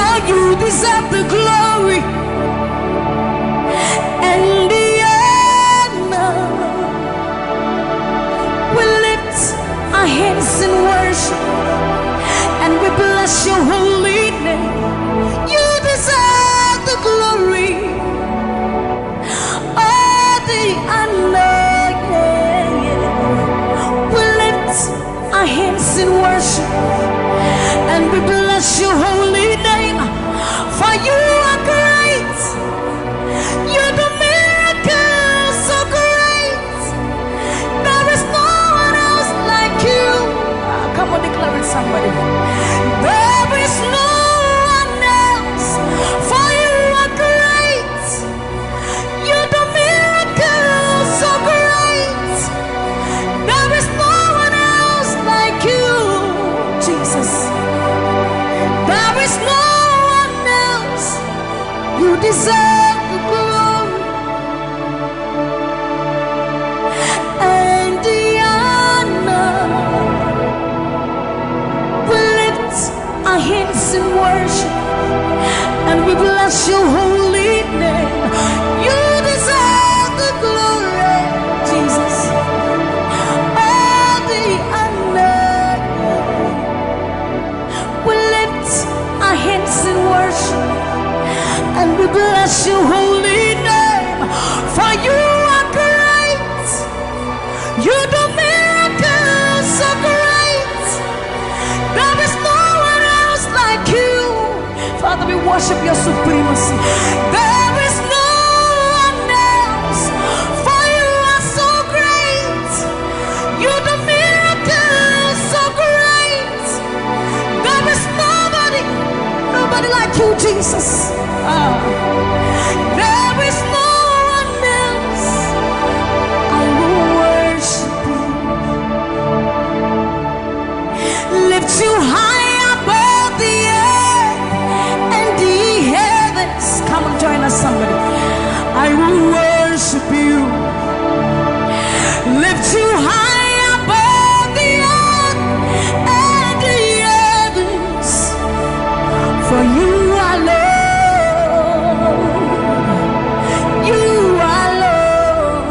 for you deserve the glory and the honor. We lift our hands in worship and we bless your holy name. You deserve the glory, all the honor. We lift our hands in worship and we bless your holy name. For you are great, you do miracles so great. There is no one else like you. Come on, declare it, somebody. There is no one else. For you are great, you do miracles so great. There is no one else like you, Jesus. There is no one else. You deserve the glory and the honor. We lift our hands in worship and we bless your holy name. You deserve the glory, Jesus. All the honor. We lift our hands in worship and we bless your holy name. For you are great, you do miracles so great. There is no one else like you. Father, we worship your supremacy. There is no one else. For you are so great, you do miracles so great. There is nobody like you, Jesus. There is no one else. I will worship you. Lift you high above the earth and the heavens. Come and join us, somebody. I will worship you. Lift you high above the earth and the heavens. For you are Lord. You are Lord.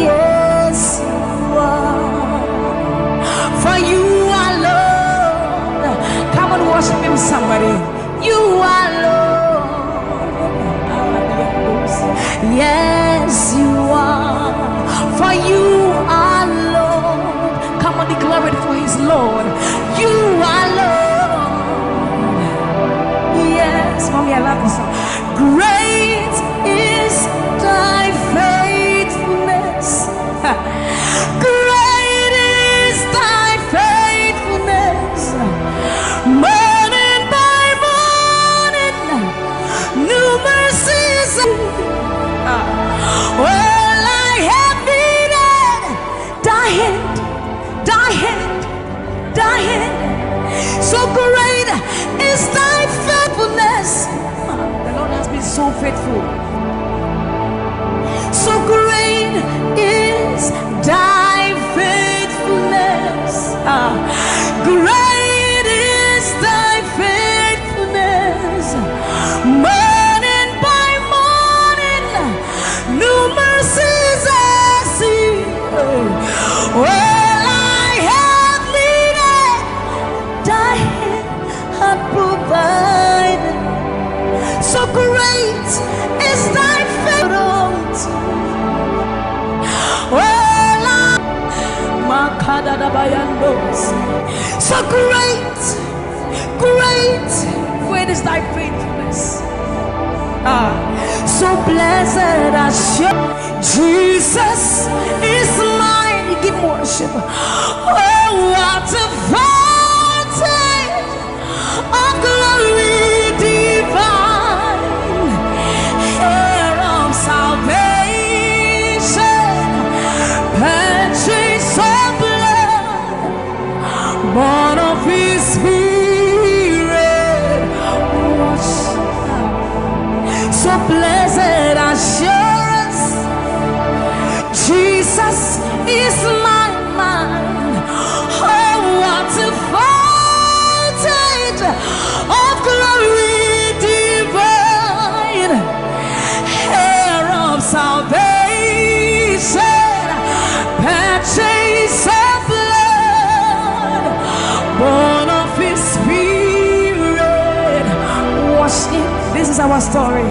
Yes, you are. For you are Lord. Come and worship him, somebody. You are Lord. Yes, you are. For you are Lord. Come on, declare it, for his Lord. You are Lord. Yes, mommy, I love this song. Great is thy faithfulness. Great is thy faithfulness. Morning by morning, new mercies. Well, I have needed thy hand, thy hand, thy hand. So great is thy faithfulness. The Lord has been so faithful. So great is thy faithfulness. Great is thy faithfulness. Morning by morning, new mercies I see. Well, I have needed thy hand had provided. So great is thy faithfulness. Well, so great, great is thy faithfulness. So blessed assurance, Jesus is mine. Give worship. Oh, what a fountain of glory divine, heir of salvation, purchase of blood, born of his spirit. So blessed assurance, Jesus is my mind. Oh, what a fountain is our story.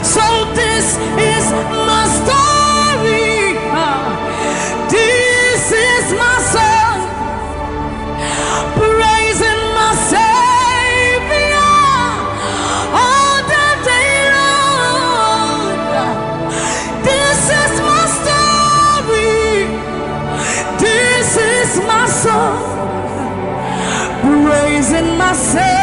So this is my story. This is my song, praising my Savior all the day long. This is my story. This is my song, praising my Savior.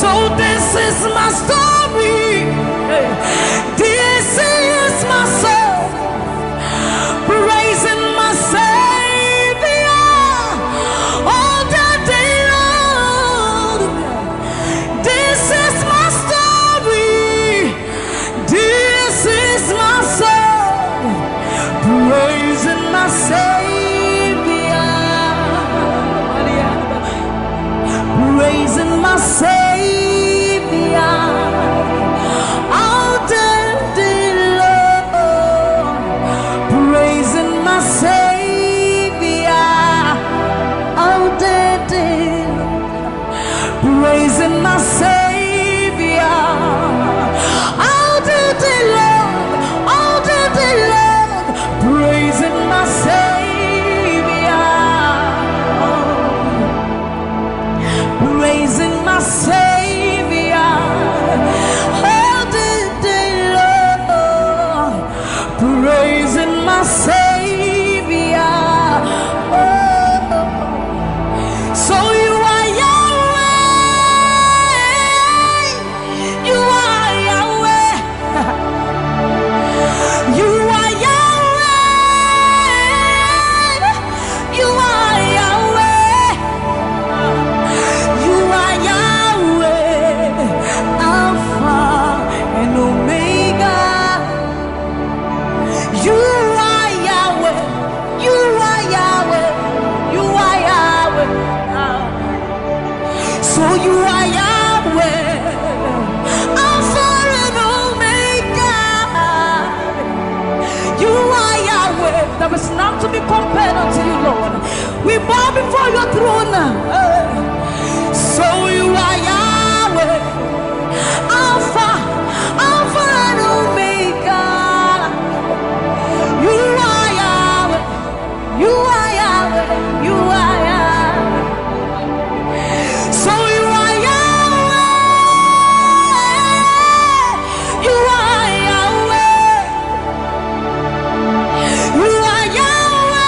So this is my story. This is my song, praising my Savior all the day long. This is my story. This is my song, praising my Savior, praising my Savior all the day long, praising my Savior all the day, praising my Savior all the day long, all the day long, praising my Savior, praising my Savior all the day long, praising my Savior. Oh, so you are Yahweh, you are Yahweh, you are Yahweh, you are Yahweh, you are Yahweh, Alpha and Omega. You are Yahweh, you are Yahweh, you are Yahweh. So you are Yahweh, Alpha and Omega. You are Yahweh. There is none to be compared unto you, Lord. We bow before your throne. So you are Yahweh, Alpha, Alpha and Omega. You are Yahweh, you are Yahweh, you are Yahweh. So you are Yahweh, you are Yahweh, you are Yahweh,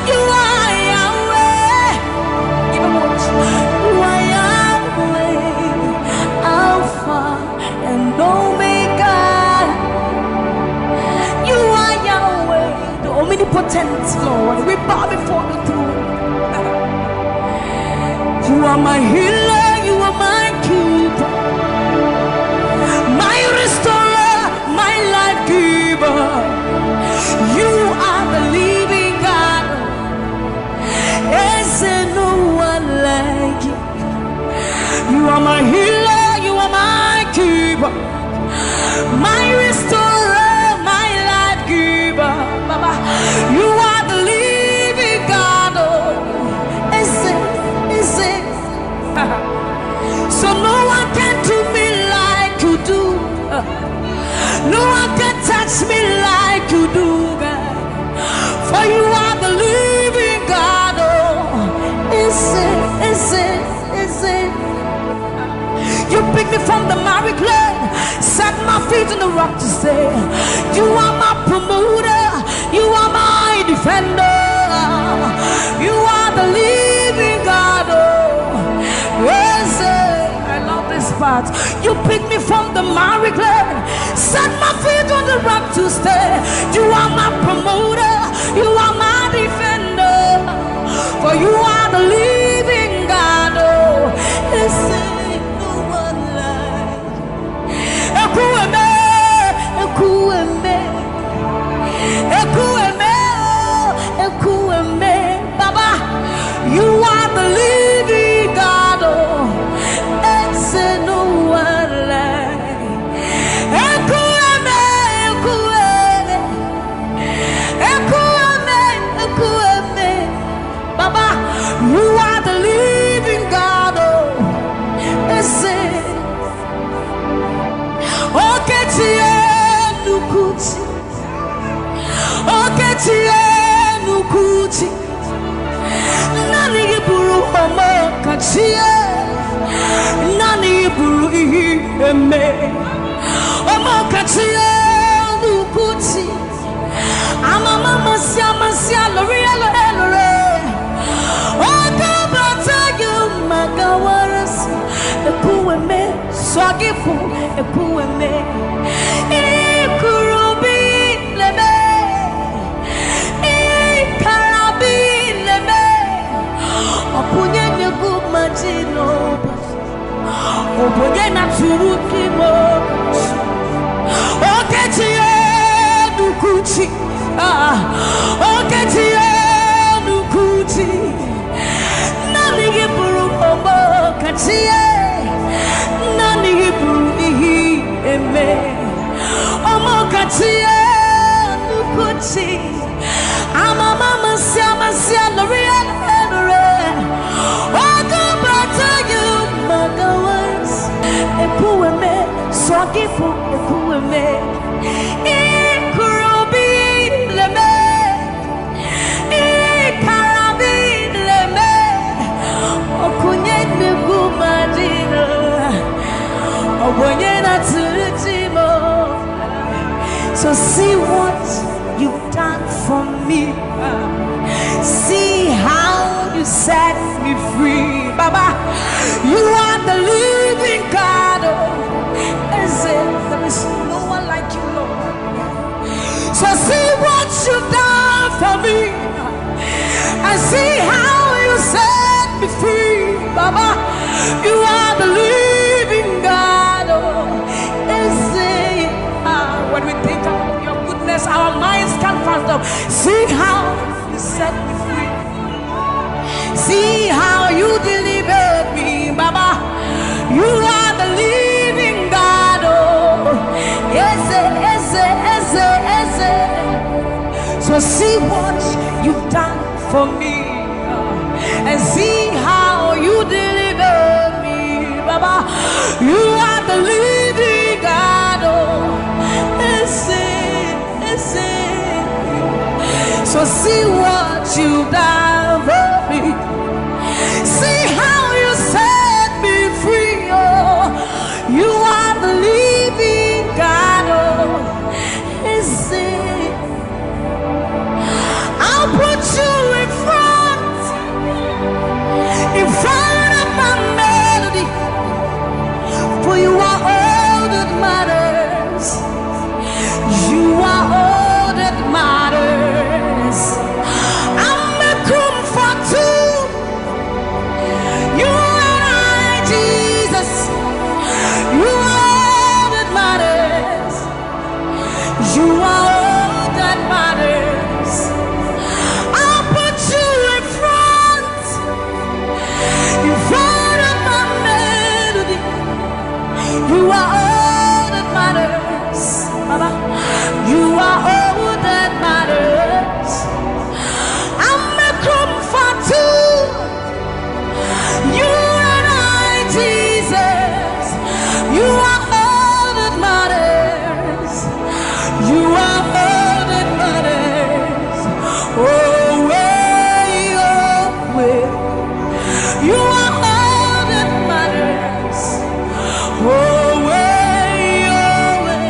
you are Yahweh. Give him one. You are Yahweh, Alpha and Omega. You are Yahweh, the omnipotent Lord. We bow before the throne. You are my healer, you are my keeper, my restorer, my life giver. You are the living God. Is there no one like you? You are my healer, you are my keeper, my restorer, my life giver. Baba, you are the living God. Oh, is it? So no one can do me like you do. No one can touch me like you do, God. For you are the living God. Oh, is it? You pick me from the miry clay, set my feet on the rock to stay. You are my promoter, you are my defender. You are the living God. Oh, yes, I love this part. You pick me from the miry clay, set my feet on the rock to stay. You are my promoter, you are my defender. For you are the living God. Oh, yes, no one like Baba, you are the living God. Oh, it's no one like Eme Omokachie Lukuchi Amama Masia Lore Okabata Magawaras Epueme Swagifu Epueme Ikurubi Leme Ikarabi Leme Opunye Nyugumajino Opunye Naturukimo Okechie Nukuchi Okechie Nukuchi Nani Buru Omo Kachie Nani Buru Ihi Eme Omo Kachie Nukuchi Amama Masia L'Oreal Okabata you Magawas Epueme Swagifu Epueme Ikurubi Leme Ikarabi Leme Okunye Nugumadino Obonye Naturutimo. So see what you've done for me. See how you set me free. Baba, you are the living God. There is no one like you, Lord. So see what you've done for me. And see how you set me free. Baba, you are the living God. When we think of your goodness, our minds can't fathom. See how you set me free. See how you delivered me, Baba. You are the living God. So see what you've done for me, and see how you delivered me, Baba. You are the living God. So see what you've done for me. See how you set me free. Oh, you are the living God. Oh, I'll put you in front of my melody, for you are all that matters. You are all that matters. I'm a comfort too. You and I, Jesus. You are all that matters. You are all that matters. I'll put you in front of my melody. You are all that matters. Baba, you are all that matters. I'm a comfort too. You and I, Jesus. You are all that matters. You are all that matters. Oh, way, oh, way. You are all that matters. Oh, way, oh, way.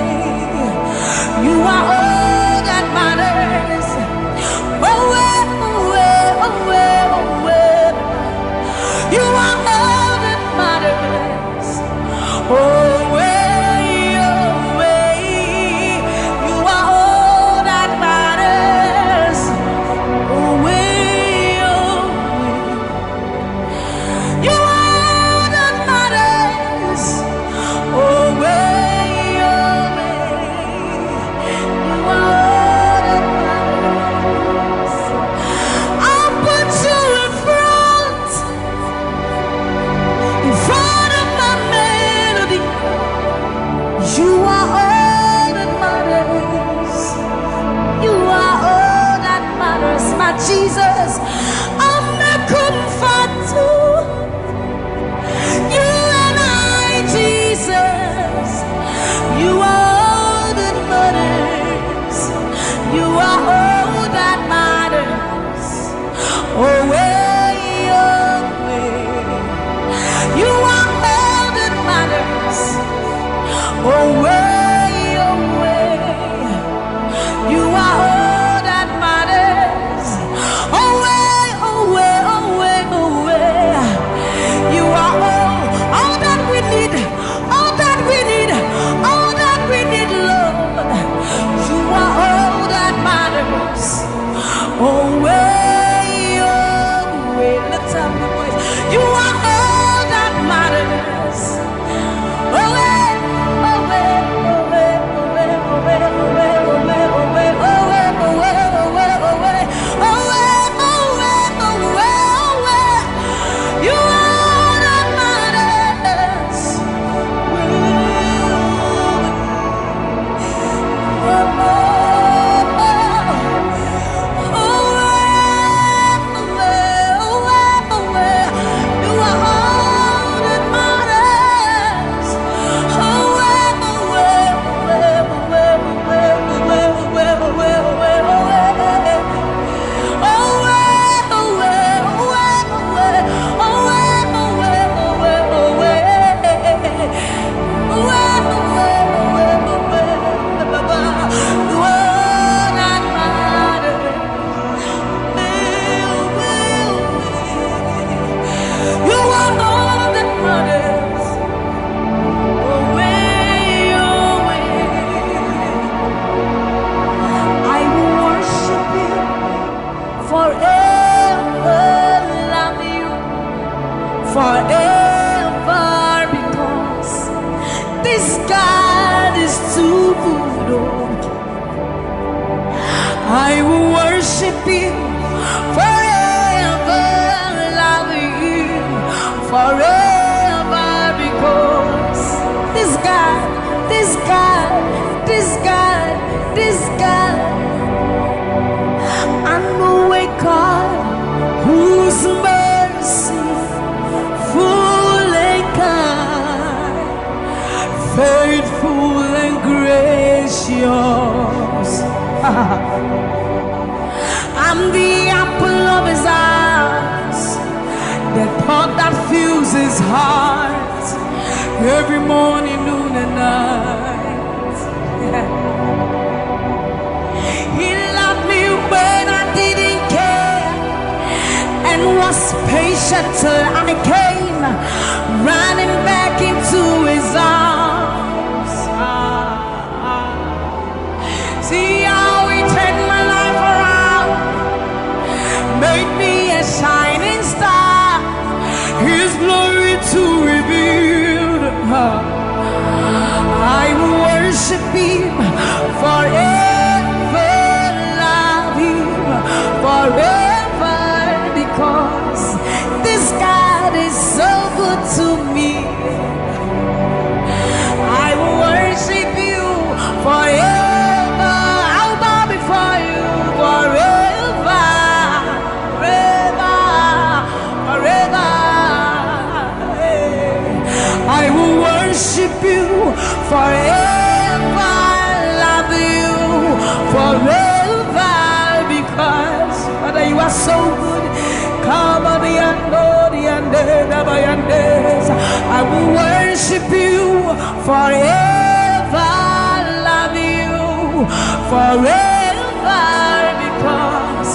You are all that matters. Oh, way, oh, way, oh, way, oh, way. You are all that matters. Oh, way, oh, way. You are all that matters. Oh, way, oh, way. You are all that matters. Oh, way, oh, way. You are all that matters. I'll put you in front of my melody. You are all that matters. You are all that matters, my Jesus. I'm a comfort too. You and I, Jesus. You are all that matters. You are all that matters. Oh, way, oh, way. You are all that matters. too good. I will worship you forever, love you forever, because this God, this God, this God, this God, I know a God whose mercy full and kind, faithful and gracious. I'm the apple of his eyes, the pot that fills his heart every morning, noon and night. He loved me when I didn't care and was patient till I came running back into his arms. See how he turned my life around, made me a shining star, his glory to reveal. I will worship him forever, love him forever, because this God is so good to me. I will worship you forever. I'll bow before you forever, forever, forever. I will worship you forever, love you forever, because Father, you are so good. I will worship you forever, love you forever, because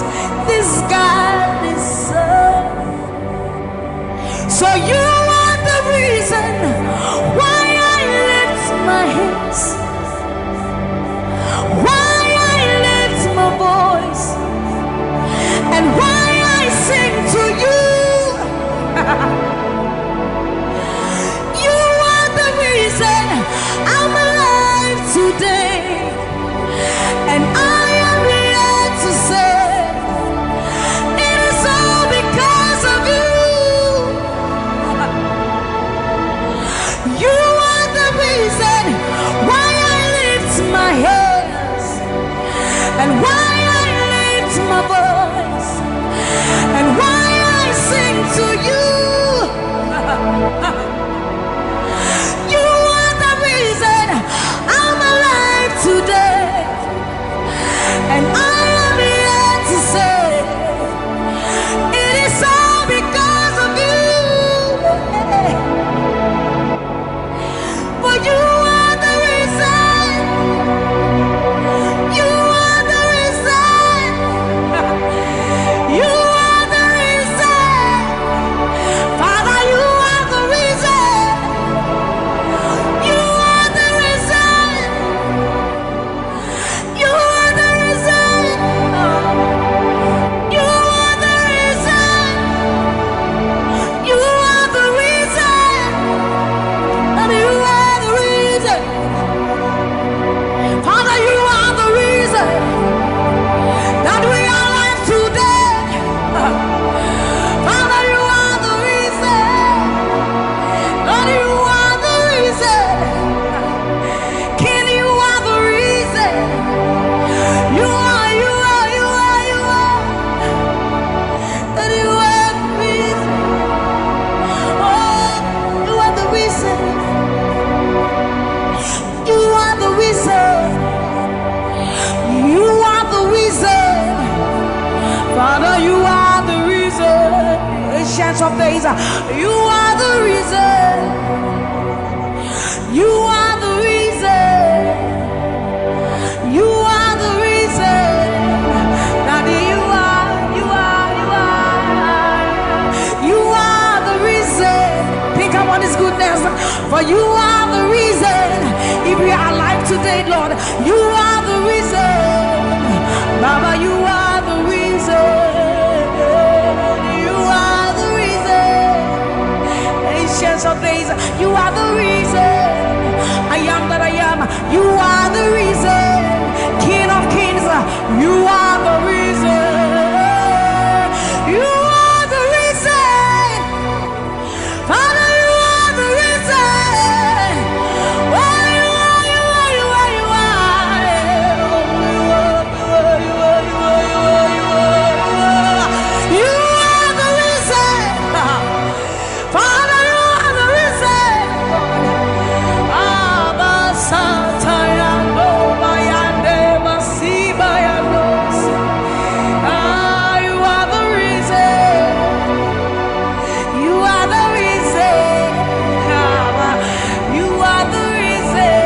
this God is so you are the reason why I lift my hands, why I lift my voice, and why I sing to you. You are the reason I'm alive today, and I am here to say it is all because of you. You are the reason why I lift my hands, and why I lift my voice, and why I sing to you. You are the reason I'm alive today, and I am here to say it is all because of you. For you are the reason. You are the reason. You are the reason. Father, you are the reason. You are the reason. You are the reason. You are the reason. You are the reason. And you are the reason. Father, you are the reason that we are alive today. Father, you are the reason. Lord, you are the reason. King, you are the reason. You are, you are, you are, you are. That you are the reason. Oh, you are the reason. You are the reason. You are the reason. Father, you are the reason. Ancients of days, you are the reason. You are the reason. You are the reason. Daddy, you are, you are, you are. You are the reason. Think about his goodness. For you are the reason. If we are alive today, Lord, you are the reason. Baba, you are the reason. You are the reason. Ancients of days, you are the reason. I am that I am. You are the reason, King of Kings. You are the reason. You are the reason, Father. You are the reason. Oh, you are, you are, you are, you are. You are the reason, Father. You are the reason. Abba Satayando Bayande Masiba Yandos. You are the reason. You are the reason. You are the reason.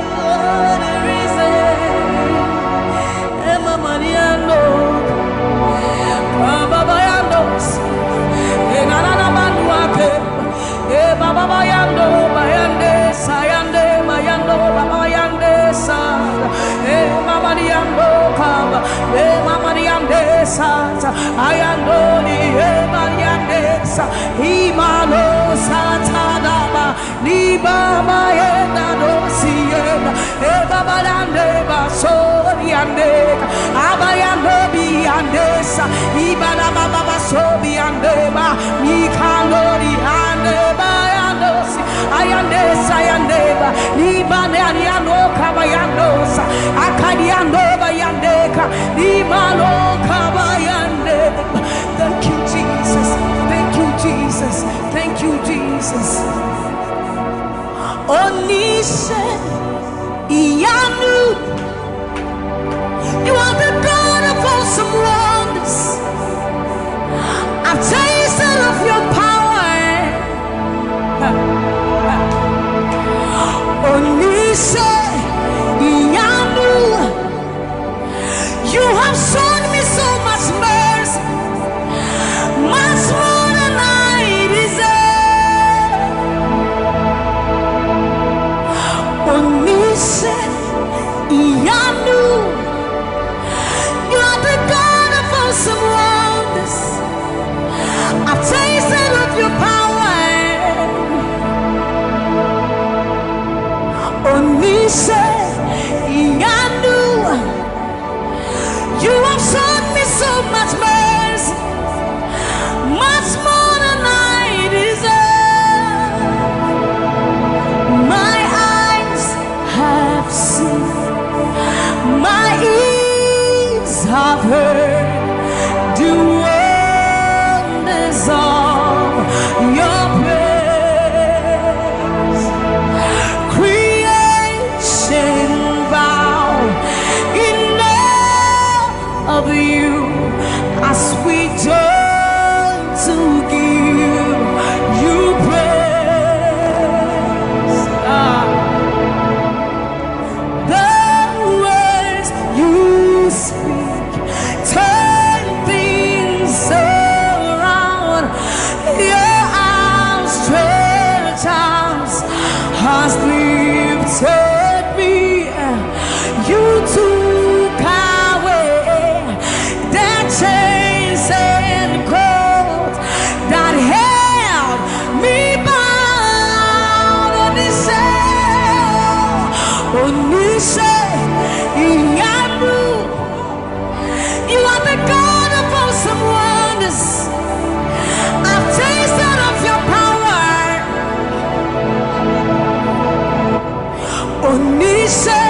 You are the reason. Emma Mariano. Baba Bayandos. Enana Manuake. Baba Bayando Bayande Sayande Mayando Baba Bayande Sa. Mama Diando Kaba. Mama Diande Sa. Ayando ni Mariande Sa. Imano Satadaba. Ni Baba Yenda Dosienda. Baba Dande Basoriande. Abayando Biandesa. Ibana Baba Basobiandeba. Mikandori Andeba Yandosi. Ayandesa Yandeba. Nibane Ariano Kabayandosa. Akadiando Bayandeka. Nimano Kabayandeba. Thank you, Jesus. Thank you, Jesus. Thank you, Jesus. Onishe Iyanu. You are the God of awesome wonders. I've tasted of your power. Onishe Iyanu. You have shown me so much mercy, much more than I deserve. Onishe Iyanu. You are the God of awesome wonders. I've tasted of your power. Onishe Iyanu. You have shown me so much mercy, much more than I deserve. My eyes have seen, my ears have heard the wonders of your praise. Creation bow in awe of you as we join to give you praise. The words you speak turn things around. Your outstretched arms has lifted me. You took away the chains and cords that held me bound. Onishe Iyanu. You are the God of awesome wonders. I've tasted of your power. Onishe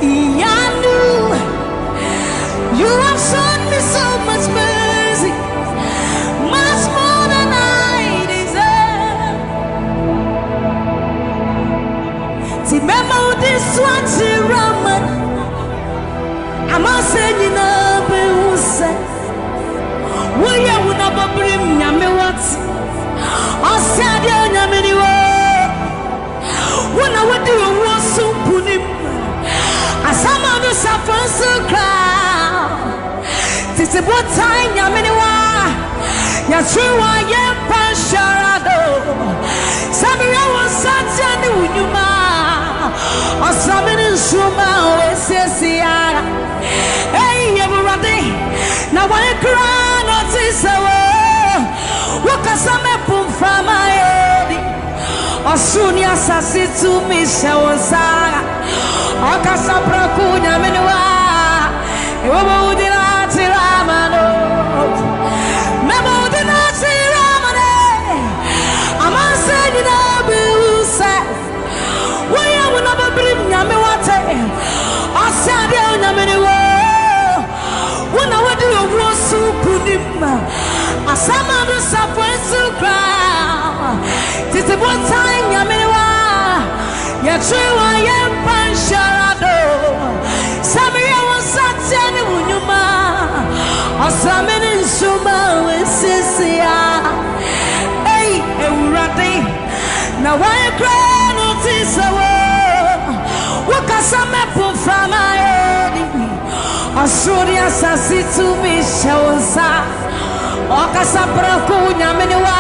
Iyanu. You have shown me so much mercy, much more than I deserve. Remember this one, Raman. I'm not saying you know, but who said, will you never bring me what? I said, you're many words. When I would do a war so put him. As some of us are first so crowd. This is what time you're many words. You're true, I am Pasharado. Sammie was such a new man. Or something in Shuma, Ese. Hey, everybody. Now, when I cry, not this. What can some from my head? Osunia sasitu mishawansara Akasabra kunya menwa Ewo udina tiramano Memo udina tiramane Amanse dina biuse Waya wuna brim nyame wate Asade nyame niwo Wuna wadi wosu kunima Asama do sapwensu kra Titi one time yamiwa ya triwa yempan sharado Sammie wasateni unyuma Asameni nsuma wesisia Ei eurade na wae kra notisawo Wakasame pufama edi Asuri asasitu mishawza Wakasabra kunya meniwa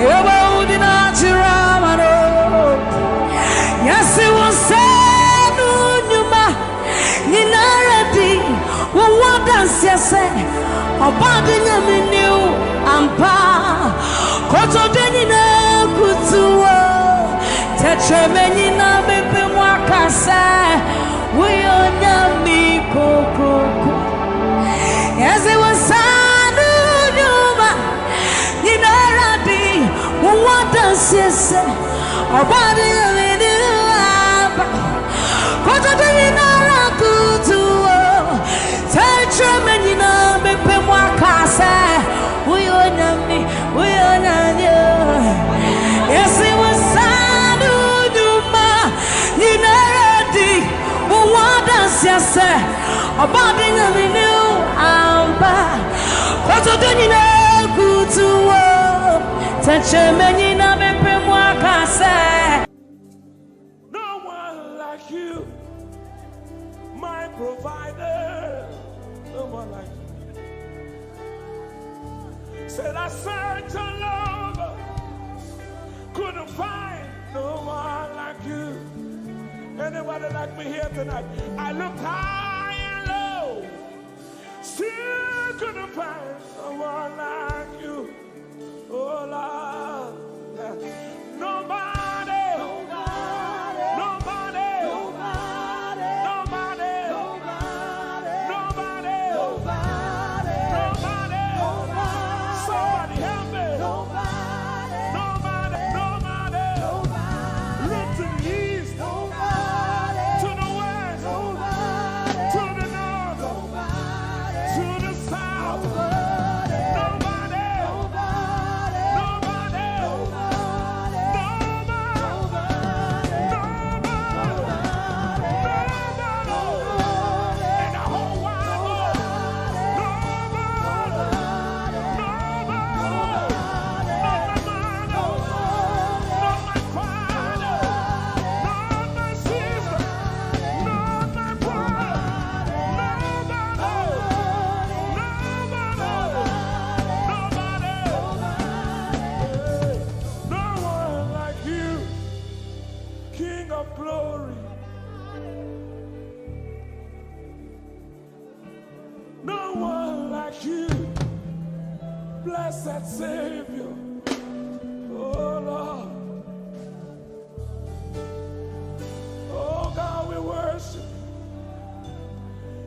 Ewo dina chiramano Yasi wonsenu nyuma Ninaradi Wawadansi yase Obadi nyaminiu ampa Koto denina kutuwa Tetreme nina bebe mwakase Uyo nyami kokoko Yasi wonsenu nyuma Ninaradi Wawadansi yase Obadi nyaminiu ampa Koto denina kutuwa Tetreme nina bebe mwakase Uyo nyami Yesi wasanu nyuma Ninaradi Wawadansi yase Obadi nyaminiu ampa Koto denina kutuwa Tetreme nina bebe mwakase. No one like you, my provider. No one like you. Said I searched all over, couldn't find no one like you. Anybody like me here tonight? I looked high and low, still couldn't find no one like you. Oh Lord, nobody. Blessed Savior, oh Lord, oh God, we worship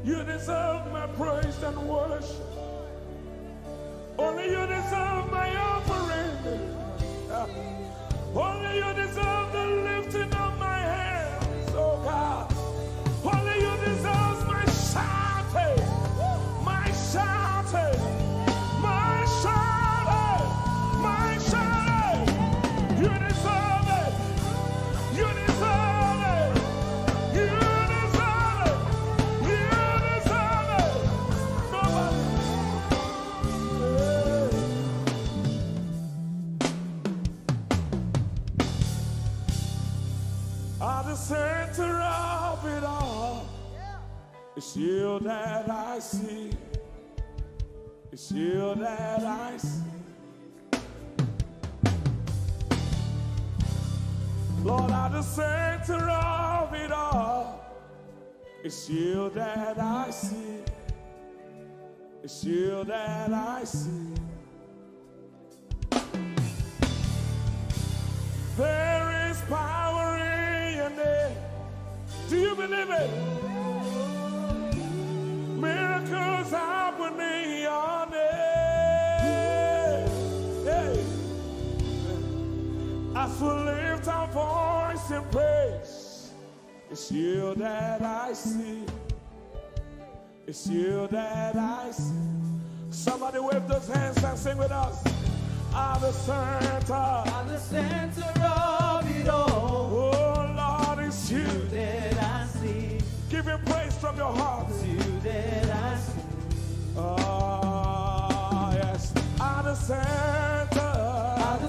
you. You deserve my praise and worship. Only you deserve my offering. Only you deserve the lifting of my hands, oh God. Only you deserve my shouting, my shouting. Center of it all, it's you that I see. It's you that I see. Lord, at the center of it all, it's you that I see. It's you that I see. There is power in your name. Do you believe it? Miracles happen in your name. Hey. As we lift our voice in praise, it's you that I see. It's you that I see. Somebody wave those hands and sing with us. At the center of it all. Oh Lord, it's you that I see. Give him praise from your heart. It's you that I see. Oh yes. At the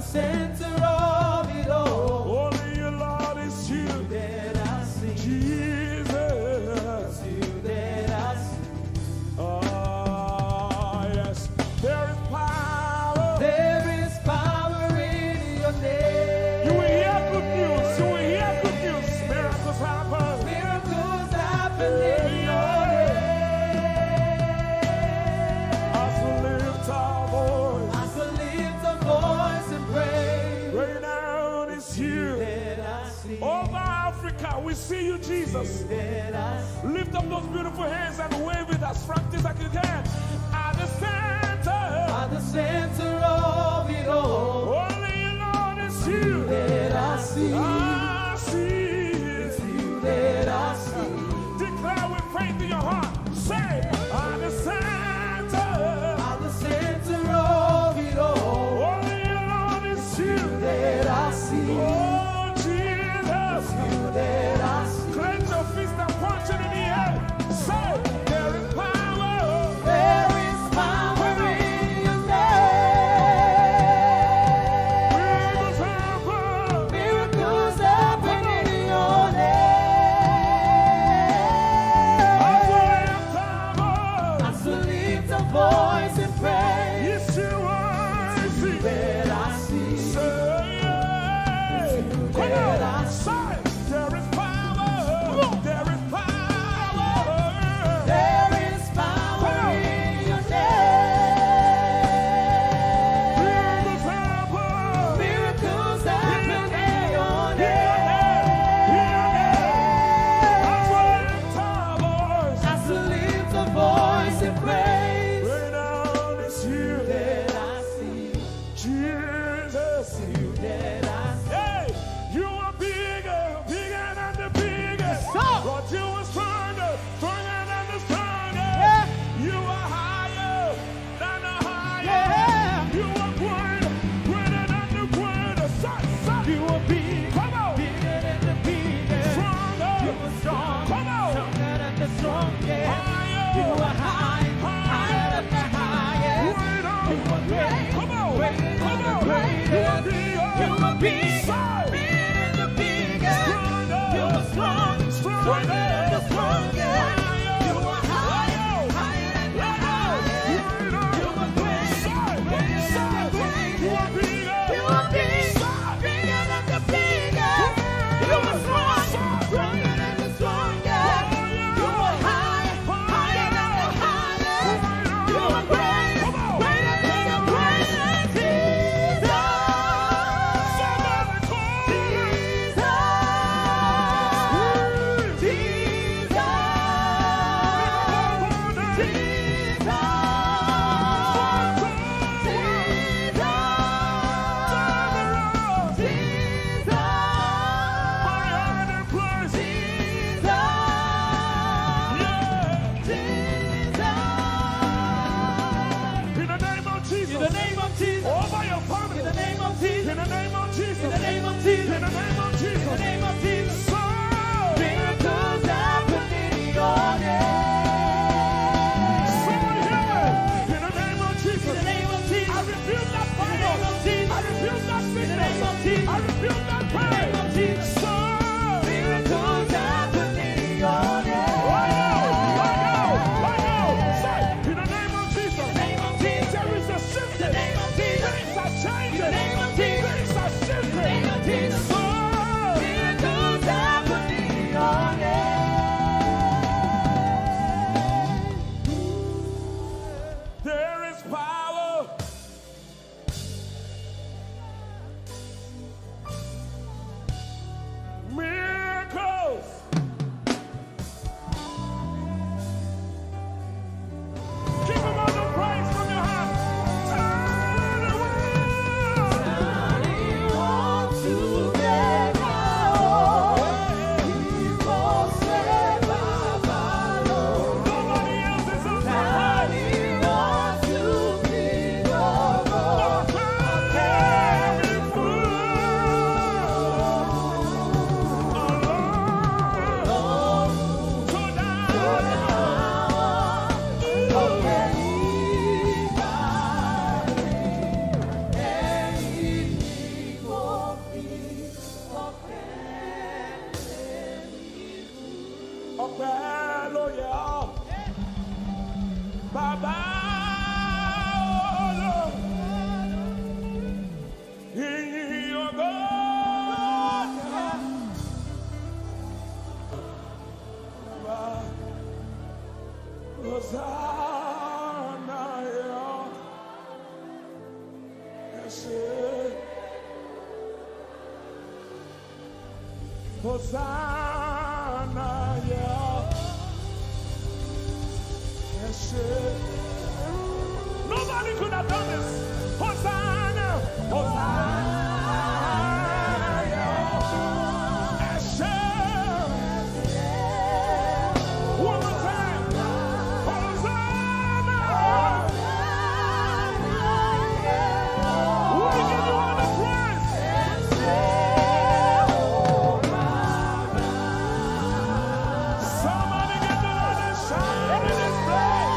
center of it all. Only you, Lord, it's you that I see. Jesus, it's you that I see. Oh yes. There is power. There is power in your name. You will hear good news. You will hear good news. Miracles happen. Miracles happen in your name. As we lift our voice. As we lift our voice and pray. Right now it's you that I see. Over Africa, we see you, Jesus. Lift up those beautiful hands and wave it as practice as you can. At the center of it all. Only you, Lord, it's you that I see. I see. It's you that I see. Declare with faith in your heart. Say, at the center of it all. Only you, Lord, it's you that I see. Oh, Jesus, it's you that I see. Clench your fist and punch it in the air. Say, there is power. There is power in your name. Miracles happen in your name. As we lift our voice and pray. Yes, you are. It's you that I see. Say, it's you that I see. There is power. There is power. There is power in your name. Miracles happen in your name. As we lift our voice and praise. Right now it's you that I see. Jesus, you that I see. Hey, you are bigger, bigger than the biggest. But you are stronger, stronger than the strongest. You are higher than the highest. You are greater, greater than the greatest. You are big, come on, bigger than the biggest. Stronger, you are strong, come on, stronger than the strongest. Higher, you are high, higher than the highest. Greater, you are great, come on, greater than the greatest. You are big, bigger than the biggest. You are strong, stronger than the strongest. You are higher, higher than the highest. You are great, greater than the greatest. You are big, bigger than the biggest. You are strong, stronger than the strongest. You are high, higher than the highest. You are great, greater than the greatest. Jesus, Jesus, Jesus. Hosanna, yeah. Yes, nobody could have done this. Hosanna, Hosanna, yeah. Yes, one more time. Hosanna. We give you all the praise. Somebody get the Lord and shout in this place.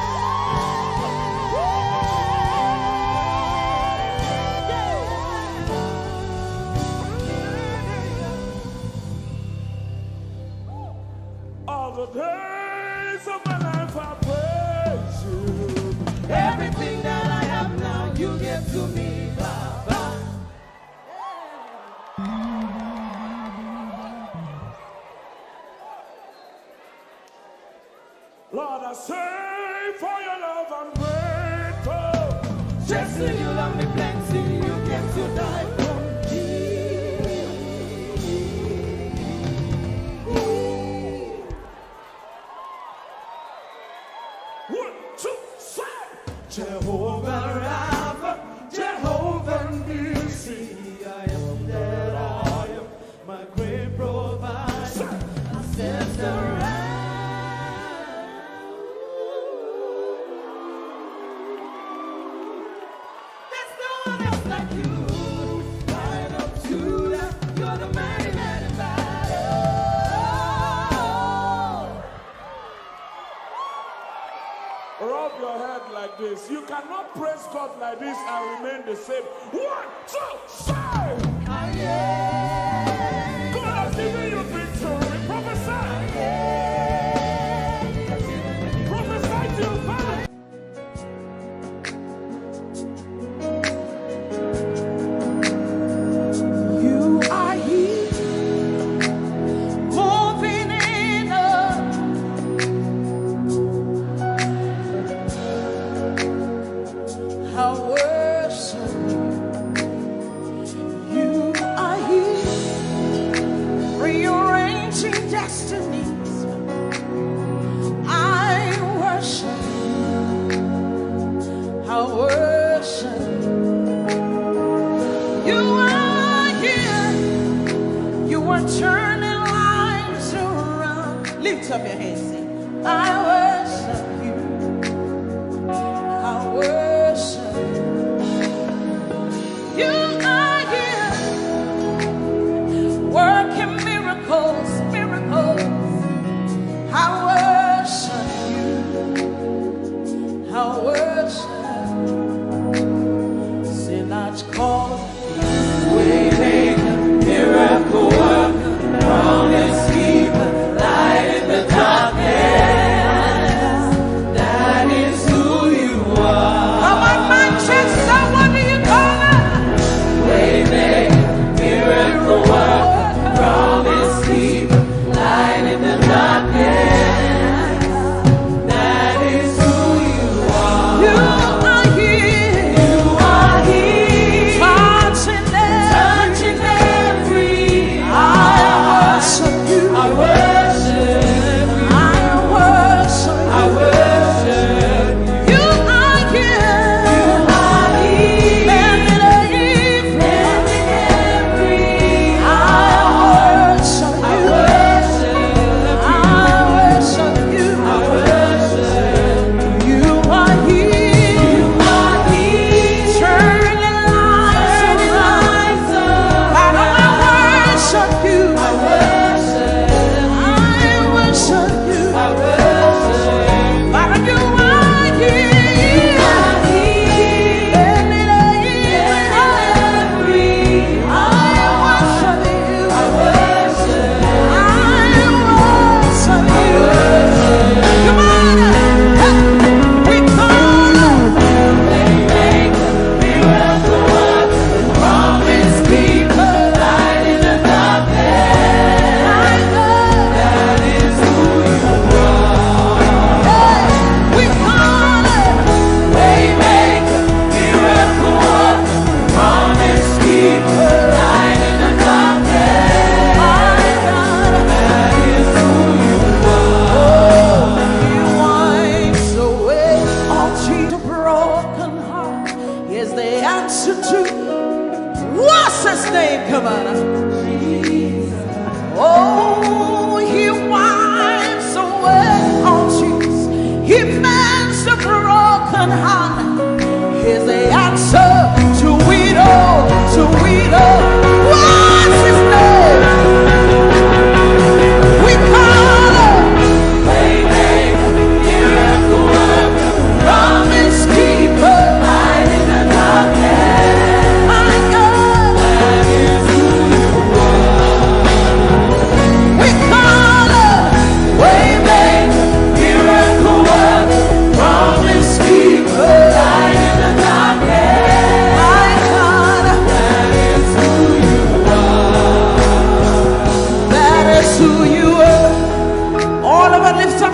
All the days of my life I praise you. Everything that I have now, you give to me, Baba. Lord, I say for your love I'm grateful. Just so you love me plenty, you came to die for me. 1, 2, 3. Jehovah Rapha, Jehovah Nissi, I am that I am, my great provider. I sense the there's no one else like you. Lion of Judah, you're the mighty man in battle. Rub your head like this. You cannot praise God like this and remain the same. 1, 2, 3. God has given you victory. Prophesy. Prophesy to your family. You are here, moving in us. I worship you. You are here, rearranging destinies. I worship you. I worship you. You are here. You are turning lives around. Lift up your hands, sing. I worship you. I worship you. You are here, working miracles, miracles. I worship you. I worship you. Sinach called. Waymaker, miracle worker, promise keeper, light in the darkness.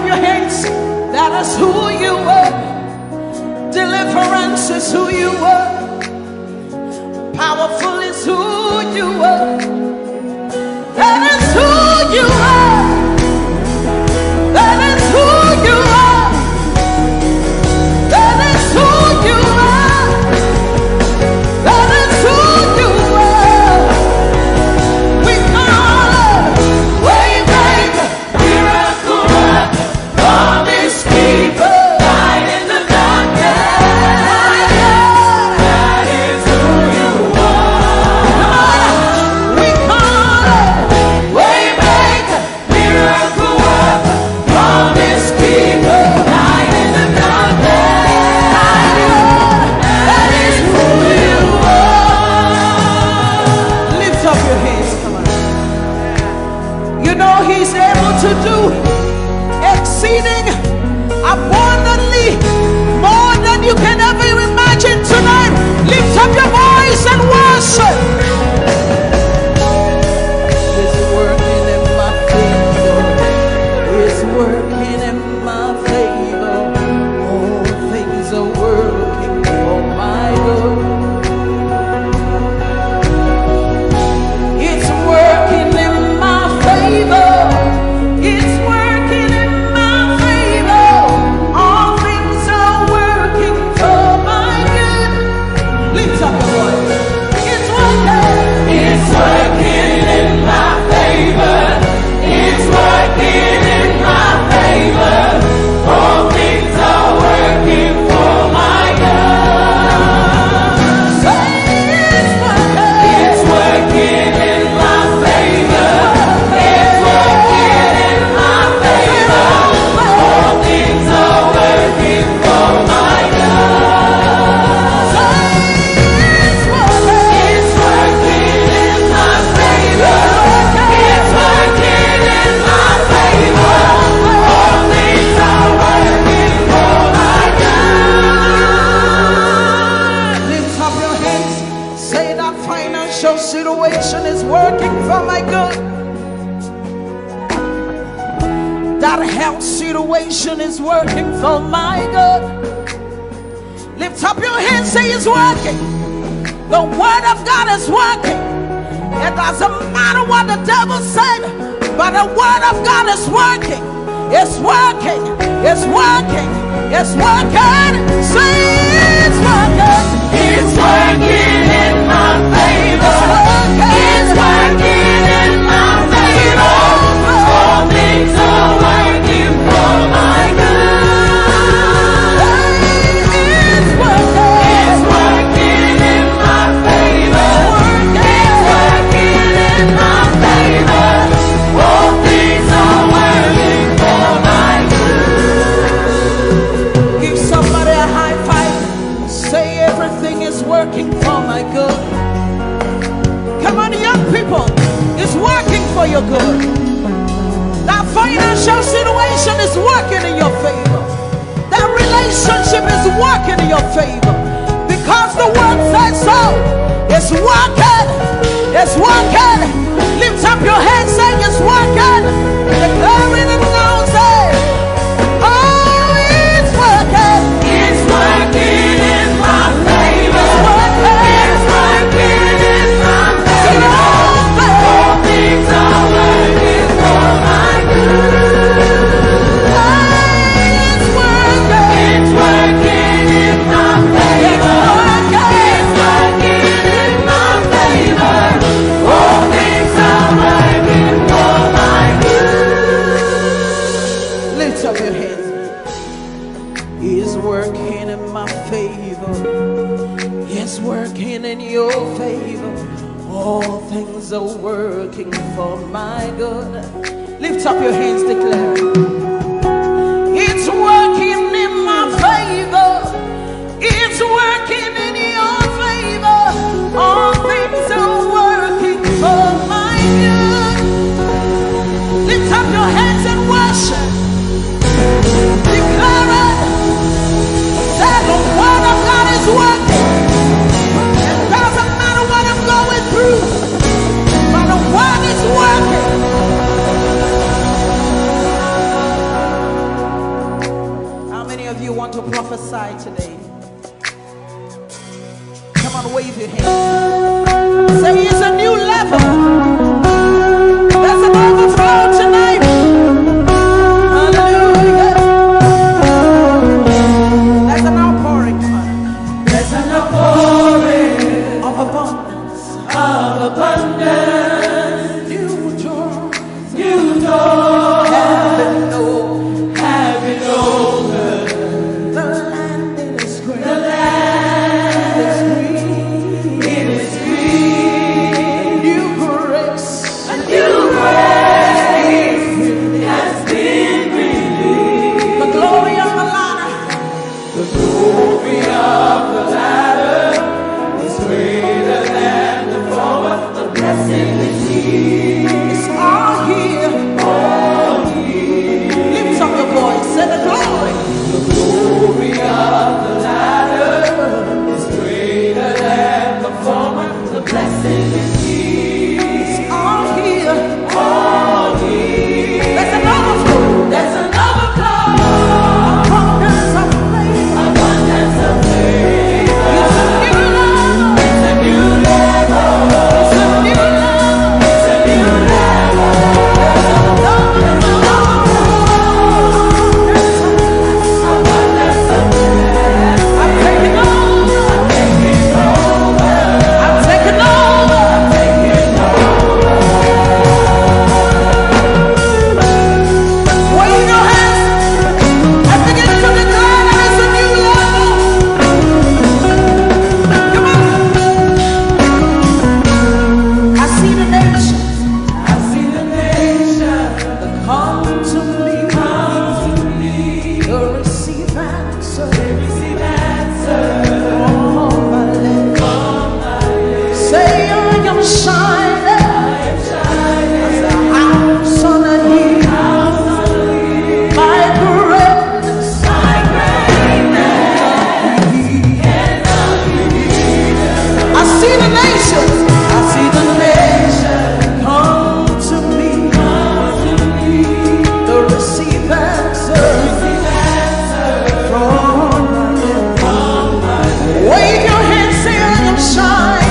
your hands. That is who you are. Deliverance is who you are. Powerful is who you are. That is who you are. That is who you are. That is who you are. That is who you are. We call Waymaker, miracle worker, promise keeper, light in the darkness. That is who you are. We call Waymaker, miracle worker, promise keeper, light in the darkness. That is who you are. Lift up your hands, come on. You know he's able to do exceeding abundantly more than you can ever imagine tonight. Lift up your voice and worship. It's working in my favor. It's working in my favor. All things are working for my good. It's working in my favor. It's working in my favor. All things are working for my good. Lift up your voice. It's working. It's working in my favor. It's working in my favor. All things are working for my good. Say it's working. It's working in my favor. It's working in my favor. All things are working for my good. Say it's working. It's working in my favor. It's working in my favor. All things are working for my good. Lift up your hands. Say that financial situation is working for my good. That health situation is working for my good. Lift up your hands, say it's working. The word of God is working. It doesn't matter what the devil said, but the word of God is working. It's working. It's working. It's working. Say it's working. It's working in my favor. It's working in my favor. All things are working for my good. It's working. It's working in my favor. It's working in my favor. All things are working for my good. Give somebody a high five. Say everything is working for my good. Come on, young people. It's working for your good. That financial situation is working in your favor. That relationship is working in your favor. Because the word says so. It's working. It's working. Lift up your hands, saying it's working. Declaring it now, say, oh, it's working. It's working in my favor. It's working in my favor. All things are working for my good. It's working. It's working in my favor. It's working in my favor. All things are working for my good. Lift up your hands. He's working in my favor. He's working in your favor. All things are working for my good. Lift up your hands, declare. It's working in my favor. It's working in your favor. All things are working for my good. Lift up your hands and worship. Declare it. Say the word of God is working. It doesn't matter what I'm going through, but the word is working. prophesy today. Come on, wave your hands. Say it's a new level. There's an overflow tonight. Hallelujah. There's an outpouring. There's an outpouring of abundance. Of abundance. New doors. New doors. Having over. The land is great. The land is green. It is green. New grace. A new grace has been released. The glory of the ladder. The glory of the ladder is greater than the former. The blessing is here. It's all here. All here. Lift up your voice. Say the glory. The glory of the ladder is greater than the former. The blessing is here. It's all here. All here. There's an overflow. There's an overflow. Abundance of favor. Abundance of favor. It's a new level. It's a new level. It's a new level. It's a new level. There's an abundance of blessing. I'm taking over. I'm taking over. I'm taking over. I'm taking over. Wave your hands and begin to declare that it's a new level. Come on. I see the nations. I see the nations that come to me. Come to me. To receive answer. They receive answer. From my lips. From my lips. Say I am shining. I am shining. As a house on a hill. House on a hill. My greatness. My greatness. Cannot be hidden. I see the nations. I see the nations come to me. Come to me. To receive answer. Receive answer. From my lips. From my lips. Wave your hands, say I am shining.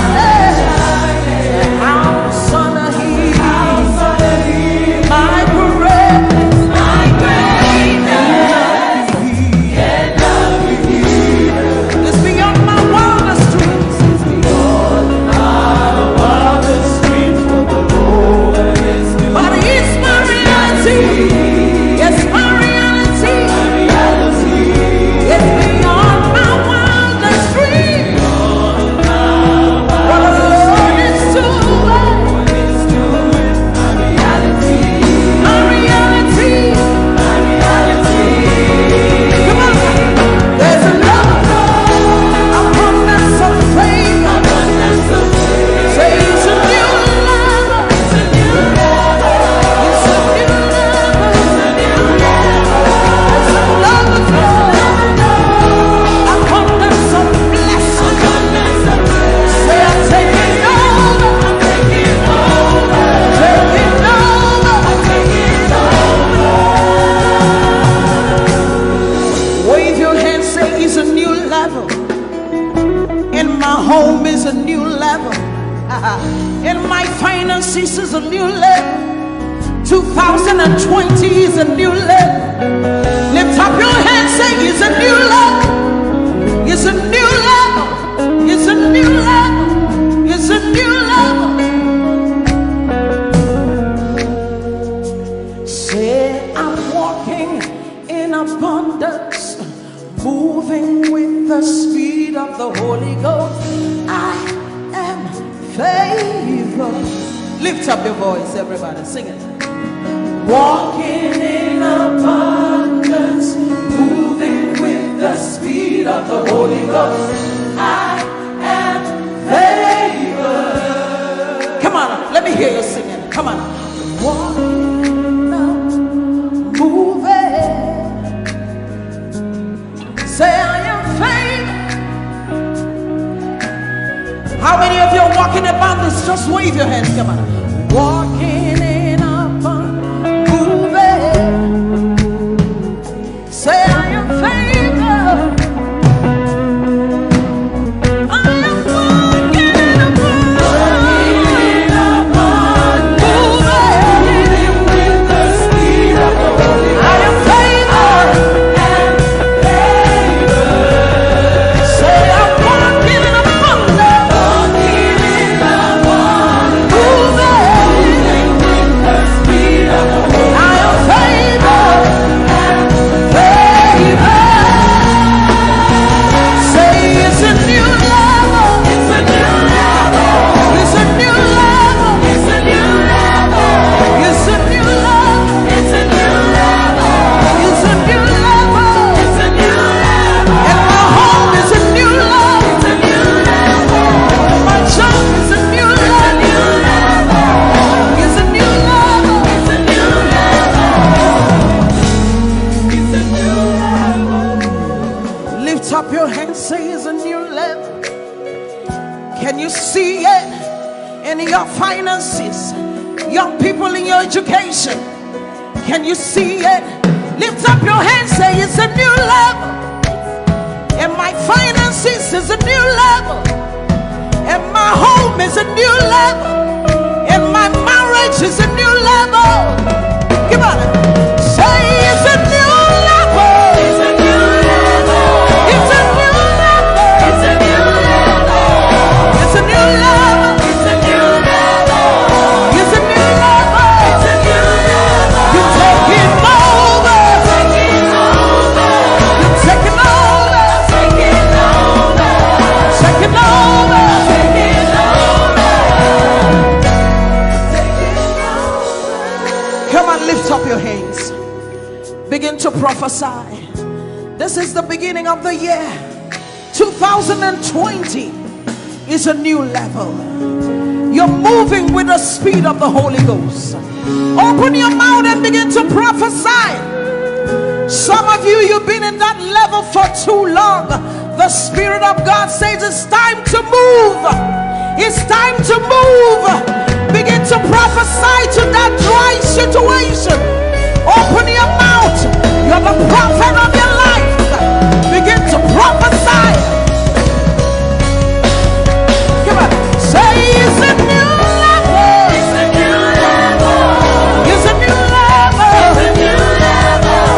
A house on a hill. House on a hill. My greatness. My greatness. Cannot be hidden. It's beyond my wildest dreams. It's beyond my wildest dreams. For the Lord is doing. But it's my reality. It's my reality. My reality. It's beyond my wildest dreams. What the Lord is doing. My reality. My reality. My reality. Come on. There's an overflow. Abundance of favor. Abundance of favor. Say it's a new level. It's a new level. It's a new level. It's a new level. It's an overflow. Abundance of blessing. Abundance of blessing. Say I'm taking over. I'm taking over. Taking over. I'm taking over. Wave your hands, say it's a new level. In my home is a new level. In my finances is a new level. 2020 is a new level. Lift up your hands, say it's a new level. It's a new level. It's a new level. It's a new level. Say I'm walking in abundance, moving with the speed of the Holy Ghost. I am favored. Lift up your voice, everybody, sing it. Walking in abundance, moving with the speed of the Holy Ghost. I am favored. Come on, let me hear you singing. Come on. Walking up, moving. Say I am favored. How many of you are walking in abundance? Just wave your hands. Come on. Walking in abundance, moving. Say I am favored. Can you see it in your finances? Young people in your education, can you see it? Lift up your hands, say it's a new level. And my finances is a new level. And my home is a new level. And my marriage is a new level. Come on, say it's a new level. It's a new level. It's a new level. It's a new level. It's a new level. It's a new level. It's a new level. It's a new level. You're taking over. Taking over. You're taking over. Taking over. Taking over. Taking over. Taking over. Come on, lift up your hands. Begin to prophesy. This is the beginning of the year. 2020 is a new level. You're moving with the speed of the Holy Ghost. Open your mouth and begin to prophesy. Some of you, you've been in that level for too long. The Spirit of God says it's time to move. It's time to move. Begin to prophesy to that dry situation. Open your mouth. You're the prophet of your life. Begin to prophesy. Come on. Say it's a new level. It's a new level. It's a new level. It's a new level.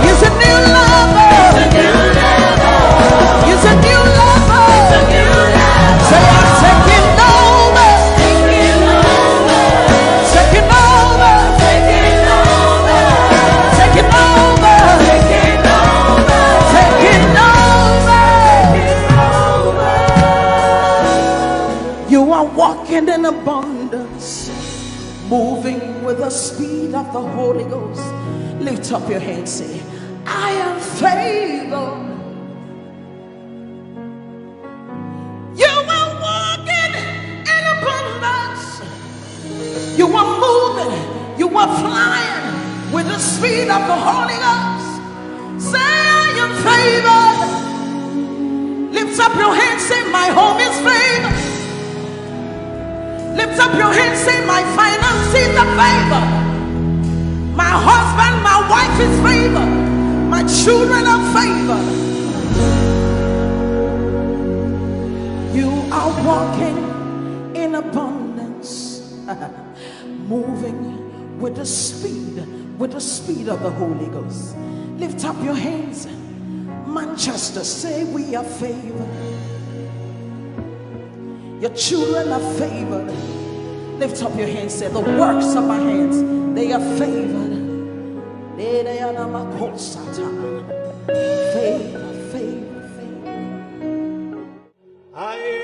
It's a new level. It's a new level. It's a new level. It's a new level. Say I'm taking over. Taking over. Taking over. Taking over. Taking over. Taking over. Taking over. You are walking in abundance, moving with the speed of the Holy Ghost. Lift up your hands, say, I am favored. You are walking in abundance. You are moving. You are flying with the speed of the Holy Ghost. Say, I am favored. Lift up your hands, say, my home is favored. Lift up your hands, say, my finances are favored. My husband, my wife is favored. My children are favored. You are walking in abundance, moving with the speed of the Holy Ghost. Lift up your hands. Manchester, say we are favored. Your children are favored. Lift up your hands, say the works of my hands, they are favored. Favor, favor, favor. I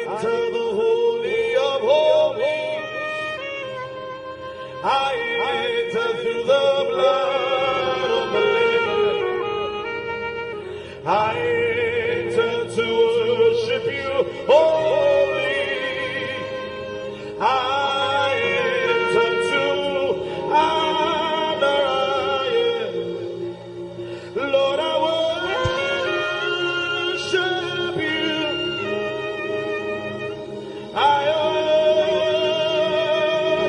enter the Holy of Holies. I enter through the blood of the Lamb. I enter to worship you, holy. I enter to honor you. Lord, I worship you. I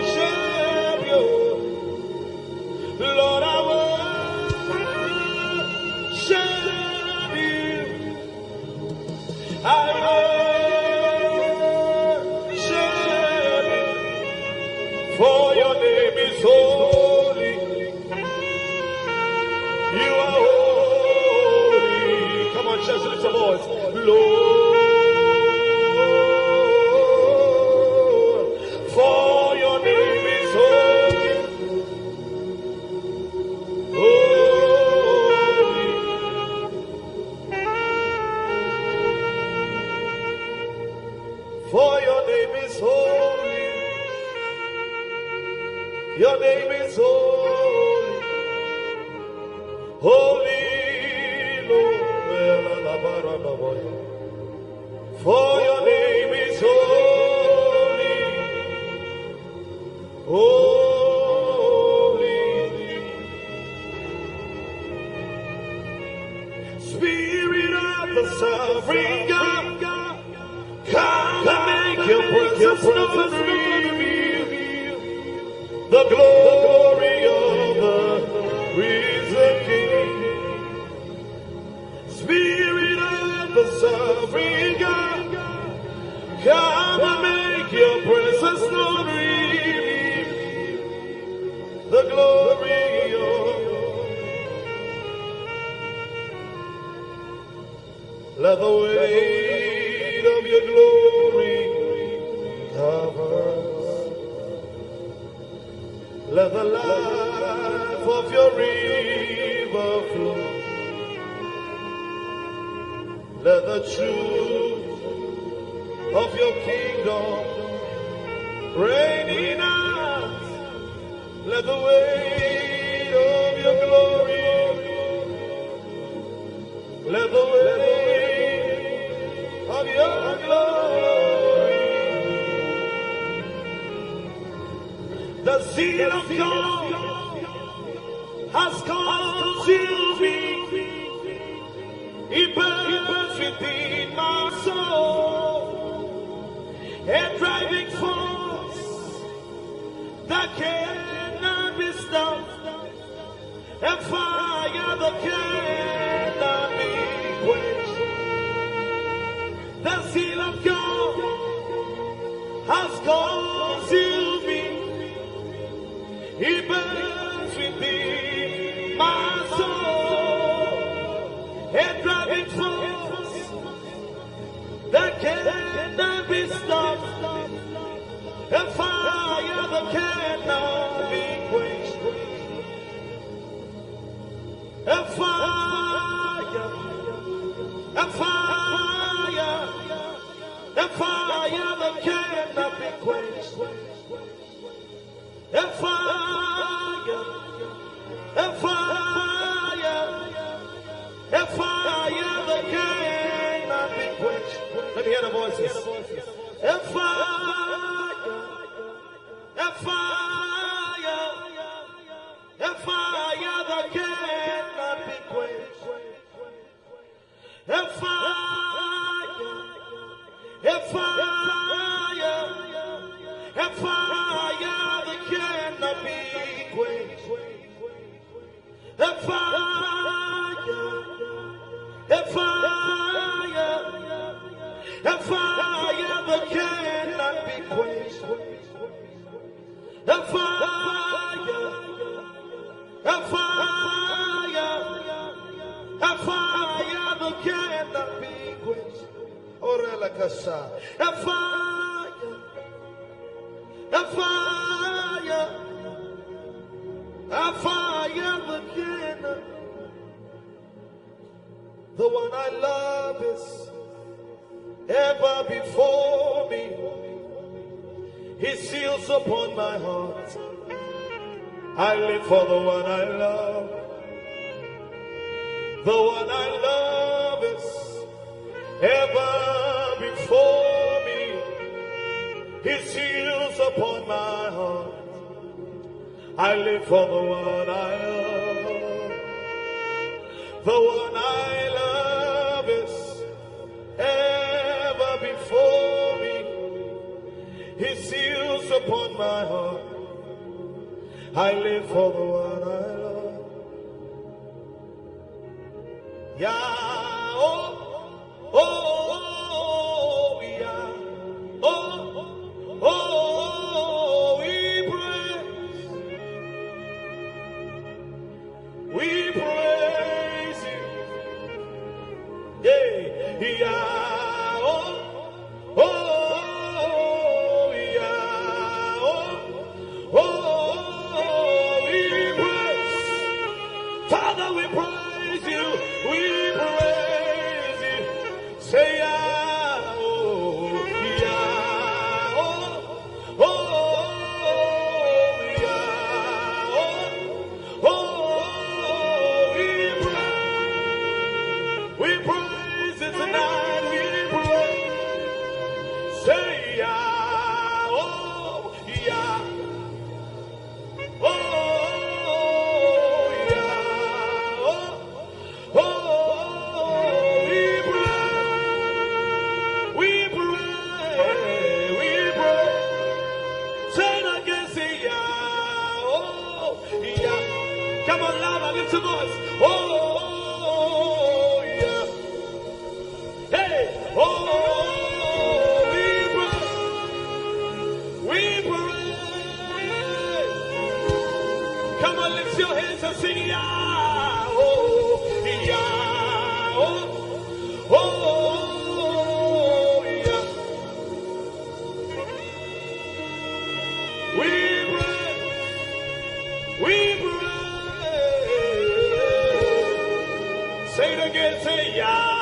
worship you. Lord, I worship you. I worship you. For your name is holy. You are holy. Come on, just lift your voice. Lord, for your name is holy. Holy. For your name is holy. Your name is holy. Holy Lord. For your name is holy. Holy. Spirit of the sovereign God, come and make your presence presence not reveal the glory of the risen King. Spirit of the sovereign God, come and make your presence not reveal the glory of. Let the weight of your glory cover us. Let the life of your river flow. Let the truth of your kingdom reign in us. Let the weight of your glory, let the weight of your glory, the zeal of God has consumed me. It burns within my soul, a driving force that cannot be stopped, a fire that cannot be quenched. The zeal of God has consumed me. It burns within my soul, a driving force that cannot be stopped, a fire that cannot be quenched, a fire, a fire, a fire that cannot be quenched, a fire, a fire, a fire that cannot be quenched. Let me hear the voices. A fire, a fire, a fire that cannot be quenched. A fire, a fire, a fire that cannot be quenched. A fire, a fire, a fire that cannot be quenched. A fire, a fire, a fire that cannot be quenched. Orela Kasha. A fire, a fire, a fire that cannot. The one I love is ever before me. His seals upon my heart. I live for the one I love. The one I love is ever before me. His seals upon my heart. I live for the one I love. The one I love is ever before me. His seals upon my heart. I live for the one I love. Yeah, oh, oh, oh, yeah, oh, oh, we praise you, yeah, yeah, oh, oh, yeah, oh, we praise, Father, we praise you, we praise you, say yeah, oh, yeah, oh, yeah, we praise it tonight, we praise, say yeah, oh, yeah, oh, yeah, oh, Oh, yeah. Hey, oh, we pray. Come on, lift your hands and sing, yeah. Oh, yeah. Oh, yeah. We pray. We pray. Say it again, say, yeah.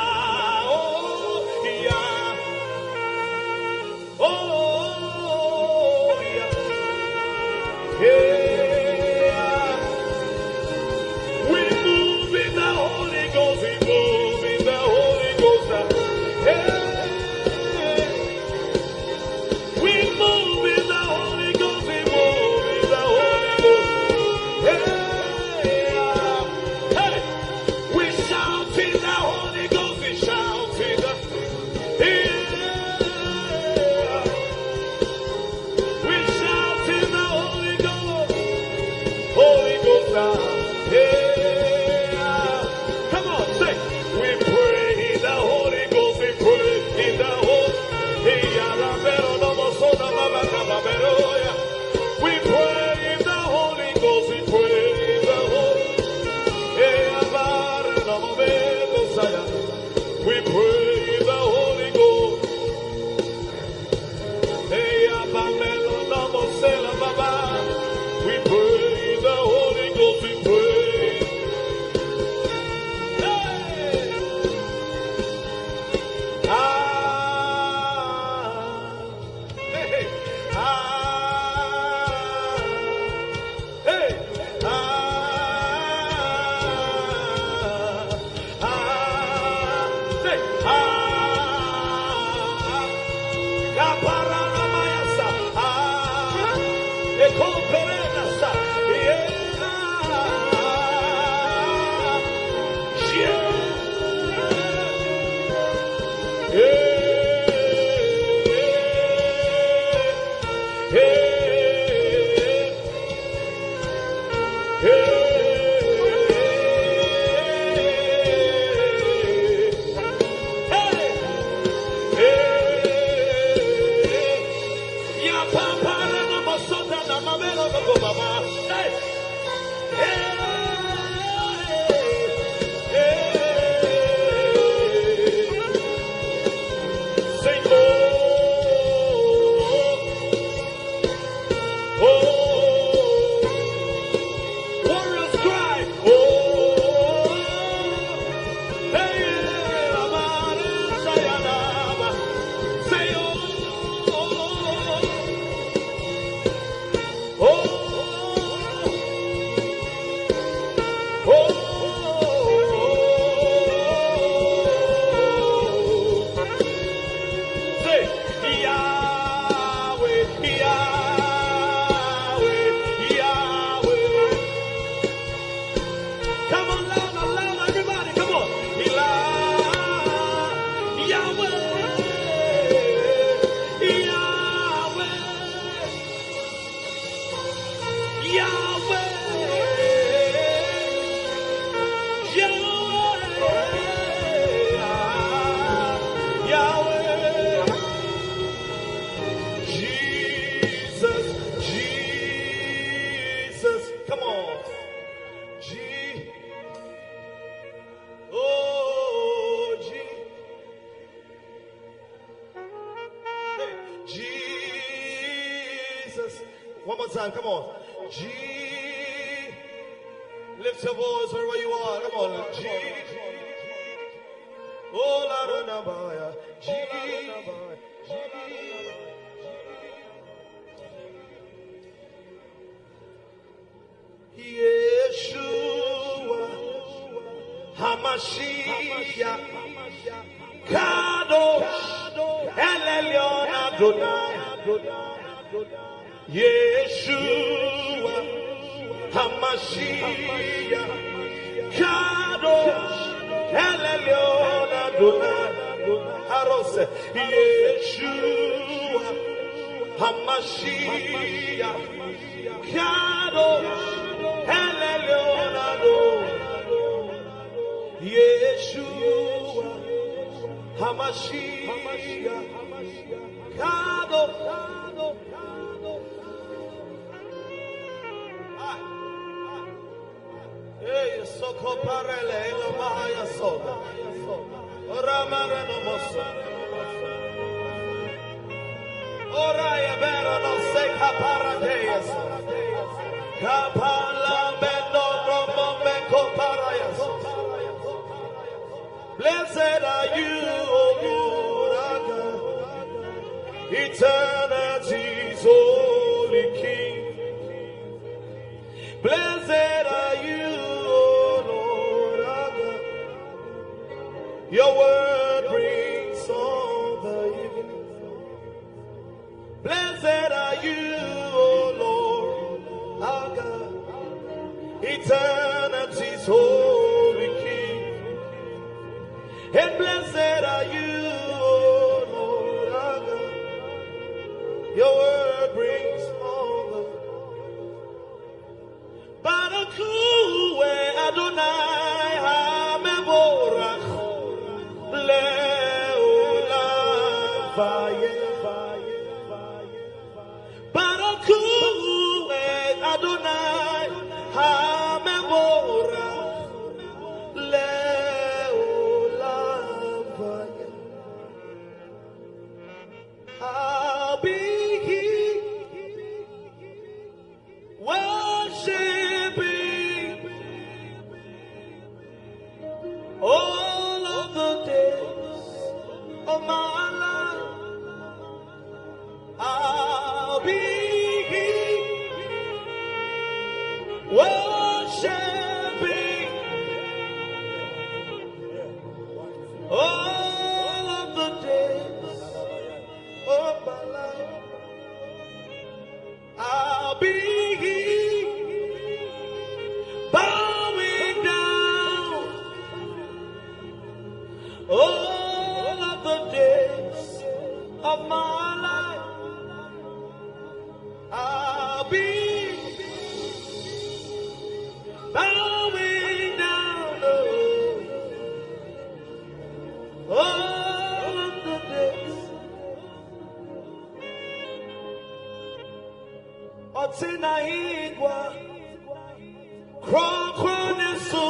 One more time, come on. G. Lift your voice wherever you are. Come on. G. Oh, Lara George. G. Yeshua Hamashiach Kadosh El Elyon Adonai Yeshua Hamashiach Kadosh El Elyon Adonai Arose Yeshua Hamashiach Kadosh El Elyon Adonai Yeshua, Hamashiach, Kado. Hey, Soko Parele, no Mahaya Soda, Ramareno Mosa, Oraya Bero no Seka Paradeas, Kapala Bendo Romo Meko Parayas. Blessed are you, O Lord, eternity's holy King. Blessed are you, O Lord, our God. Your word brings all the evening. Blessed are you, O Lord, our God. Eternity's holy King. And blessed are you, O Lord, our God. Your word brings all the Barakuwe Adonai HaMevorach Le'olam Vayeh. Barakuwe Adonai HaMevorach Le'olam Vayeh. I'll be here worshiping all of the days of my life. I'll be here worshiping all of the days of my life. I'll be here bowing down all of the days of my life. I'll be bowing down all of the days. Otina igwa Krokronesu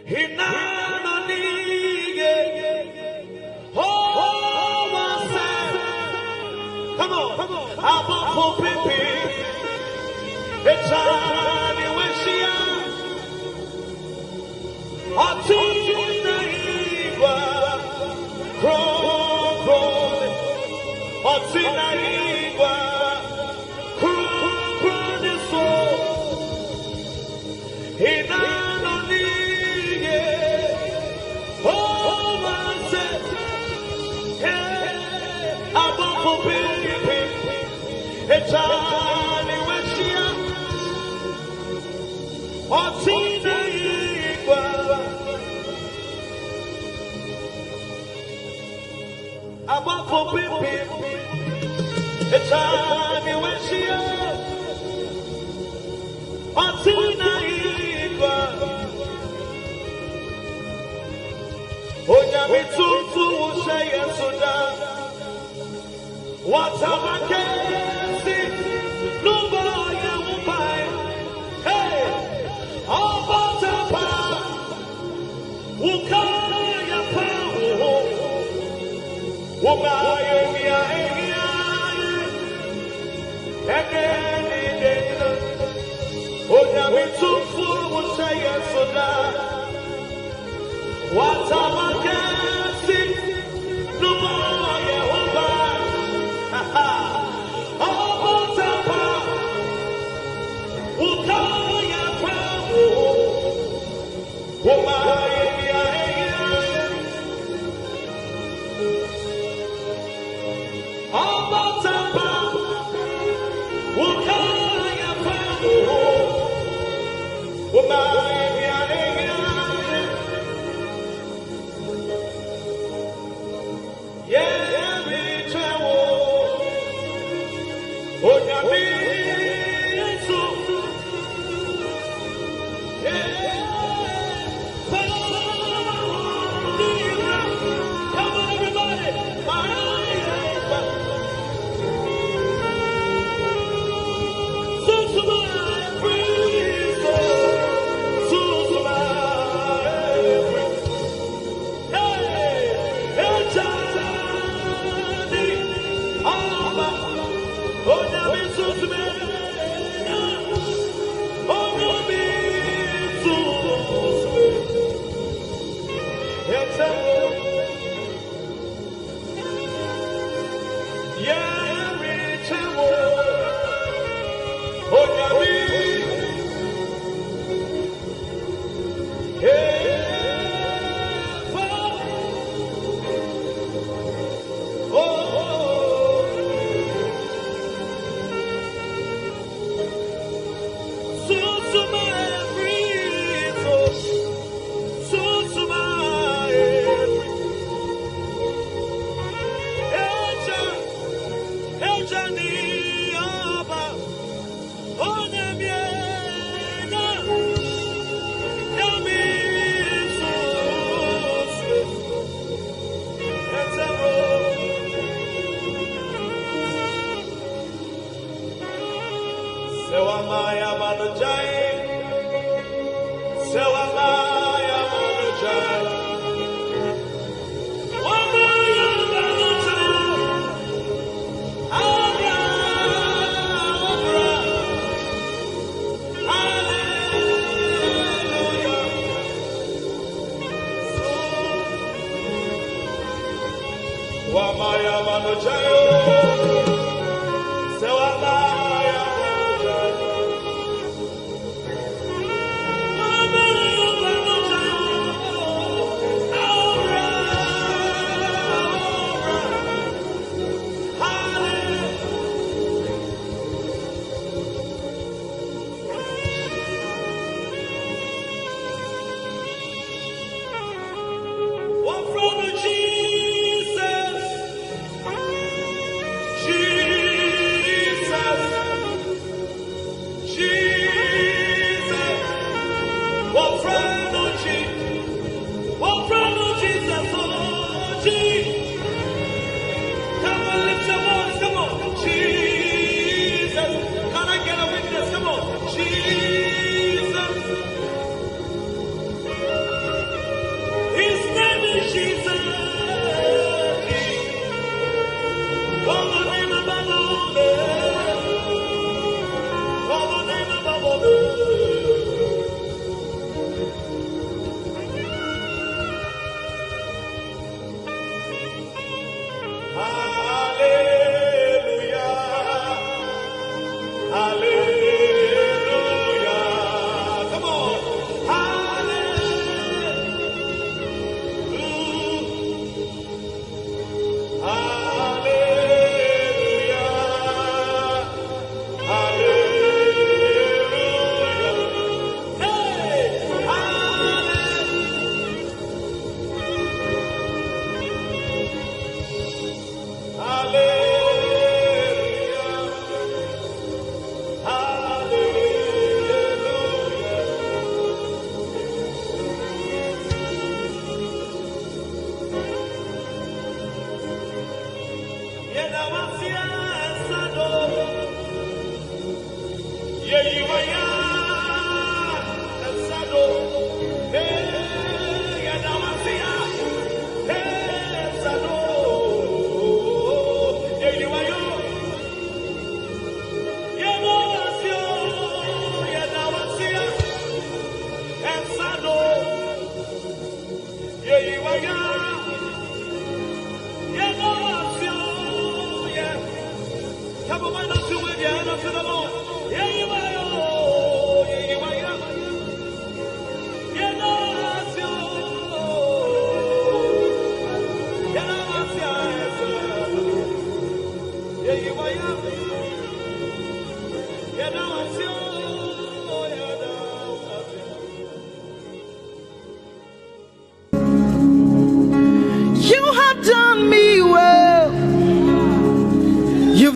Hinano nige Oh wase. Come on Abafo pipi Echani weshia Otina igwa Krokrone Otina igwa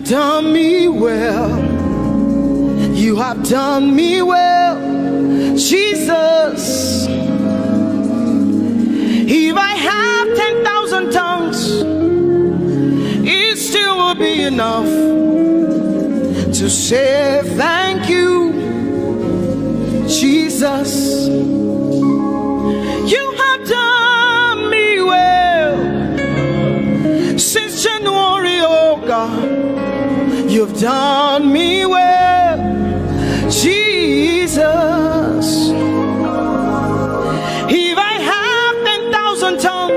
Done me well. You have done me well, Jesus. If I have 10,000 tongues, it still will be enough to say thank you, Jesus. You have done me well since January, oh God. You've done me well, Jesus. If I have 10,000 tongues,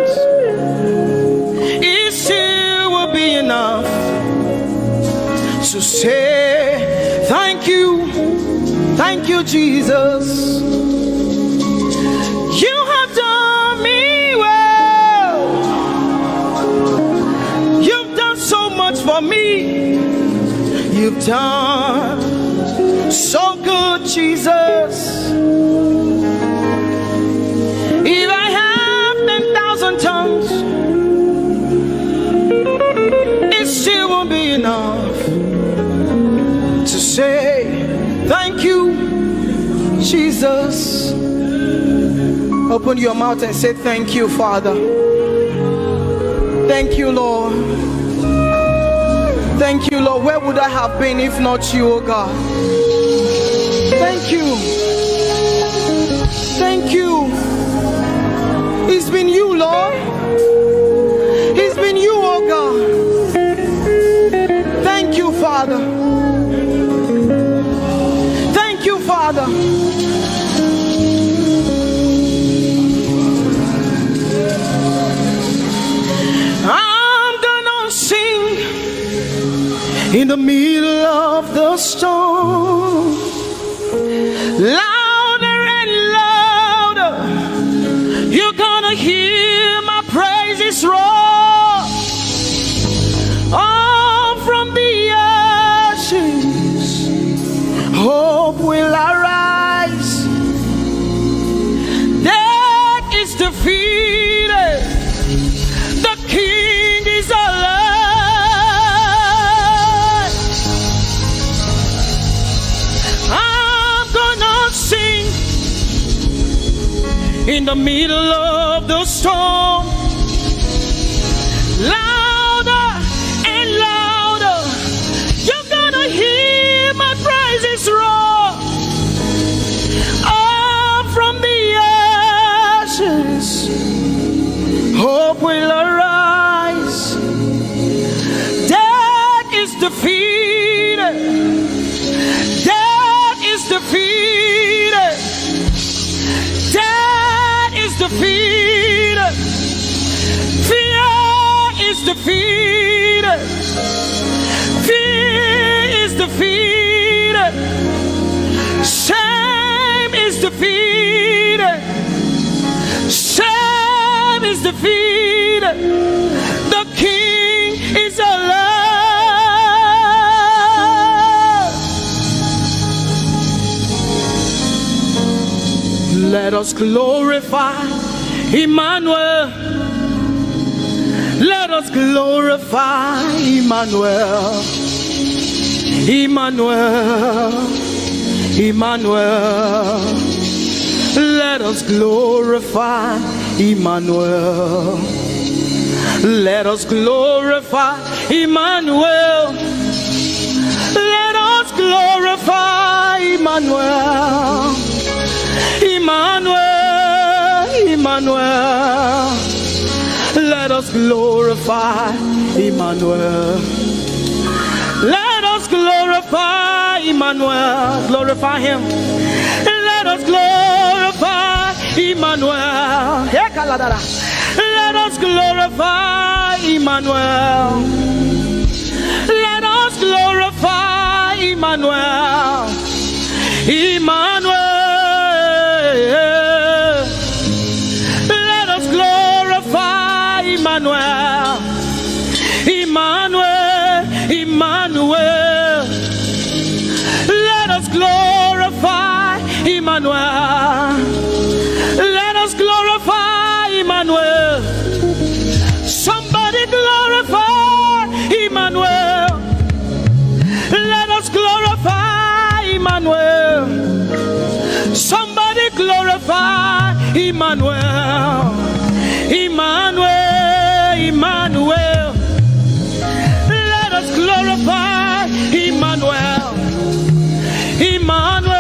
you, Jesus. You have done me well. You've done so much for me. You've done so good, Jesus. If I have 10,000 tongues, it still won't be enough to say thank you, Jesus. Open your mouth and say thank you, Father. Thank you, Lord. Thank you, Lord. Where would I have been if not you, oh God? Thank you. Thank you. It's been you, Lord. It's been you, oh God. Thank you, Father. Thank you, Father. I'm gonna sing in the middle of the storm, louder and louder. You're gonna hear my praises roar. Oh, from the ashes, hope will arise. Death is defeated. The King is alive. I'm gonna sing in the middle of the storm, louder and louder. You're gonna hear my praises roar. Up from the ashes, hope will arise. Death is defeated. Death is defeated. Death is defeated. Fear is defeated. Fear is defeated. Shame is defeated. Shame is defeated. The King is alive. Let us glorify Emmanuel. Let us glorify Emmanuel. Emmanuel. Emmanuel. Let us glorify Emmanuel. Let us glorify Emmanuel. Let us glorify Emmanuel. Emmanuel, Emmanuel. Let us glorify Emmanuel. Let us glorify Emmanuel. Glorify him. Let us glorify Emmanuel. Let us glorify Emmanuel. Let us glorify Emmanuel. Emmanuel. Let us glorify Emmanuel. Emmanuel. Emmanuel. Let us glorify Emmanuel. Let us glorify Emmanuel. Somebody glorify Emmanuel. Let us glorify Emmanuel. Somebody glorify Emmanuel. Emmanuel, Emmanuel. Let us glorify Emmanuel. Emmanuel.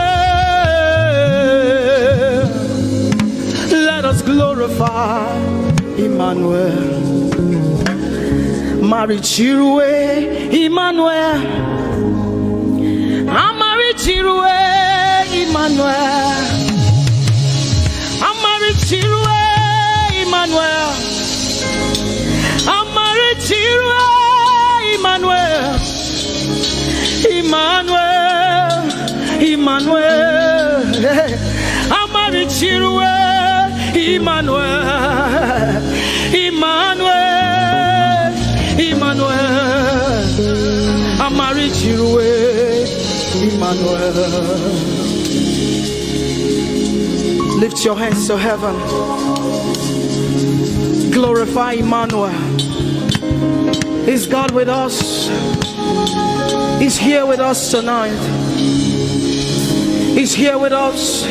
Let us glorify Emmanuel. Marichirwe Emmanuel. Amarichirwe Emmanuel. Amarichirwe Emmanuel. Amarichirwe Emmanuel. Emmanuel. Emmanuel. Amarichirwe, Emmanuel, Emmanuel, Emmanuel, Amarichirwe, Emmanuel. Lift your hands to heaven. Glorify Emmanuel. Is God with us? He's here with us tonight. He's here with us.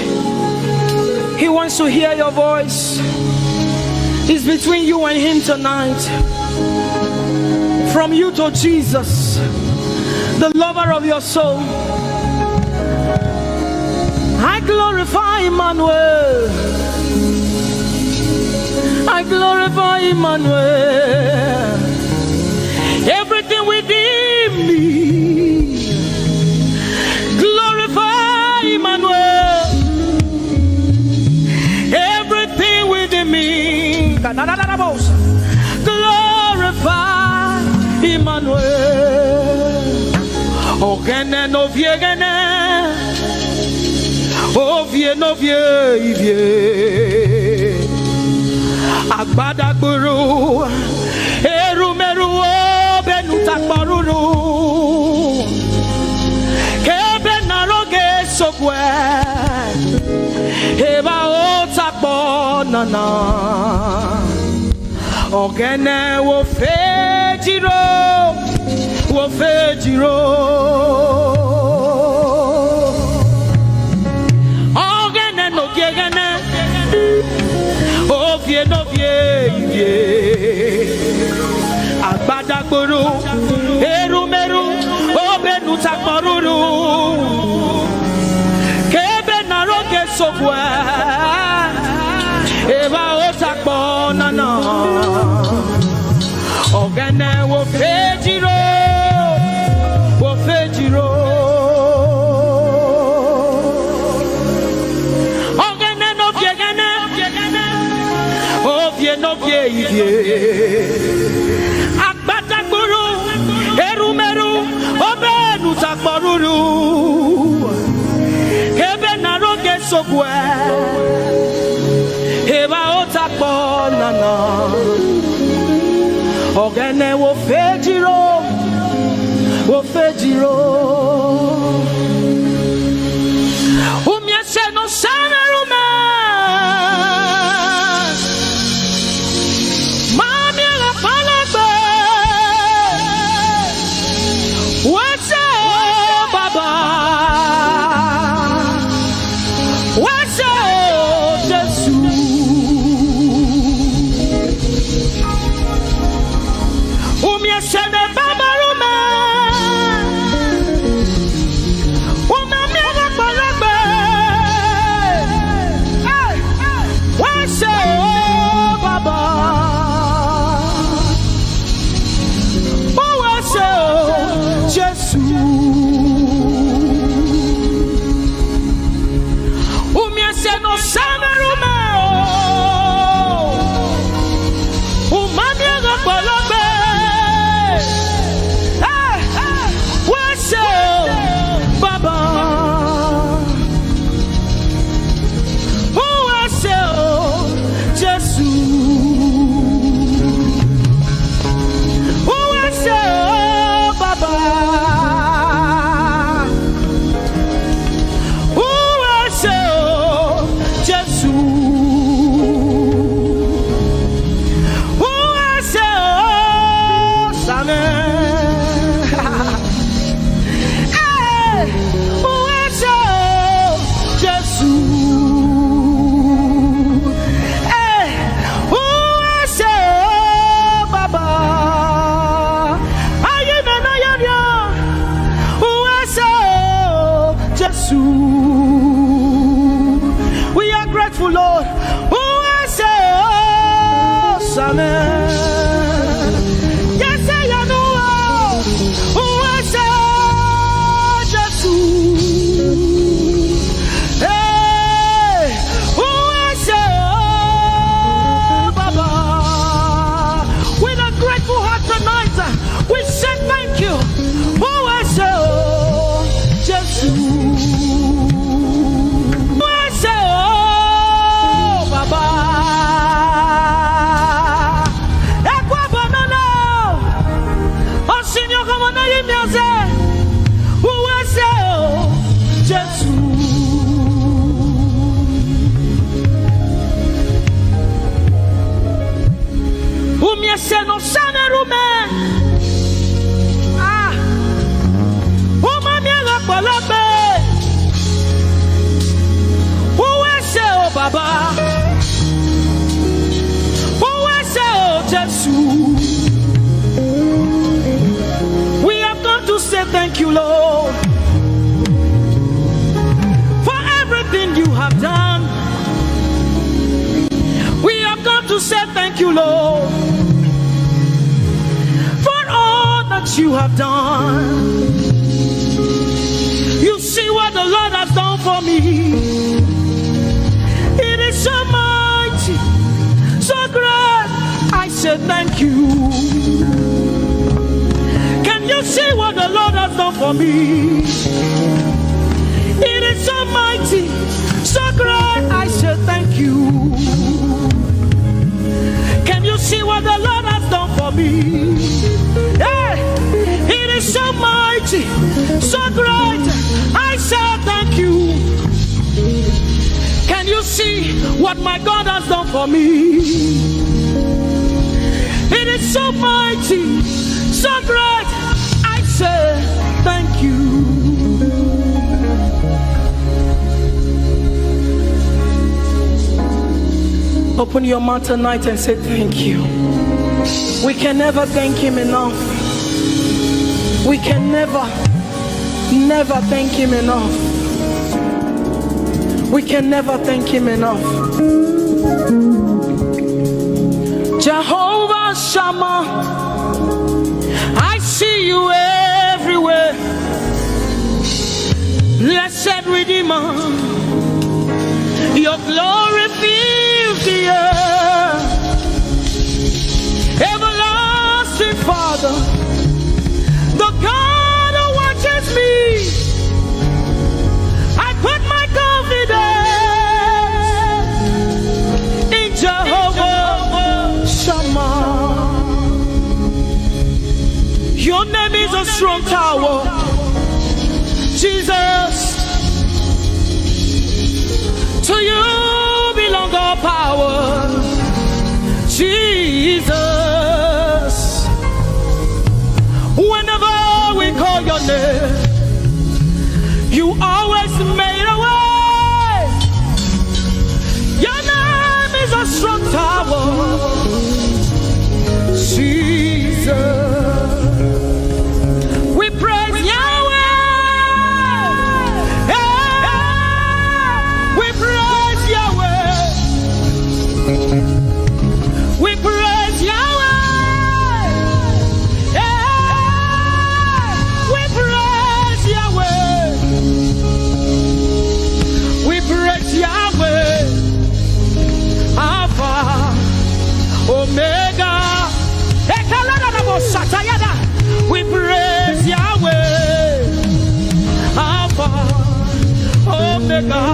He wants to hear your voice. It's between you and him tonight. From you to Jesus, the lover of your soul. I glorify Emmanuel. I glorify Emmanuel. Everything within me, glorify Emmanuel. Everything within me, glorify Emmanuel. Ogene no viegene, ovie no vie. Agbada gburu, erumeru benutakbaruru, kebe naroge sokwe, eba otakbo nana, ogene wo fejiro, wo fejiro, ogene no gegene. Ovie no vie, agbada gburu, erumeru, obenu takbaruru, kebe naroge sokwe, eba otakbo nana, ogene wo fejiro, wo fejiro. No Agbata gburu, erumeru, obenu takbaruru, kebe naroge sokwe, eba otakbo nana, ogene wo fejiro, wo fejiro. Umiese no samerume. Adaba. We have come to say thank you, Lord, for everything you have done. We have come to say thank you, Lord, for all that you have done. You see what the Lord has done for me. It is so mighty, so great. I said thank you. Can you see what the Lord has done for me? It is so mighty, so great. I said thank you. Can you see what the Lord has done for me? Hey, it is so mighty, so great. I said thank you. Can you see what my God has done for me? It is so mighty, so great. I say thank you. Open your mouth tonight and say thank you. We can never thank him enough. We can never thank him enough. We can never thank him enough. Jehovah Shammah, I see you everywhere. Blessed Redeemer, your glory fills the earth. Everlasting Father, the God who watches me, I put my confidence in Jehovah Shammah. Your name is a strong tower, Jesus. To you belong all power, Jesus. Whenever we call your name, you always made a way. Your name is a strong tower, Jesus. We praise Yahweh. We praise Yahweh. We praise Yahweh. We praise Yahweh. We praise Yahweh. Alpha, Omega. We praise Yahweh. Alpha, Omega.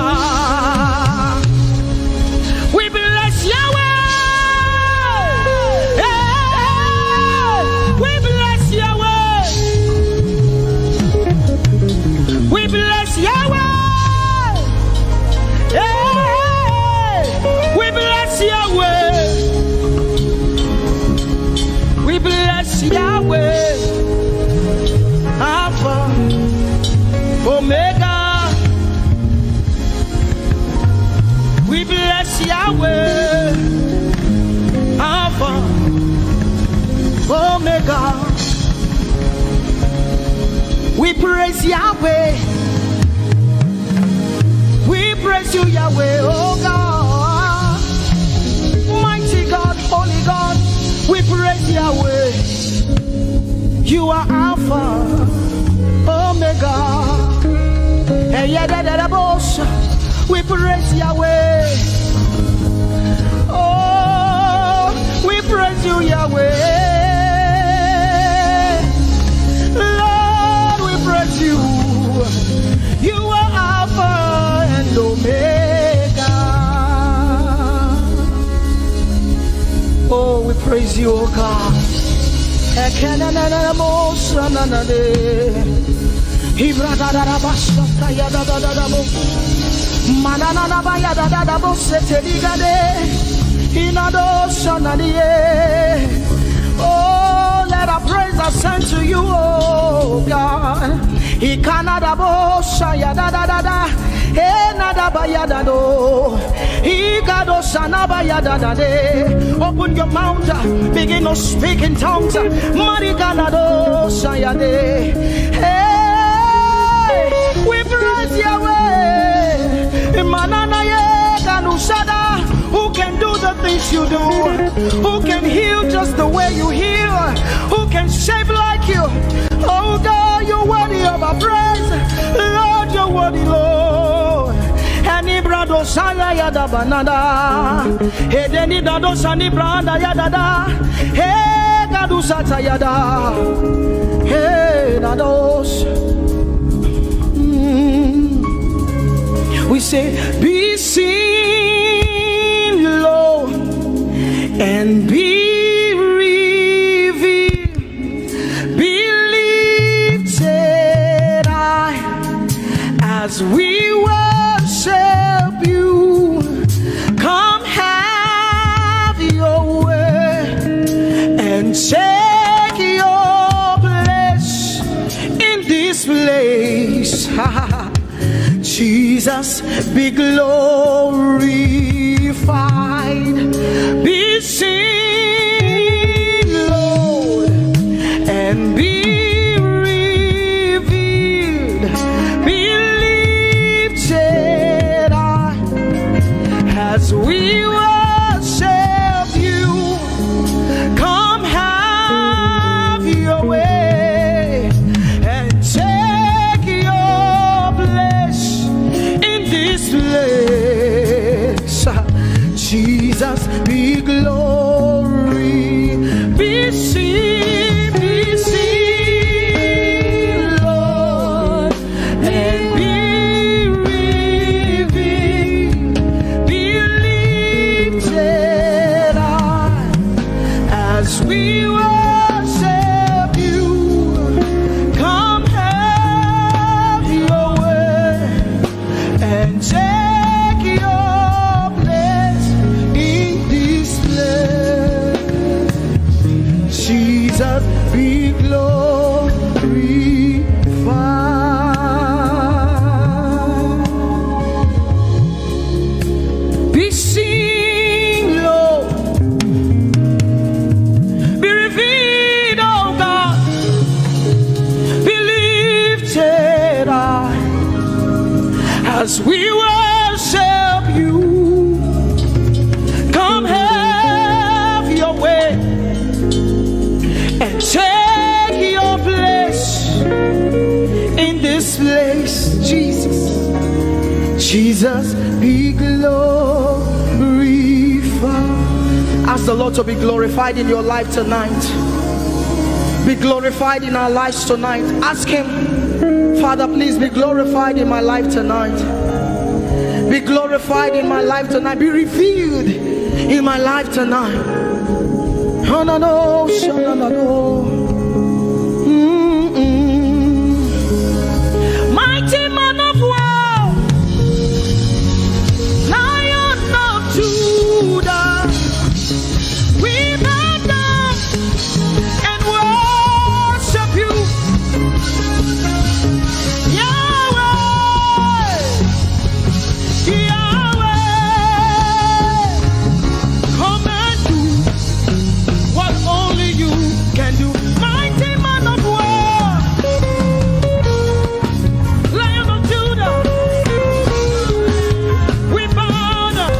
We bless Yahweh. We bless Yahweh. We bless Yahweh. We bless Yahweh. We bless Yahweh. Alpha, Omega. We bless Yahweh, Alpha, Omega. We praise Yahweh. We praise you, Yahweh, oh God. Mighty God, holy God. We praise Yahweh. You are Alpha, Omega. We praise Yahweh. Oh, we praise you, Yahweh. Lord, we praise you. You are Alpha and Omega. Oh, we praise you, oh God. Oh, let our praise ascend to you, oh God. Open your mouth, begin to speak in tongues. Hey, we praise Yahweh. Who can do the things you do? Who can heal just the way you heal? Who can shape like you? Oh God, you're worthy of our praise. Lord, you're worthy, Lord. Any brado sala yada banana. Hey, deni dado sani branda yada da. Hey, gadu sata yada. Hey, dados. We say, be seen, Lord, and be revealed, be lifted high as we worship you. Come have your way and take your place in this place. Jesus, be glorified, be seen, Lord, and be revealed, be lifted high as we worship you. Come have your way and take your place in this place. Jesus, be glory, be seen, Lord, and be revealed, be lifted high as we worship you. Come have your way and take your place in this place. Jesus, be glorified, be seen, Lord, be revealed, oh God, be lifted high as we worship you. Come have your way and take your place in this place. Jesus, Jesus, be glorified. Ask the Lord to be glorified in your life tonight. Be glorified in our lives tonight. Ask Him, Father, please be glorified in my life tonight. Be glorified in my life tonight. Be revealed in my life tonight. Oh, no, no, no, no, no. Mighty man of war, Lion of Judah, we bow down and worship you. Yahweh, Yahweh, come and do what only you can do. Mighty man of war, Lion of Judah, we bow down.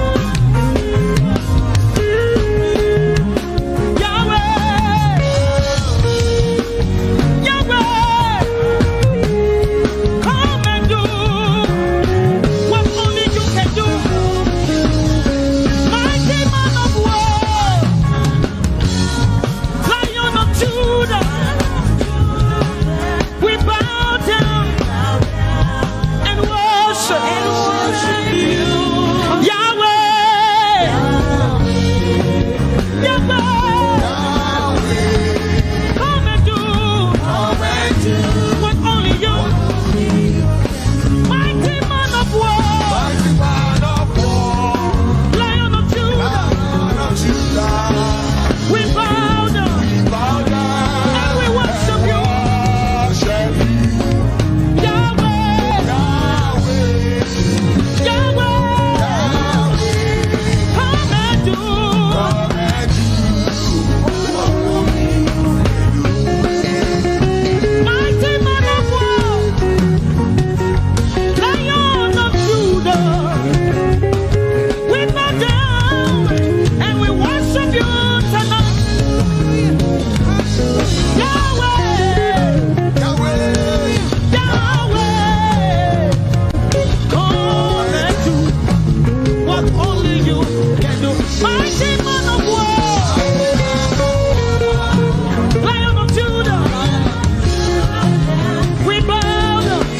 Mighty man of war, Lion of Judah, we bow down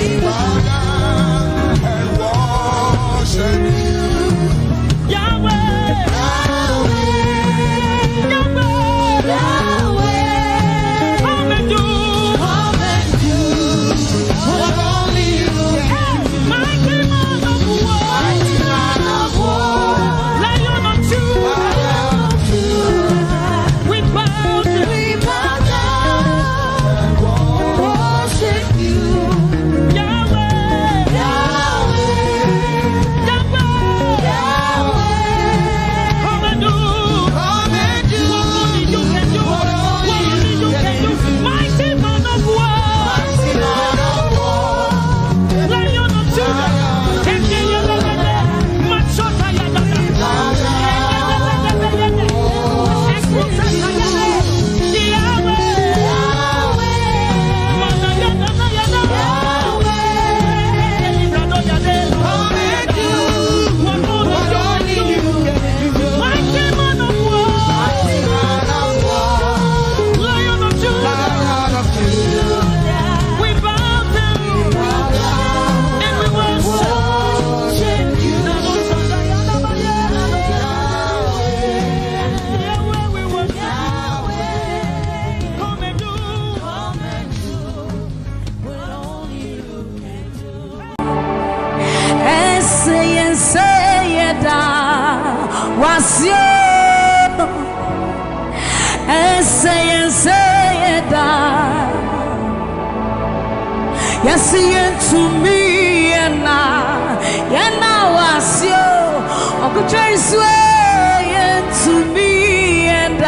and worship you. Yahweh, Yahweh, Yahweh, come and do what only you can do. Mighty man of war, Lion of Judah, we bow down and worship you. Yahweh, Yahweh, come and do what only you can do. What only you can do. Mighty man of war, Lion of Judah, yes, to me and now was you. Godfrey's way to me and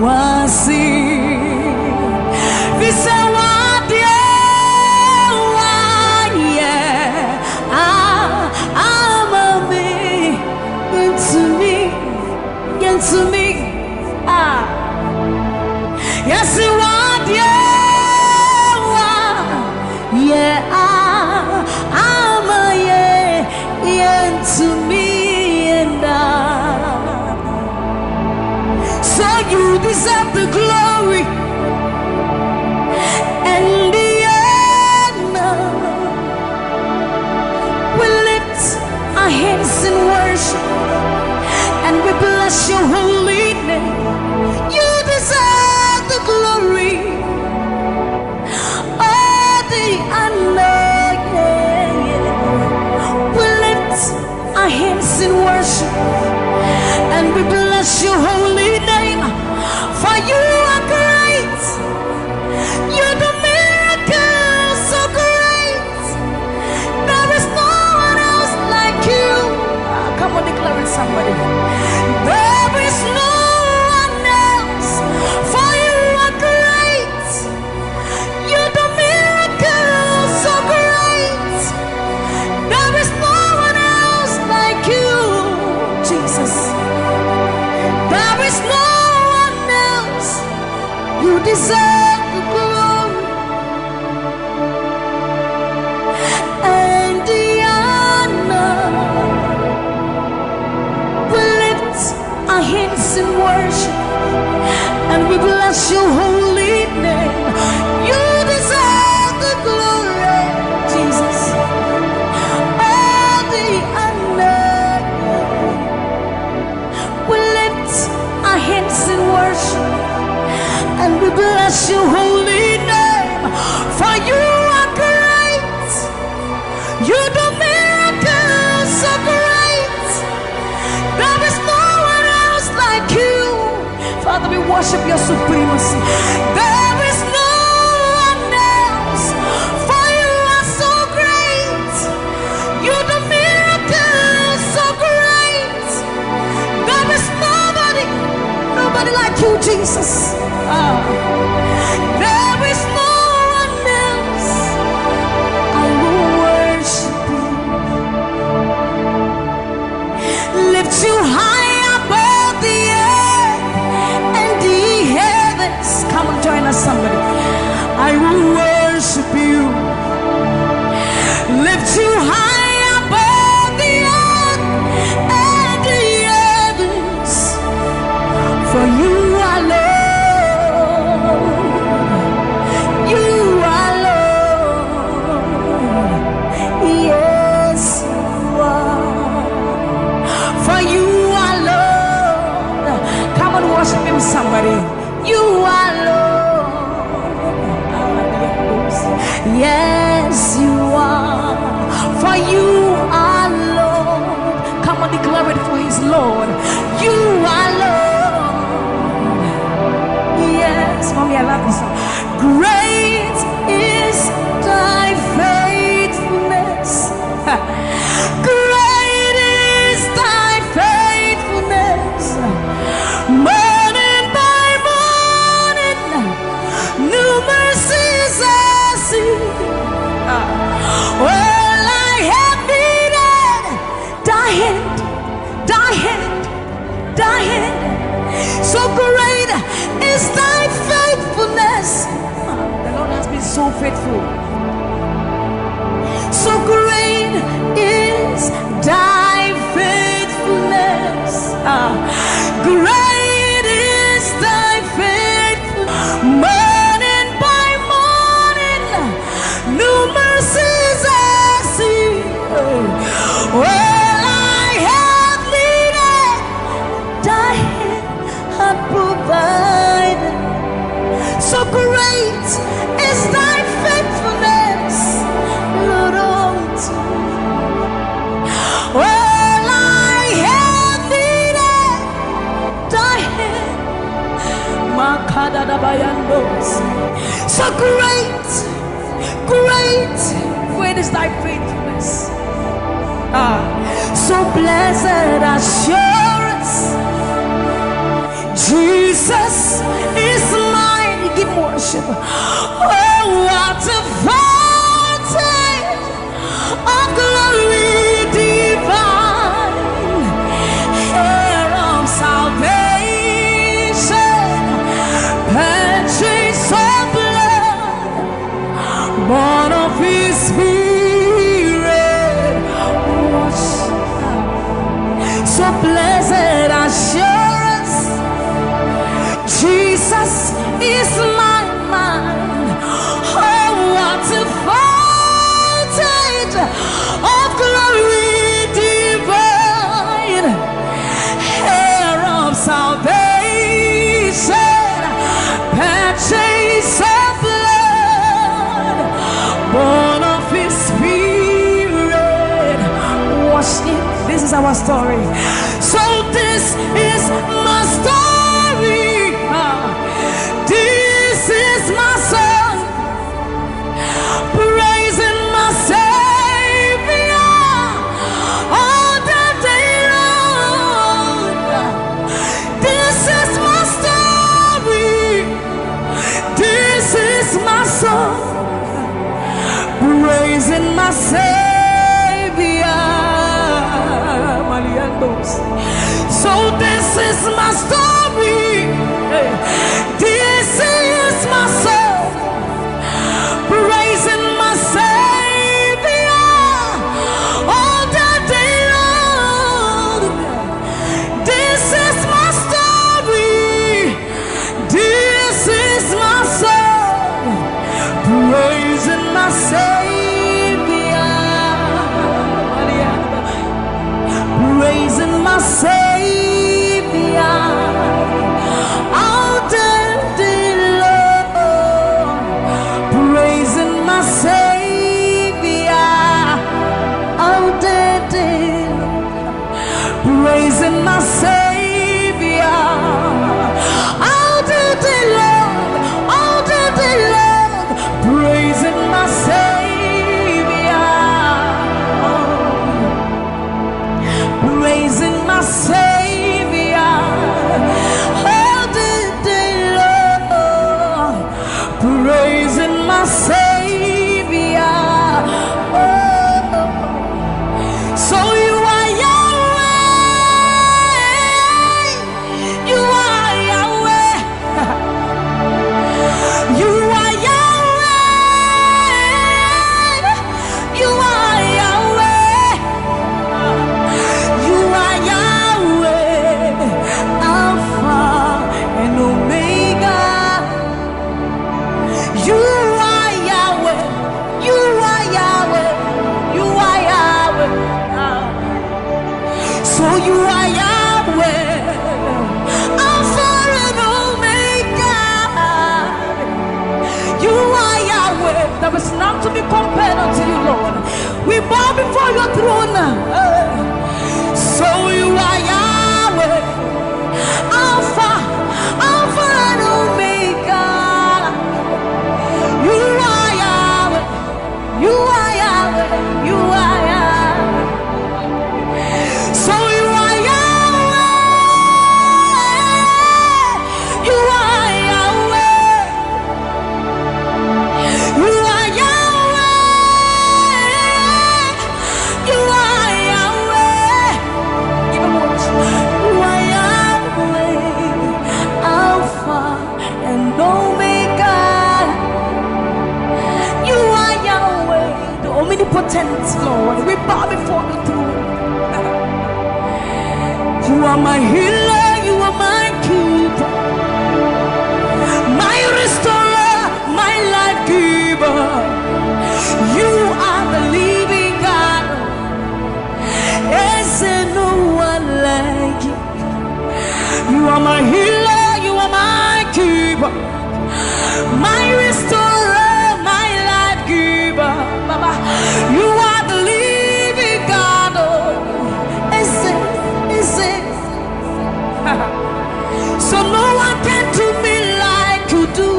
was this what I'm a me into me yes, what I'm a to me and so you deserve the glory and the honor. We lift our hands in worship and we bless your holy name. You deserve the glory, all the honor. Our hands in worship and we bless your holy name, for you are great. You do miracles so great. There is no one else like you. Come on, declare it, somebody. There is no one else, for you are great. You do miracles so great. There is no like you, Jesus. There is no one else. You deserve the glory and the honor. We lift our hands in worship and we bless your holy name. You deserve the glory, Jesus. In worship and we bless your holy name, for you are great. You do miracles so great. There is no one else like you. Father, we worship your supremacy. There is no one else, for you are so great. You do miracles so great. There is nobody like you, Jesus. There is no one else. I will worship you. Lift you high above the earth and the heavens. Come on, join us, somebody. I will worship you. Lift you high above the earth and the somebody. You are Lord. Yes, you are. For you are Lord. Come on, declare it for his Lord. You are Lord. Yes, mommy, I love this song. Great is thy faithfulness. Great is thy faithfulness. Morning by morning, new mercies I see. Well, I have needed thy hand, thy hand, thy hand. So great is thy faithfulness. The Lord has been so faithful. So great is thy faithfulness. Great is thy faithfulness. Morning by morning, new mercies I see. Well, I have needed thy hand had provided. So great is thy faithfulness, Lord, unto me. Well, I have needed thy hand. So great, great is thy faithfulness. So blessed assurance, Jesus is mine. Give worship. Oh, what a fountain of glory divine, hair of salvation, purchase of blood, born of his spirit. So blessed assurance, Jesus is my mind. Oh, what a fountain of glory divine, hair of salvation, purchase of blood, born of his spirit. Wash it. This is our story. So this is my story. This is my song, praising my Savior all the day long. This is my story. This is my song, praising my Savior. So this is my story. This is my song, praising my Savior all the day long. This is my story. This is my song, praising my Savior, praising my Savior all day before your throne. So you are Yahweh, Alpha and Omega. You are Yahweh, you are Yahweh, you are Yahweh. So you are Yahweh, you are Yahweh, you are Yahweh, you are Yahweh. Give him one. You are Yahweh, Alpha and Omega. You are Yahweh, the omnipotent Lord. We bow before the throne. You are my healer, you are my keeper, my restorer, my life giver. You are the living God. Is there no one like you? You are my healer, you are my keeper, my restorer, my life giver. Baba, you are the living God. Oh, is it? So no one can do me like you do.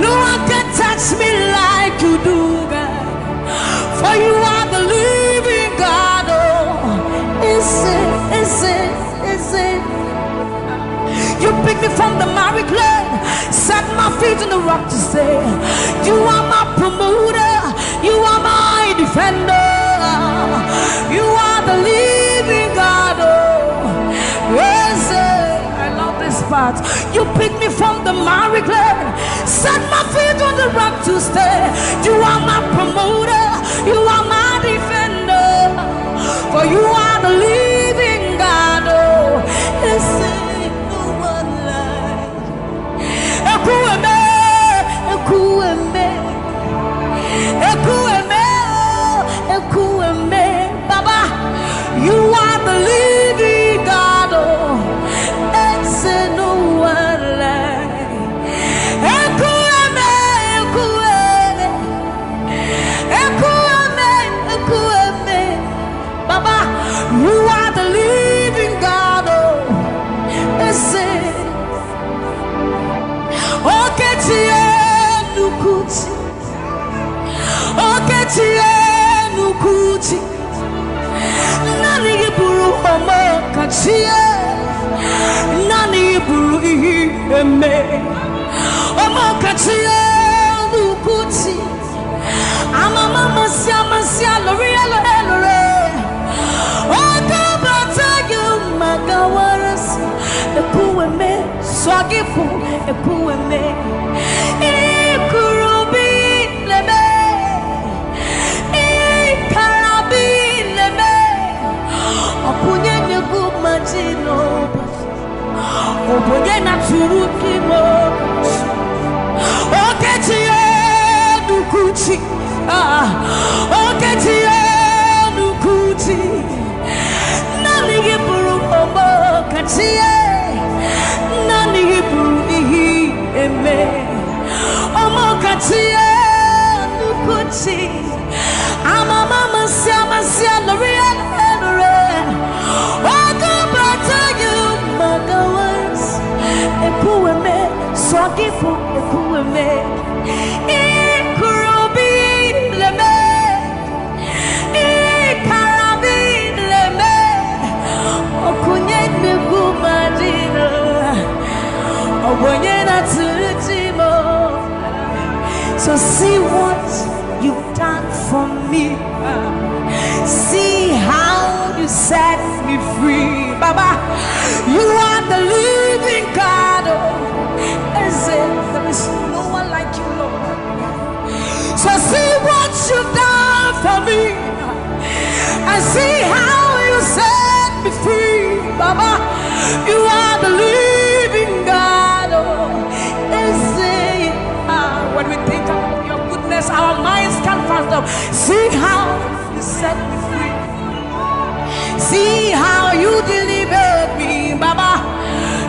No one can touch me like you do, God. For you are the living God. Oh, is it? You pick me from the miry clay, set my feet on the rock to stay. You are my promoter, you are my defender. You are the living God. Oh, yes, I love this part. You pick me from the miry clay, set my feet on the rock to stay. You are my promoter, you are my defender. For you are the living God. Oh, yes, no one like Ekueme, Ekueme, Ekueme, Ekueme. Baba, you are the living God. Oh, it's no one like Ekueme, Ekueme, Ekueme, Ekueme. Baba, you are the living God. Oh, it's Oketie nukuti, Oketie nukuti. Nani iburu omo kachie, nani iburu iheme. Omo kachie nukuti. Amama masia loria lore. Okabata you magawaras. Ekueme swagifu, ekueme. Ikurubi lebe, ikarabi lebe. Opunye nyegu majino, opunye naturuki mo. Oketie nukuti, oketie nukuti. Nani giburu omo katie, nani giburu ihi eme. Omo katie nukuti. Amama masia loria lore. Okabata you magawas. Ekueme swagifu, ekueme. Ikurubi leme, ikarabi leme. Okunye negu madina, obonye na tulutimo. So see what you've done for me. See how you set me free. Baba, you are the living God. There is no one like you, Lord. So see what you've done for me, and see how you set me free. Baba, you are the living God. When we think about your goodness, our minds can't fathom. See how you set me free. See how you delivered me, Baba.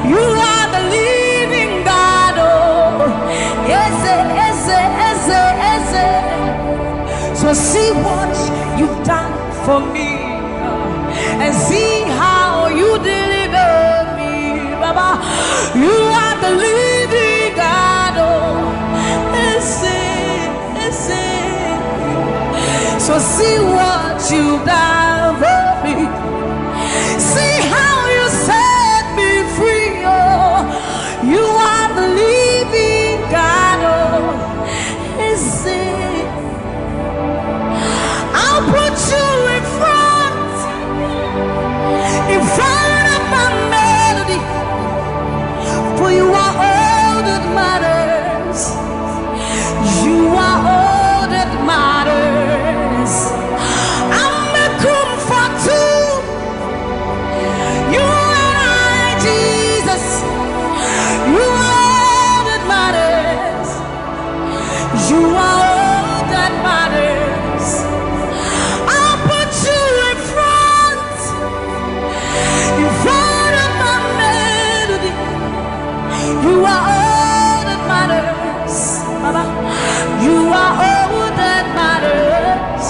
You are the living God. Oh, yes, yes, yes, yes. So see what you've for me, and see how you deliver me, Baba. You are the living God. Oh, so see what you've done for me. See how you set me free. Oh, you are the living God. Oh, I'll put you in front of my melody, for you are all that matters. You are all that matters. I'm a comfort too. You and I, Jesus. You are all that matters. You are all that matters. I'll put you in front of my melody. You are all that matters, Baba. You are all that matters.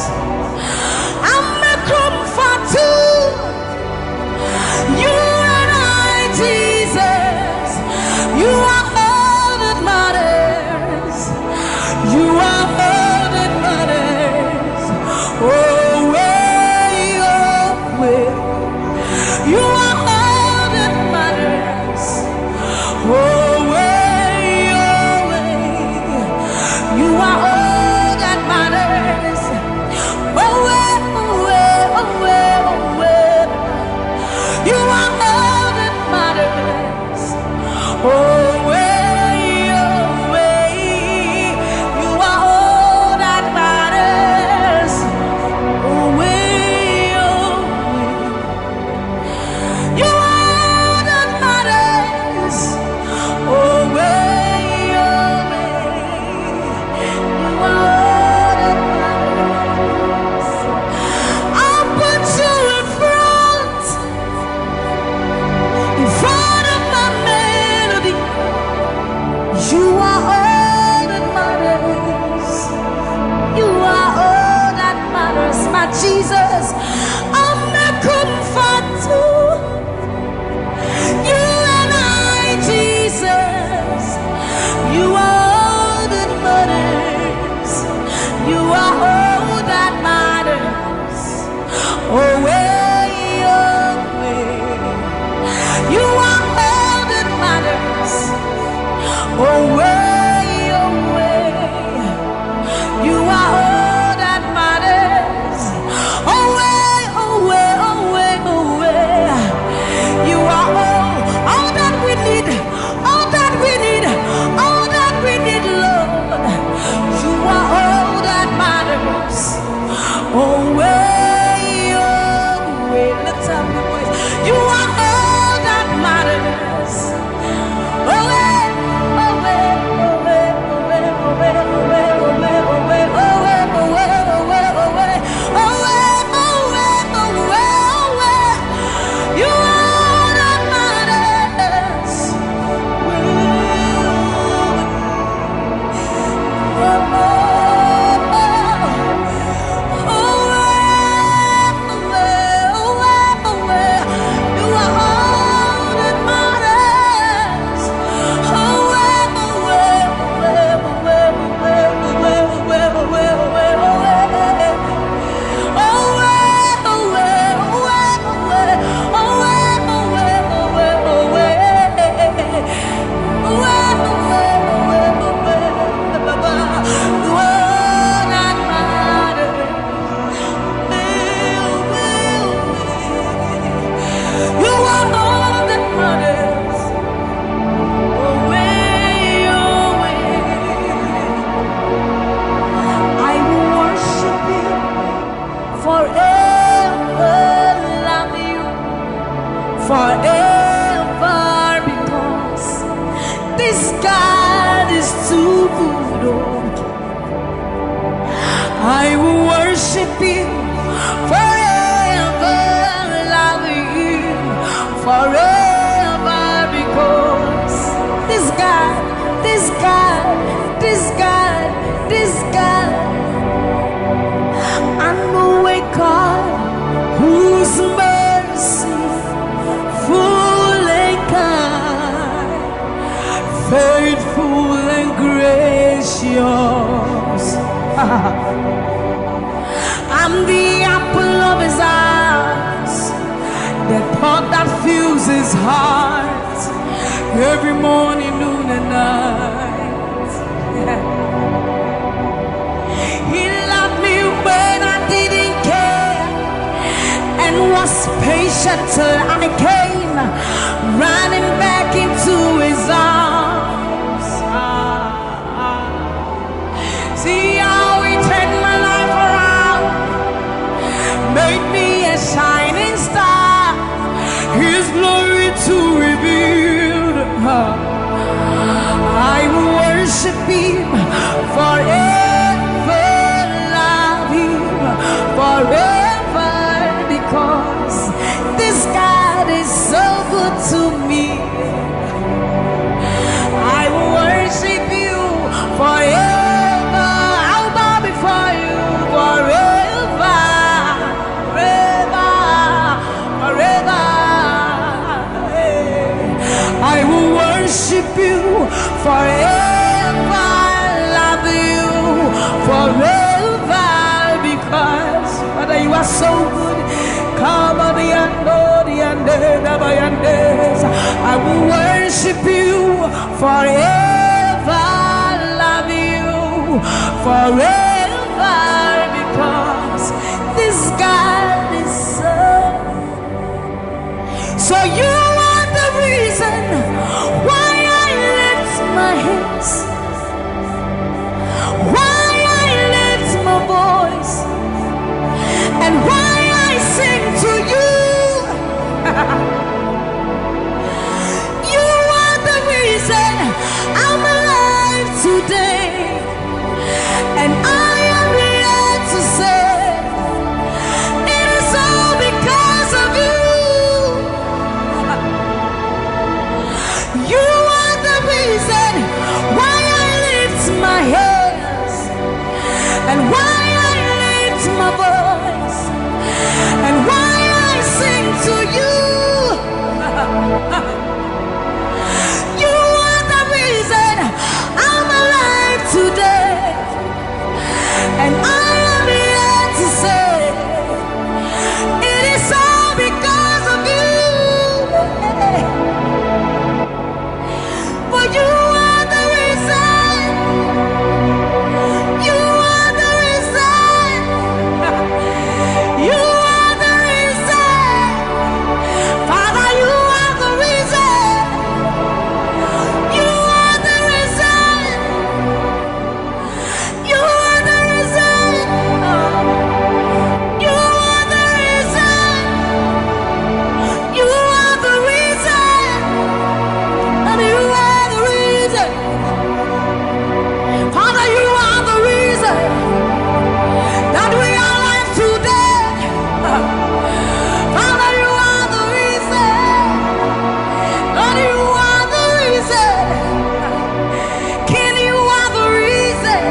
I'm a comfort too. You and I, Jesus. You are all that matters. You are all that matters. Oh, way, oh, way. You are all that matters. Oh, way, oh, way. You are all that matters. Oh, way, oh, way, oh, way, oh, way. You are all that matters. Oh, way, oh, way. You are all that matters. Oh, way, oh, way. You are all that matters. Oh, way, oh, way. You are all that matters. I'll put you in front of my melody. You are all that matters. You are all that matters, my Jesus. I'm a comfort too. You and I, Jesus. You are all that matters. You are all that matters. Oh, way, oh, way. You are all that matters. Oh, way, oh, way. You are all that matters. Oh, way, oh, way, oh, way, oh, way. You are all that we need, all that we need, all that we need, Lord. You are all that matters. Oh, way, oh, way. Let's have the voice. You are all that matters. Oh, way, oh, way, oh, way, oh, way, oh, way, oh, way, oh, way, oh, way, oh, way, oh, way, oh, way, oh, way, oh, way, oh, way, oh, way, oh, way. You are all that matters. Forever, because this God is too good. I will worship you forever, love you forever, because this God, this God, this God, this God, I know a God faithful and gracious. I'm the apple of his eyes, the thought that fills his heart every morning, noon and night. He loved me when I didn't care and was patient till I came running back into his arms. See how he turned my life around, made me a shining star, his glory to reveal. I will worship him forever, love him forever, because this God is so good to me. I will worship you forever. I'll bow before you forever, forever, forever. I will worship you forever, love you forever, because Father, you are so good. Come on, I will worship you forever, love you forever, because this God is so you are the reason why I lift my hands, why I lift my voice, and why I sing to you. You are the reason I'm alive today, and I am here to say it is all because of you. You are the reason why I lift my hands, and why I lift my voice, and why I sing to you. You are the reason I'm alive today, and I am here to say it is all because of you. For you are the reason. You are the reason. You are the reason. Father, you are the reason. You are the reason. You are the reason. You are the reason. You are the reason. And you are the reason. Father, you are the reason that we are alive today. Father, you are the reason. Lord, you are the reason. King, you are the reason.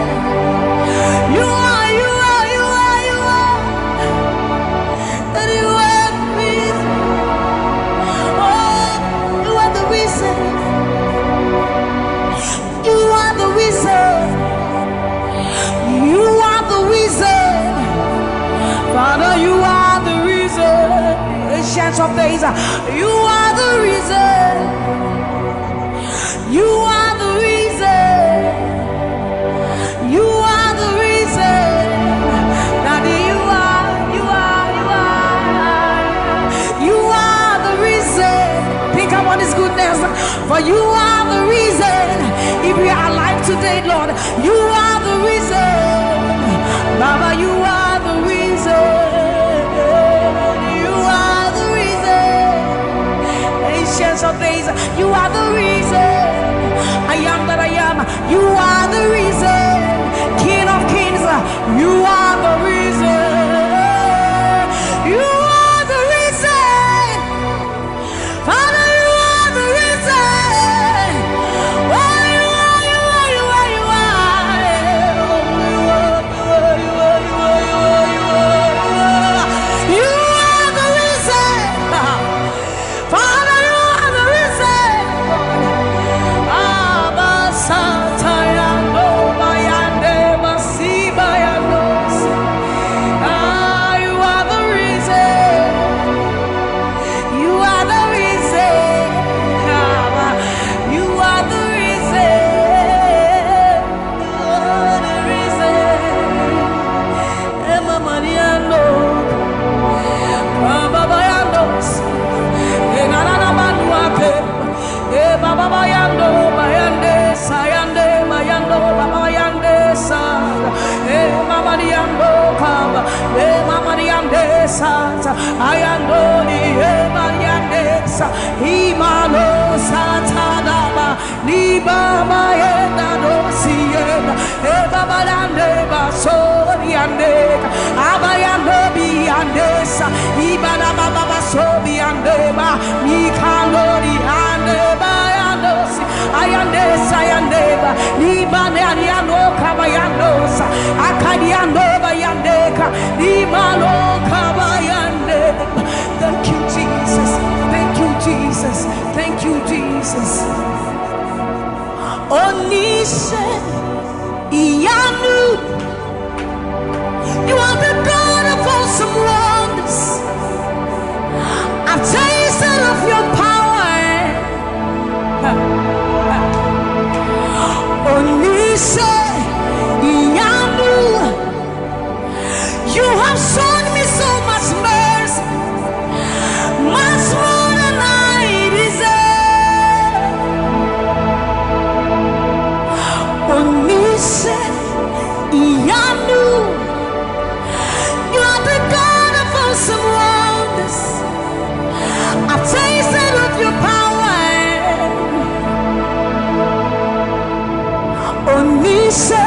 You are, you are, you are, you are. That you are the reason. Oh, you are the reason. You are the reason. You are the reason. Father, you are the reason. Ancients of days, you are the reason. You are the reason. You are the reason. Daddy, you are, you are, you are. You are the reason. Think about his goodness. For you are the reason. If we are alive today, Lord, you are the reason. Baba, you are the reason. You are the reason. Ancients of days, you are the reason. I am that I am. You are the reason. King of kings, you are the reason. You are the reason. Father, you are the reason. Oh, you are, you are, you are, you are. You are the reason. Father, you are the reason. Ah, baba yando bayande sayande mayando baba yande sa mama yando kaba mama yande sa ayando ni mayande sa imalo sa tadaba ni baba yanda no sienda baba yande baso yande abayando biyande sa ibana baba baso biyande ba ni kanori ande ba yando si ayande sa yande ba ni bane ariano kaba yando sa akadiando ba yande ka ni malo kaba yande. Thank you Jesus, thank you Jesus, thank you Jesus. Onishe iyanu, you are the God of awesome wonders. I've tasted of your power. Onishe iyanu, you have shown me so much mercy, much more than I deserve. Onishe iyanu, you are the God of awesome wonders. I've tasted of your power. Onishe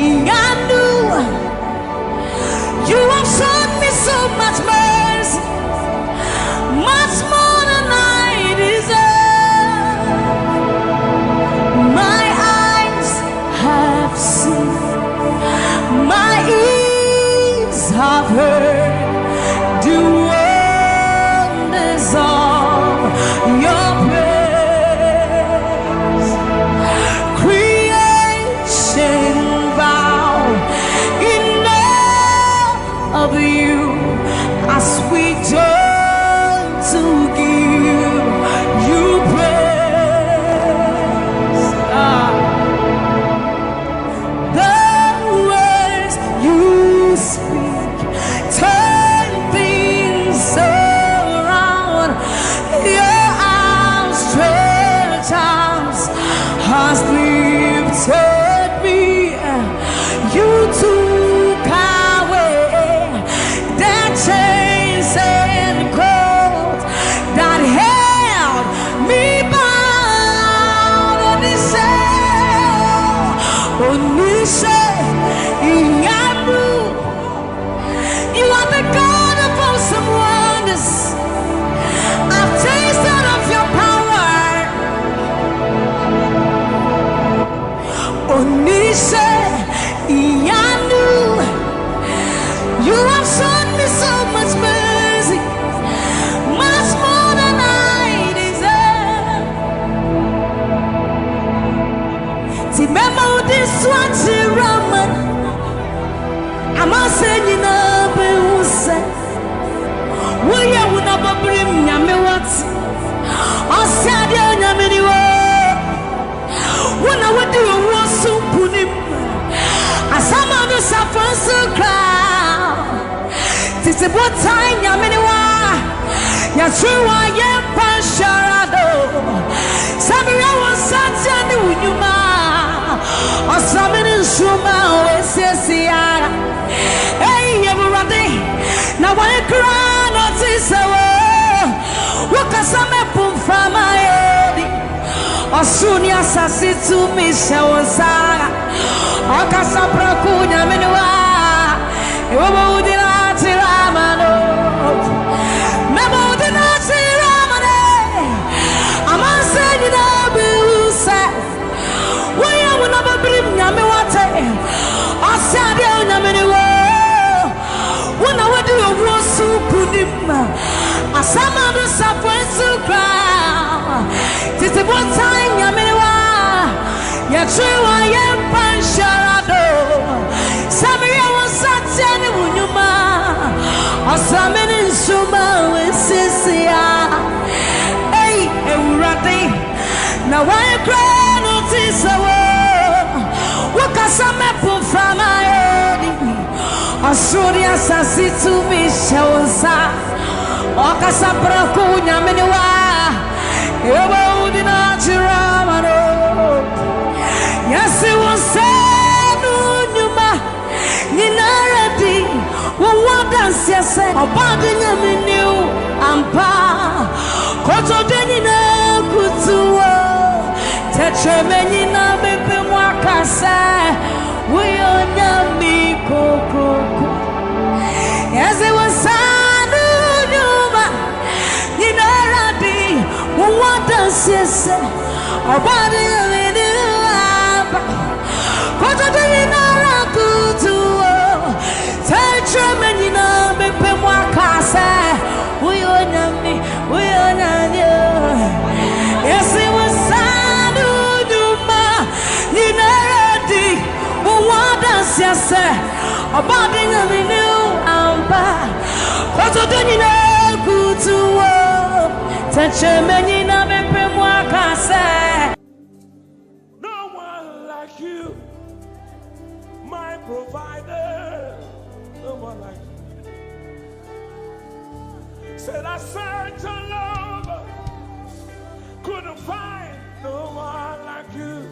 iyanu, you have shown me so much mercy, much more than I deserve. My eyes have seen, my ears have heard the wonders of your praise. Creation bow in awe of you as we join to give you praise. The words you speak turn things around. Your outstretched arms has lifted me. You took away the chains and cords that held me bound. Onishe iyanu, you are the God of awesome wonders. I've tasted of your power. Onishe iyanu, you have shown me so much mercy, much more than I deserve. Remember this one, Raman. I'm not saying you know, but who said, will you never bring me what? I said, you when I would do a war so put him as some of the suffers so crowd. This is what time Yaminiwa Yashua Yempasharado Samuel was such a new Yuma or something in Shuma Ese. Hey, everybody, now I cry not this hour. What can some put from my head? Osunia sasi tu mishawaza Akasa prakunya menua Ewa udina tiramano Memo udina tiramane Amase nina biuse Waya unababrim nyame wate Asadi unyamenewa Wana wadi uwosu kunima Asama nusa fwensu kra Titi bota nyamenewa Yachua yempanshara Sammie Okposo unyuma Asamene nsuma wesisia Hey, ewurade Na wae kra notice wo Wakasame pufama edi Asuri asasi tumishawosa Wakasapra kunya meniwa Ewa udina chira Obading me new ampa. Koto denina kutuo. Tetremeni na bepe mwakasa. We on yami koko. Yes, it was Sanu Numa. Ninaradi. What does it say? Obading me new ampa. Koto denina kutuo. Tetremeni na bepe mwakasa. We on yami. We on yami. Yes, it was Sanu Numa. Ninaradi. What does it say? Abading a new ampa. Koto denina kutuo. Tetremeni na bepe mwakasa. No one like you, my provider. No one like you. Said I searched all over, couldn't find no one like you.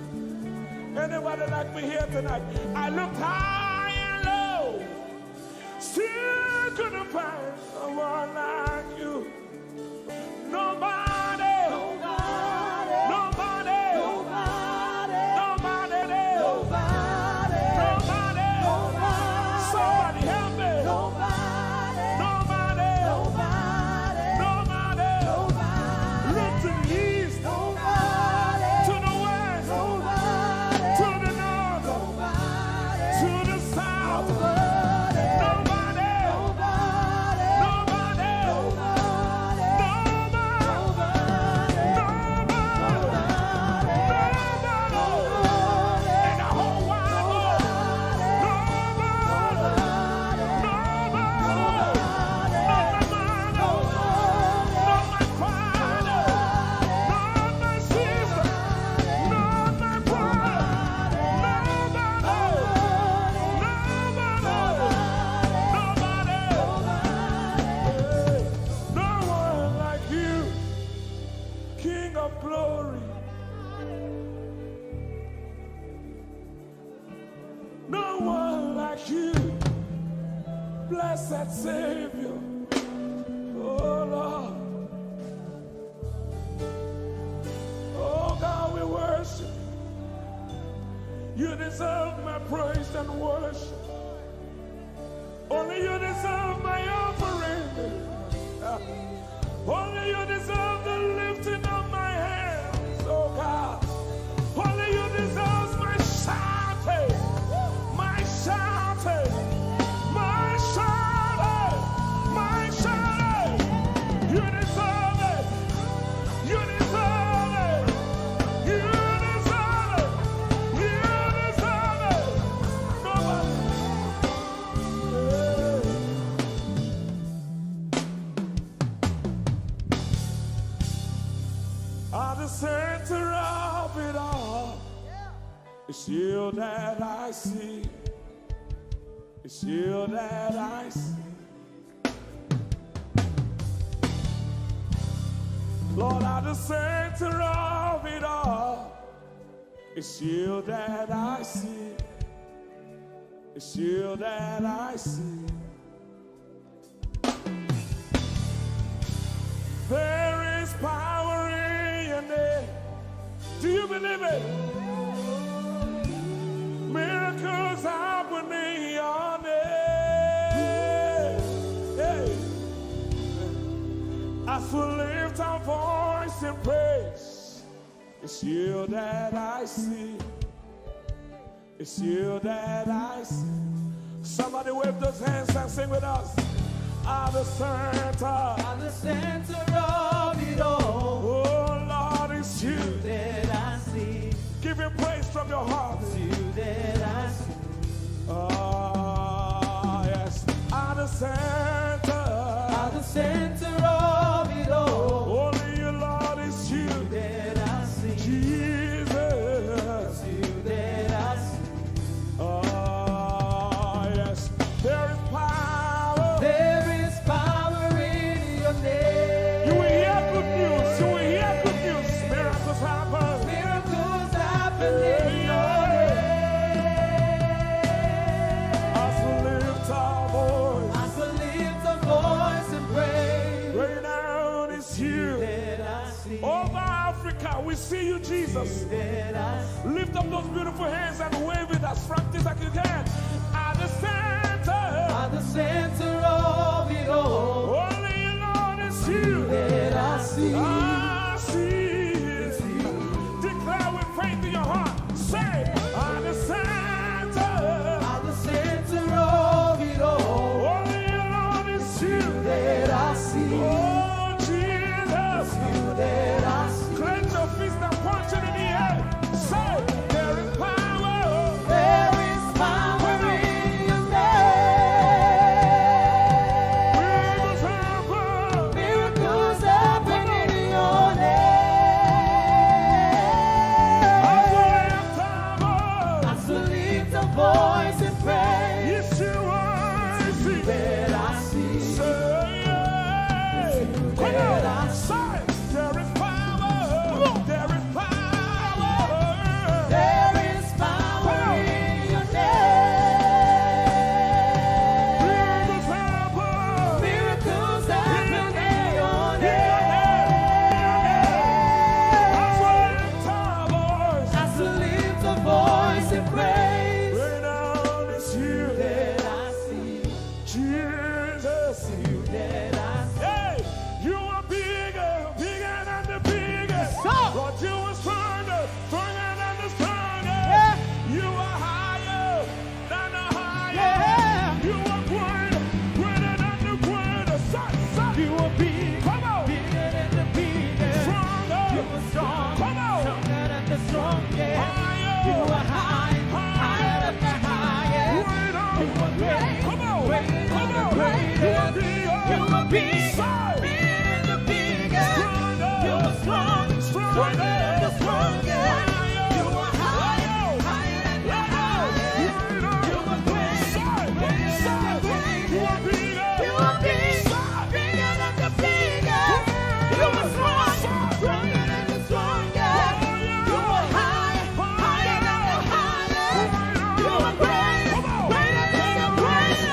Anybody like me here tonight? I looked high and low, still couldn't find someone like you. Nobody, nobody, nobody, nobody, nobody, nobody, nobody, nobody. Somebody help me. Nobody, nobody, nobody, nobody, nobody. Look to the east, nobody, to the west, nobody, to the north, nobody, to the south, nobody, nobody, nobody, nobody, in the whole wide world, not my father, not my sister, not my brother, nobody. No one like you, King of glory. No one like you, blessed Savior. Oh Lord, oh God, we worship. You deserve my praise and worship. Only you deserve my offering. Only you deserve the lifting of my hands, oh God. Only you deserve my shouting, my shouting, my shouting, my shouting. You deserve it. You deserve it. You deserve it. You deserve it. Nobody. At the center of it all, it's you that I see. It's you that I see. Lord, at the center of it all, it's you that I see. It's you that I see. There is power in your name. Do you believe it? Miracles happen in your name. Hey. As we lift our voice in praise, it's you that I see. It's you that I see. Somebody wave those hands and sing with us. At the center of it all. Oh Lord, it's you that I see. Give him praise from your heart. It's you that I see. Oh yes. At the center of it all. Only you, Lord, it's you that I see. Jesus. It's you that I see. Oh yes. There is power. There is power in your name. You will hear good news. You will hear good news. Miracles happen. Miracles happen in your name. As we lift our voice. As we lift our voice. Over Africa, we see you, Jesus. Lift up those beautiful hands and wave it as practice as you can. At the center of it all. Only Lord is you. That I see. I see. Declare with faith in your heart. Say, at the center of it all. Only Lord is you. That I see. Oh, Jesus. You that I see. Clench your fist and punch it in the air. Say, there is power. There is power in your name. Miracles happen in your name. I still lift a voice and pray. Yes, you are. That I see. Come on. Say, there is power. There is power. There is power in your name. Miracles happen in your name. I still lift a voice and praise. It's you that I see. Jesus, you that I see. Hey, you are bigger, bigger than the biggest. Lord, you are stronger, stronger than the strongest. You are higher than the highest. You are greater, greater than the greatest. You are big, come on, bigger than the biggest. Stronger, you are strong, come on, stronger than the strongest. Higher, you are high, higher than the highest. Greater, you are great, come on, greater than the greatest. You are big, bigger than the biggest. You are strong, stronger than the strongest. You are high, higher than the highest. You are great, greater than the greatest. You are big, bigger than the biggest. You are strong, stronger than the strongest. You are high, higher than the highest. You are great, greater than the greatest.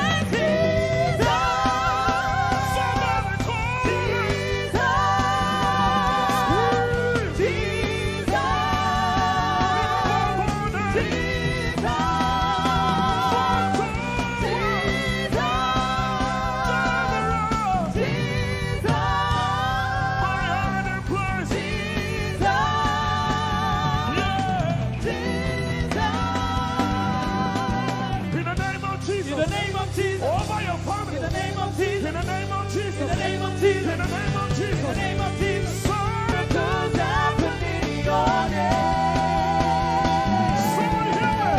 Jesus. In the name of Jesus. Over your family. In the name of Jesus. In the name of Jesus. In the name of Jesus. In the name of Jesus. In the name of Jesus. Miracles happen in your name. Somebody hear me.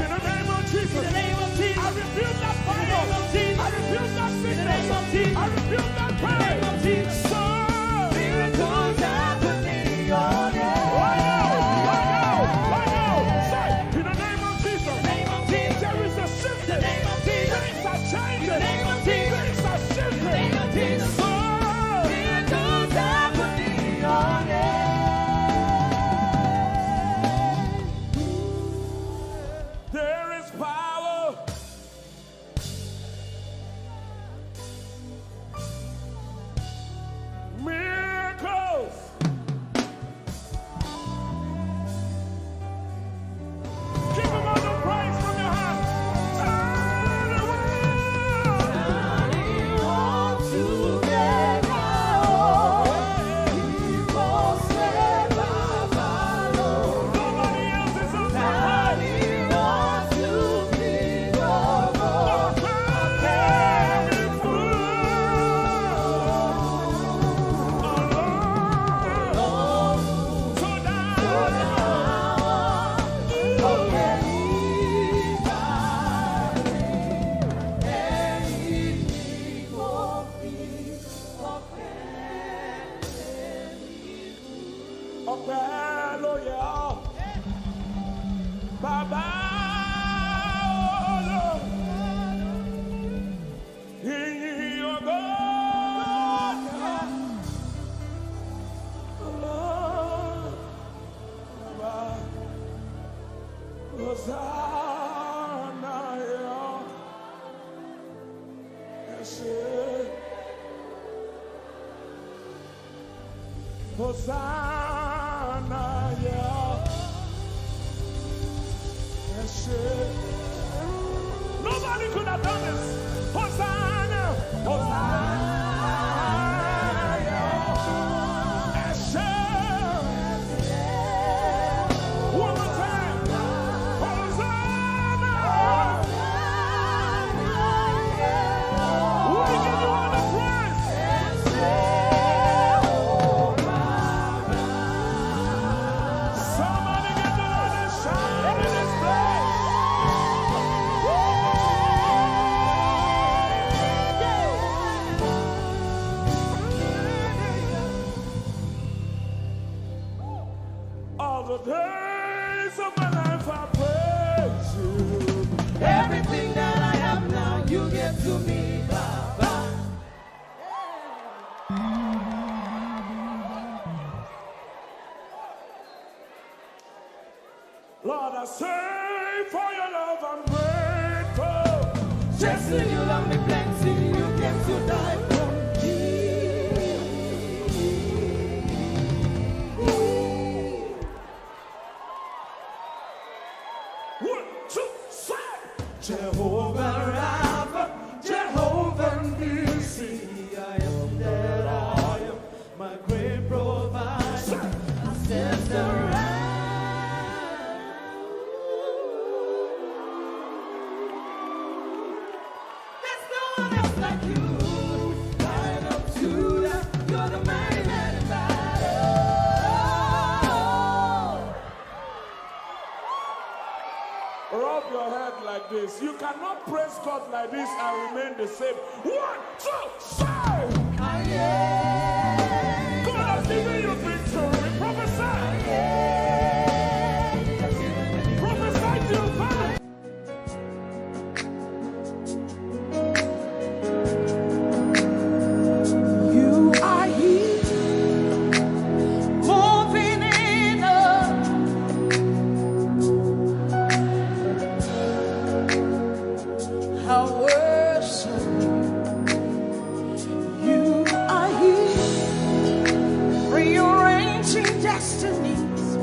In the name of Jesus. In the name of Jesus. I rebuke that fire. In the name of Jesus. I rebuke that sickness. In the name of Jesus. I rebuke that pain. In the name of Jesus. Miracles happen in your name. Right now. Right now. Say, in the name of Jesus. In the name of Jesus. There is a shift. In the name of Jesus. Things are changing. In the name of Jesus. Things are shifting. In the name of Jesus. Miracles happen in your name. There is power. Miracles. Give him all the praise from your heart. Turn Nobody else is on the Baba, Hosanna. done this. Hosanna, Hosanna, Ese. One more time. Hosanna. We give you all the praise. Somebody get the Lord and shout in this place. All the days of my life I praise you. Everything that I have now, you give to me, Baba. Lord, I say for your love I'm grateful. Just you love me plenty, you came to die for me. 1, 2, 3. Jehovah Rapha, Jehovah Nissi, I am that I am, my great provider. I stand around. There's no one else like you. Lion of Judah, you're the mighty man in battle. Rub your head like this. You cannot praise God like this and remain the same. 1, 2, 3. God has given you victory. Prophesy. Prophesy to your family. You are here, moving in us. I worship you. You are here, rearranging destinies.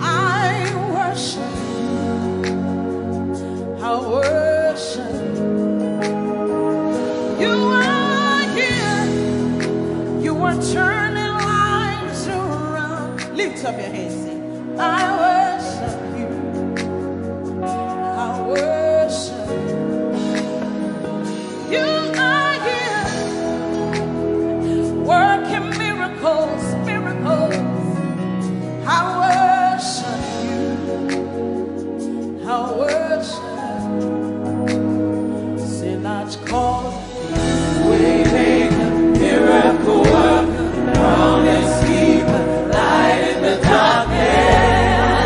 I worship you. I worship you. You are here. You are turning lives around. Lift up your hands, sing. I worship you. I worship you. You are here, working miracles, miracles. I worship you. I worship you. Sinach called Waymaker, miracle worker, promise keeper, light in the darkness.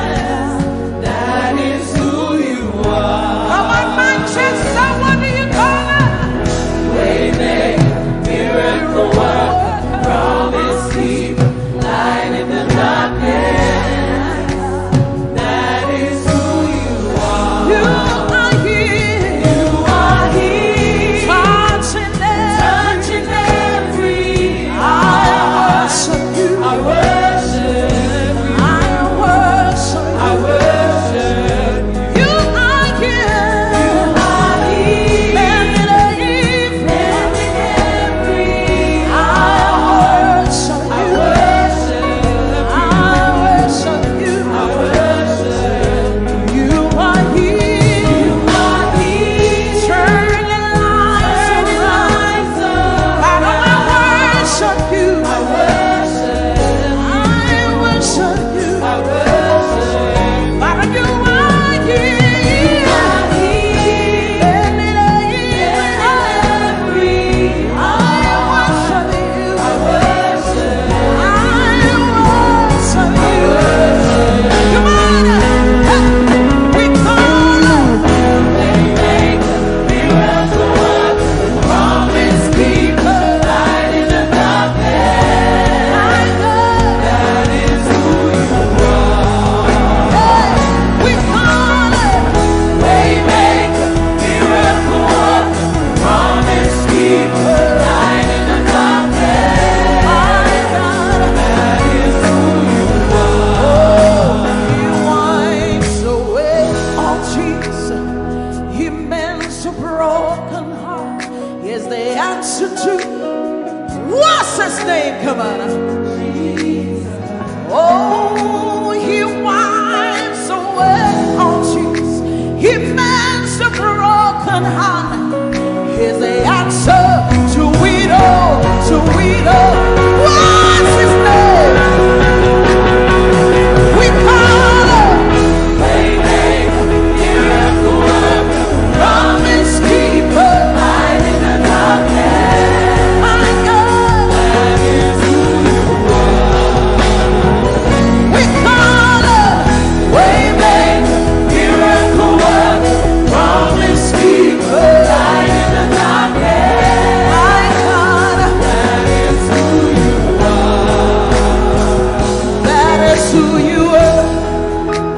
who you are.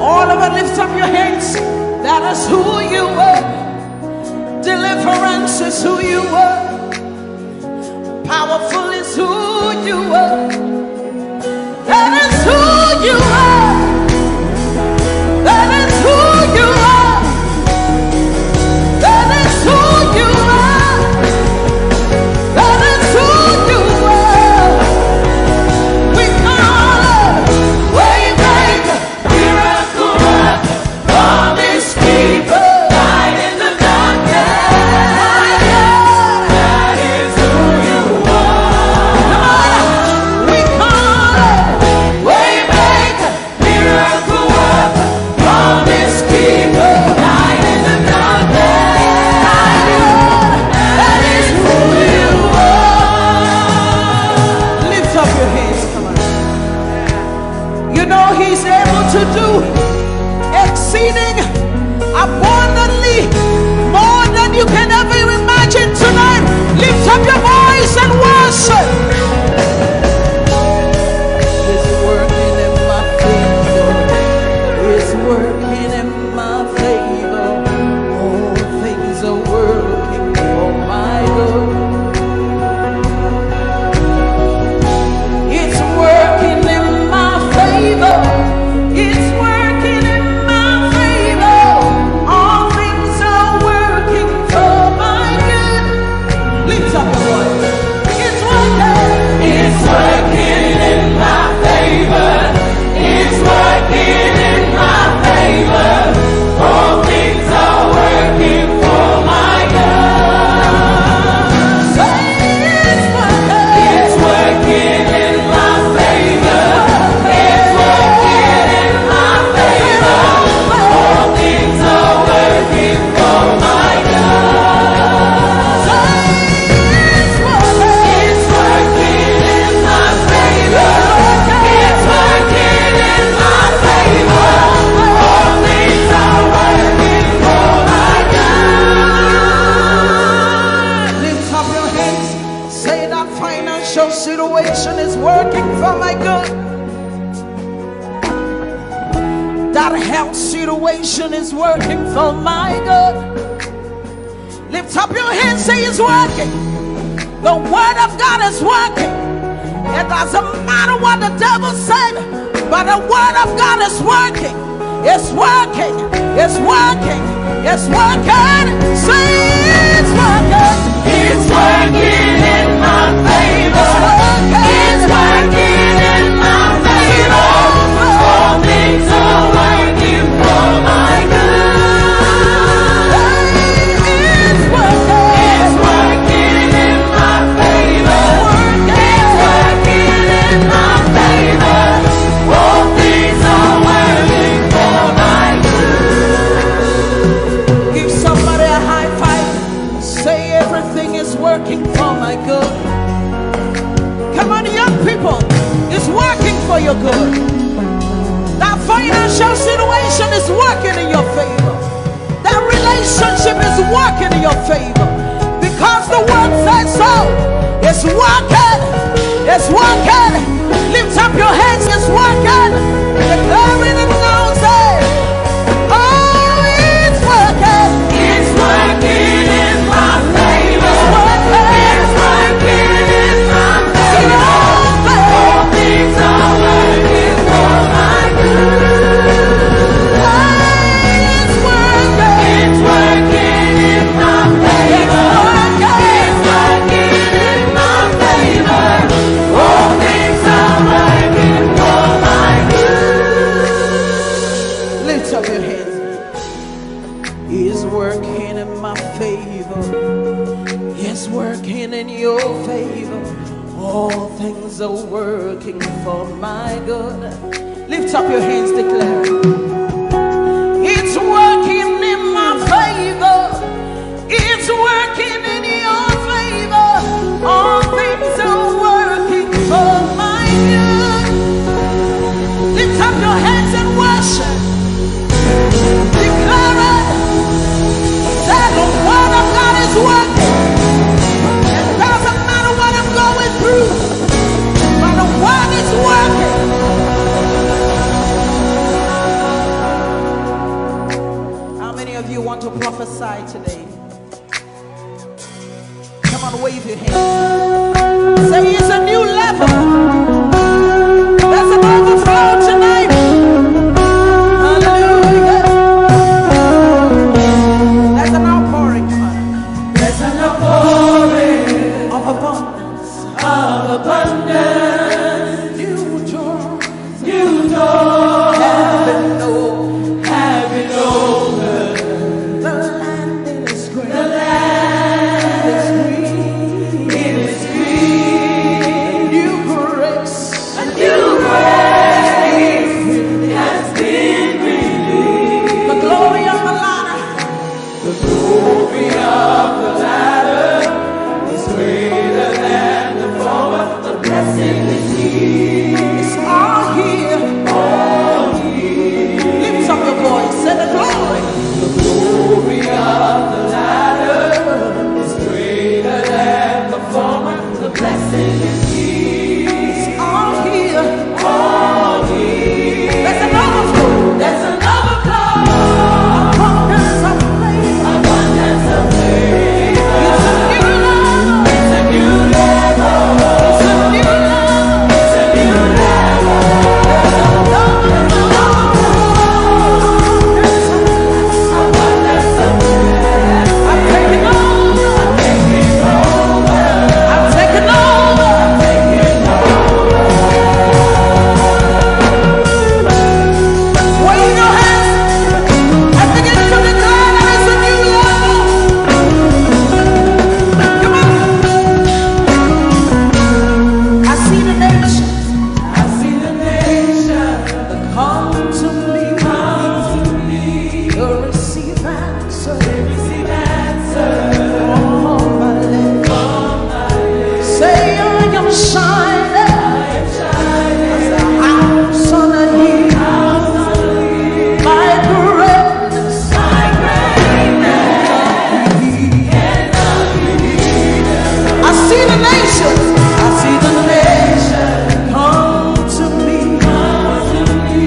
All of it, lift up your hands. That is who you are. Deliverance is who you are. Powerful is who you are. That is who you are. That is who you are. That is who you are. That is who you are. We call it Waymaker, miracle worker, promise keeper, light in the darkness. That is who you are. We call it Waymaker, miracle worker, promise keeper, light in the darkness. That is who you are. Lift up your hands, come on. You know he's able to do exceeding abundantly more than you can ever imagine tonight. Lift up your voice and worship. He's working in my favor. He's working in my favor. All things are working for my good. It's working in my favor. It's working in my favor. All things are working for my good. Lift up your voice. It's working. It's working in my favor. It's working in my favor. All things are working for my good. Say it's working. It's working in my favor. It's working in my favor. All things are working for my good. Say it's working. It's working in my favor. It's working in my favor. All things are working for my good. Lift up your hands. Say that financial situation is working for my good. That health situation is working for my good. Lift up your hands, say it's working. The word of God is working. It doesn't matter what the devil said, but the word of God is working. It's working. It's working. It's working. Say it's working. It's working in my favor. It's working in my favor. All things are working for my good. It's working. It's working in my favor. It's working in my favor. All things are working for my good. Give somebody a high five. Say everything is working for my good. Come on, young people. It's working for your good. That financial situation is working in your favor. That relationship is working in your favor. Because the word says so. It's working. It's working. Lift up your hands. It's working. Declaring it now. Say, oh, it's working. It's working in my favor. It's working in my favor. All things are working for my good. It's working. It's working in my favor. It's working in my favor. All things are working for my good. Lift up your hands. He's working in my favor. He's working in your favor. All things are working for my good. Lift up your hands, declare. It's working in my favor. It's working in your favor. All things are working for my good. Lift up your hands and worship. Declare it. That the word of God is working. It doesn't matter what I'm going through, but the word is working. prophesy today. Come on, wave your hand. Say it's a new level. There's an overflow tonight. Hallelujah. There's an outpouring. There's an outpouring of abundance. Of abundance. New doors. New doors. Have been opened. Have been opened. The land is great. The land is green. It is green. New grace. A new grace has been released. The glory of the ladder. The glory of the ladder is greater than the former. The blessing is here. It's all here. All here. Lift up your voice. Say the glory. The glory of the ladder is greater than the former. The blessing is here. It's all here. All here. There's an overflow. There's an overflow. Abundance of favor. Abundance of favor. It's a new level. It's a new level. It's a new level. It's a new level. Abundance of Abundance of favor. I'm taking over. Taking over. I'm taking over. Wave your hands and begin to declare that it's a new level. Come on. I see the nations I see the nation come to me. come to me. To receive answer Receive answer from my lips. from my lips. Say I am shining I am shining. as a house on a hill. House on a hill. My greatness My greatness cannot be hidden. I see the nations. I see the nation come to me. Come to me.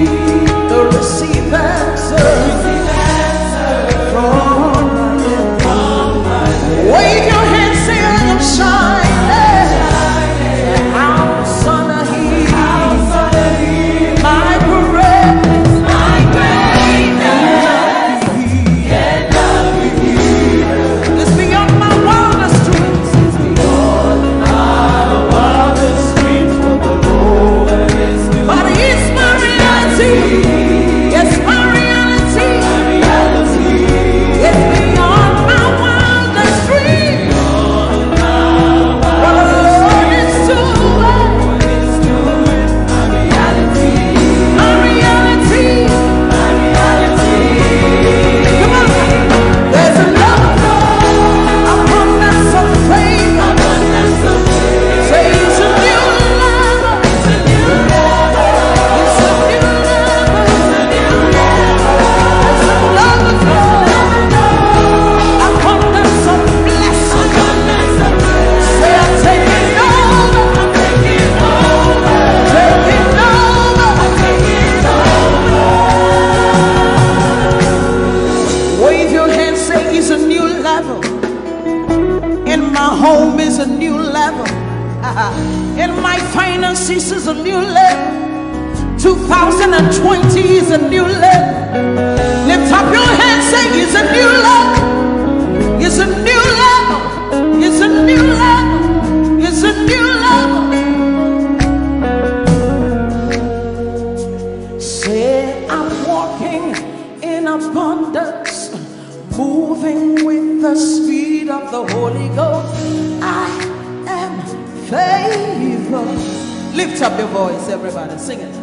To receive answer Receive answer from my lips. from my lips. Wave your hands, say I am shining. House on a hill. House on a hill. My greatness My greatness cannot be hidden. is beyond my wildest dreams. Beyond my wildest dreams, for the Lord is doing. But it's my reality. It's my reality. Reality. It's beyond my wildest dreams. What the Lord is doing. It's doing. My reality. My reality. My reality. Come on. There's an overflow. Abundance of favor. Abundance of favor. Say it's a new level. It's a new level. It's a new level. It's a new level. There's an overflow. Abundance of blessing. Abundance of favor. Say I'm taking over. I'm taking over. Taking over. I'm taking over. Wave your hand, say it's a new level. In my home is a new level. In my finances is a new level. 2020 is a new level. Lift up your hand, say it's a new level. It's a new level. It's a new level. It's a new level. Say I'm walking in abundance, moving with the speed of the Holy Ghost. I am favored. Lift up your voice, everybody, sing it.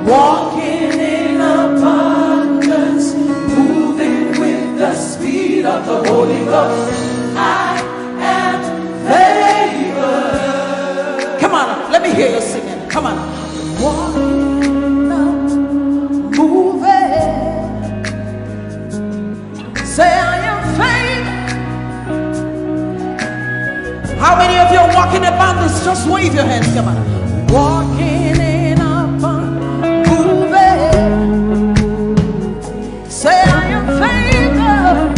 Walking in abundance, moving with the speed of the Holy Ghost. I am favored. Come on, let me hear you singing. Come on. Walking up, moving. Say I am favored. How many of you are walking about this? Just wave your hands. Come on. Walking in abundance, moving. Say I am favored.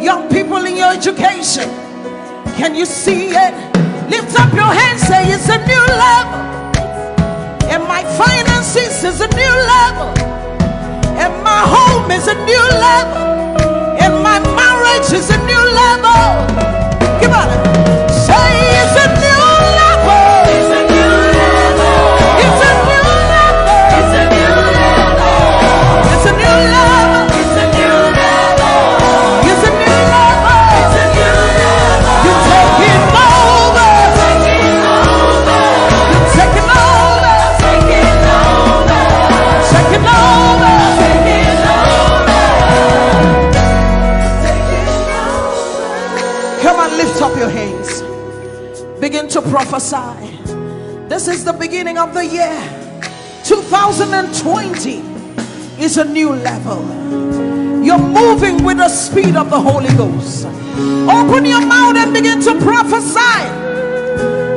Young people in your education, can you see it? Lift up your hands, say it's a new level. And my finances is a new level. And my home is a new level. And my marriage is a new level. Come on, say it's a new level. It's a new level. It's a new level. It's a new level. It's a new level. It's a new level. It's a new level. It's a new level. You're taking over. Taking over. You're taking over. Taking over. Taking over. Taking over. Come on, lift up your hands. Begin to prophesy. This is the beginning of the year. 2020 is a new level. You're moving with the speed of the Holy Ghost. Open your mouth and begin to prophesy.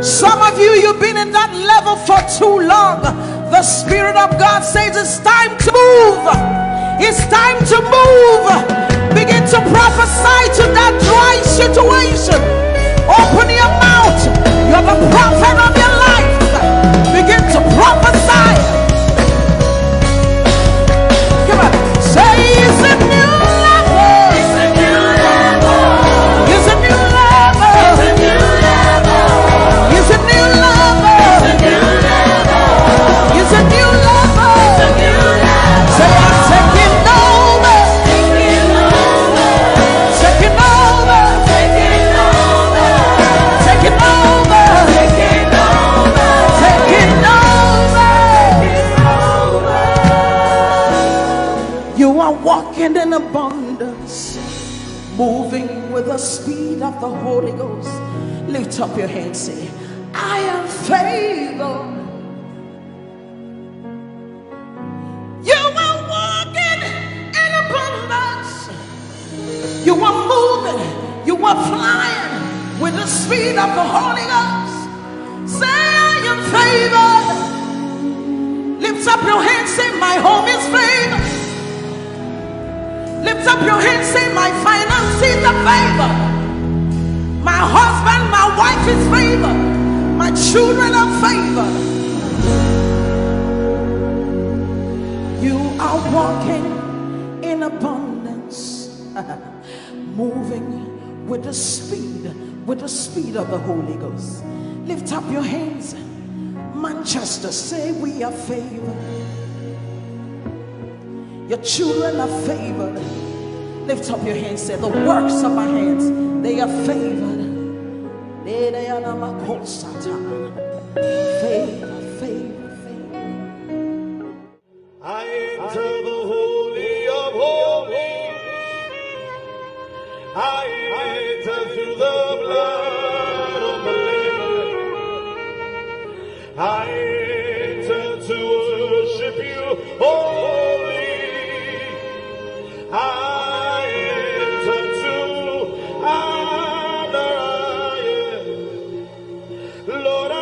Some of you, you've been in that level for too long. The Spirit of God says it's time to move. It's time to move. Begin to prophesy to that dry situation. Open your mouth. You're the prophet of your life. Begin to prophesy. Come on. Say it's a new level. It's a new level. It's a new level. It's a new level. It's a new level. It's a new level. It's a new level. Say I'm taking over. Taking over. Taking over. Taking over. Taking over. Taking over. Taking over. You are walking in abundance, moving with the speed of the Holy Ghost. Lift up your hands, say, I am favored. You are walking in abundance. You are moving. You are flying with the speed of the Holy Ghost. Say, I am favored. Lift up your hands, say, my home is favored. Lift up your hands, say, my finances are favored. My husband, my wife is favored. My children are favored. You are walking in abundance, moving with the speed of the Holy Ghost. Lift up your hands. Manchester, say we are favored. Your children are favored. Lift up your hands, say the works of our hands, they are favored. Favor, favor, favor. I enter the Holy of Holies. I enter through the blood of the Lamb. I enter to worship you, holy. I enter to honor you. Lord, I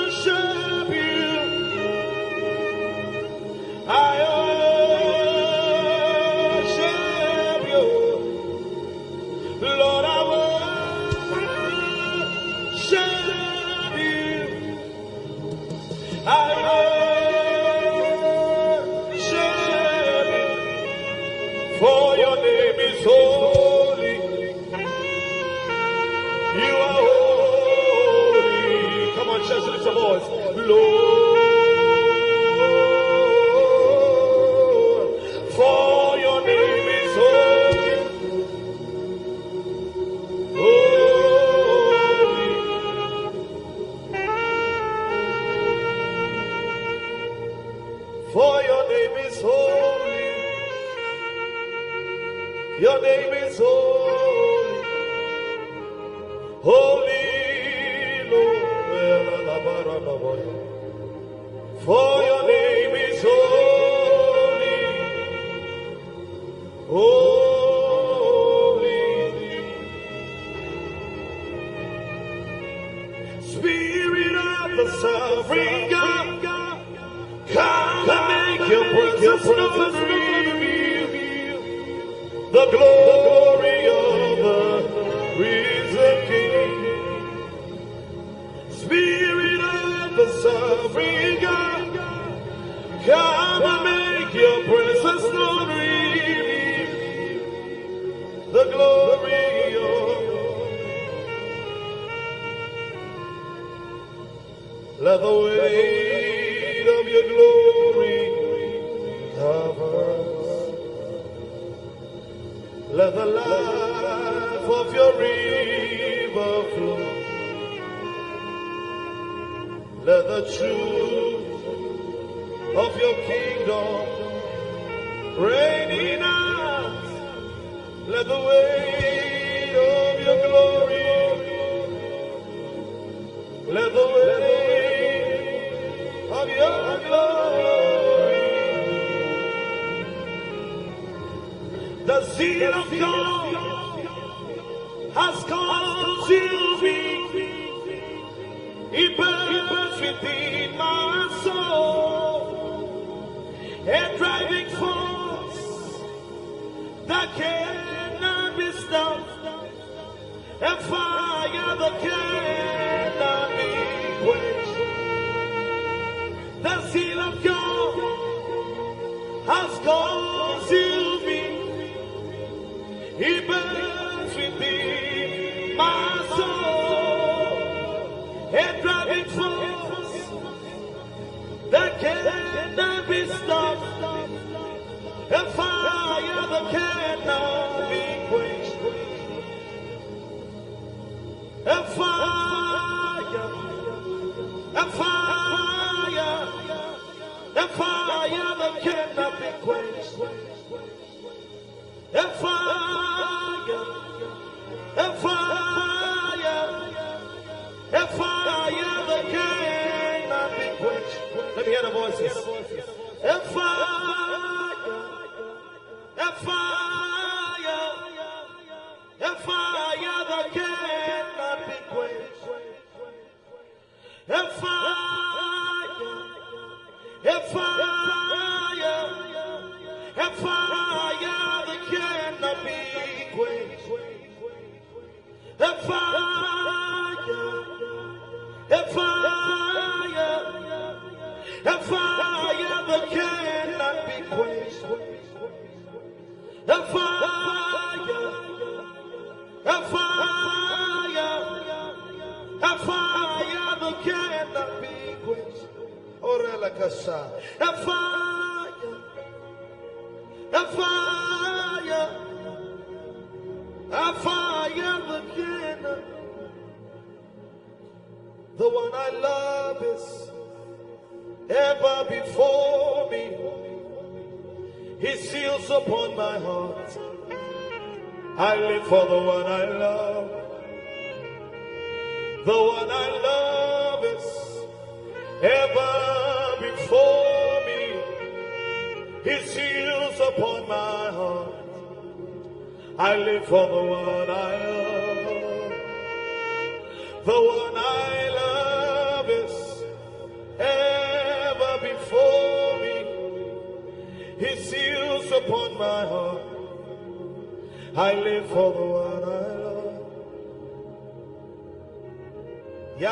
worship you. I worship you. Lord, I worship you. I worship you. For your name is holy. You are holy. Come on, church, lift your voice. Lord, for your name is holy. Holy. For your name is holy. Your name is holy. Holy Lord. For your name is holy. Holy. Spirit of the sovereign God, come and make your presence known. the glory of the risen King. Spirit of the sovereign God, come and make your presence known. The glory of, let the weight of your glory cover us. Let the life of your river flow. Let the truth of your kingdom reign in us. Let the weight of your glory, let the weight of your glory, the zeal of God has consumed me. It burns within my soul, a driving force that cannot be stopped, a fire that cannot be quenched. The zeal of God has consumed me. He burns within my soul, a driving force that cannot be stopped, a fire that cannot be quenched. A fire, a fire, a fire that cannot be quenched. A fire, a fire, a fire that cannot be quenched. Let me hear the voices. A fire, a fire, a fire that cannot be quenched. A fire, a fire, a fire that cannot be quenched. A fire, a fire, a fire that cannot be quenched. A fire, a fire, a fire that cannot be quenched. Orela Kasa. A fire, a fire, a fire that cannot. The one I love is ever before me. His seals upon my heart. I live for the one I love. The one I love is ever before me. His seals upon my heart. I live for the one I love. The one I love is ever before me. His seals upon my heart. I live for the one I love. Yeah,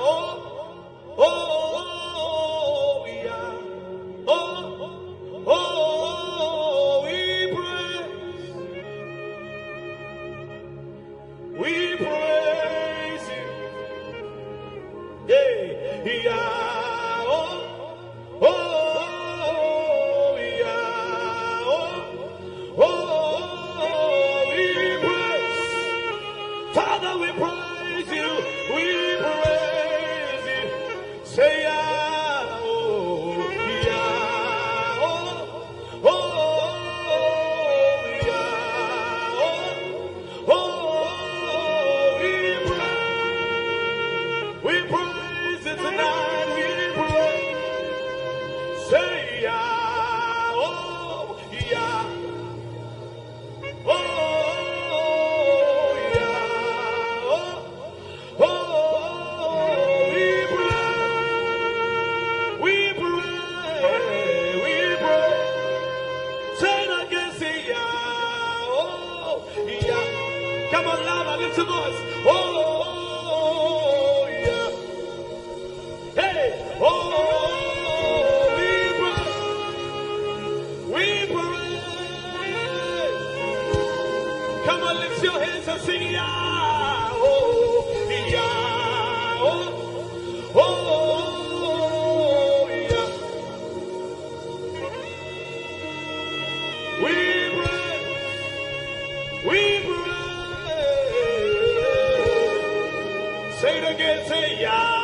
oh, oh, oh, yeah, oh, oh, we praise you, yeah, yeah, oh, oh, yeah, oh, we praise, Father, we praise you, we praise you, say yeah, oh, yeah, oh, yeah, oh, we praise you tonight. Come on, louder, lift your voice. Oh, yeah. Hey, oh, we praise. Come on, lift your hands and sing, yeah. Oh, yeah. Oh, yeah. We praise. We praise. Say it again, say, yeah.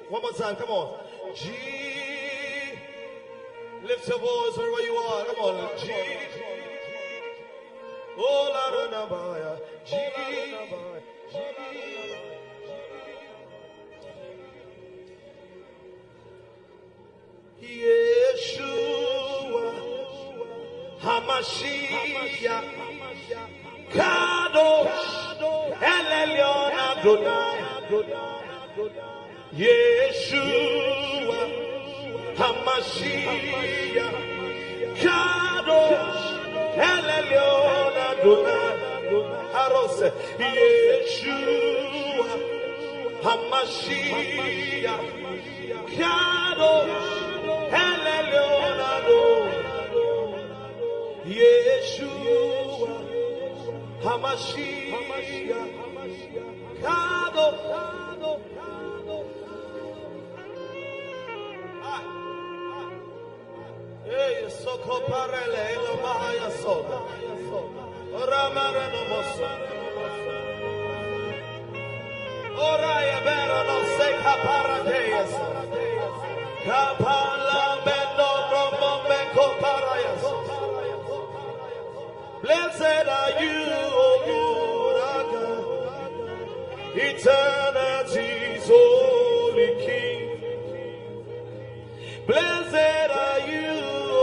One more time, come on. G. Lift your voice wherever you are. Come on. G. Oh, Lara George. G. Yeshua Hamashiach Kadosh El Elyon Adonai Yeshua Hamashiach Kadosh El Elyon Adonai Harose Yeshua Hamashiach Kadosh El Elyon Blessed are you, O Lord our God, eternity's holy King. Blessed are you, O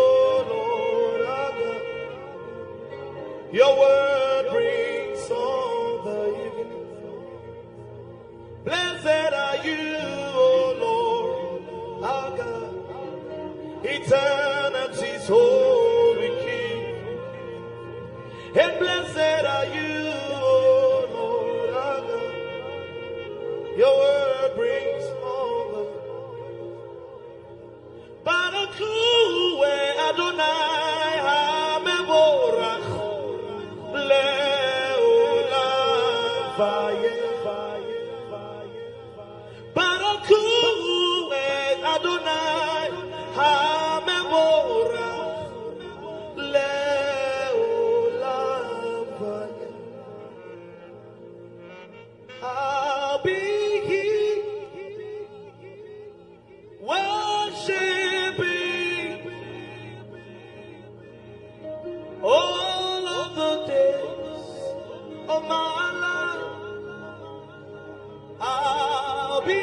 Lord our God. Your word brings all the evening. Blessed are you, O Lord our God, eternity's holy King. And blessed are you, O Lord our God. Your word brings all the Barakue Adonai HaMevorach Le'olam Vayeh. Barakue Adonai HaMevorach Le'olam Vayeh. I'll be here worshiping all of the days of my life. I'll be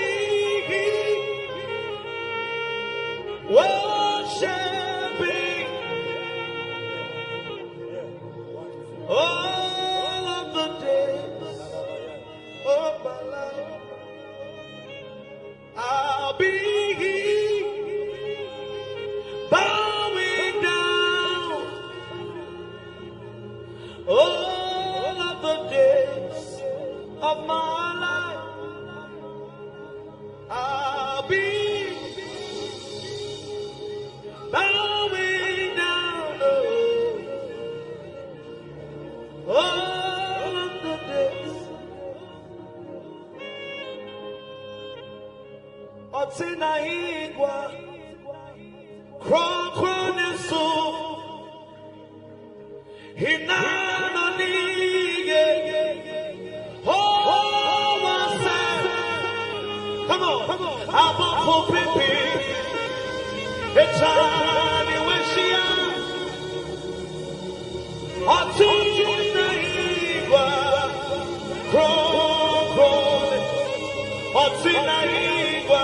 here worshiping all of the days of my life. I'll be here bowing down all of the days of my life. I'll be bowing down all of the days. Otina igwa Kronesu Hinano nige Oh wase. Come on Abafo pipi Echani weshia Otina igwa Krone Otina igwa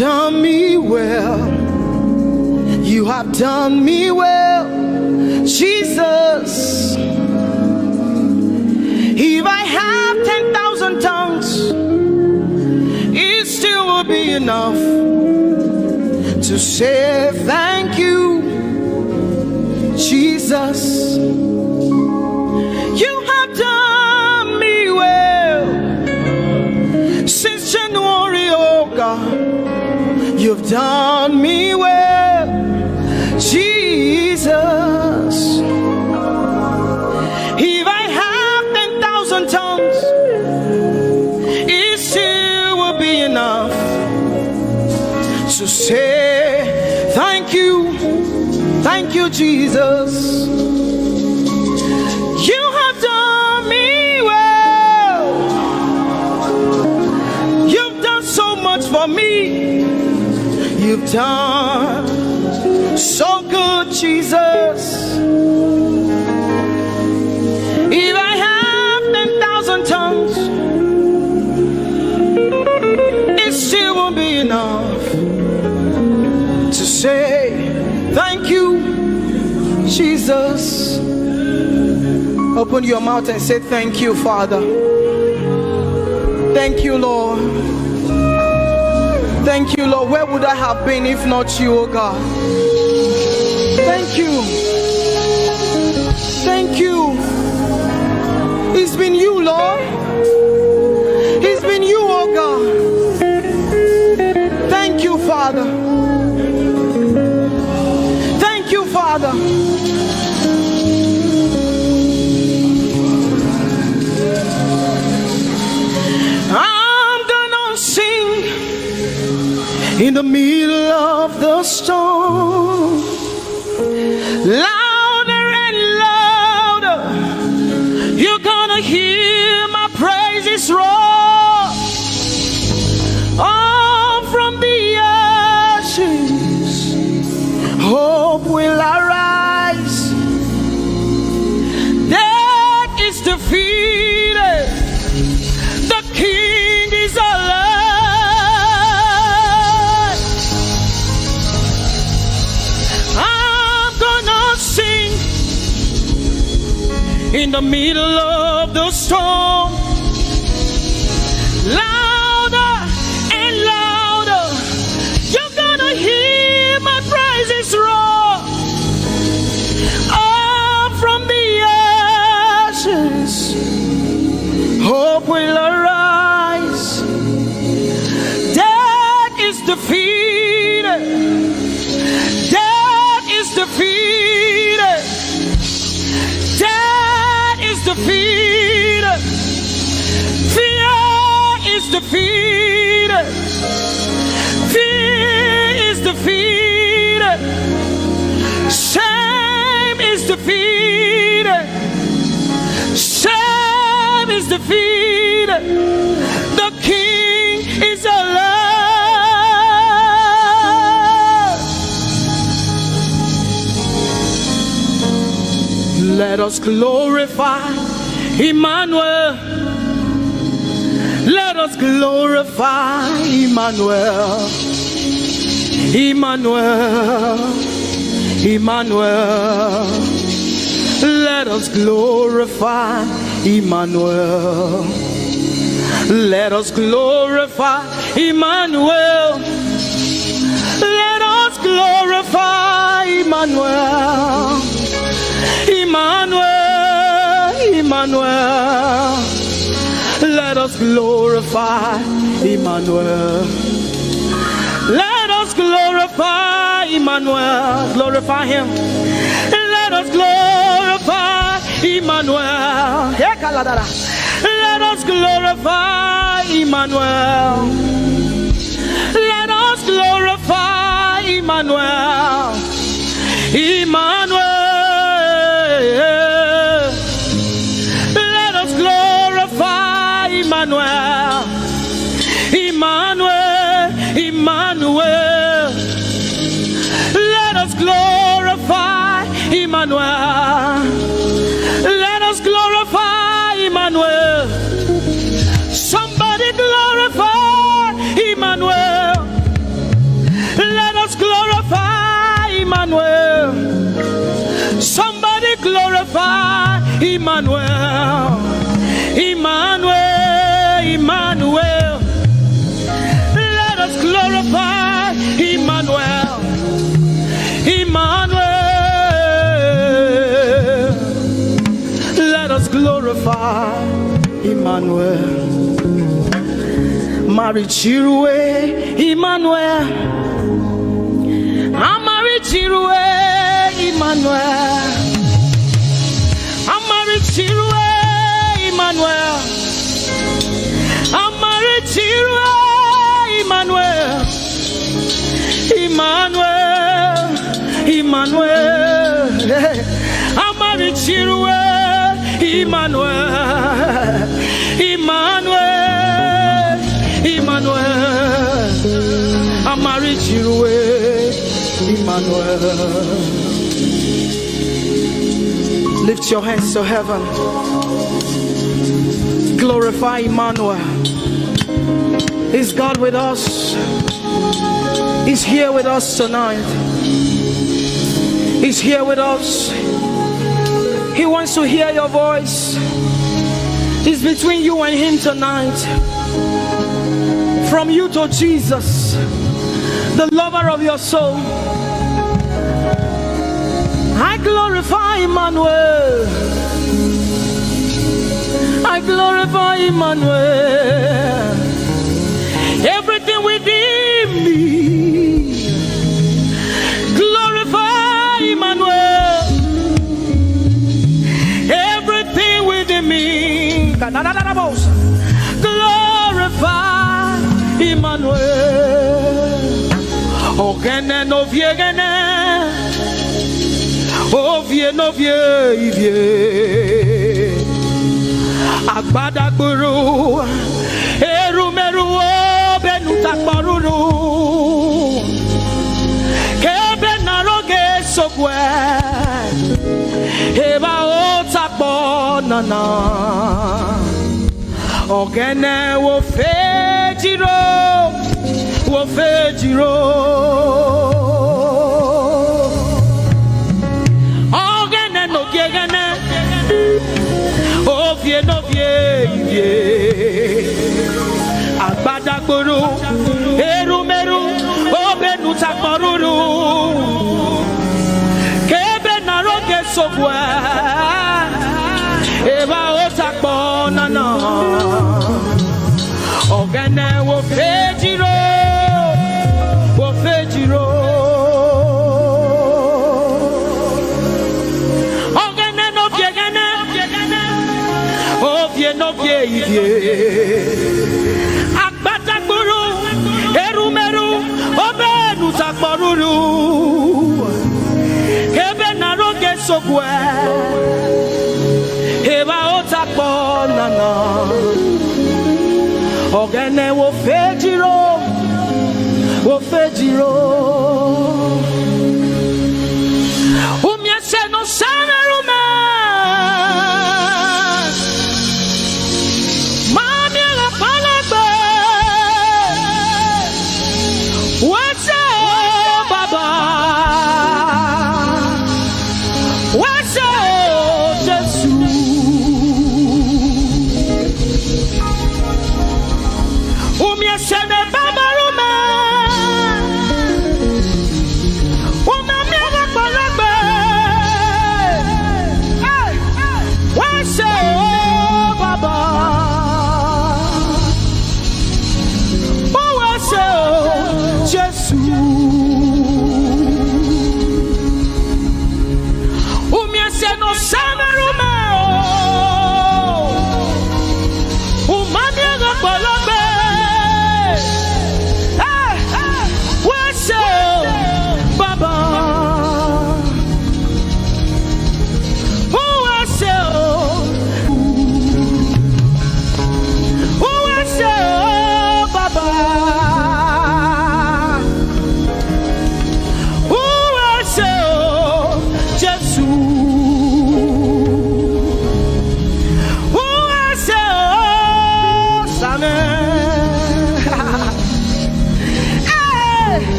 Done me well. You have done me well, Jesus. If I have 10,000 tongues, it still will be enough to say thank you, Jesus. You have done me well since January, oh God. You've done me well, Jesus. Thank you, Jesus. You have done me well. You've done so much for me. You've done so good, Jesus. If I have 10,000 tongues, it still won't be enough to say thank you, Jesus. Open your mouth and say thank you, Father. Thank you, Lord. Thank you, Lord. Where would I have been if not you, oh God? Thank you. Thank you. It's been you, Lord. It's been you, oh God. Thank you, Father. Thank you, Father. I'm gonna sing in the middle of the storm, louder and louder. You're gonna hear my praises roar. Oh, from the ashes, hope will arise. Death is defeated. The King is alive. I'm gonna sing in the middle of the storm, louder and louder. You're gonna hear my praises roar. Up from the ashes, hope will arise. Death is defeated. Death is defeated. Death is defeated. Fear is defeated. Fear is defeated. Shame is defeated. Shame is defeated. The King is alive. Let us glorify Emmanuel. Let us glorify Emmanuel. Emmanuel. Emmanuel. Let us glorify Emmanuel. Let us glorify Emmanuel. Let us glorify Emmanuel. Emmanuel, Emmanuel. Let us glorify Emmanuel. Let us glorify Emmanuel. Glorify him. Let us glorify Emmanuel. Let us glorify Emmanuel. Let us glorify Emmanuel. Emmanuel. Let us glorify Emmanuel. Emmanuel. Emmanuel. Let us glorify Emmanuel. Let us glorify Emmanuel. Somebody glorify Emmanuel. Let us glorify Emmanuel. Somebody glorify Emmanuel. Emmanuel, Emmanuel. Let us glorify Emmanuel. Emmanuel. Let us glorify Emmanuel. Mari Chirwe, Emmanuel. Amari Chirwe, Emmanuel. Amari Chirwe, Emmanuel. Amari Chirwe, Emmanuel. Emmanuel. Chirwe, Emmanuel, Emmanuel, Emmanuel. Amari Chirwe, Emmanuel. Lift your hands to heaven. Glorify Emmanuel. Is God with us? He's here with us tonight. He's here with us. He wants to hear your voice. It's between you and him tonight. From you to Jesus, the lover of your soul. I glorify Emmanuel. I glorify Emmanuel. Everything within me, glorify Emmanuel. Everything within me, glorify Emmanuel. Ogene no viegene, ovie no vie. Agbada guru, erumeru benuta paruru, kebe naroge sokwe, eba otakbo nana, ogene wo fejiro, wo fejiro, ogene no gegene. Ovie no vie, agbada guru, erumeru, obenu takmaruru, kebe naroge sokwe, eba otakbo nana, ogene wo fejiro, wo fejiro. No Agbata guru, erumeru, obenu takmaruru, kebe naroge sokwe, eba otakbo nana, ogene wo fejiro, wo fejiro. Umyese no samerume.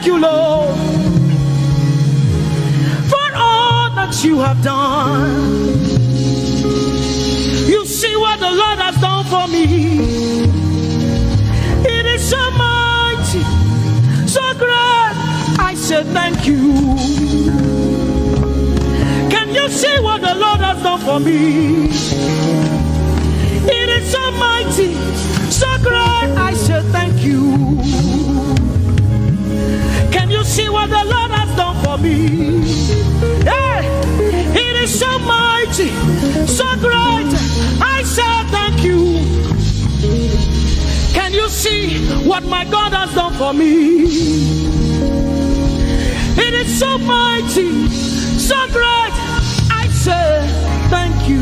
thank you, Lord, for all that you have done. You see what the Lord has done for me. It is so mighty, so great. I said thank you. Can you see what the Lord has done for me? It is so mighty, so great. I said thank you. Can you see what the Lord has done for me? Yeah. It is so mighty, so great. I said thank you. Can you see what my God has done for me? It is so mighty, so great. I say thank you.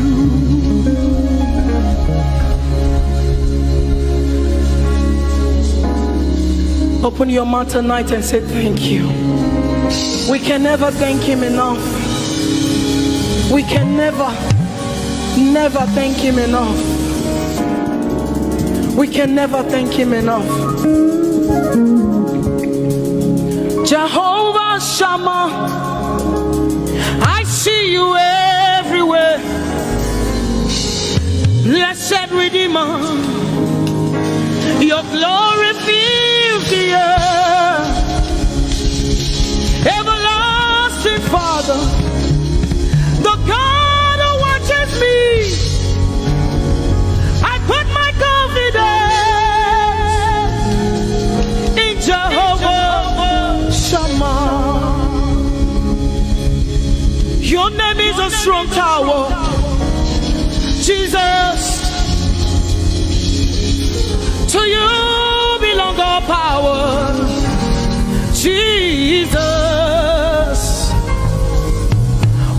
Open your mouth tonight and say thank you. We can never thank him enough. We can never thank him enough. We can never thank him enough. Jehovah Shammah, I see you everywhere. Blessed Redeemer, your glory fills the earth. Everlasting Father, the God who watches me, I put my confidence in Jehovah Shammah. Your name is a strong tower, Jesus. To you belong all power, Jesus.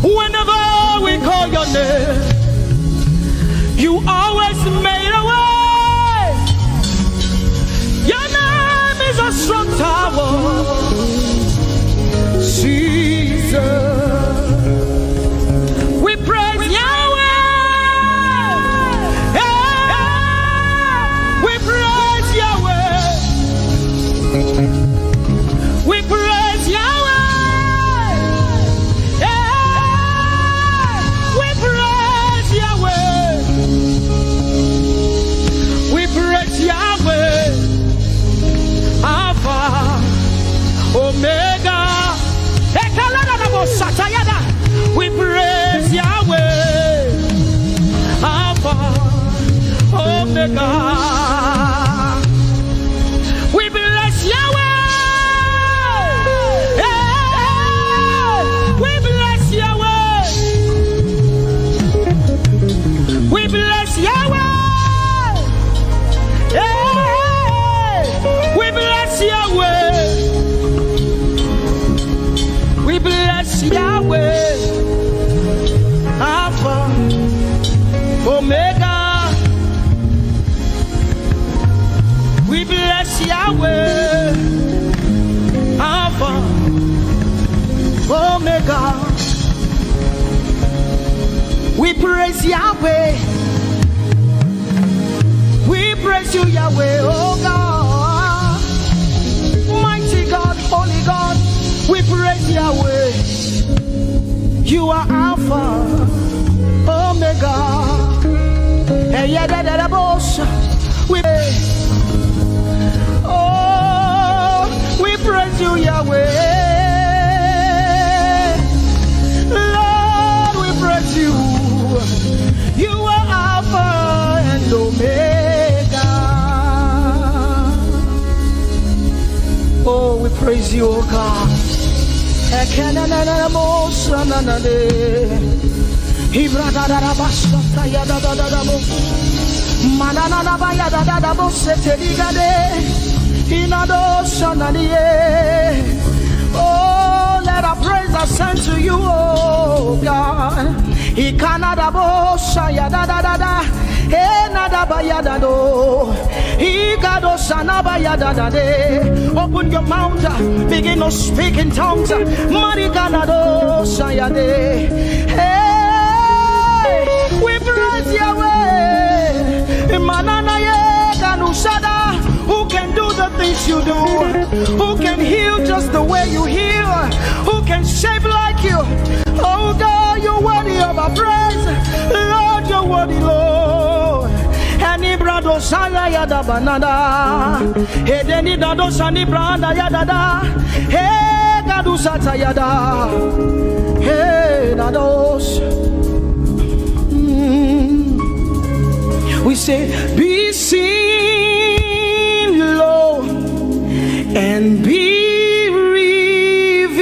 Whenever we call your name, you always made a way. Your name is a strong tower, Jesus. We praise Yahweh. We praise Yahweh. We praise Yahweh. We praise Yahweh. We praise Yahweh. Alpha, Omega. We praise Yahweh. Alpha, Omega. We bless Yahweh. We bless Yahweh. We bless Yahweh. We bless Yahweh. We bless Yahweh. Alpha, Omega. We bless Yahweh, Alpha, Omega. We praise Yahweh. We praise you, Yahweh, oh God. Mighty God, holy God, we praise Yahweh. You are Alpha, Omega. We we praise you, Yahweh. Lord, we praise you. You are Alpha and Omega. Oh, we praise you, oh God. Oh, let our praise ascend to you, oh God. Open your mouth, begin to speak in tongues. Hey, we praise Yahweh. Who can do the things things you do? Who can heal just the way you heal? Who can shape like you? Oh God, you're worthy of our praise. Lord, you're worthy, Lord. Any brado shaya yada banada. Hey, deni dado shani branda yada. Hey, gadu sata yada. Hey, dados. We say, be seen, Lord, and be revealed,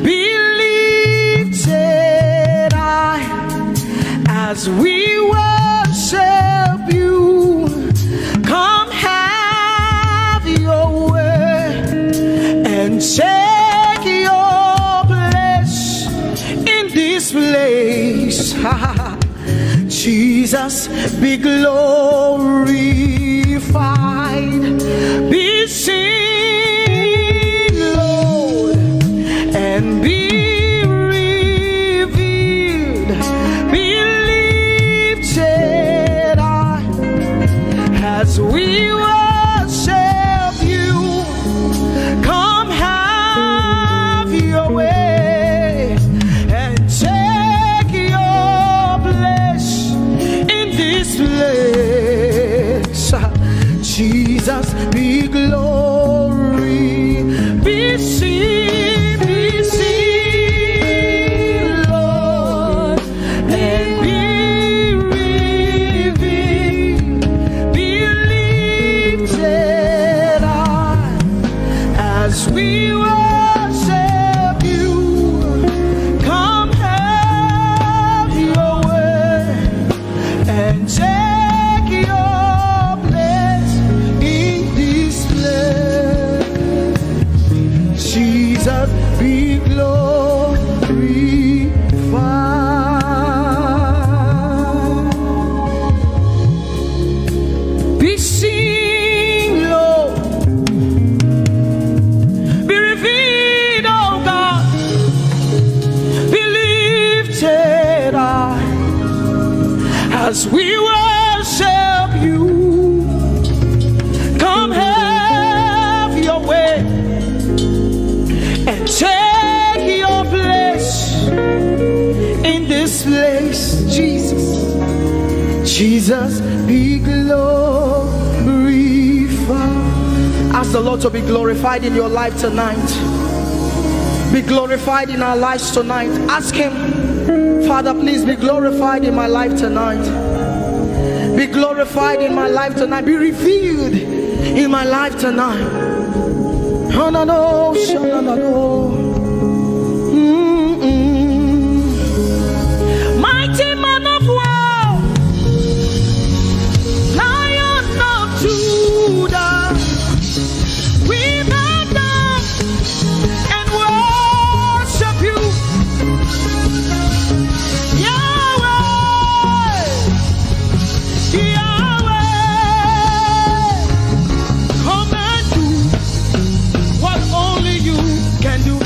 be lifted high as we worship you. Come have your way and take your place in this place. Jesus, be glorified, be seen, Lord, and be revealed, be lifted high as we worship you. Come have your way and take your place in this place. Jesus, be glory, be seen, Lord, and be revealed, be lifted high as we worship you. Come have your way and take your place in this place. Jesus, be glorified, be seen, Lord, be revealed, oh God, be lifted high as we worship you. Come have your way and take your place in this place. Jesus, Jesus, be glorified. Ask the Lord to be glorified in your life tonight. Be glorified in our lives tonight. Ask Him, Father, please be glorified in my life tonight. Be glorified in my life tonight. Be revealed in my life tonight. Mighty man of war, Lion of Judah, we bow down and worship you. Yahweh, come and do what only you can do.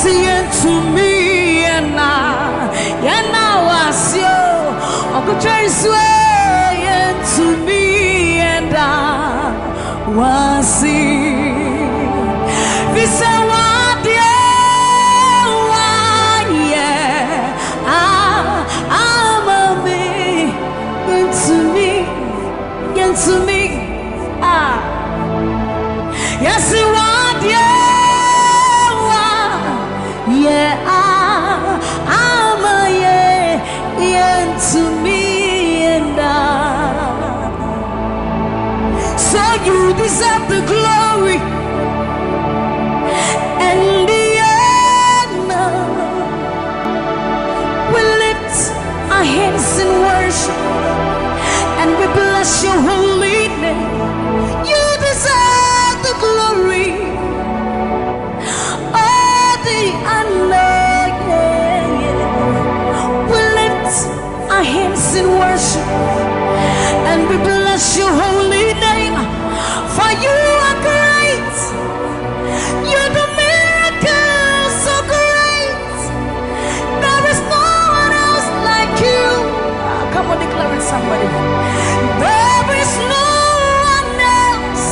to me and now was you. Uncle Trace to me and I was he. Said what I'm a me into me. Yes, you want I'm a to me and so you deserve the glory and the honor. We lift our hands in worship and we bless your holy name. You deserve the glory, all the honor. We lift our hands in worship and we bless your holy name. For you are great, you do miracles so great. There is no one else like you. Come on, declare it, somebody. There is no one else.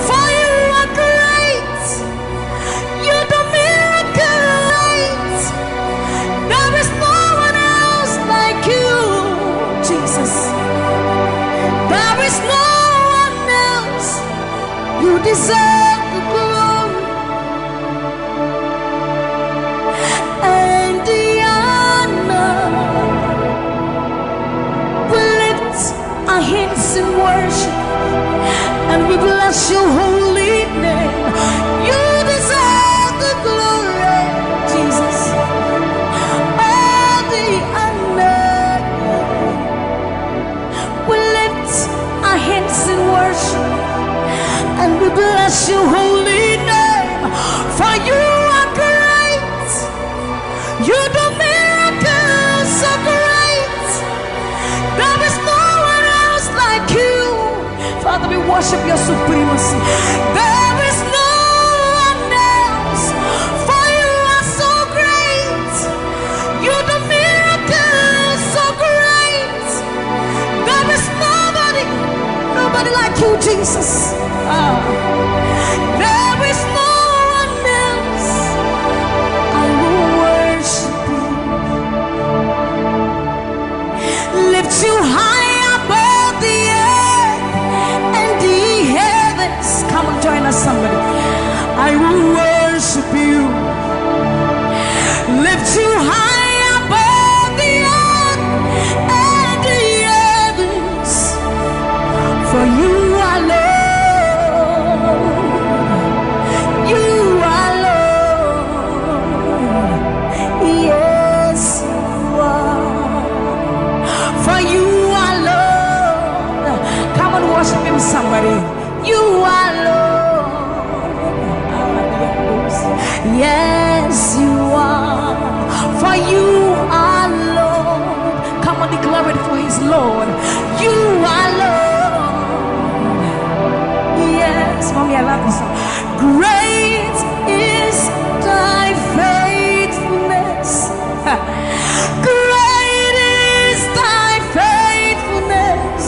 For you are great, you do miracles. There is no one else like you, Jesus. There is no one else. You deserve the glory and the honor. We lift our hands in worship and we bless your holy name. You deserve the glory, Jesus. All the honor. We lift our hands in worship and we bless your holy name. For you are great, you do miracles so great. There is no one else like you. Father, we worship your supremacy. There is no one else. For you are so great, you do miracles so great. There is nobody like you, Jesus. There is no one else. I will worship you. Lift you high above the earth and the heavens. Come on, join us, somebody. I will worship you. Lift you high above the earth and the heavens. For you are Lord. You are Lord. Yes, you are. For you are Lord. Come on, worship him, somebody. You are Lord. Yes, you are. For you are Lord. Come on, declare it for his Lord. You are Lord. Yes, mommy, I love this song. Great is thy faithfulness. Great is thy faithfulness.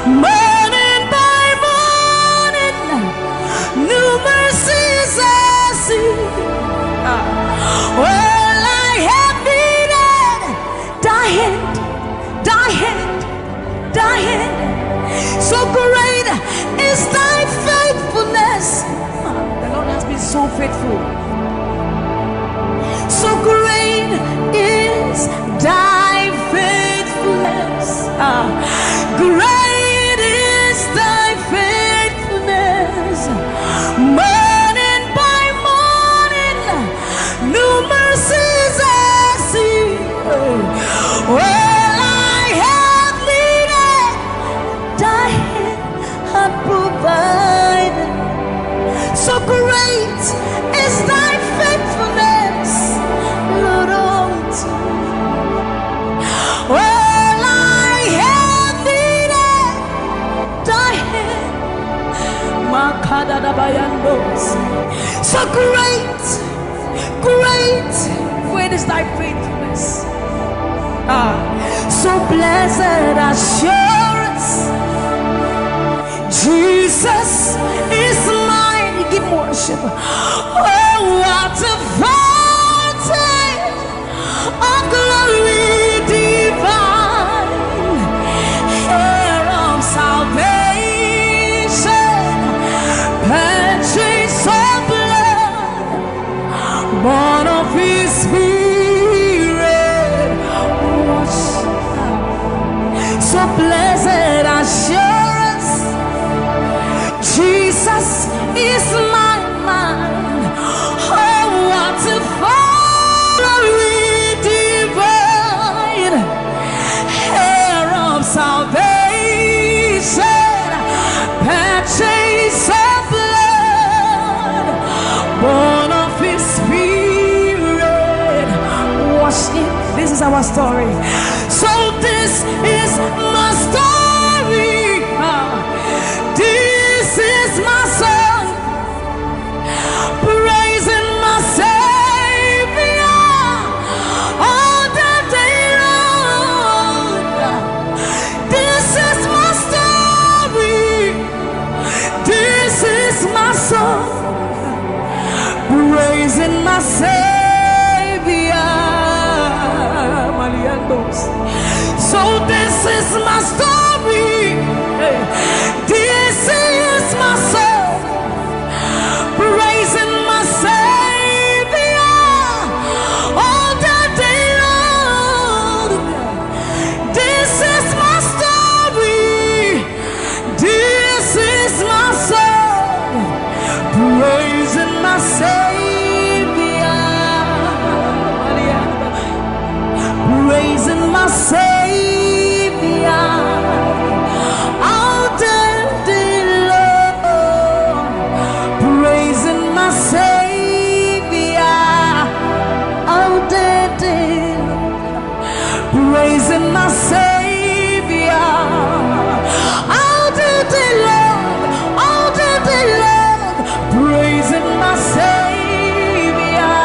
Morning by morning, new mercies I see. All I have needed, thy hand. So great is thy faithfulness. The Lord has been so faithful. So great is thy faithfulness. Great is thy faithfulness. Morning by morning, new mercies I see. All I have needed, thy hand hath provided. So great is thy faithfulness, Lord, unto me. All I have needed, thy hand. So great Great is thy faithfulness. So blessed assurance, Jesus is mine. Give worship. Oh, what a fountain of glory divine, heir of salvation, purchase of blood, born of His Spirit. So blessed assurance, Jesus is my mind. Oh, what a glory divine, heir of salvation, purchase of blood, born of His Spirit. Wash it. This is our story. So this is my story. This is my song, praising my Savior all the day long. This is my story. This is my song, praising my Savior. So this is my story. This is my song, praising my Savior all the day long. This is my story. This is my song, praising my Savior, praising my Savior. Praising my Savior all the day long, all the day long, praising my Savior,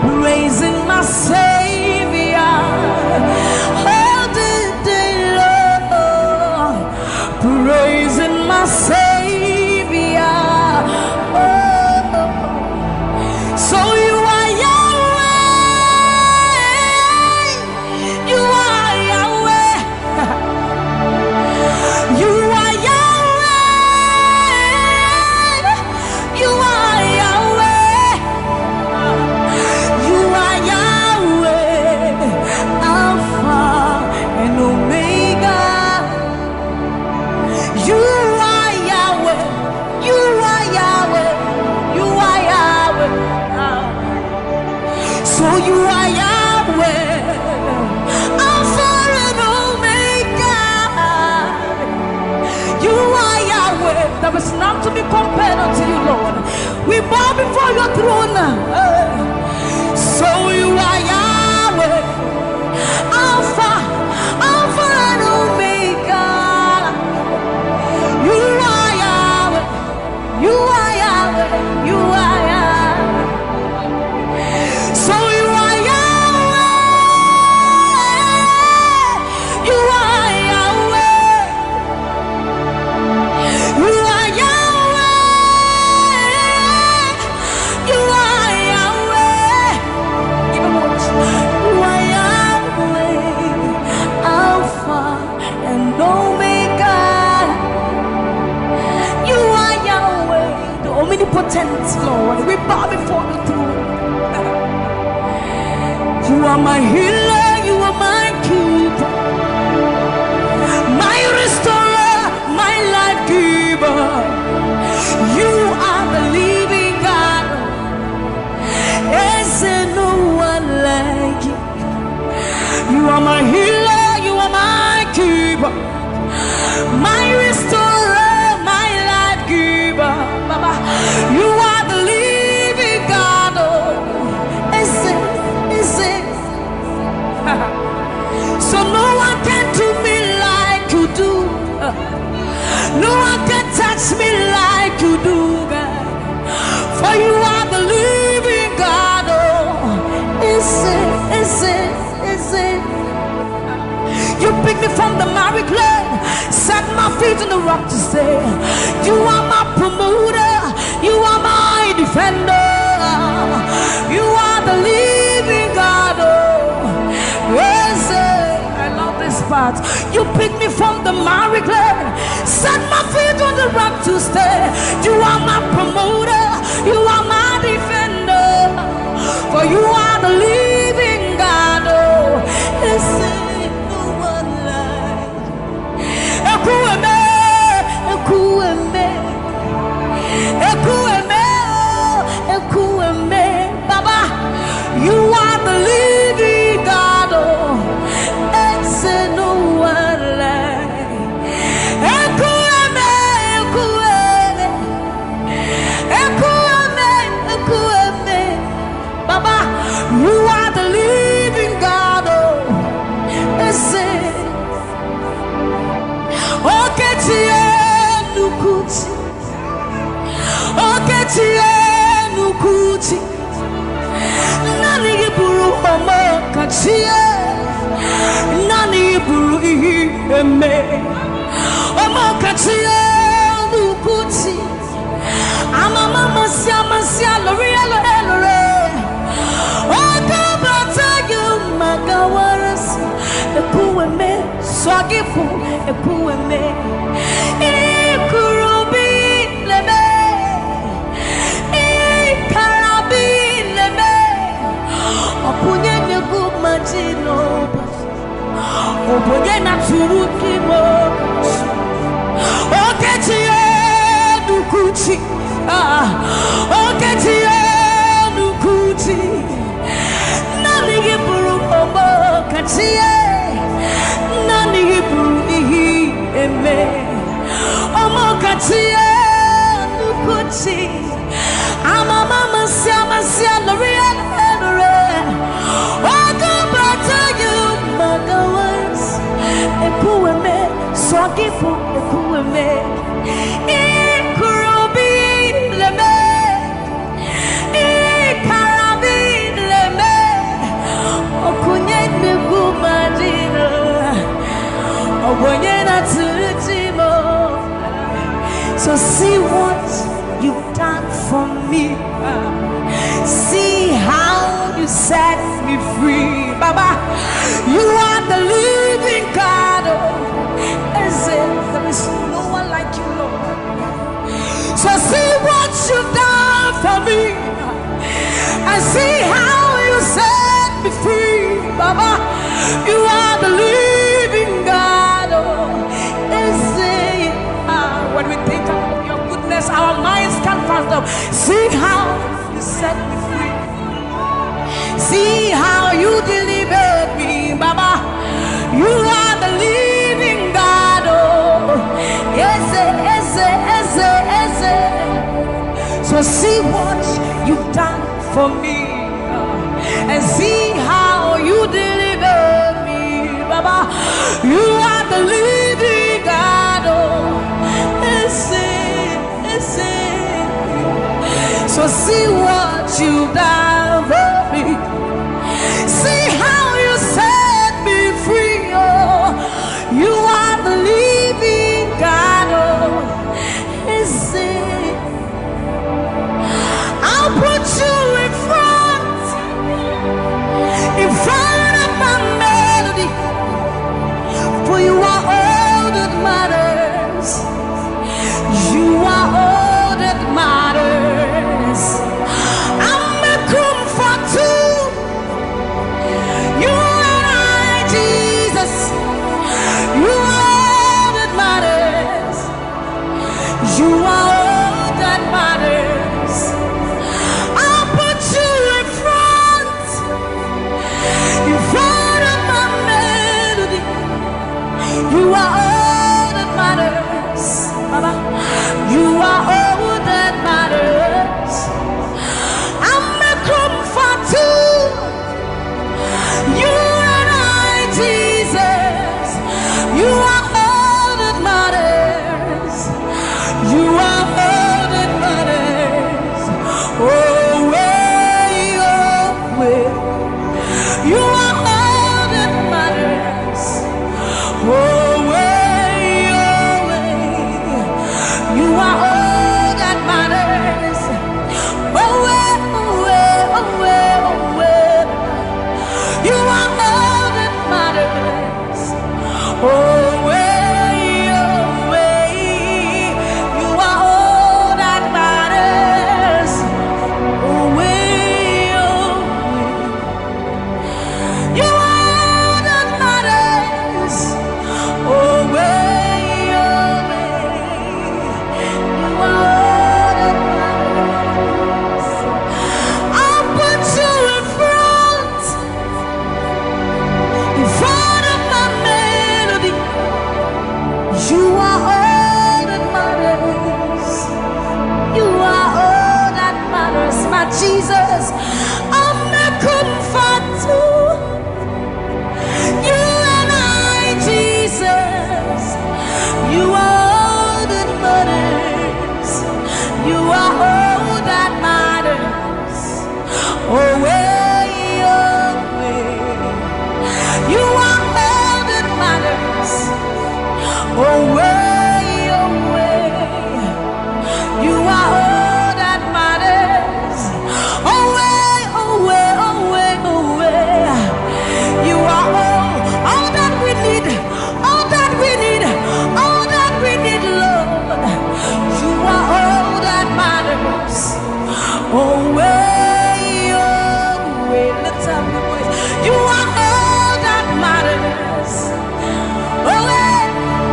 praising my Savior all the day long, praising my Savior. So you are not to be compared unto you, Lord. We bow before your throne. So you are Yahweh, Alpha, Alpha and Omega. You are Yahweh, you are Yahweh, you are Yahweh. So you are Yahweh, you are Yahweh, you are omnipotent, Lord. We bow before the throne. You are my healer, you are my keeper, my restorer, my life giver. You are the living God. Is there no one like you? You are my healer, you are my keeper, my restorer, my life giver. Baba, you are the living God. Oh, is it? So no one can do me like you do. No one can touch me like you do, God. For you pick me from the miry clay, set my feet on the rock to stay. You are my promoter, you are my defender, you are the living God. Oh, yes, I love this part. You pick me from the miry clay, set my feet on the rock to stay. You are my promoter, you are my defender, for you are the living God. Oh, yes, Baba, you are the living God. Oh, it's no one like. Baba, you are the living God. Oh, it's Nukuti Nani Buru Omo Kachie Nani Buru Eme Omo Kachie Nukuti Amama Masia Lorielo Elore Oka Batayu Magawaras Ekueme Swagifu Ekueme Ikurubi Leme Opunye negu majino, opunye na turukimo. Oketiye nukuchi, oketiye nukuchi. Nani giburu omo katiye, nani giburu ihi eme. Omo katiye nukuchi, amama masia loriel. Ekueme, Swagifu, Ekueme, Ikurubi Leme, Ikarabi Leme, Okunye Nigumadino, Oboyena Tulutimo. So see what you've done for me. See how you set me free, Baba. You are the living God. There is no one like you, Lord. So see what you've done for me, and see how you set me free, Baba. You are the living God. When we think of your goodness, our minds can't fathom. See how you set me free. See how you delivered me, Baba. You are the living God. Oh, yes, yes, yes, yes. So see what you've done for me, and see how you delivered me, Baba. You are the living God. Oh, yes, yes, yes. So see what you've done for me. See how you set me free, oh. You are the living God, oh. Is it? I'll put you in front of my melody, for you are all that matters. You are all that matters. I'm a You are all that matters. Oh, way, oh, way. You are all that matters. Oh, way, oh, way. You are all that matters. Oh, way, oh, way. You are all that matters. I'll put you in front of my melody. You are all that matters. You are all that matters, my Jesus. I'm not comfort you and I, Jesus. You are all that matters. You are all that matters. Oh, way, oh, way. You are all that matters. Oh, way, oh, way. You are all that matters. Oh, way, oh, way, oh, way, oh, way. You are all that we need, all that we need, all that we need, Lord. You are all that matters. Oh, way, oh, way. Let's have the voice. You are all that matters. Oh, way,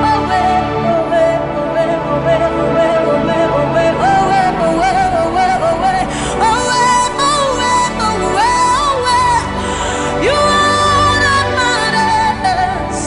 oh, way, oh, way, oh, way, oh, way, oh, way, oh, way, oh, way, oh, way, oh, way, oh, way, oh, way, oh, way, oh, way, oh, way, oh, way. You are all that matters.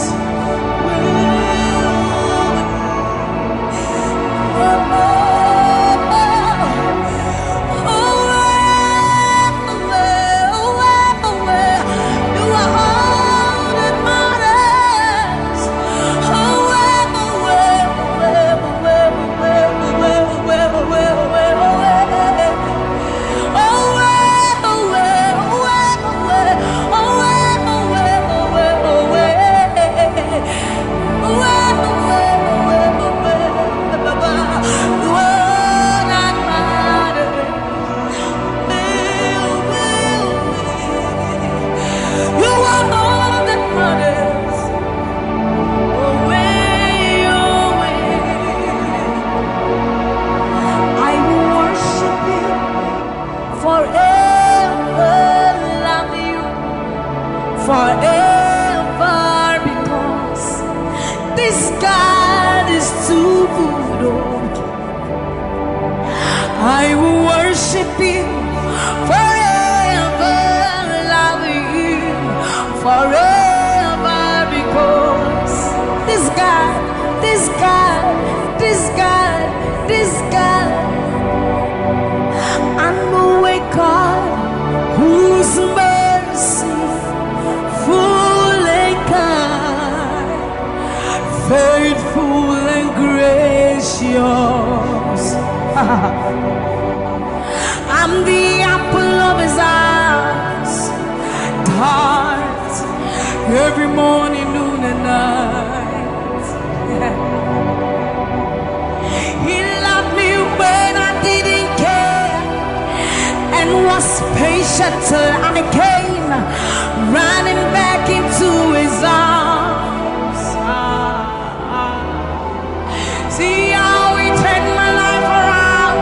Forever, because this God is too good. I will worship you forever, love you forever, because this God, this God, this God, this God, I know a God whose mercy full and kind, faithful and gracious. I'm the apple of his eyes, heart, every morning, noon and night. He loved me when I didn't care, and was patient till I came running back into his arms. See how he turned my life around,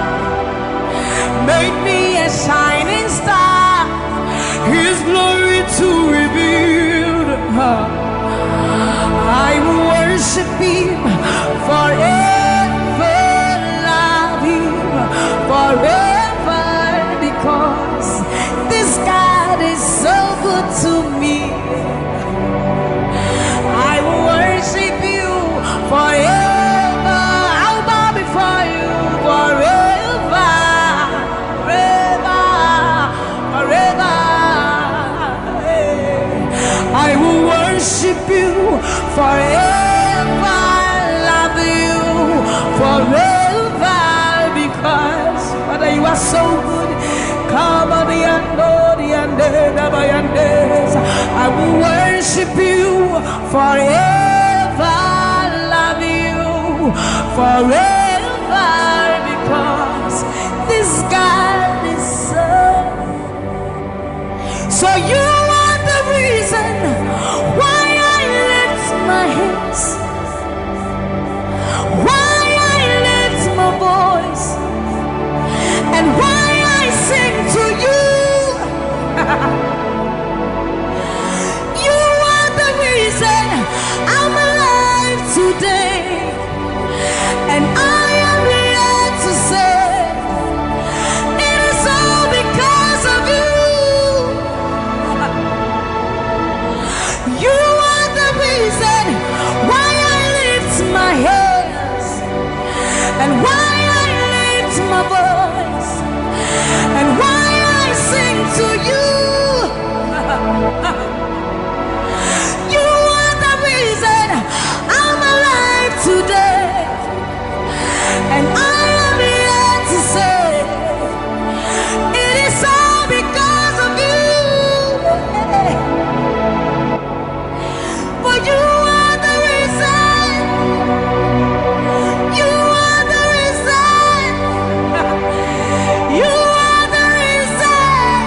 made me a shining star, his glory to reveal. I will worship him forever, love him forever, because this God is so good to me. I will worship you forever. I'll bow before you forever, forever, forever. I will worship you forever, love you forever, because Father, you are so good. Come on, I will worship you forever, love you forever, because this God is so. So you are the reason You are the reason why I lift my hands and why I lift my voice and why I sing to you. You are the reason I'm alive today, and I am here to say it is all because of you. For you are the reason. You are the reason. You are the reason.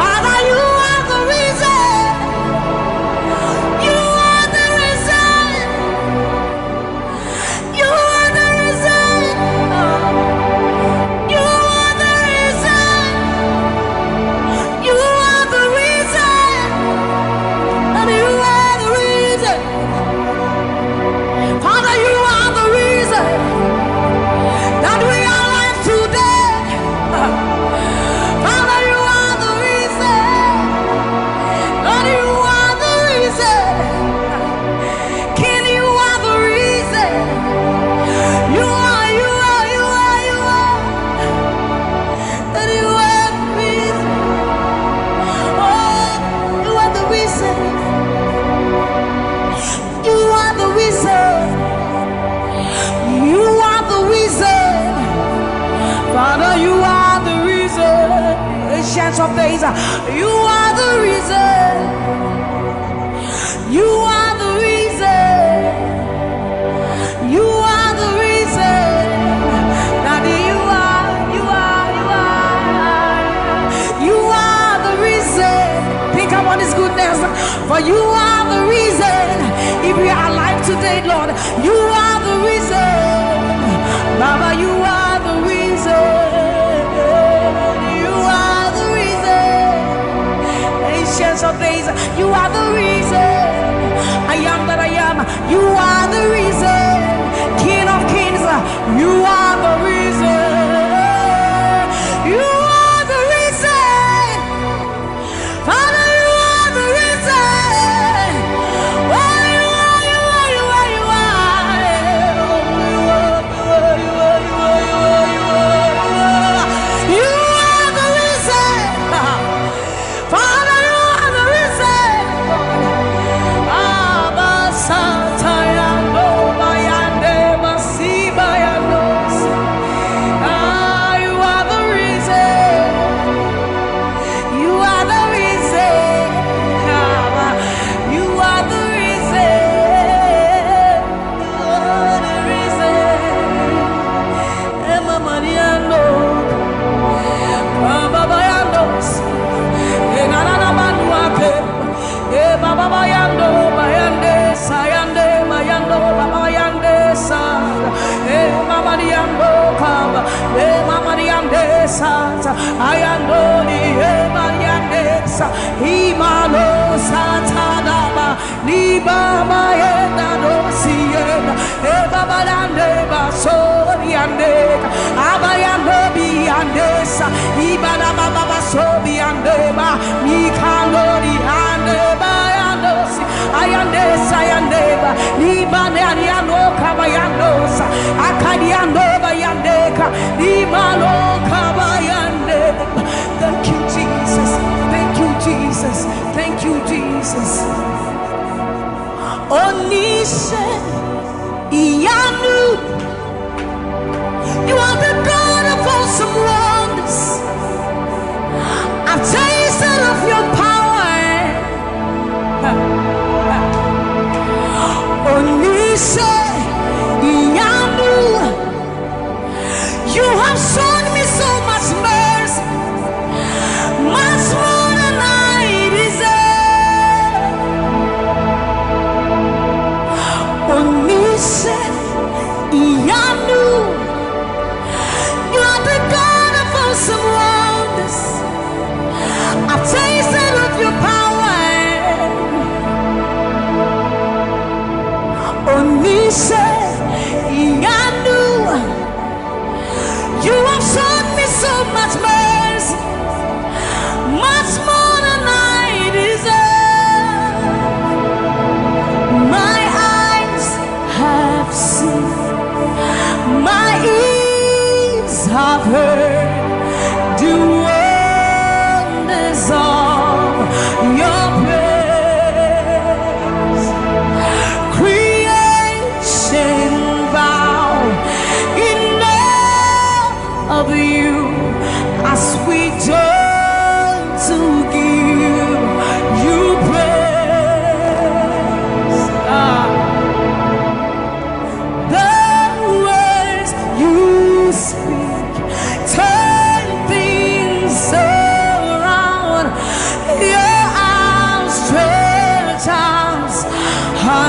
Father, you are the reason. You are the reason. You are the reason. You are the reason. You are the reason. And you are the reason. Father, you are the reason that we are alive today. Father, you are the reason. Lord, you are the reason. King, you are the reason. You are. And you are the reason. Oh, you are the reason. You are the reason. You are the reason. Father, you are the reason. Ancients of days, you are the reason. You are the reason. You are the reason. Daddy, you are the reason. Think about his goodness. For you are the reason. If we are alive today, Lord, you are the reason. Baba, you are the reason. You are the reason. Ancients of days, you are the reason. I am that I am. You are the reason. King of kings, you are the reason. You are the reason. Father, you are the reason. Oh, you are, you are, you are, you are. You are the reason. Father, you are the reason. Abba, Satayando, Bayande, Masibayandos. You are the reason. You are the reason. You are the reason. You are the reason. Emma Mariano, Baba Bayandos, Enana Manuake, Baba Bayando, Bayande, Sayande, Bayando, Baba Yande, Sa, Mama Diando, Kaba, Mama Diande, Sa, Ayando, Mariande, Sa, Himalo, Satadaba, Liba, Mayenda, Dosiena, Baba Dande, Basoriande, Abayando, Biandesa, Ibana Baba Sobiandeba, Mikandori, Andeba, Yandosi, Ayandesa, Yandeba, Libane, Ariano, Kabayandosa, Akadiando, Bayandeka, Limalo, Kabayandeba. Thank you, Jesus. Thank you, Jesus. Thank you, Jesus. Onishe, Iyanu. You are the God of awesome wonders. I've tasted of your power. Onishe, Iyanu. You have shown me so much mercy, much more than I deserve. Onishe, Iyanu.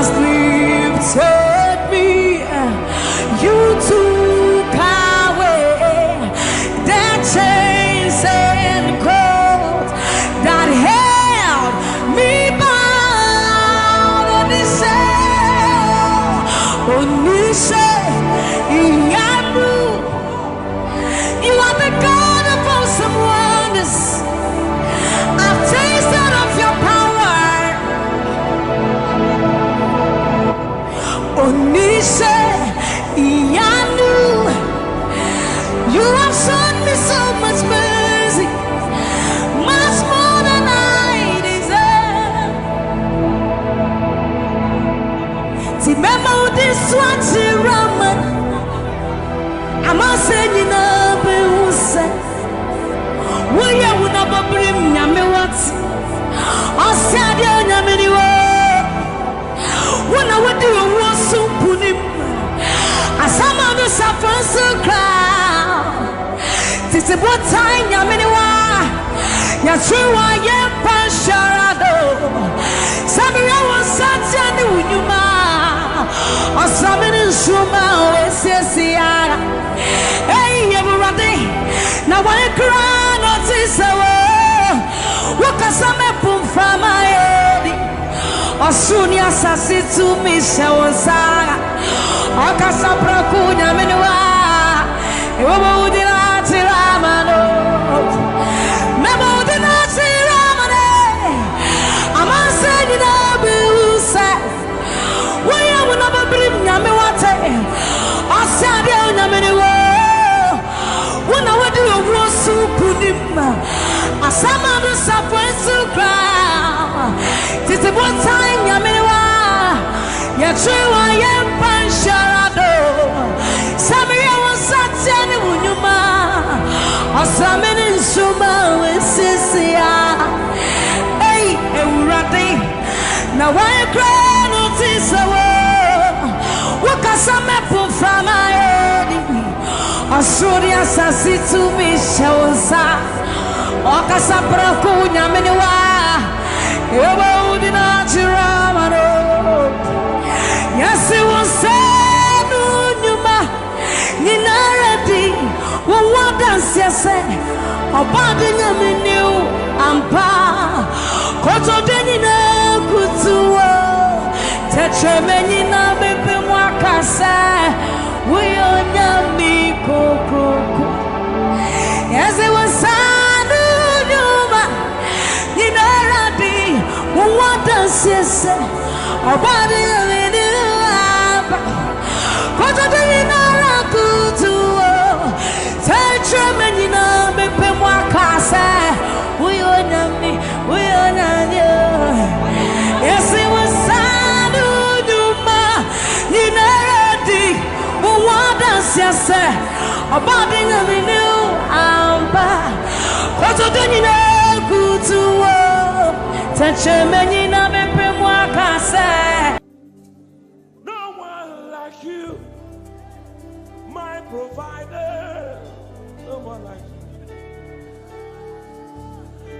has lifted me. You took away the chains and cords that held me bound. Onisha, Iyamu, you are the God of awesome wonders. I've tasted of your power. Onisha, Iyamu, you have shown me so much mercy, much more than I deserve. Remember this one, Raman. I'm not saying you know, but who said, will you never bring me what? I said, you're not anywhere. When I would do a war so put him, as some of the suffering so crowd. This is what time you're anywhere. You're true, I am Pasharado. Sammie was such a new human. Or something in Shuma, Ese. Hey, everybody. Now, when I cry, notice a word. What can some put from my head? Or soon, yes, I see to me, Shawasara. Or Casabra Kuna Menua. You would not Ramano. Never did not see Ramane. I'm not saying it all, who said, why I will never bring Yamawate. I said, when I would do a war soup, I some of the suffering so crowd. This is one time, Yamiwa. You're true, I am Pansharado. Sammie was such a new man. Or some in Suma with Sisia. Hey, Urati. Now I cry, notice a word. What can some apple from my head? Asuria sasi to me shawsa. Okasapra kunya menwa. Yobo dina chiramano. Yes, it was said nyuma. Ninaradi. What does you say? Obadi nyaminu ampa. Koto denina kutuwa. Tetramenina bebe mwakasa. We are Yami Koko. Yes, it was Sanu Numa. Ninaradi. What does he say? About the Apa. Koto de Narakutu. Tetramenina Bepe Mwakasa. We are Yami. We are Nanya. Yes, it was Sanu Numa. Ninaradi. What does you say about the new amber? What do you know? Good to work. Touch a man in a bit. No one like you, my provider. No one like you.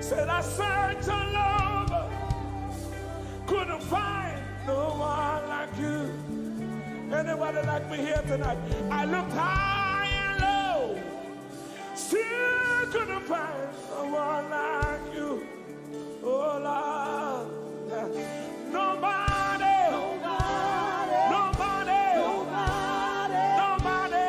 Said I searched all over, couldn't find no one like you. Anybody like me here tonight? I looked high and low, still couldn't find someone like you. Oh Lord, nobody, nobody, nobody, nobody, nobody,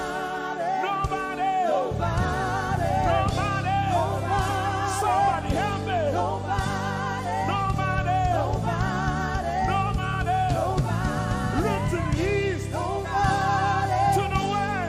nobody, nobody, nobody, nobody. Somebody help me. Nobody, nobody, nobody, nobody. Look to the east, nobody, to the west.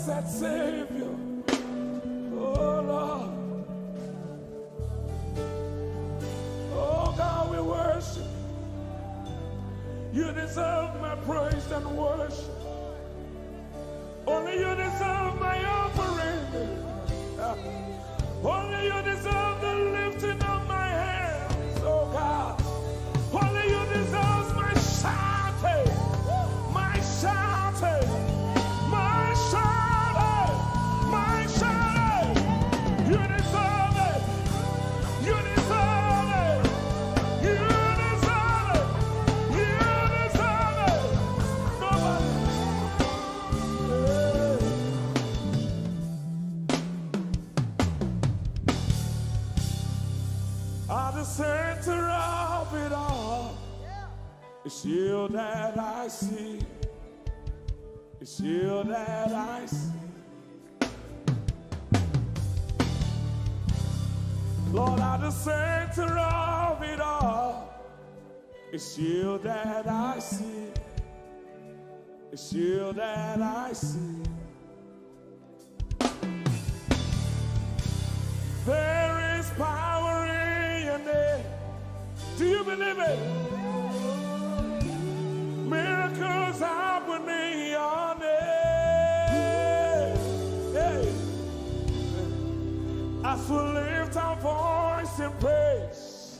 blessed Savior. Oh Lord. Oh God, we worship. You deserve my praise and worship. Only you deserve my offering. Only you deserve the lifting of my hands, oh God. Only you deserve my shouting, my shouting, my shouting, my shouting. You deserve it. You deserve it. You deserve it. You deserve it. Nobody. At the center of it all, it's you that I see. It's you that I see. Lord, at the center of it all, it's you that I see. It's you that I see. There is power in your name. Do you believe it? Miracles happen in your name. Hey. As we lift our voice in praise,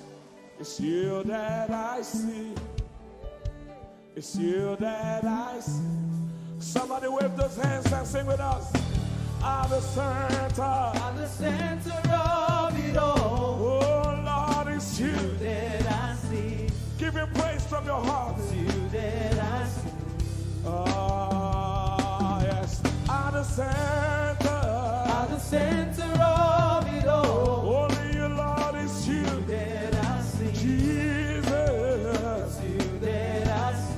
it's you that I see. It's you that I see. Somebody wave those hands and sing with us. At the center of it all. Oh Lord, it's you that I see. Give him praise from your heart. It's you that I see. Oh yes. At the center of it all. Only you, Lord, it's you that I see. Jesus. It's you that I see.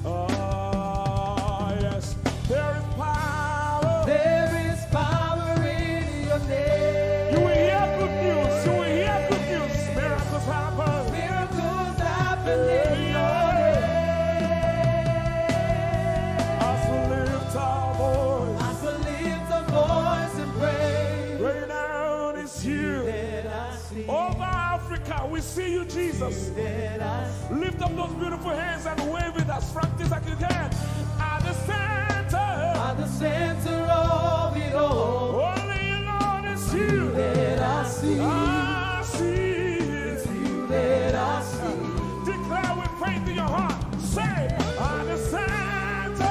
Oh yes. There is power. There is power in your name. You will hear good news. You will hear good news. Miracles happen. Miracles happen in your name. As we lift our voice. As we lift our voice and pray. Right now it's you. That I see. Over Africa, we see you, Jesus. That I see. Lift up those beautiful hands and wave it as practice as you can. At the center of it all. Only you, Lord, it's you that I see. I see. It's you that I see. Declare with faith in your heart. Say, at the center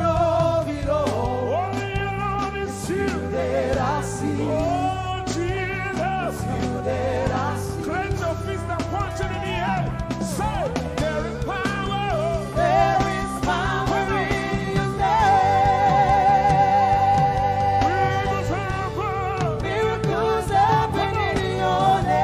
of it all. Only you, Lord, it's you that I see. Oh, Jesus. It's you that I see. Clench your fist and punch it in the air. Say, there is power. There is power in your name. Miracles happen in your name.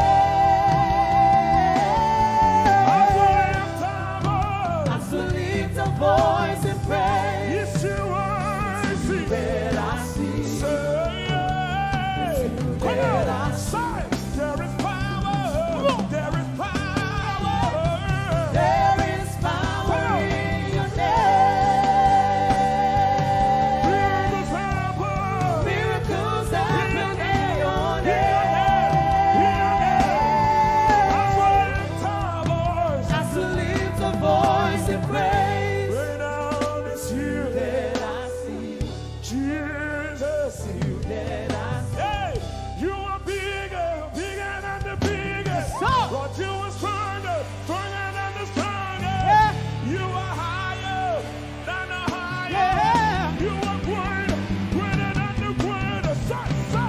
As we lift our voice and pray. Yes, you are. That I see. Come on, say, there is power. There is power. There is power in your name. Miracles happen in your name. As we lift our voice and praise. Right now it's you That I see. Jesus. You that I see. Hey, you are bigger, bigger than the biggest. Lord, you are stronger, stronger than the strongest. Yeah. You are higher than the highest. Yeah. You are greater, greater than the greatest.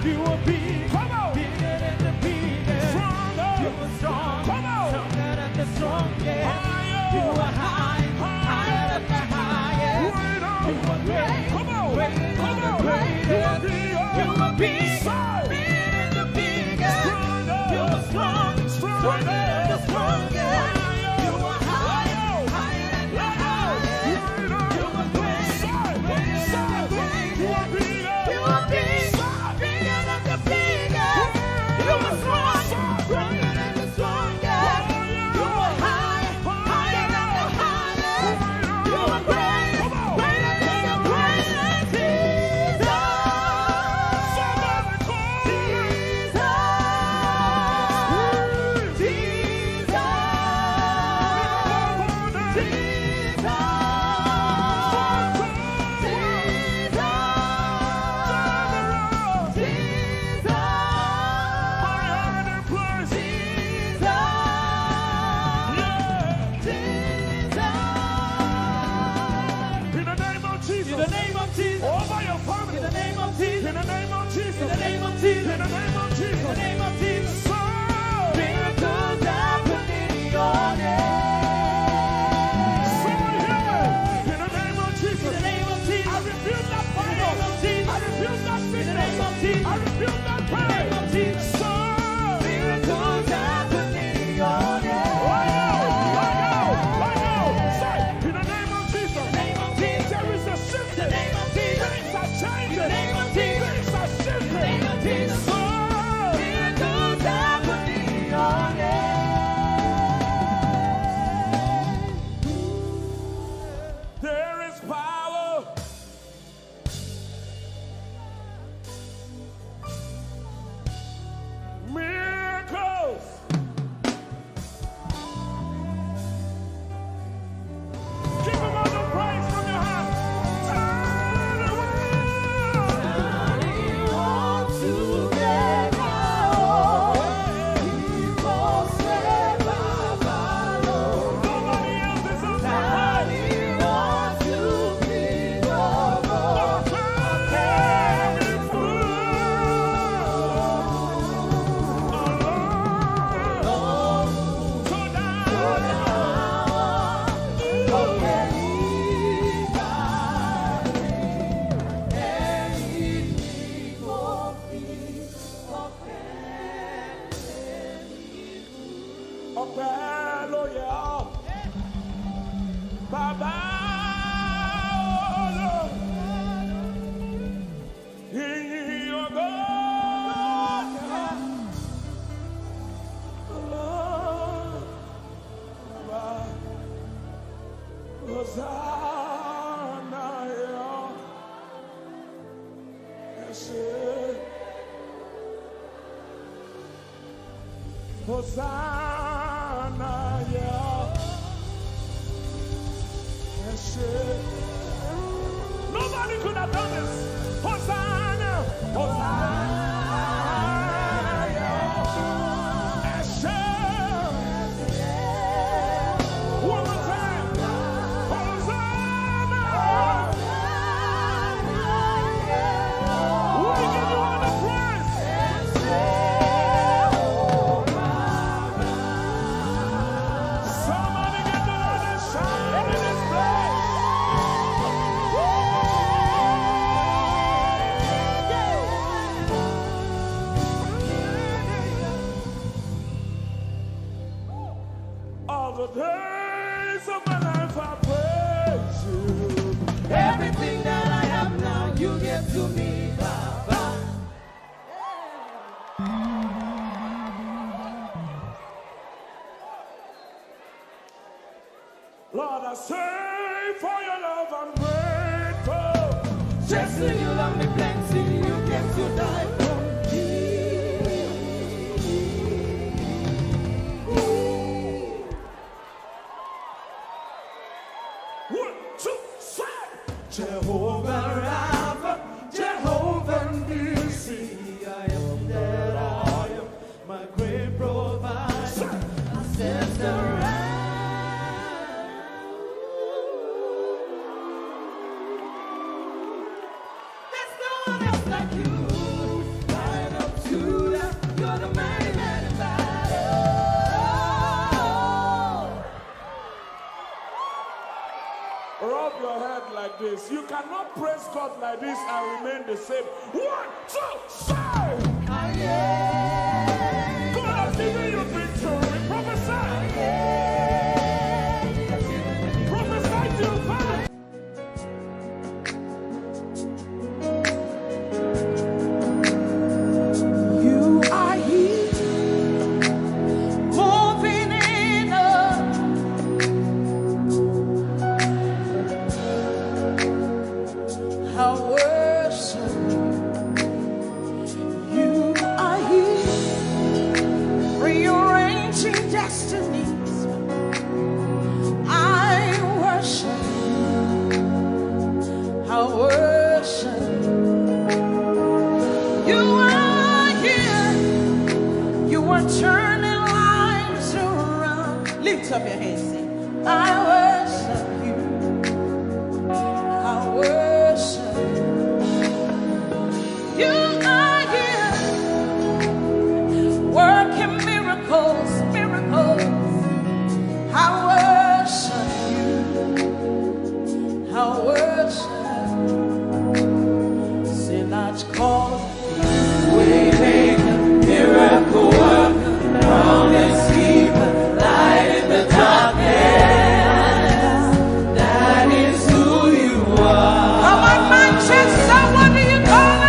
You are big, Come on. bigger than the biggest. Stronger. You are strong, Come on. stronger than the strongest. Higher. You are high, higher than the highest. Greater. You are great, Come on. greater than Come the on. greatest. You are bigger. You are big, Say. bigger than the biggest. Stronger. You are strong, stronger than the strongest. Higher. You are high, higher than the highest. You are great, greater than the greatest. You are big, bigger than the biggest. You are strong, stronger than the strongest. You are high, higher than the highest. You are great, greater than the greatest. Hosanna, yeah. Nobody could have done this. Hosanna, Hosanna, yeah. One more time. Hosanna. We give you all the praise. Somebody get the Lord and shout in His place. All the days of my life I praise you. Everything that I have now, you give to me, Baba. Lord, I say for your love I'm grateful. Just to you love me plenty, you came to die for me. One, two, three. Jehovah Rapha, Jehovah Nissi, I am that I am, my great provider. I sense the right. There's no one else like you. Right up to that, you're the mighty man in battle. Rub your head like this. You cannot praise God like this and remain the same. 1, 2, 3. God has given you victory. Prophesy. Prophesy to your family. You are here, moving in us. I worship you. You are here, rearranging destinies. I worship you. I worship you. You are here. You are turning lives around. Lift up your hands. Sing. I worship you. I worship you. You are here, working miracles, miracles. I worship you. I worship you. Sinach calls. Waymaker, miracle worker, promise keeper, light in the darkness. That is who you are. Come on, Manchester, what do you call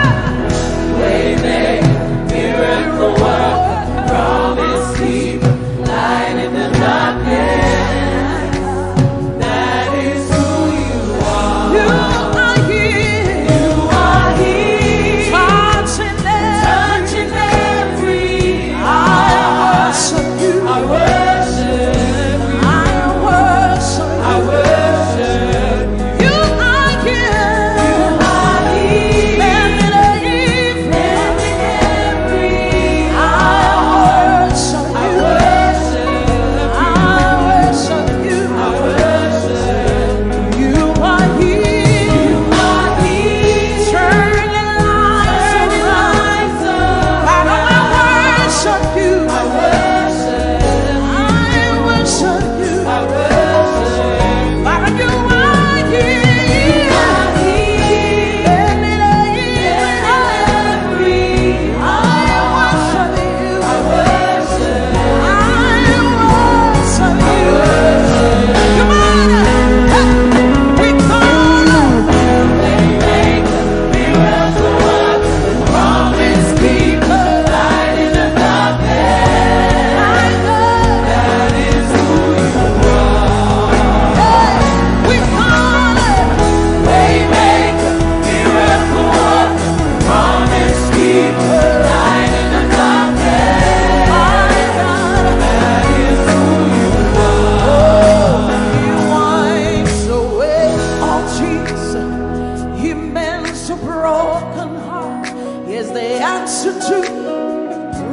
is the answer to.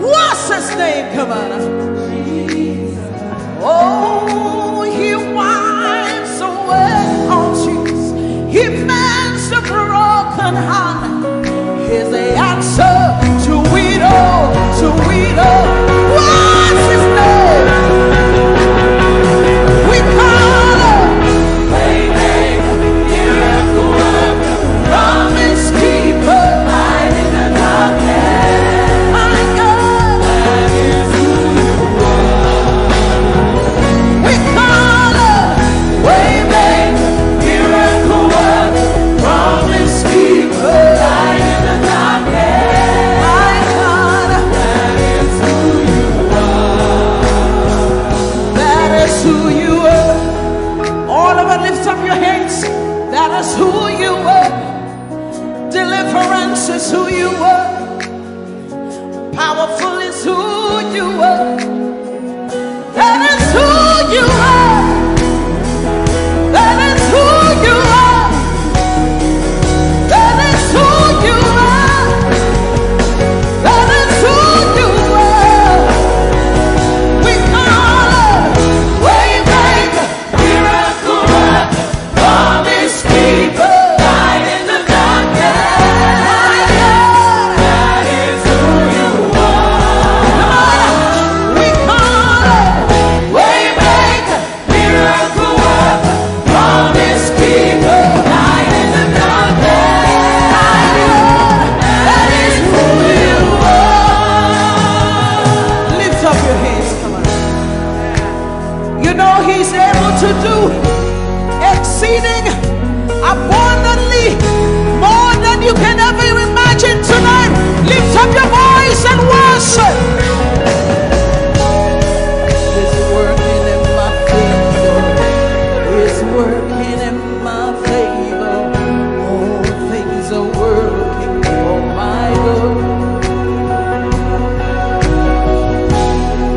What's his name? Come on. Oh, he winds away all tears. He mends the broken heart. He's the answer to it all, to it all. What's his name? We call him Waymaker, miracle worker, promise keeper, light in the darkness. My God, that is who you are. We call him Waymaker, miracle worker, promise keeper, light in the darkness. My God, that is who you are. That is who you are. All of it, lift up your hands. That is who you are. Deliverance is who you are. Powerful is who you are. That is who you are. That is who you are. That is who you are. That is who you are. We call him Waymaker, miracle worker, promise keeper, light in the darkness. My God, that is who you are. We call him Waymaker, miracle worker, promise keeper, light in the darkness. My God, that is who you are. Lift up your hands, come on. You know he's able to do exceeding abundantly more than you can ever imagine tonight. Lift up your voice and worship. It's working in my favor. It's working in my favor. All things are working for my good.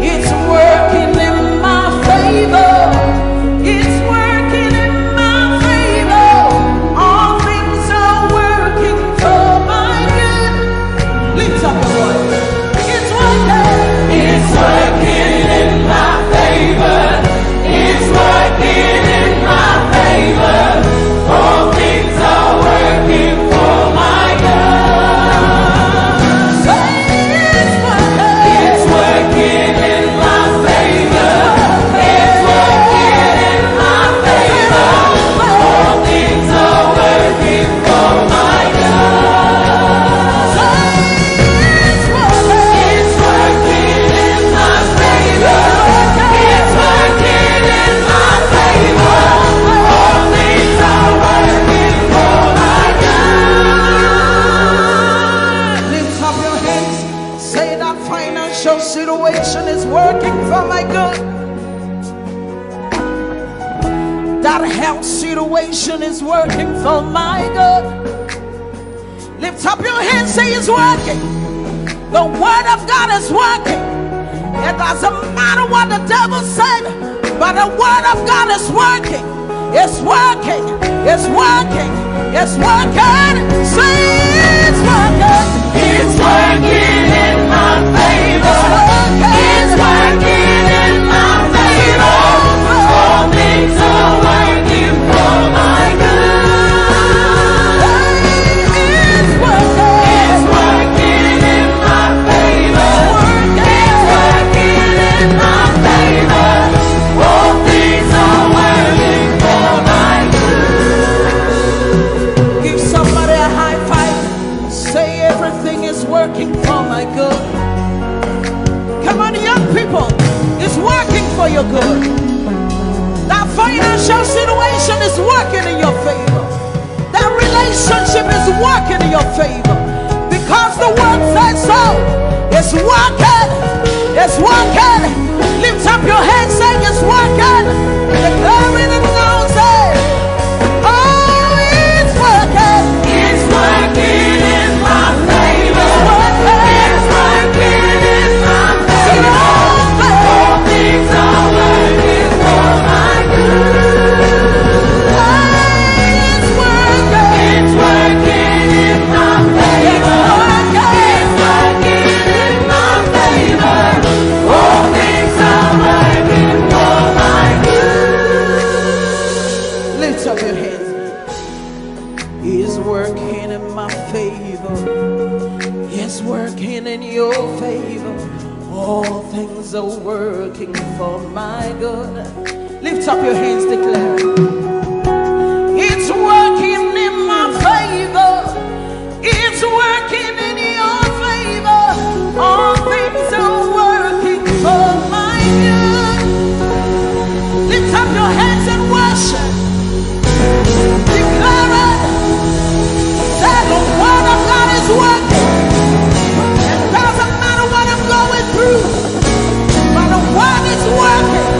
It's working in my favor. It's working in my favor. All things are working for my good. Lift up your voice. It's working. It's working in my favor. It's working in my favor. All things are working for my good. Say it's working. It's working in my favor. It's working in my favor. All things are working for my good. Say it's working. It's working in my favor. It's working in my favor. All things are working for my good. Lift up your hands. Say that financial situation is working for my good. That health situation is working for my good. Lift up your hands, say it's working. The word of God is working. It doesn't matter what the devil said, but the word of God is working. It's working. It's working. It's working. Say it's working. It's working in my favor. It's working in my favor. All things are working for my good. It's working. It's working in my favor. It's working in my favor. All things are working for my good. Give somebody a high five. Say everything is working for my good. Come on, young people. It's working for your good. That financial situation is working in your favor. That relationship is working in your favor. Because the word says so. It's working. It's working. Lift up your hands, saying it's working. Declaring it now, say, oh, it's working. It's working in my favor. It's working in my favor. All things are working for my good. It's working. It's working in my favor. It's working. is working in your favor. All things are working for my good. Lift up your hands, declare. It's working in my favor. It's working in your favor. All things are working for my good. Lift up your hands and worship. Declare it. That the word of God is working. It doesn't matter what I'm going through, but the word is working.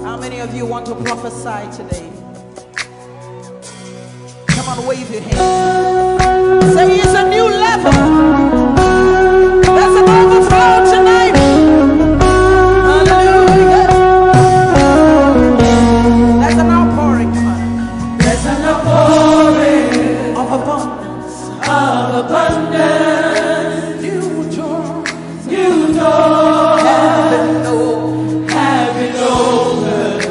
How many of you want to prophesy today? Come on, wave your hands. Say it's a new level. There's an overflow tonight. Hallelujah. There's an outpouring. There's an outpouring of abundance. Of abundance. New doors. New doors. Have been opened.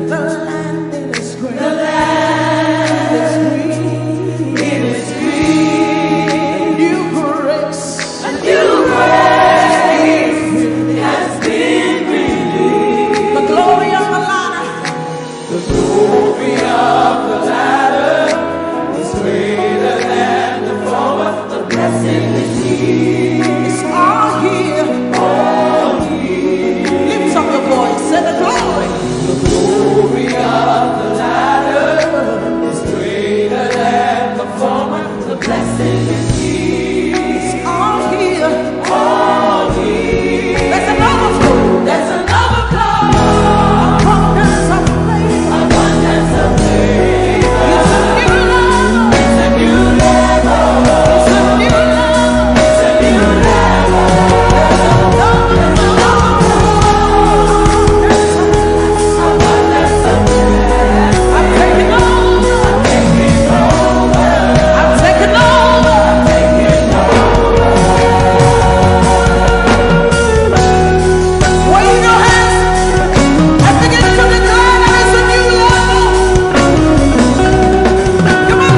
The land is green. The land is green. It is green. New grace. A new grace has been released. The glory of the ladder. The glory of the ladder is greater than the former. The blessing is here. It's all here. All here. Lift up your voice. Say the glory. The glory of the ladder is greater than the former. The blessing is here. It's all here. All here. There's an overflow. There's an overflow. Abundance of faith. Abundance of faith. It's a new level. It's a new level. It's a new level. It's a new level. There's an overflow. Abundance of faith. I'm taking over. I'm taking over. I'm taking over. I'm taking over. Wave your hands and begin to declare that it's a new level. Come on.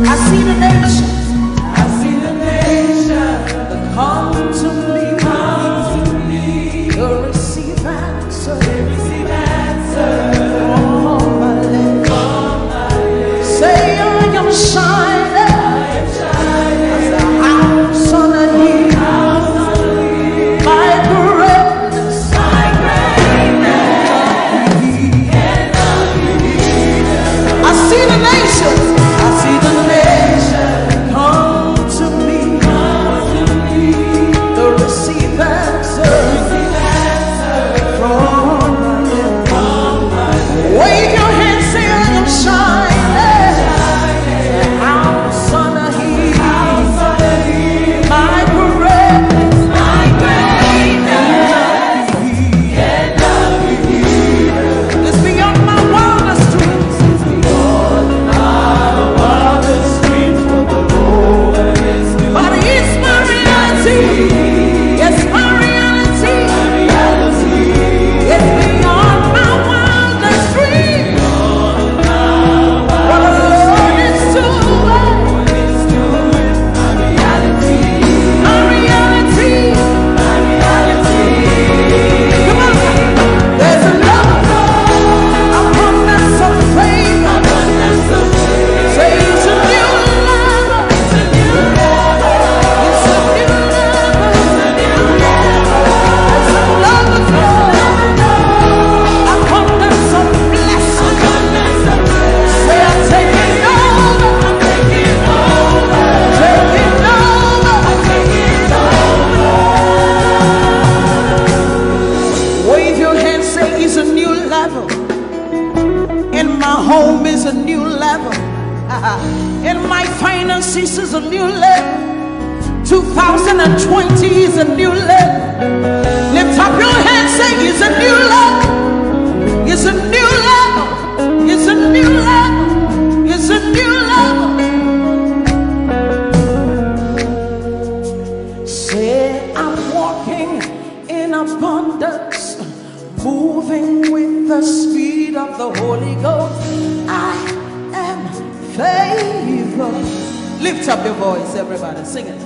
I see the nations. I see the nations that come to me. Come to me. To receive answer. They receive answer. From my lips. Say I am shining. I am shining. As a house on a hill. My greatness. My greatness. I see the nations. I see the nations come to me. Come to me. To receive answer. From my lips. Wave your hands, say I am shining. House on a hill. My greatness. My greatness. It's beyond my wildest dreams. It's beyond my wildest dreams. But it's my reality. It's my reality. It's beyond my wildest dreams. What the Lord is doing. My reality. Come on. There's an overflow. Abundance of faith. Say it's a new level. It's a new level. It's a new level. It's an overflow. Abundance of blessing. Say I'm taking over. I'm taking over. Taking over. I'm taking over. Wave your hands, say it's a new level. In my home is a new level. In my finances is a new level. 2020 is a new level. Lift up your hands, say it's a new level. It's a new level. It's a new level. It's a new level. Say I'm walking in abundance, moving with the speed of the Holy Ghost. favored. Lift up your voice, everybody, sing it.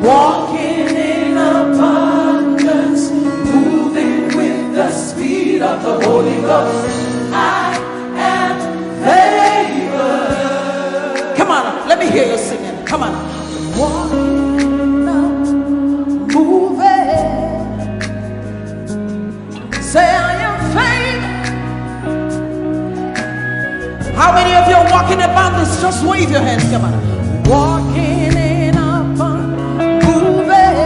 Walking in abundance, moving with the speed of the Holy Ghost. I am favored. Come on, let me hear you singing. Come on. Walking up, moving. Say I am favored. How many of you are walking abundance? Just wave your hands. Come on. Walking in abundance, moving.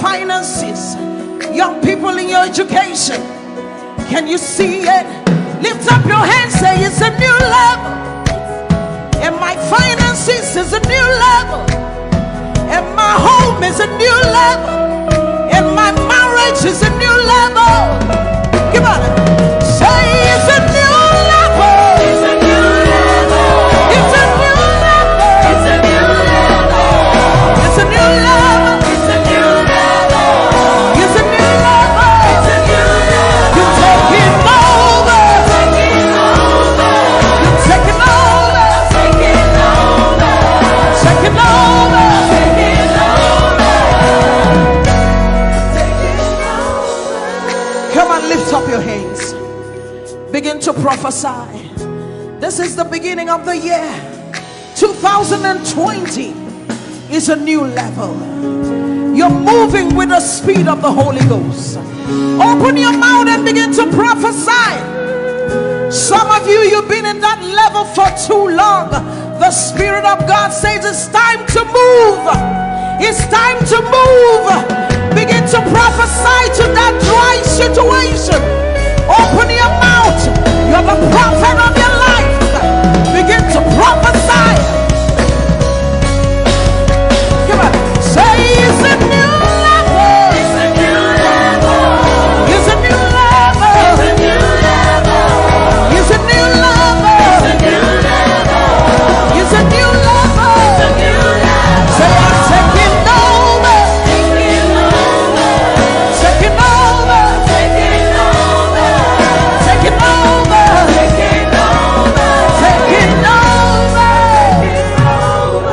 Finances, young people in your education, can you see it? Lift up your hands, say it's a new level. And my finances is a new level. And my home is a new level. And my marriage is a new level. Come on, say it's a new level. It's a new level. It's a new level. It's a new level. It's a new level. Lift up your hands. Begin to prophesy. This is the beginning of the year. 2020 is a new level. You're moving with the speed of the Holy Ghost. Open your mouth and begin to prophesy. Some of you, you've been in that level for too long. The Spirit of God says it's time to move. It's time to move. Begin to prophesy to that dry situation. Open your mouth. You're the prophet of your life. Begin to prophesy. Come on. Say it's a new level. It's a new level. It's a new level. It's a new level. It's a new level. It's a new level. It's a new level. It's a new level. Say I'm taking over. Taking over. Taking over. Taking over. Taking over. Taking over. Taking over.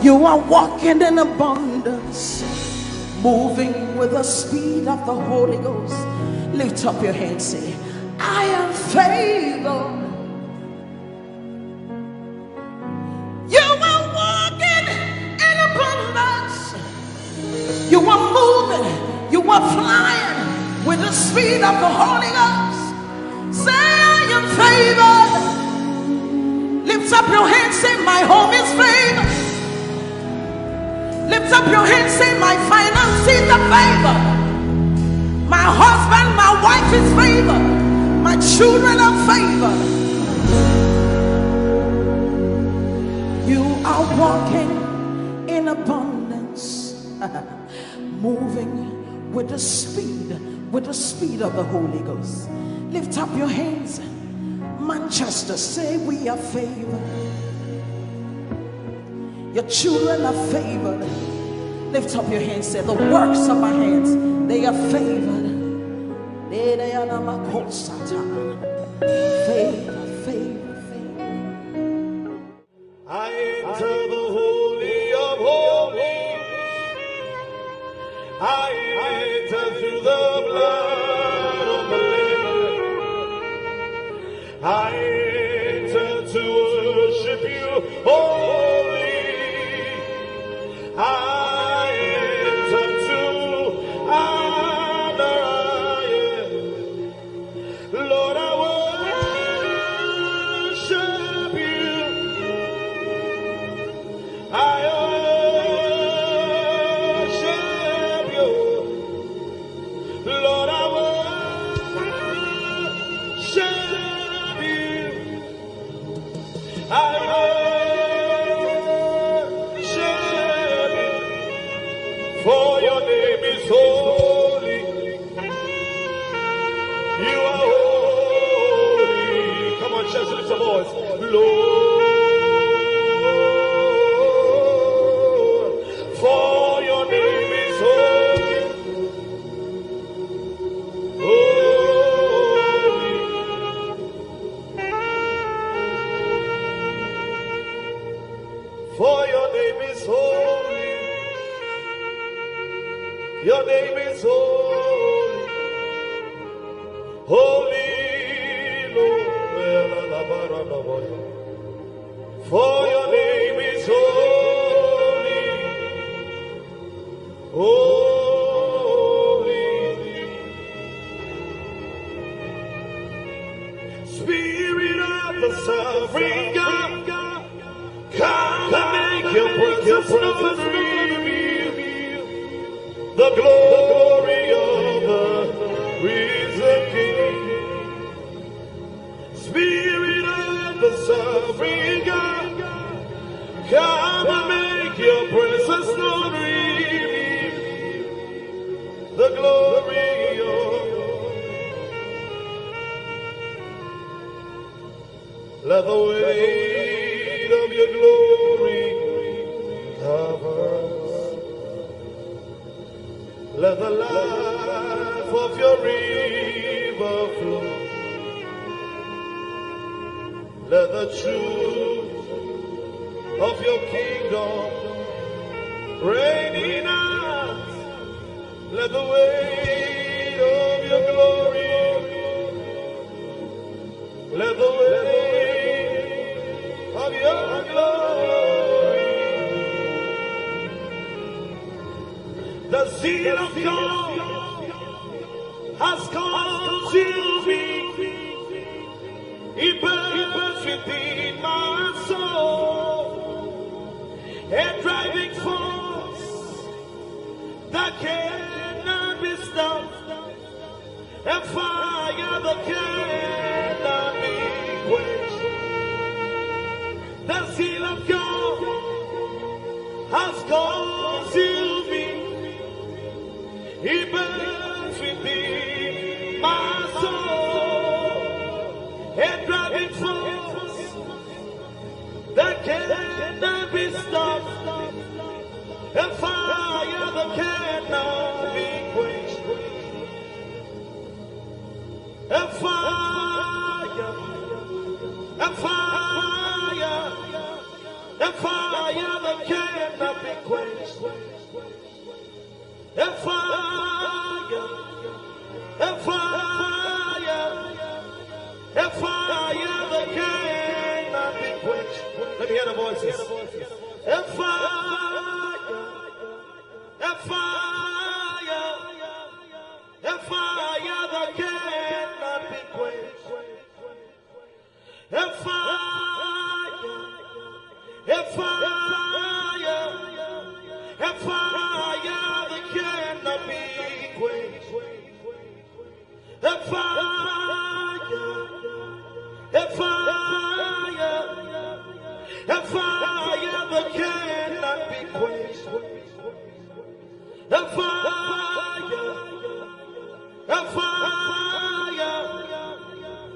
You are walking in abundance, moving with the speed of the Holy Ghost. Lift up your hands, say, I am favored. You are walking in abundance. You are moving. You are flying with the speed of the Holy Ghost. Say, I am favored. Lift up your hands, say, my home is favored. Lift up your hands, say, my finances are favored. My husband, my wife is favored. My children are favored. You are walking in abundance, moving with the speed of the Holy Ghost. Lift up your hands. Manchester, say we are favored. Your children are favored. Lift up your hands, say the works of my hands, they are favored. Favor, favor, favor. I enter the Holy of Holies. land of the living. I enter to worship you, holy. I enter to honor you. Lord, I worship you. I worship you. Lord, I worship you. I worship you. For your name is holy. You are holy. Come on, church, lift your voice. Lord, for your name is holy. Holy. For your name is holy. Your name is holy. Holy Lord. For your name is holy. Holy. Spirit of the sovereign God, come and make your presence known. The glory of the risen King. Spirit of the sovereign God, come and make your presence known. The glory of. Let the weight of your glory cover us. Let the life of your river flow. Let the truth of your kingdom reign in us. Let the weight of your glory. Let the weight of your glory. The zeal of God has consumed me. It burns within my soul. A driving force that cannot be stopped. A fire that cannot be quenched. The zeal of God has consumed me. He burns within my soul. A driving force that cannot be stopped. A fire that cannot be quenched. A fire, a fire, a fire that cannot be quenched. A fire, a fire, a fire that cannot be quenched. Let me hear the voices. A fire, a fire, a fire that cannot be quenched. A fire, a fire, a fire that cannot be quenched. A fire, a fire, a fire that cannot be quenched. A fire, a fire,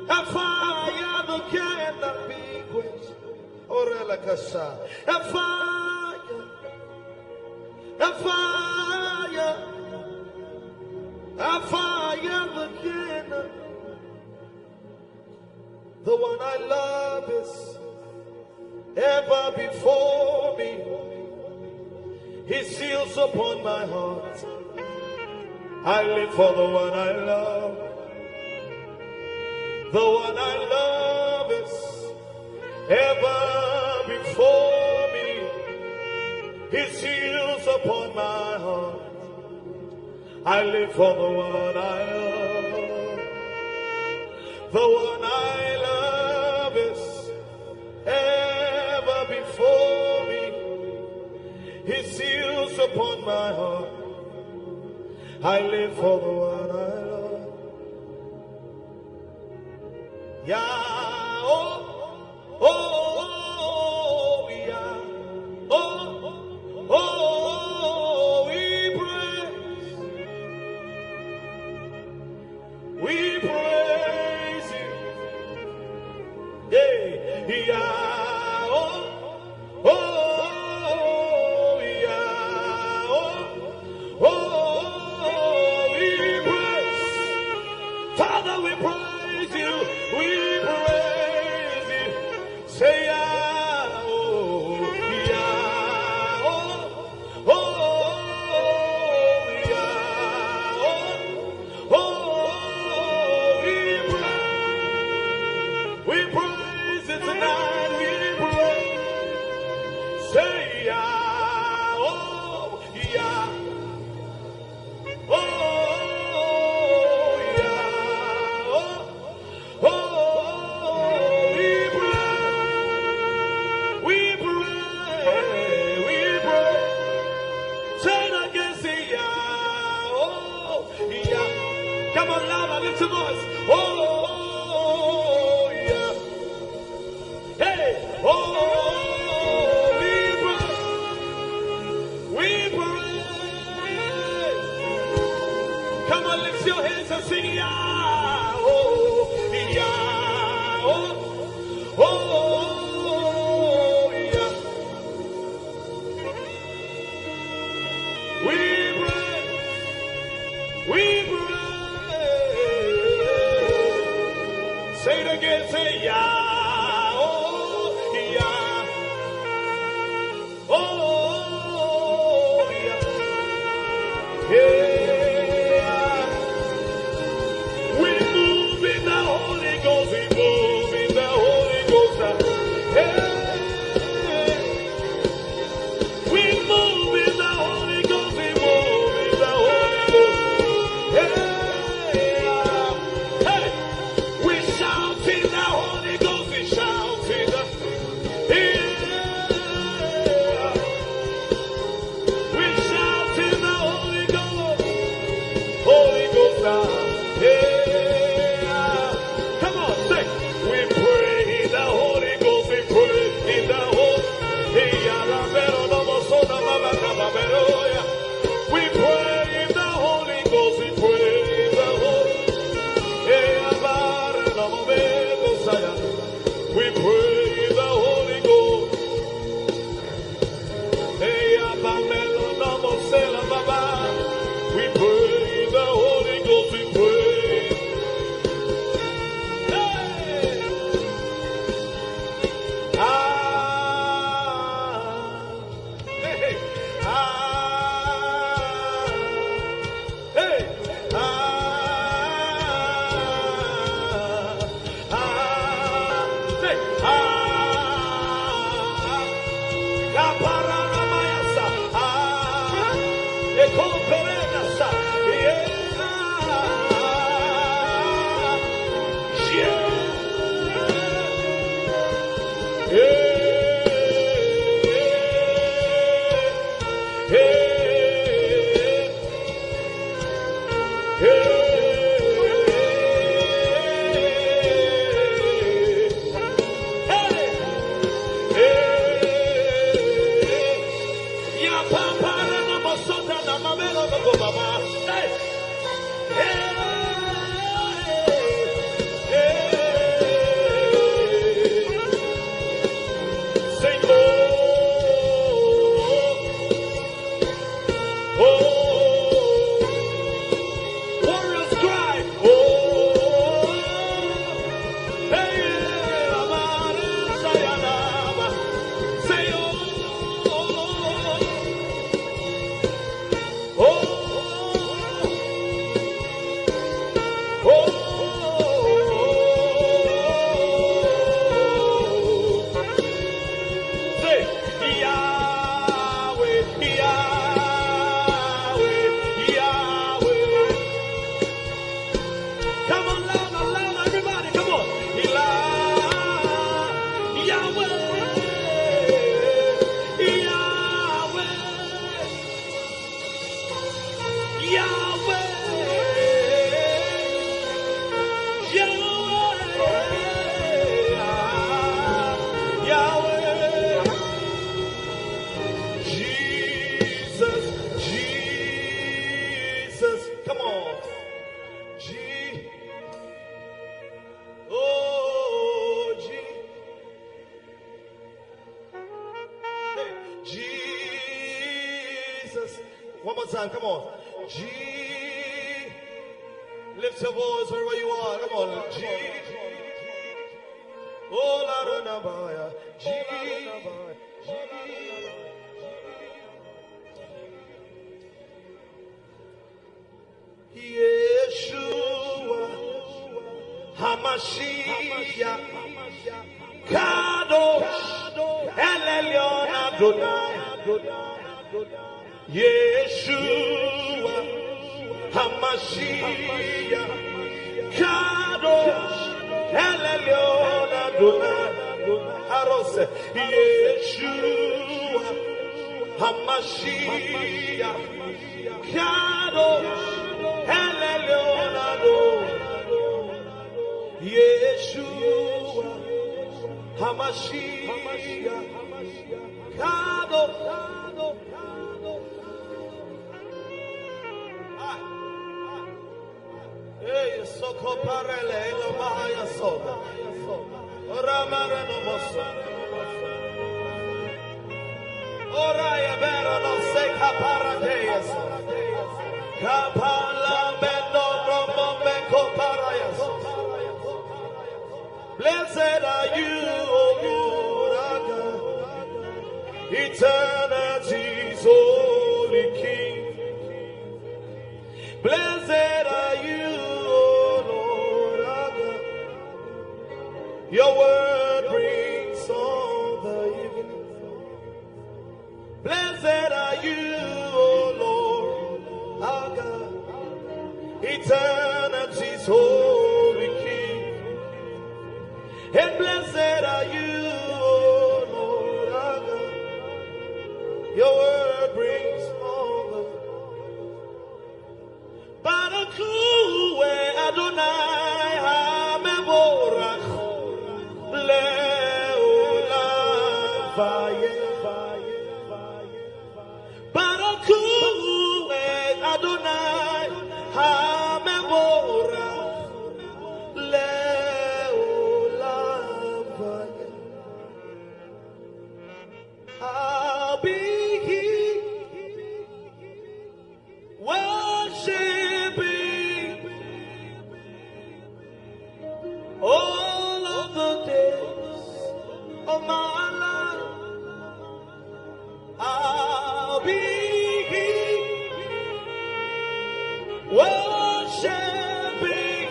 a fire that cannot be quenched. Orelakasa, a fire, a fire, a fire that cannot. The one I love is ever before me. His seals upon my heart. I live for the one I love. The one I love is ever before me. His seals upon my heart. I live for the one I love. The one I love is ever before me. His seals upon my heart. I live for the one I love. Yeah, oh, oh, oh, yeah, oh, oh, we praise you, yeah, yeah, oh, oh, yeah, oh, oh. Father, we praise you, we praise you. Say, yeah, oh, yeah, oh, oh, yeah, oh, oh, we praise it tonight, we praise. Say, yeah, oh, yeah, oh. Come on, louder, lift your voice. Oh, yeah. Hey, oh, we praise. Come on, lift your hands and sing, yeah. Oh, yeah. Oh, yeah. We praise. We praise. Say it again, say yeah, oh, yeah, oh, yeah, yeah. We move in the Holy Ghost, we move in the Holy Ghost, hey. We move in the Holy Ghost, we move in the Holy Ghost, hey. Hey. We shout in the Holy Ghost. Jesus. One more time, come on. Lift your voice wherever you are. Come on. Oh, Lara George. Yeshua Hamashiach Kadosh El Elyon Adonai Yeshua Hamashiach Kadosh El Elyon Adonai Arose Yeshua Hamashiach Kadosh El Elyon Adonai Yeshua Hamashiach Kadosh. Hey, Soko Parele, no Mahaya Soda. Ramara no Mosso. Oraya Bera no Seka Paradeas. Kapala Mendo Romo Meko Parayas. Blessed are you, O Lord, eternity's holy King. Blessed are you, O Lord, our God. Your word brings all the evening. Blessed are you, O Lord, our God. Eternity's holy King. And blessed are you, O Lord, our God. Your word brings all the Barakue Adonai HaMevorach Le'olam Barakue Adonai HaMevorach Le'olam I'll be here worshiping all of the days of my life. I'll be here worshiping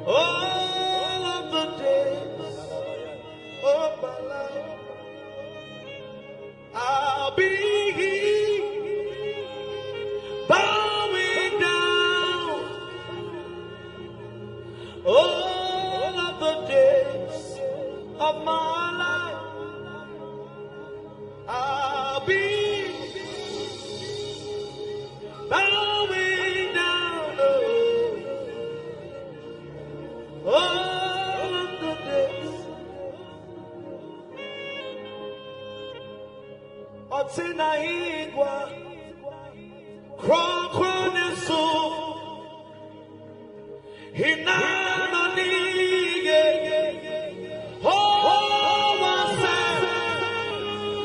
all of the days of my life. I'll be here bowing down all of the days of my life. I'll be bowing down all of the days. Otina igwa Kronesu Hinanoniye Oh wase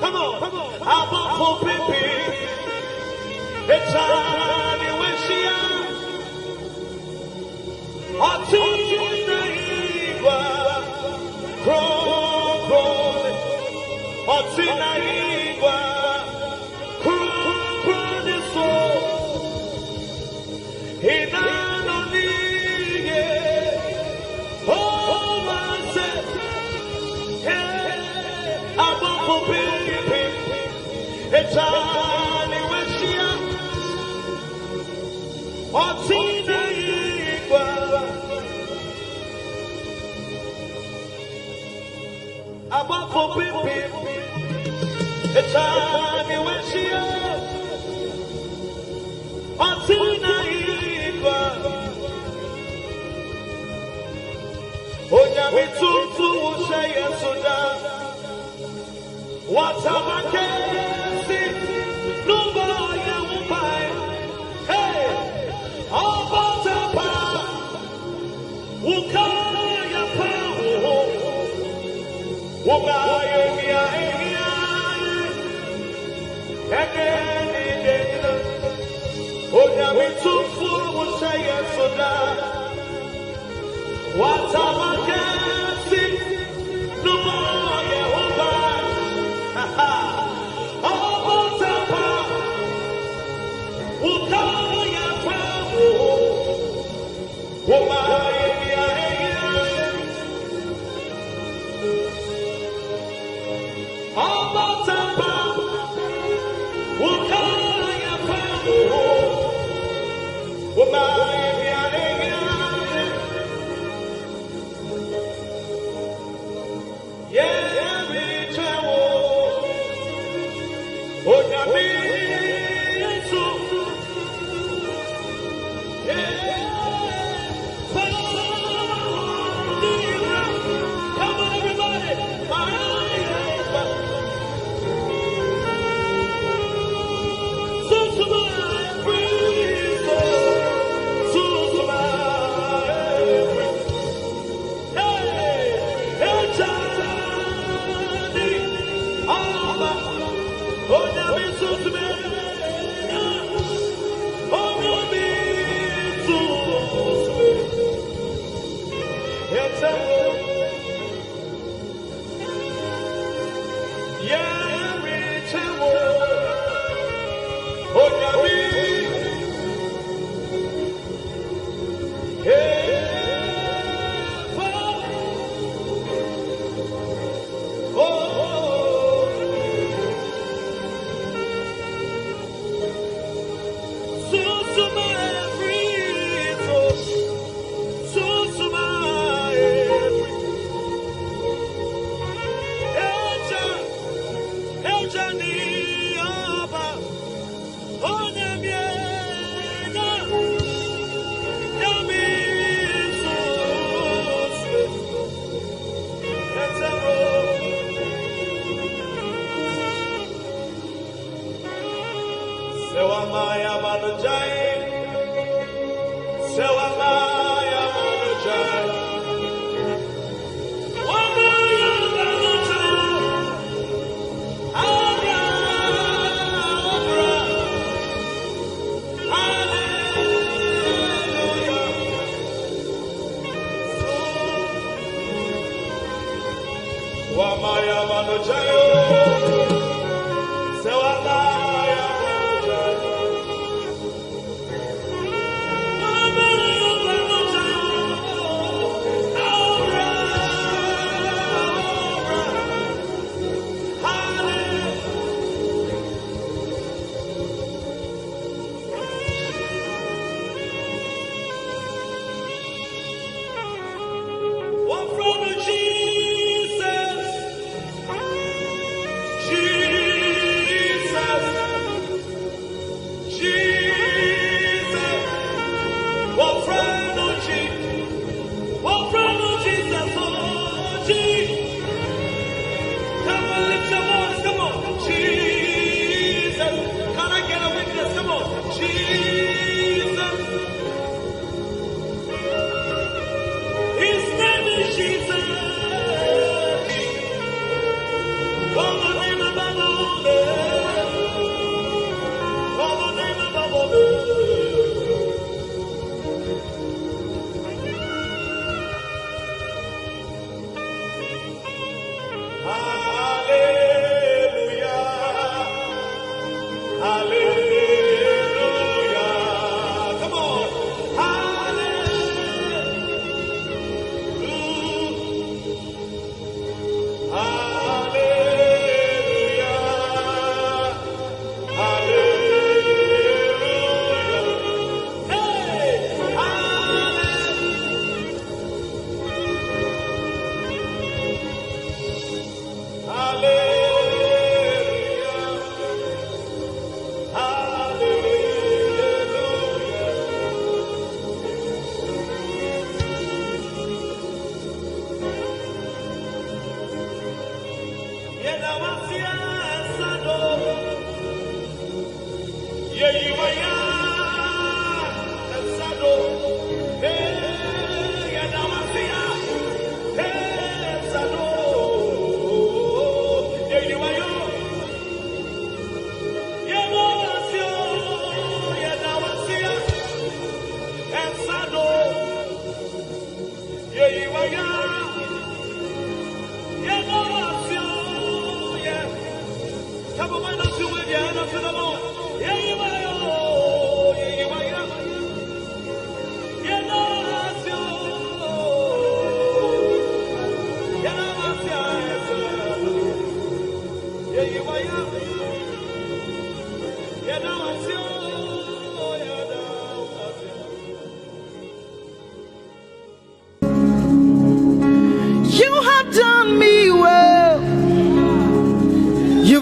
Come on Abafo pipi Echani weshia Otina igwa Krone Otina igwa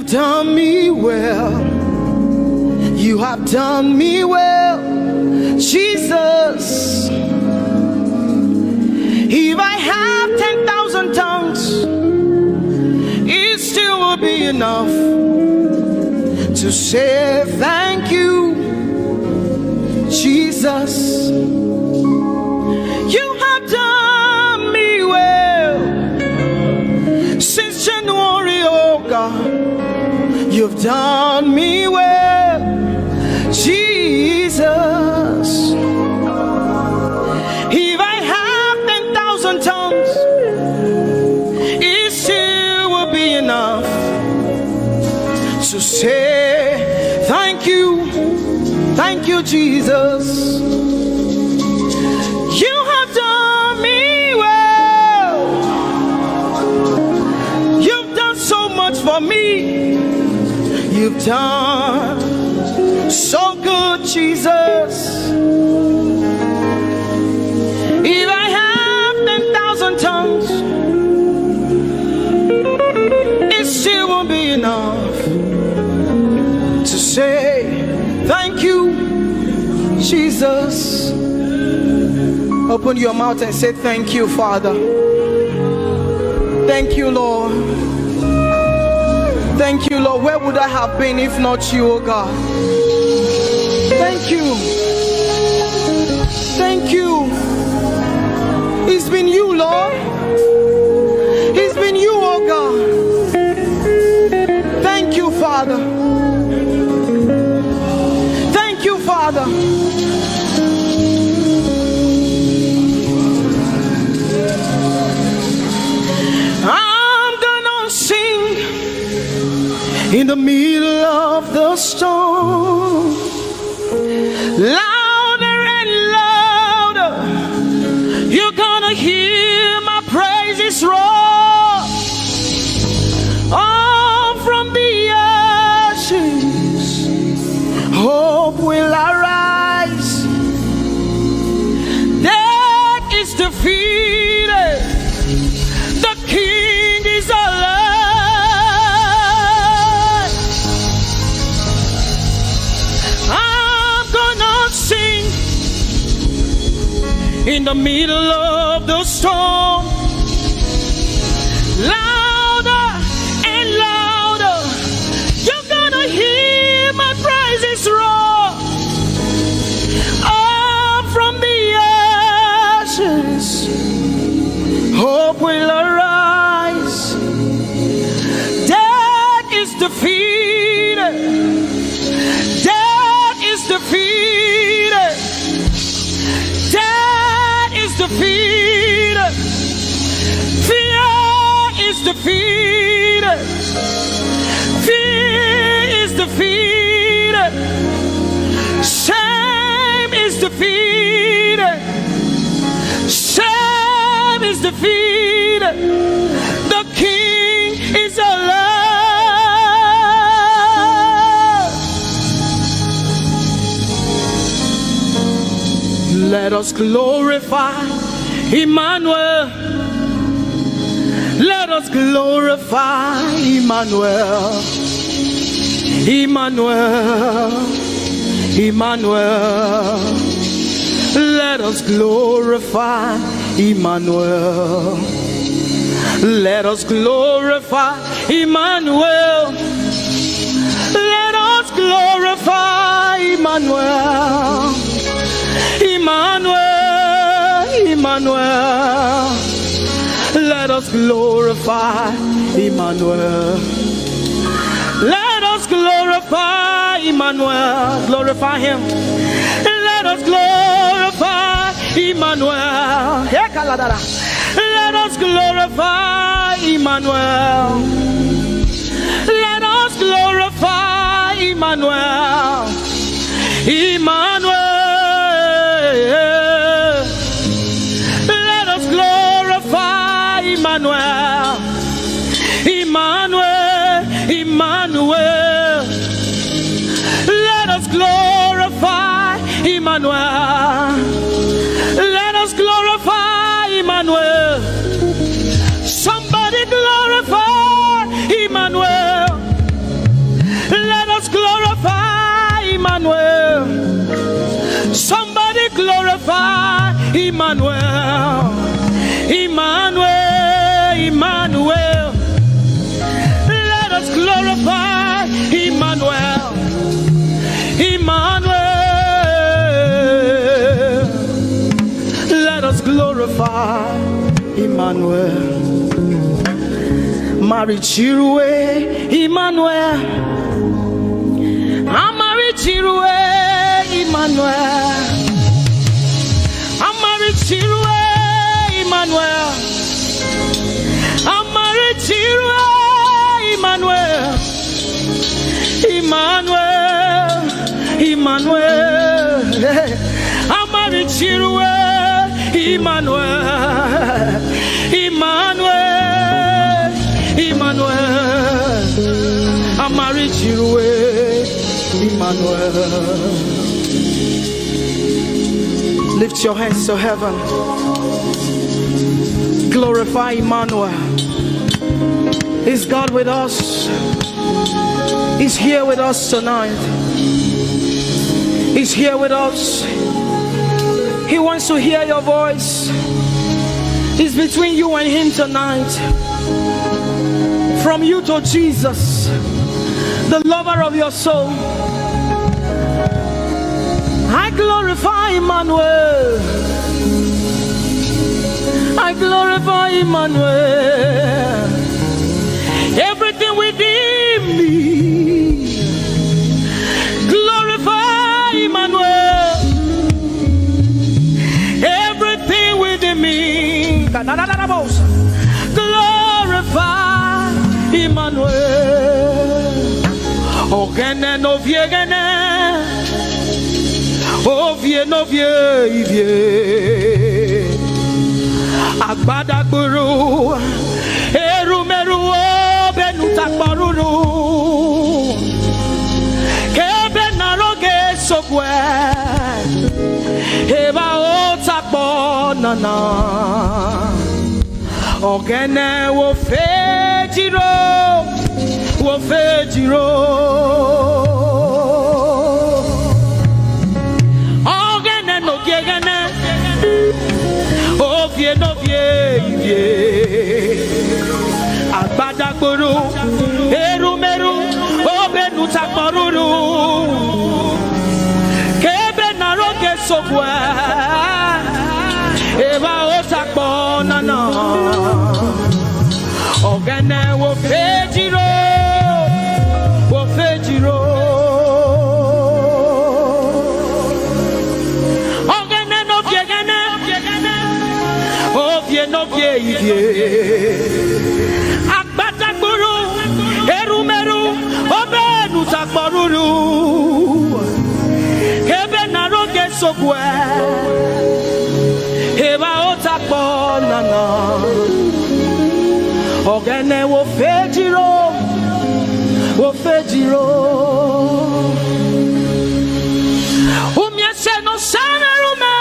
done me well. You have done me well, Jesus. If I have 10,000 tongues, it still will be enough to say thank you, Jesus. You have done me well since January, oh God. You've done me well, Jesus. If I have 10,000 tongues, it still will be enough to say thank you, Jesus. You have done me well. You've done so much for me. You've done so good, Jesus. If I have 10,000 tongues, it still won't be enough to say thank you, Jesus. Open your mouth and say thank you, Father. Thank you, Lord. Thank you, Lord. Where would I have been if not you, oh God? Thank you. Thank you. It's been you, Lord. It's been you, oh God. Thank you, Father. Thank you, Father. I'm gonna sing in the middle of the storm, louder and louder. You're gonna hear my praises roar. Oh, from the ashes, hope will arise. Death is defeated. The King is alive. In the middle of the storm, louder and louder, you're gonna hear my praises roar. Up from the ashes, hope will arise. Death is defeated. Death is defeated. Death is defeated. Fear is defeated. Fear is defeated. Shame is defeated. Shame is defeated. The King is alive. Let us glorify Emmanuel. Let us glorify Emmanuel. Emmanuel. Emmanuel. Let us glorify Emmanuel. Let us glorify Emmanuel. Let us glorify Emmanuel. Emmanuel, Emmanuel, let us glorify Emmanuel. Let us glorify Emmanuel. Glorify him. Let us glorify Emmanuel. Let us glorify Emmanuel. Let us glorify Emmanuel. Emmanuel. Let us glorify Emmanuel. Emmanuel, Emmanuel. Let us glorify Emmanuel. Let us glorify Emmanuel. Somebody glorify Emmanuel. Emmanuel, Emmanuel, Emmanuel. Let us glorify Emmanuel, Emmanuel. Let us glorify Emmanuel. Mari Chirwe, Emmanuel. Amari Chirwe, Emmanuel. Amari Chirwe, Emmanuel. Amari Chirwe, Emmanuel. Emmanuel, Emmanuel. Amari Chirwe, Emmanuel. Emmanuel, Emmanuel. Amari Chirwe, Emmanuel. Lift your hands to heaven. Glorify Emmanuel. Is God with us? He's here with us tonight. He's here with us. He wants to hear your voice. It's between you and him tonight. From you to Jesus, the lover of your soul. I glorify Emmanuel. I glorify Emmanuel. Everything within me, glorify Emmanuel. Everything within me, glorify Emmanuel. Ogene no viegene, ovie no vie. Agbada guru, erumeru benutakbaruru, kebe naroge sokwe, eba otakbo nana, ogene wo fejiro, wo fejiro, ogene no gegene. Ovie no vie, agbada gboru, erumeru, obenu takboruru, kebe naroge sokwe, eba otakbo nana, ogene wo fejiro, wo fejiro. No Agbata guru, erumeru, obenu takboruru, kebe naroge sokwe, eba otakbo nana, ogene wo fejiro, wo fejiro. Umyese no sana rume.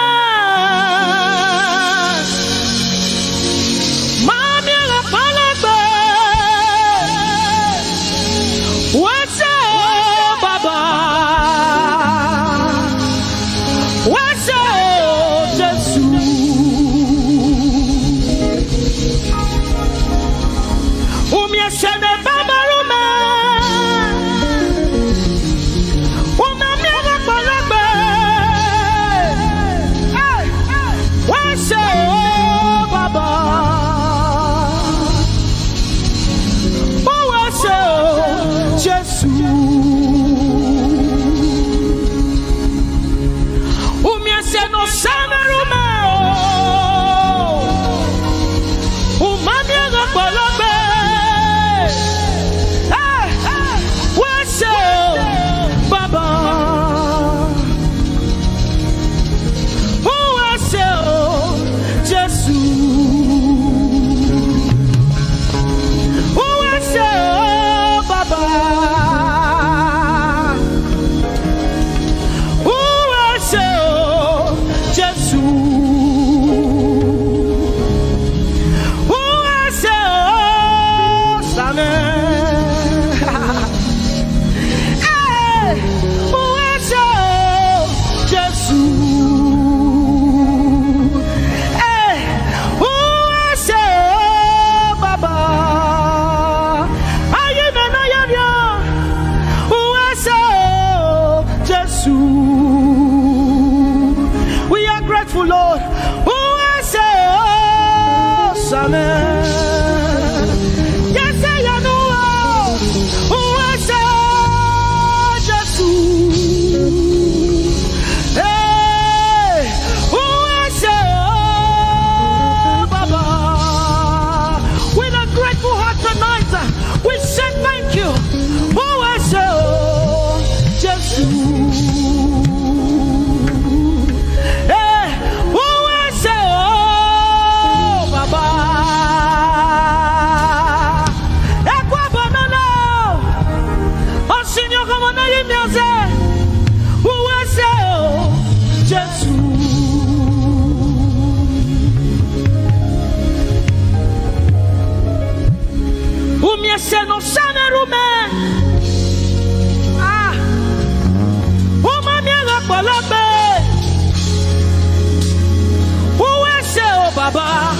Baba,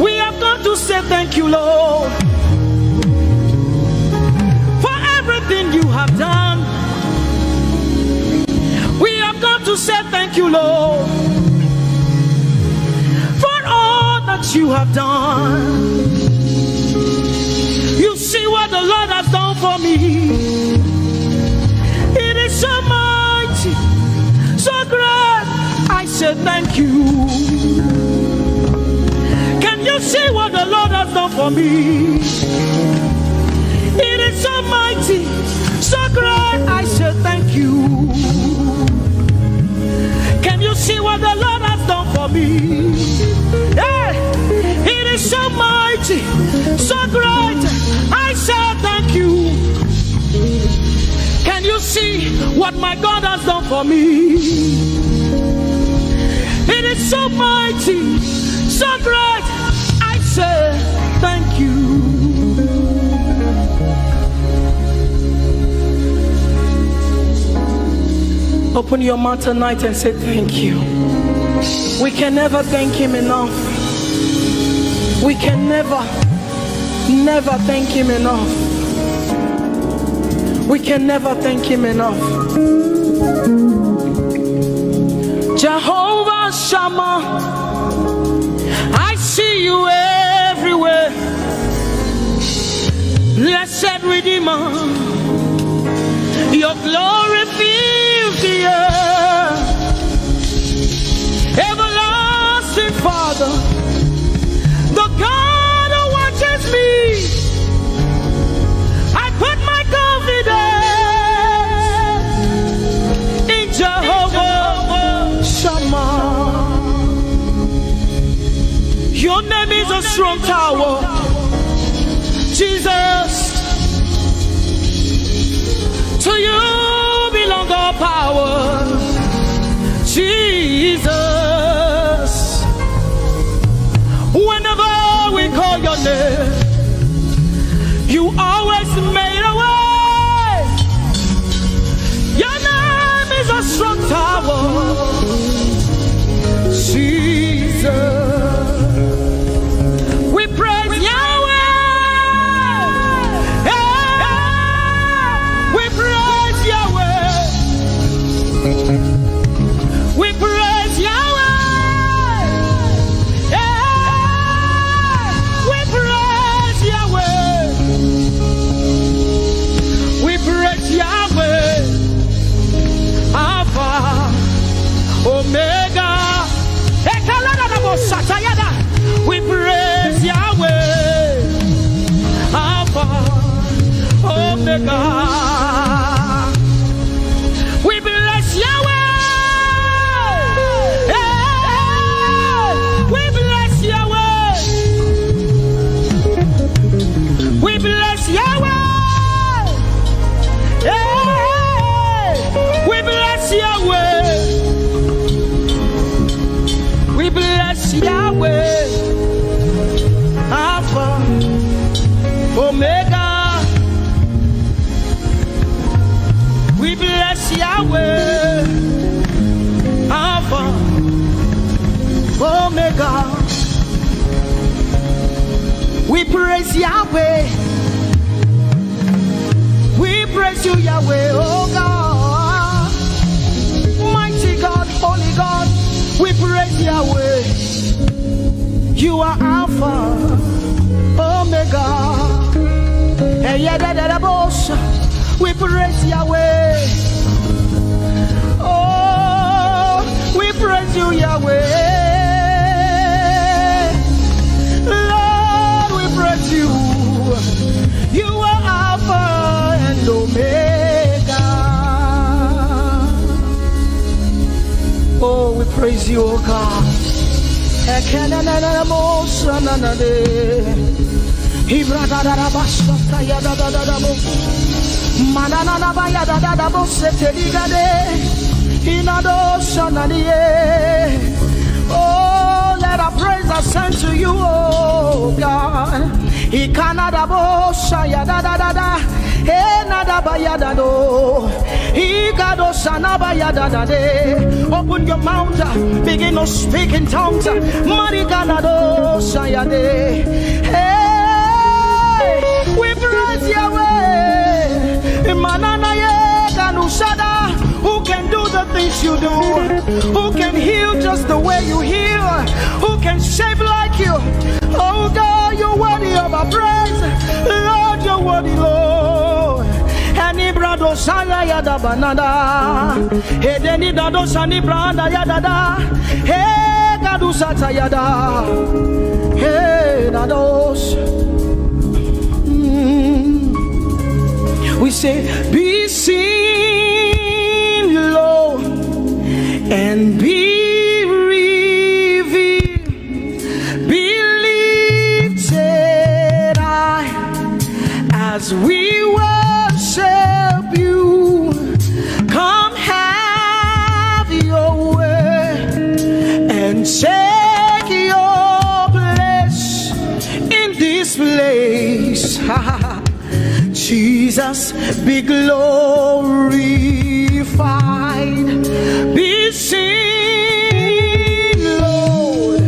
we have come to say thank you, Lord, for everything you have done. We have come to say thank you, Lord, for all that you have done. You see what the Lord has done for me. It is so mighty, so great. I say thank you. Can you see what the Lord has done for me? It is so mighty, so great. I say thank you. Can you see what the Lord has done for me? Hey, it is so mighty, so great. I say thank you. Can you see what my God has done for me? It is so mighty, so great. I say thank you. Open your mouth tonight and say thank you. We can never thank him enough. We can never thank him enough. We can never thank him enough. Jehovah Shammah, I see you everywhere. Blessed Redeemer, your glory fills the earth. Everlasting Father, the God who watches me, I put my confidence in Jehovah Shammah. Your name is a strong tower, Jesus. To you belong all power, Jesus. Whenever we call your name, you always made a way. Your name is a strong tower, Jesus. We praise Yahweh. We praise Yahweh. We praise Yahweh. We praise Yahweh. We praise Yahweh. Alpha, Omega. We praise Yahweh. Alpha, Omega. We bless Yahweh. We bless Yahweh. We bless Yahweh. We bless Yahweh. We bless Yahweh. Alpha, Omega. We bless Yahweh, Alpha, Omega. We praise Yahweh. We praise you, Yahweh, oh God. Mighty God, holy God, we praise Yahweh. You are Alpha, Omega. We praise Yahweh. Oh, we praise you, Yahweh. Lord, we praise you. You are Alpha and Omega. Oh, we praise you, oh God. Manana baya da da bo seteli gade inado shananie. Oh to you, oh God. Ikanadabo shaya da da da da. Enadaba yada do. Ikado sanaba yada da de. Open your mouth, begin to speak in tongues. Marikanado shaya de. Hey, we praise Yahweh. Manana ye kanusada. Who can do the things you do? Who can heal just the way you heal? Who can shape like you? Oh God, you're worthy of our praise. Lord, you're worthy, Lord. And Ibrado Sanya Yada Banada. Hey, then Ibrado Sani Branda Yada. Hey, Gadusata Yada. Hey, Nados. We say, be seen low and be revealed, be lifted high as we worship you. Come have your way and take your place in this place. Jesus, be glorified, be seen, Lord,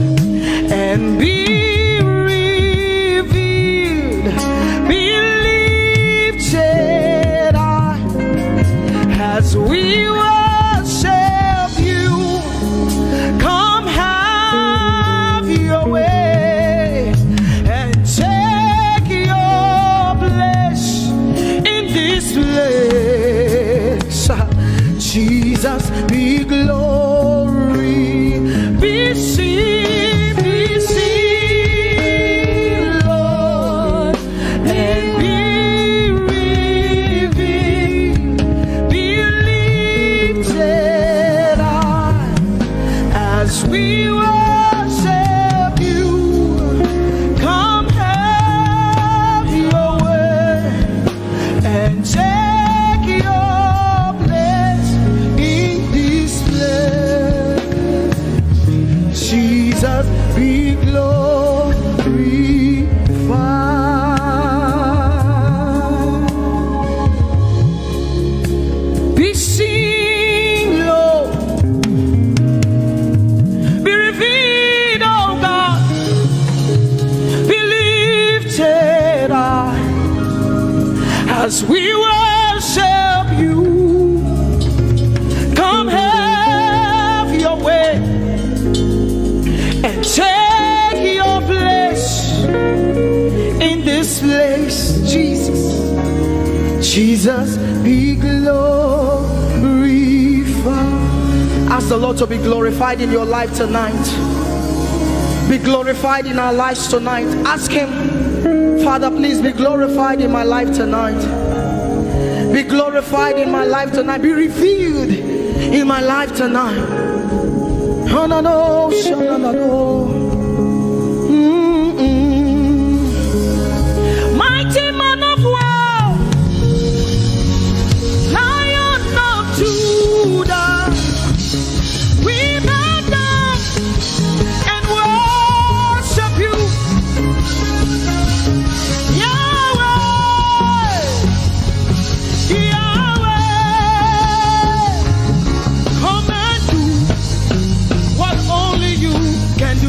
and be revealed, be lifted high as we worship you. Come have your way and take your place in this place. Jesus, be glory, be seen, Lord, and be revealed, be lifted high as we worship you. Come have your way and take your place in this place. Jesus, be glorified, be seen, Lord, be revealed, oh God, be lifted high as we worship you. Come have your way and take your place in this place. Jesus, Jesus, be glorified. Ask the Lord to be glorified in your life tonight. Be glorified in our lives tonight. Ask Him, Father, please be glorified in my life tonight. Be glorified in my life tonight. Be revealed in my life tonight. Oh, no, no, no, no, no. Mighty man of war, Lion of Judah, we bow down and worship you. Yahweh, Yahweh, come and do what only you can do.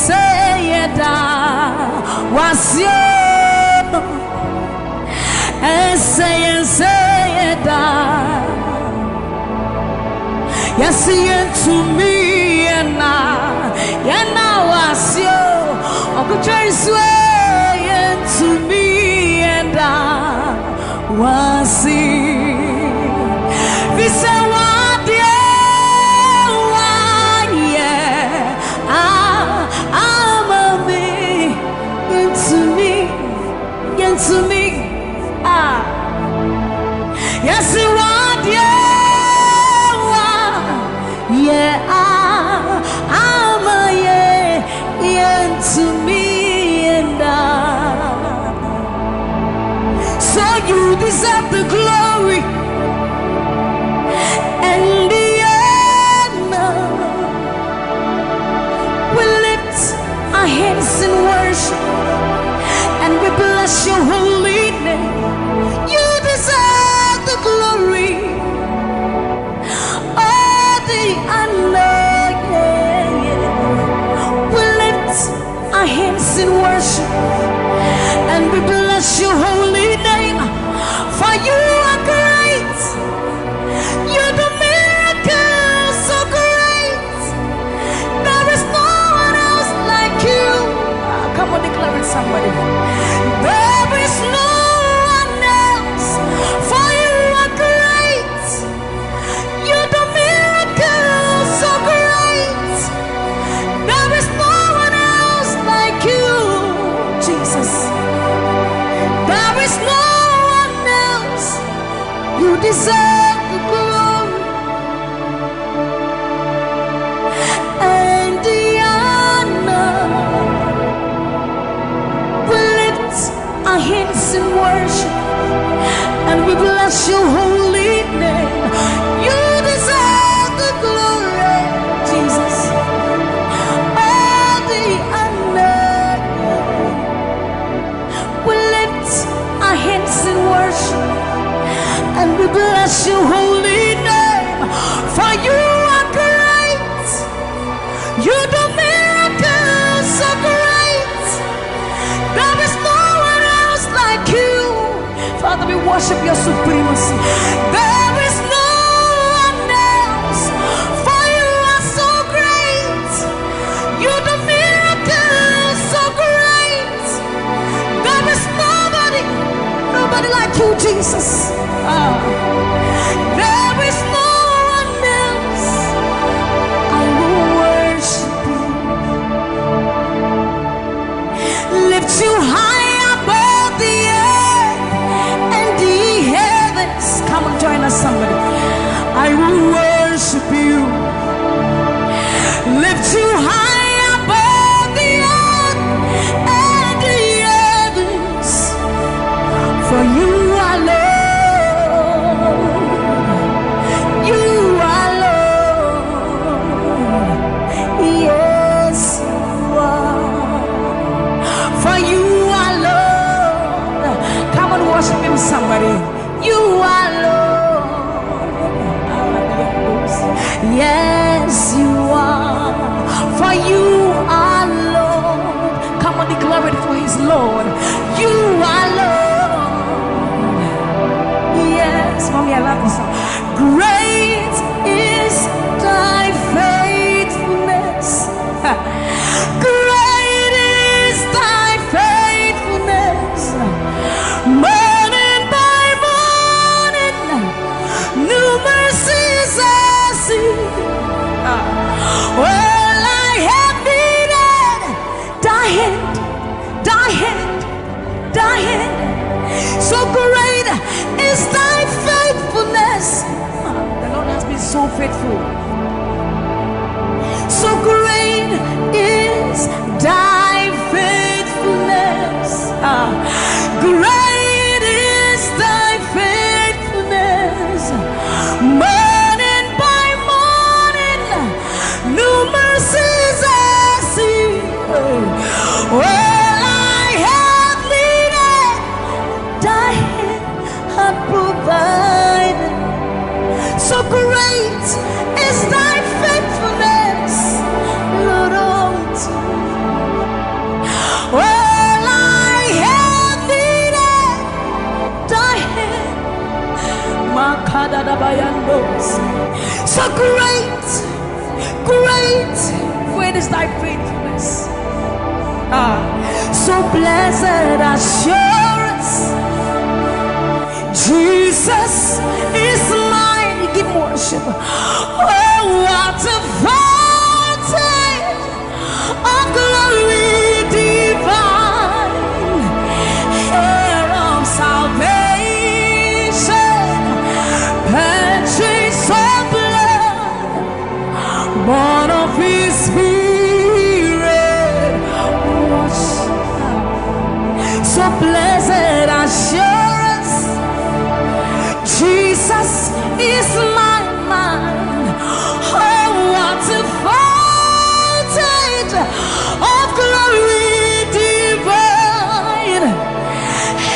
say da wasio say da yes to me na wasio okuchaisu to me and wasi visa wadia into me yes you want I'm a into me and so you deserve the glory and the honor. We lift our hands in worship and we bless your holy name. You deserve the glory, all the honor. We lift our hands in worship and we bless your holy name. For you are great, you do miracles so great. There is no one else like you. Come on, declare it, somebody. There is no one else, for you are great. You do miracles so great. There is no one else like you, Jesus. There is no one else. You deserve the glory and the honor. Our hands in worship and we bless your holy name. You deserve the glory, Jesus. All the honor. We lift our hands in worship and we bless your holy name. For you are great, you do miracles so great. There is no like you. Father, we worship your supremacy. There is no one else, for you are so great. You do miracles so great. There is nobody like you, Jesus. There is no one else. I will worship you, lift you high. Come and join us, somebody. I will worship you, lift you high above the earth and the heavens. For you are Lord, you are Lord. Yes, you are. For you are Lord. Come and worship him, somebody. You are Lord. Yes, you are. For you are Lord. Come on, declare it for his Lord. You are Lord. Yes, mommy, I love this song. Great is thy faithfulness. Great is thy faithfulness. New mercies I see. Well, I have needed thy hand. So great is thy faithfulness. The Lord has been so faithful. So great is thy faithfulness. Great is thy faithfulness. Morning by morning, new mercies I see. Well, I have needed thy hand provided. So great is So great, great is thy faithfulness. So blessed assurance, Jesus is mine. Give worship. Oh, what a fountain of glory divine, heir of salvation, purchase of blood, born of His Spirit. So blessed assurance, Jesus is my mind. Oh, what a fountain of glory divine,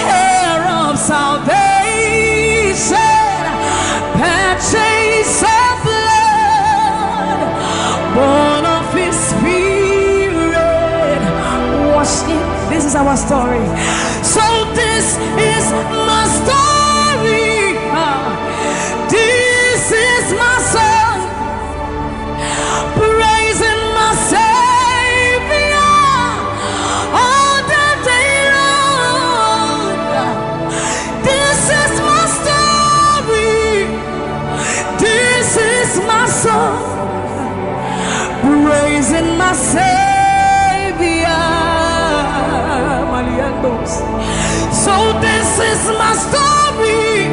heir of salvation, purchase of blood, born of His Spirit. Wash it. This is our story. So this is my story. This is my song, praising my Savior all the day long. This is my story. This is my song, praising my Savior. So this is my story.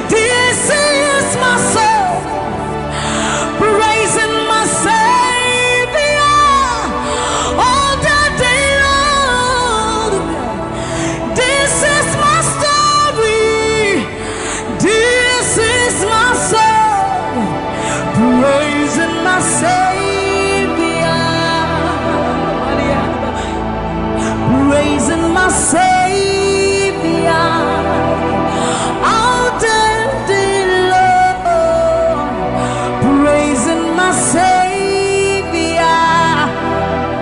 This is my song, praising my Savior all the day long. This is my story. This is my song, praising my Savior, praising my Savior all the day long, praising my Savior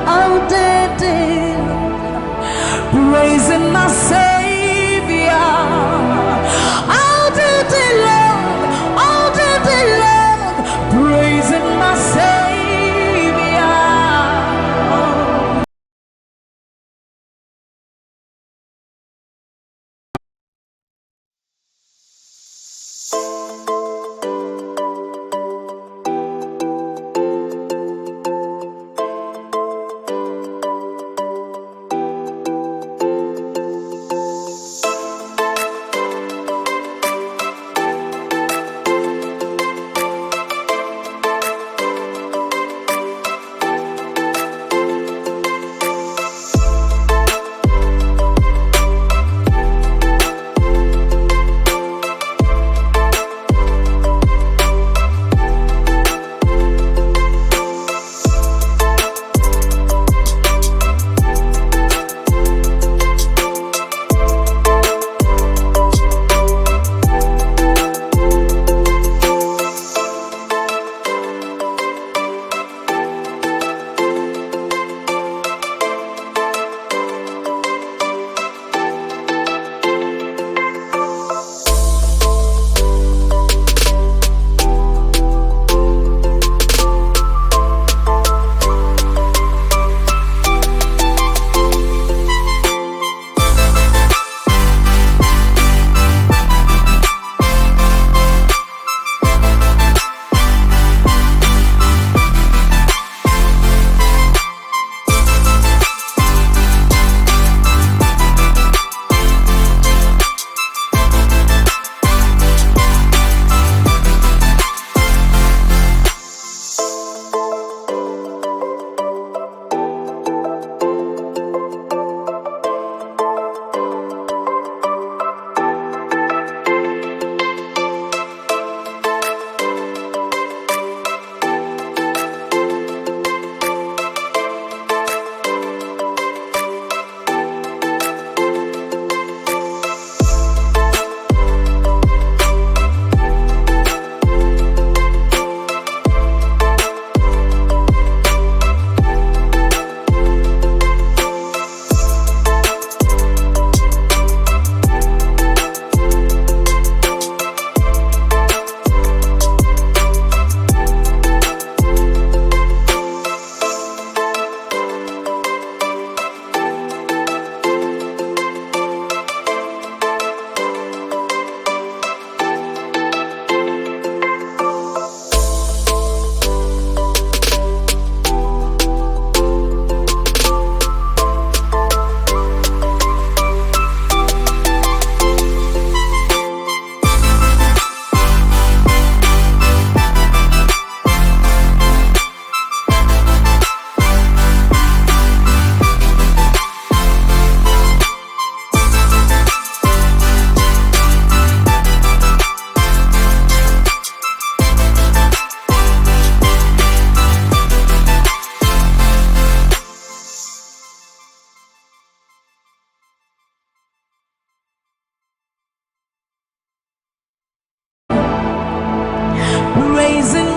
all the day long, praising my Savior all the day long, all the day long, praising my Savior.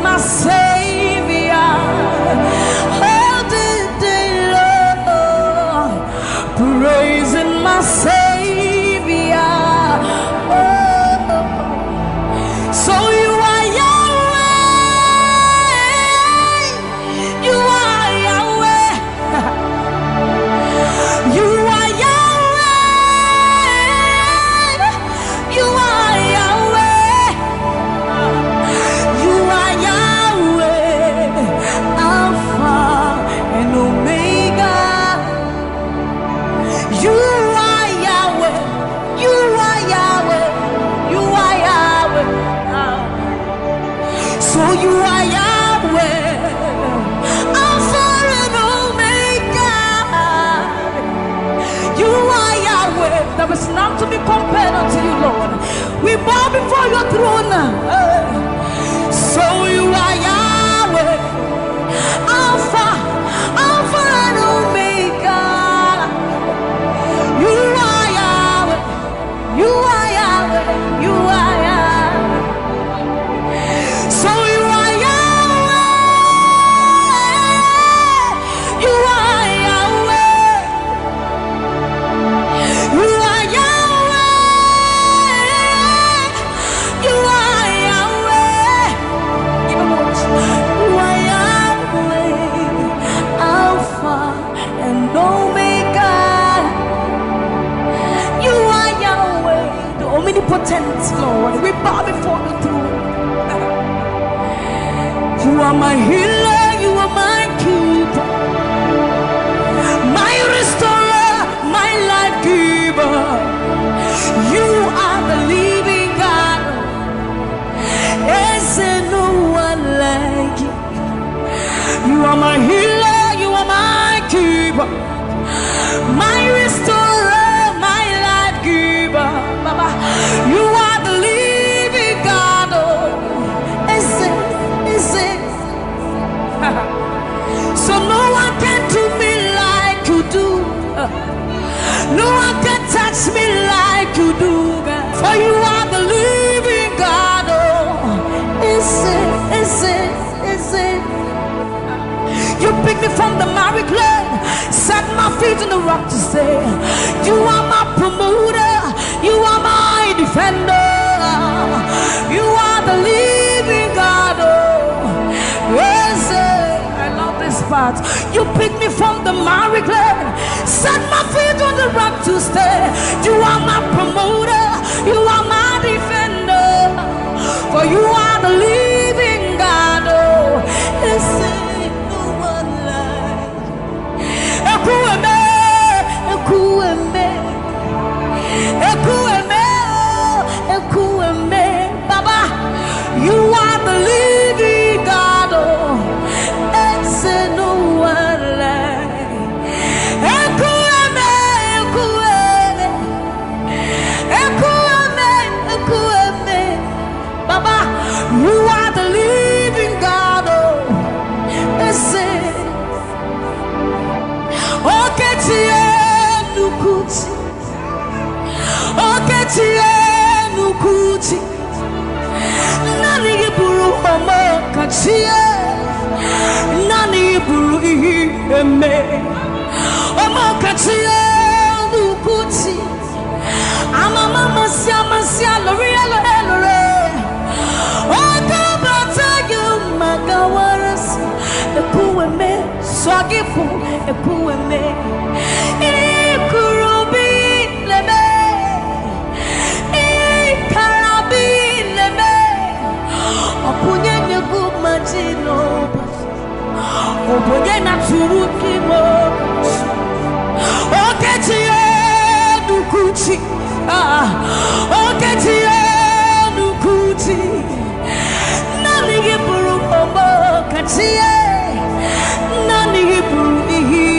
my Savior all the day long, praising my Savior. Oh, so you are Yahweh, you are Yahweh, you are Yahweh, you are Yahweh, you are Yahweh, Alpha and Omega. You are Yahweh, you are Yahweh, you are Yahweh. So you are Yahweh, Alpha and Omega. You are Yahweh. There is none to be compared unto you, Lord. We bow before your throne. So you are Yahweh, Alpha, Alpha and Omega. You are Yahweh, you are Yahweh, you are Yahweh. So you are Yahweh, you are Yahweh, you are Yahweh, you are Yahweh. Give him one. You are Yahweh, Alpha and Omega. You are Yahweh, the omnipotent Lord. We bow before the throne. You are my healer, you are my keeper, my restorer, my life giver. You are the living God. Is there no one like you? You are my healer, you are my keeper, my restorer, my life giver. Baba, you are the living God. Oh, is it? So no one can do me like you do. No one can touch me like you do, God. For you are the living God. Oh, is it? You picked me from the miry clay, set my feet on the rock to stay. You are my promoter, you are my defender. You are the living God. Oh, yes, I love this part. You picked me from the miry clay, set my feet on the rock to stay. You are my promoter, you are my defender. For you are the living God. Oh, yes, no one like Ekueme, Ekueme, Ekueme, Ekueme. Baba, you are the living God. Oh, it's no one like Ekueme, Ekueme, Ekueme, Ekueme. Baba, you are the living God. Oh, it's Oketie nukuti, Oketie nukuti. Nani iburu omo kachie, nani iburu ihi eme. Omo kachie nukuti, amama masia lori elore. Okabata you magawaras, ekueme swagifu ekueme. Ikurubi leme, ikarabi leme. Opunye negu majino, opunye na turuki mo. Oketie nukuti, oketie nukuti. Nani iburu omo kachie, nani iburu ihi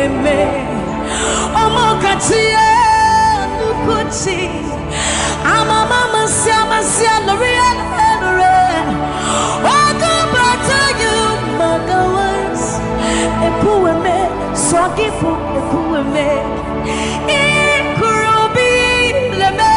eme. Omo kachie nukuti, amama masia lori elore. Okabata you magawas, ekueme swagifu ekueme. Ikurubi leme,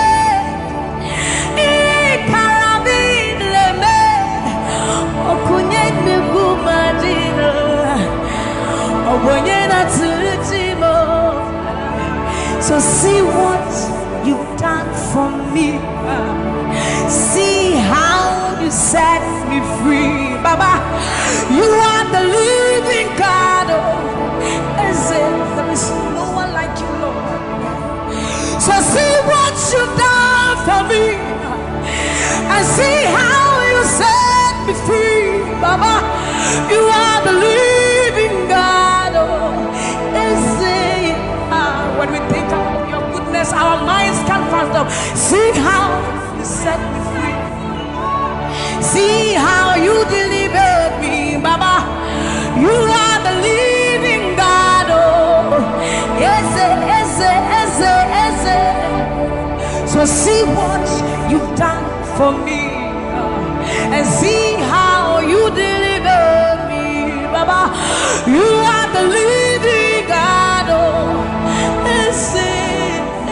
and see how you set me free, Baba. You are the living God. Oh, Ese. When we think about your goodness, our minds can't fathom. See how you set me free. See how you delivered me, Baba. You are the living God. Oh, Ese, Ese, Ese, Ese. So see what you've done for me, and see how you delivered me, Baba. You are the living God. Oh, Ese,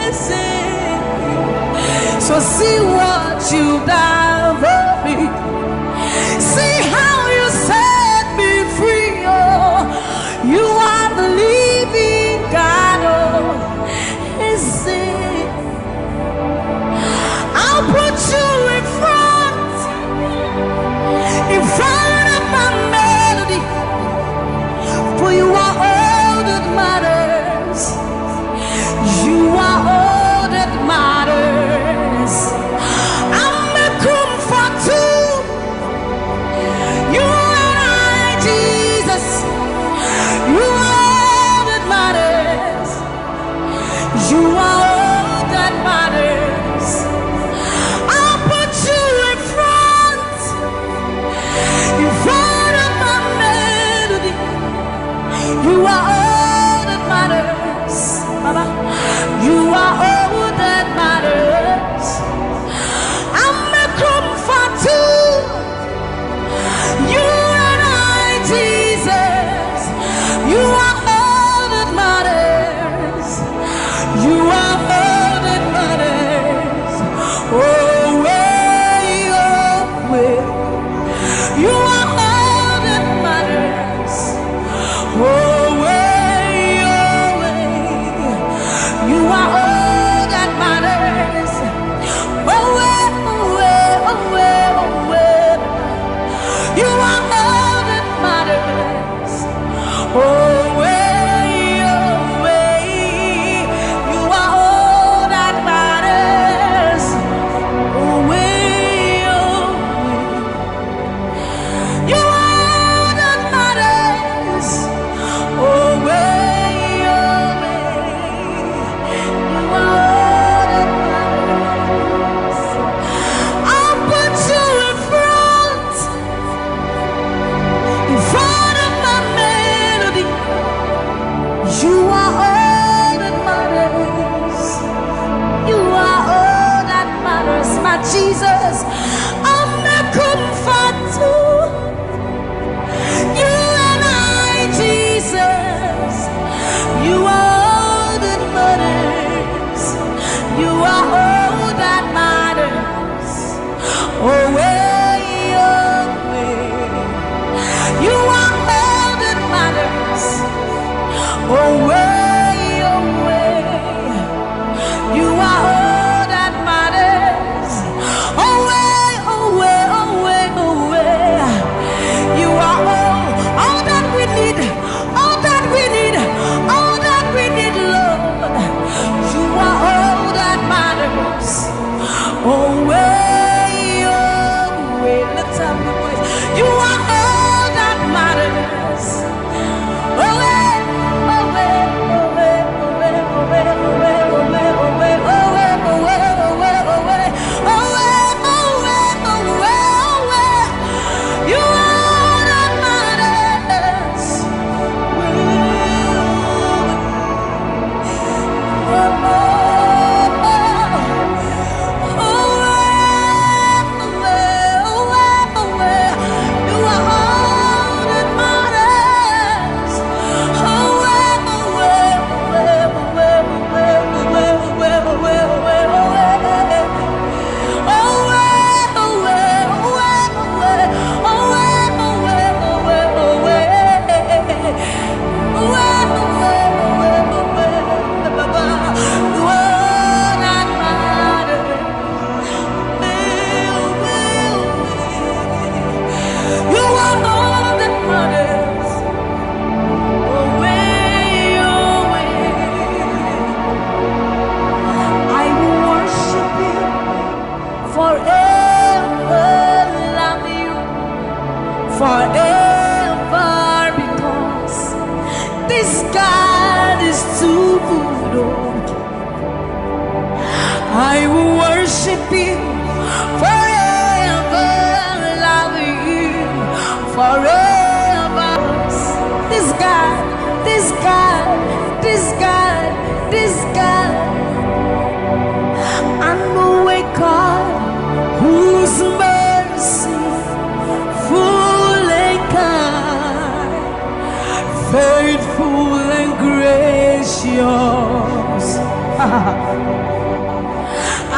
Ese. So see what you've done for me. See how you set me free. Oh, you are the living God. Oh, Ese. I'll put you in front of my melody, for you are all that matters. You are all that matters. I'll make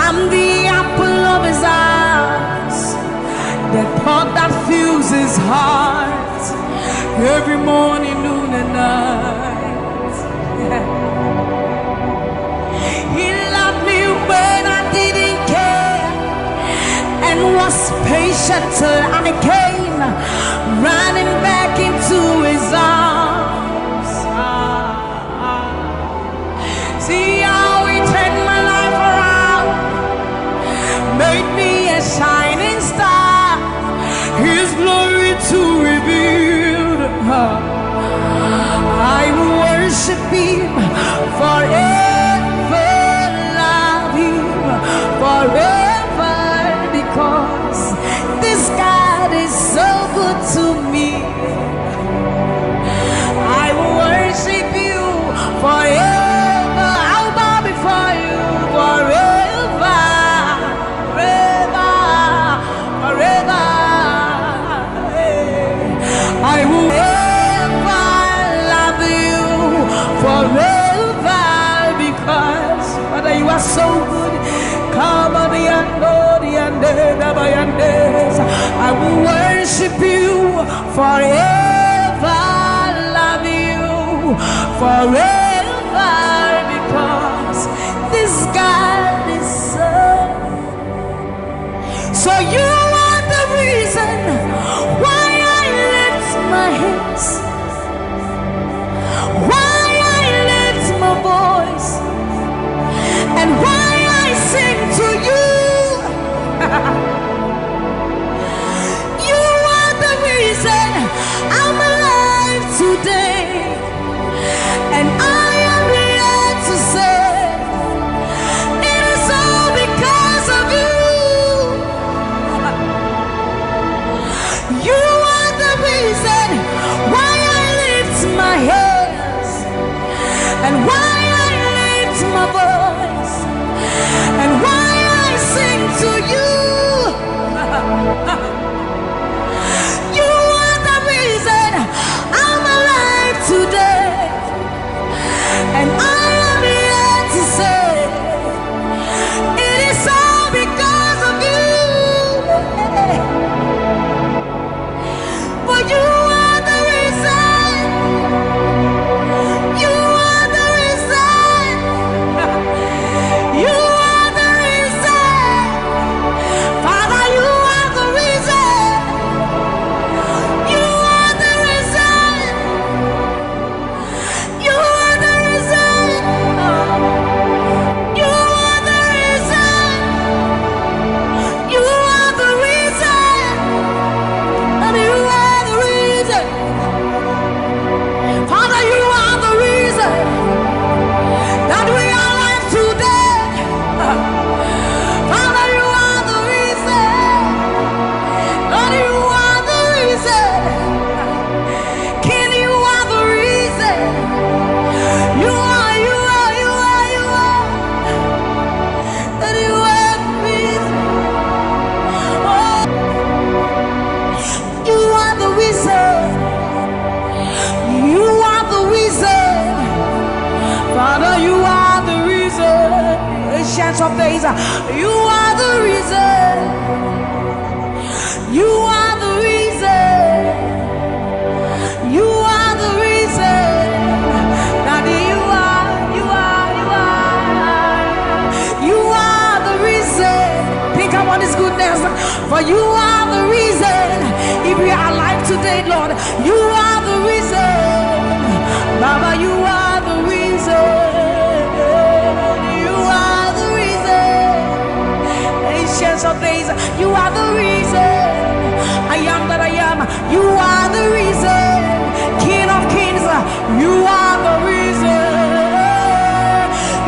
I'm the apple of his eyes, the thought that fills his heart every morning, noon and night. He loved me when I didn't care and was patient till I came running back into his arms. See how he turned my life around, made me a shining star, his glory to reveal. I will worship him forever, love him forever, because this God is so good to me. I will worship you forever. I'll bow before you forever, forever, forever. I will ever love you forever, because Father, you are so good. Come on, I will worship you forever, love you forever, because this God is so you are the reason why I lift my hands, why I lift my voice, and why I sing to you. You are the reason I'm alive today, and I am here to say it is all because of you. You are the reason why I lift my hands, and why I lift my voice, and why I sing to you. You are the reason I'm alive today, and I am here to say it is all because of you. For you are the reason. You are the reason. You are the reason. Father, you are the reason. You are the reason. You are the reason. You are the reason. You are the reason. And you are the reason. Father, you are the reason that we are alive today. Father, you are the reason. Lord, you are the reason. King, you are the reason. You are, you are, you are, you are. That you are the reason. Oh, you are the reason. You are the reason. Father, you are the reason. Ancient of days, you are the reason. You are the reason. You are the reason. Daddy, you are, you are, you are. You are the reason. Think about his goodness. For you are the reason. If we are alive today, Lord, you are the reason. Baba, you are the reason. You are the reason. Ancients of days, you are the reason. I am that I am. You are the reason. King of kings, you are the reason.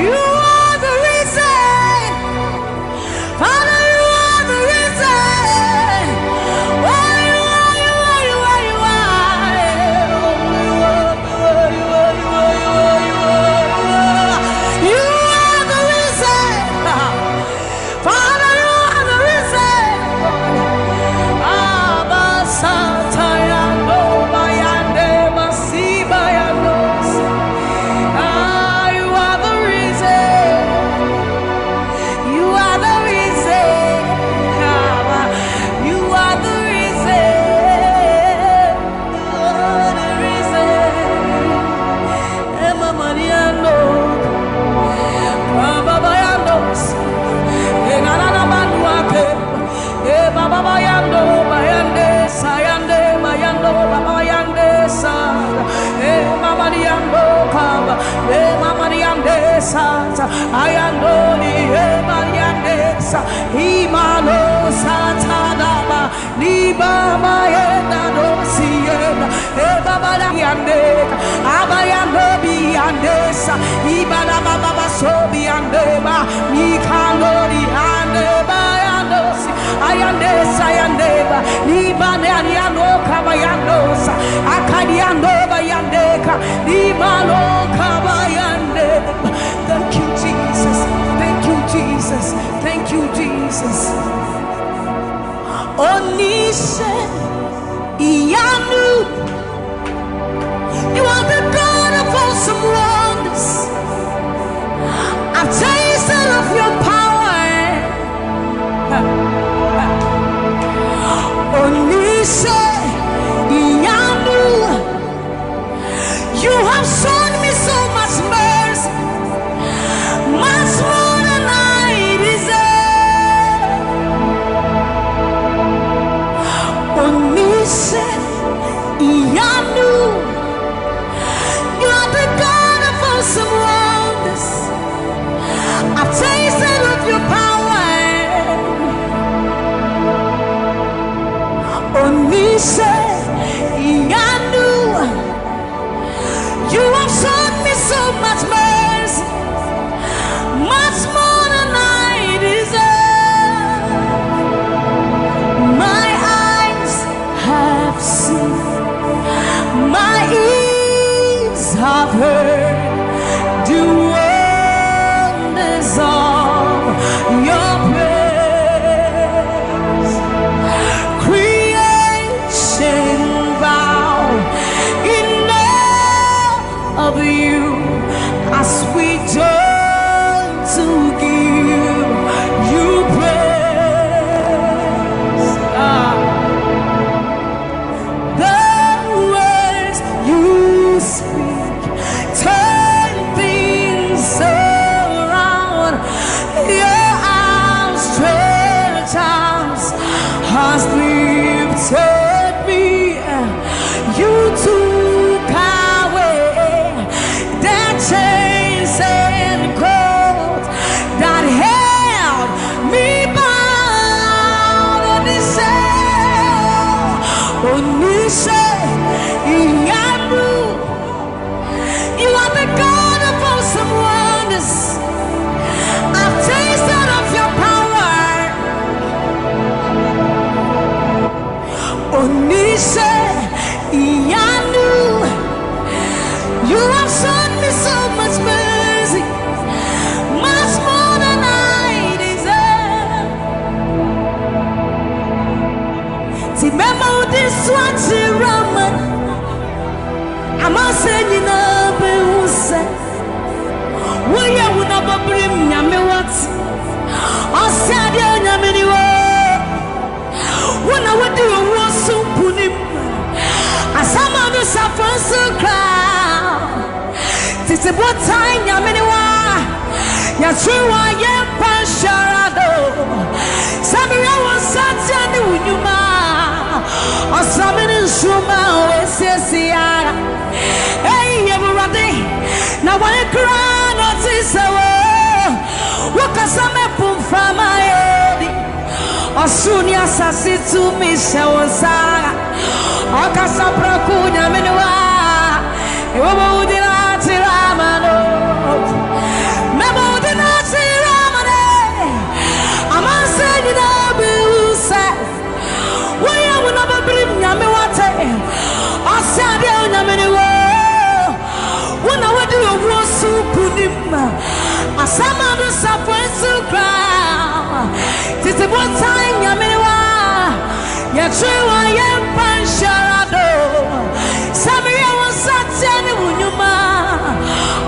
You are the reason. Father, you are the reason. Oh, you are, you are, you are, you are. You are the reason. Father, you are the reason. Thank you, Jesus. Thank you, Jesus. Thank you, Jesus. Onise Iyanu, you are the God of awesome wonders. I've tasted of your power. Onise Iyanu, you have shown me so much mercy, much more than I deserve. Onise Iyanu, you are the God of awesome wonders. I've tasted of your power. Onise Iyanu, you have shown me so much mercy, much more than I deserve. My eyes have seen, my ears have heard the wonders of your praise. Creation bow in awe of you as we join to give you praise. The words you speak turn things around. Your outstretched arms has lifted me. You took away the chains and cords that held me bound. Onise Iyanu, you are the God of awesome wonders. I've tasted of your power. Onise Iyanu, you have shown me so much mercy, much more than I deserve. Remember this one, Raman. I'm not saying you know, but who said, "Will you never bring me what?" I said, "You never knew." When I would do a war so punim, I somehow suffer so crowd. This is what time you many wa. You're true, I am Pasharado. Samuel was such a new Numa. Or something in Shuma, Ese. Hey, everybody. Now, when you cry, not this hour. What can some put from my head? Or soon, yes, I see to me, Shawasa. Or Casabra Kuna Menua. You won't deny Ramano. Memo deny Ramane. I'm not saying it all, but say, why I will never bring Yamawate. I said, Yamaniwa. When I would do a war soup, I somehow suffer so crowd. This is what time Yamaniwa. You're true, I am Pansharado. Sammie was such a Numa.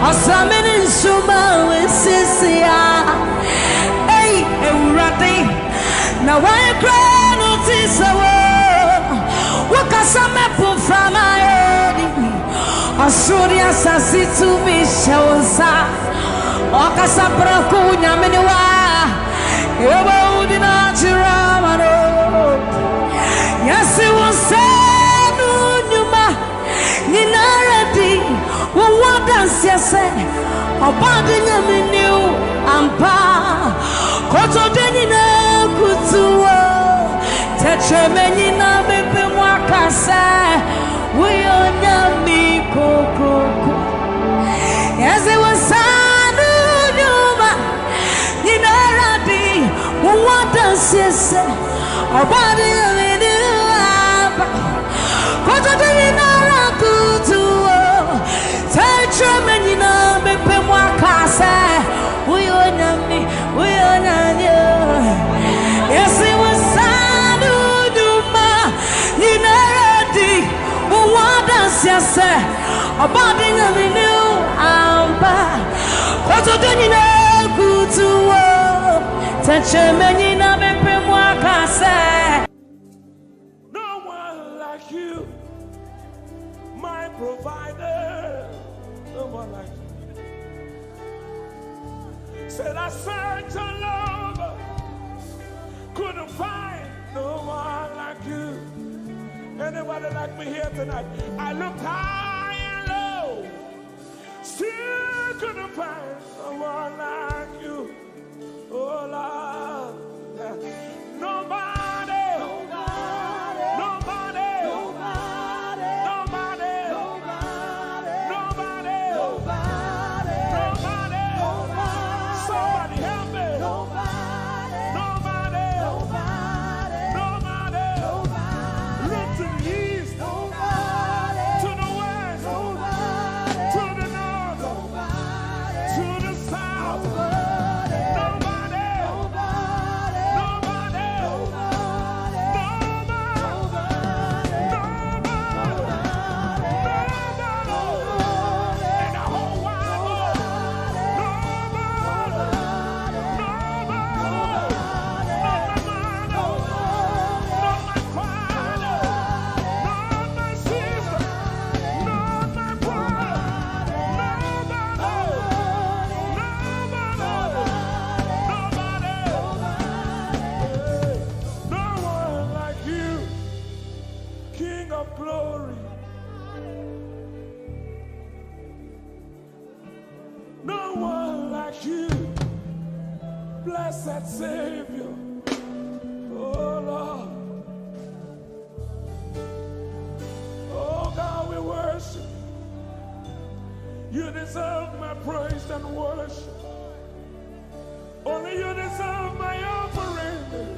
Or Sammie in Suma with Sisia. Hey, Rati. Now I cry, notice a word. What can some put from my head? Or should you say to me, Shawsa? Or Casabra Kuna Menua? You won't deny Ramano. say, Obadi nyami new ampa. Koto deni na kutuwa. Tetre meni na bepe mwakasa. Uyo nyami kokoko. Yes, it was sanu nyuma. Ninaradi. What does it say? Obadi nyami new ampa. Koto deni na kutuwa. Tetre meni na bepe mwakasa. Uyo nyami. Yes, it was Sanu Duma. You know, what does you say? About the new Amba. What do you know? Good to work. Touch a man in a No one like you, my provider. No one like you. Said I searched all over, couldn't find no one like you. Anybody like me here tonight? I looked high and low, still couldn't find no one like you. Oh Lord, nobody, nobody, nobody, nobody, nobody, nobody, nobody, nobody. Somebody help me. Nobody, nobody, nobody, nobody, nobody. Look to the east, nobody, to the west, nobody, to the north, nobody, to the south, nobody, nobody, nobody, nobody, nobody, in the whole wide world. Blessed Savior, oh Lord, oh God, we worship. You deserve my praise and worship. Only you deserve my offering.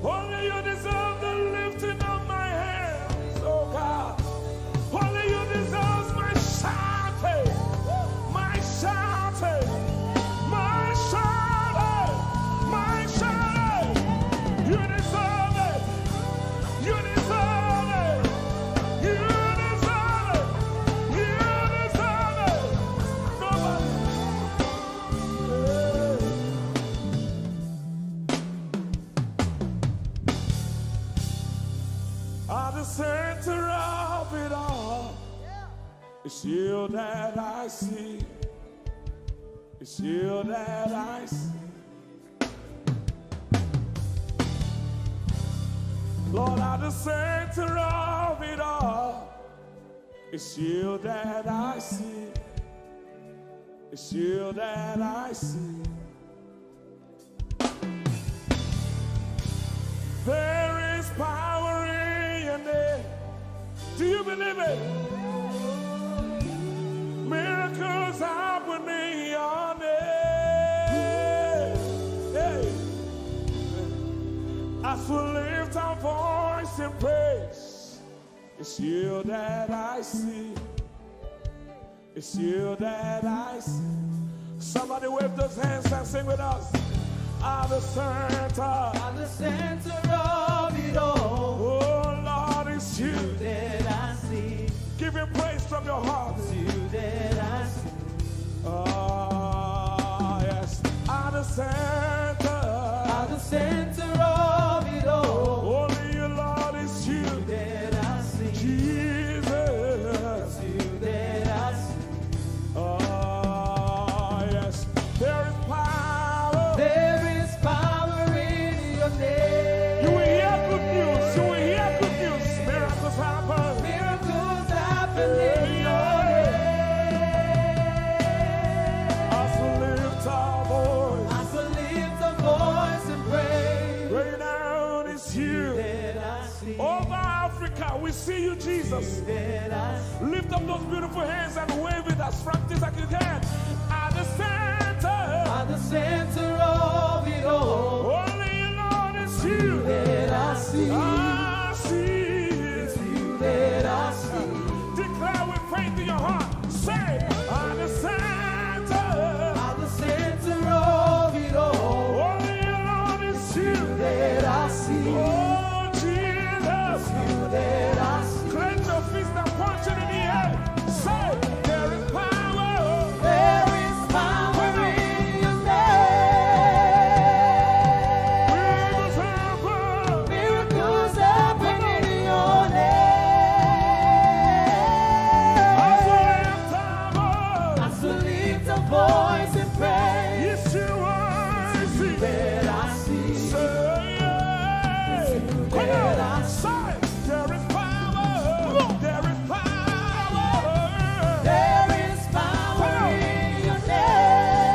Only you deserve the lifting of my hands, oh God. Only you deserve my shouting, my shouting. You deserve it. You deserve it. You deserve it. You deserve it. Nobody. At the center of it all, it's you that I see. It's you that I see. Lord, at the center of it all, it's you that I see. It's you that I see. There is power in your name. Do you believe it? Miracles happen in your name. Hey. As we lift our voice in praise, it's you that I see. It's you that I see. Somebody wave those hands and sing with us. At the center of it all. Oh Lord, it's you that I see. Give him praise from your heart. It's you that I see. Oh yes. At the center of it all. Only you, Lord, it's you that I see. Jesus, it's you that I see. Oh yes. There is power in your name. Over Africa, we see you, Jesus. Lift up those beautiful hands and wave it as practice like you can. At the center of it all. Only Lord is you that I see. I see. It's you that I see. Declare with faith in your heart. Say, at the center of it all. Only Lord is you that I see. Oh, Jesus, you that I see. Cleanse your fist and punch it in the air. Say, there is power. There is power in your name. Miracles happen in your name. I still lift a voice and pray. Yes, you are. It's you that I see. Come on, say, there is power. There is power. There is power in your name.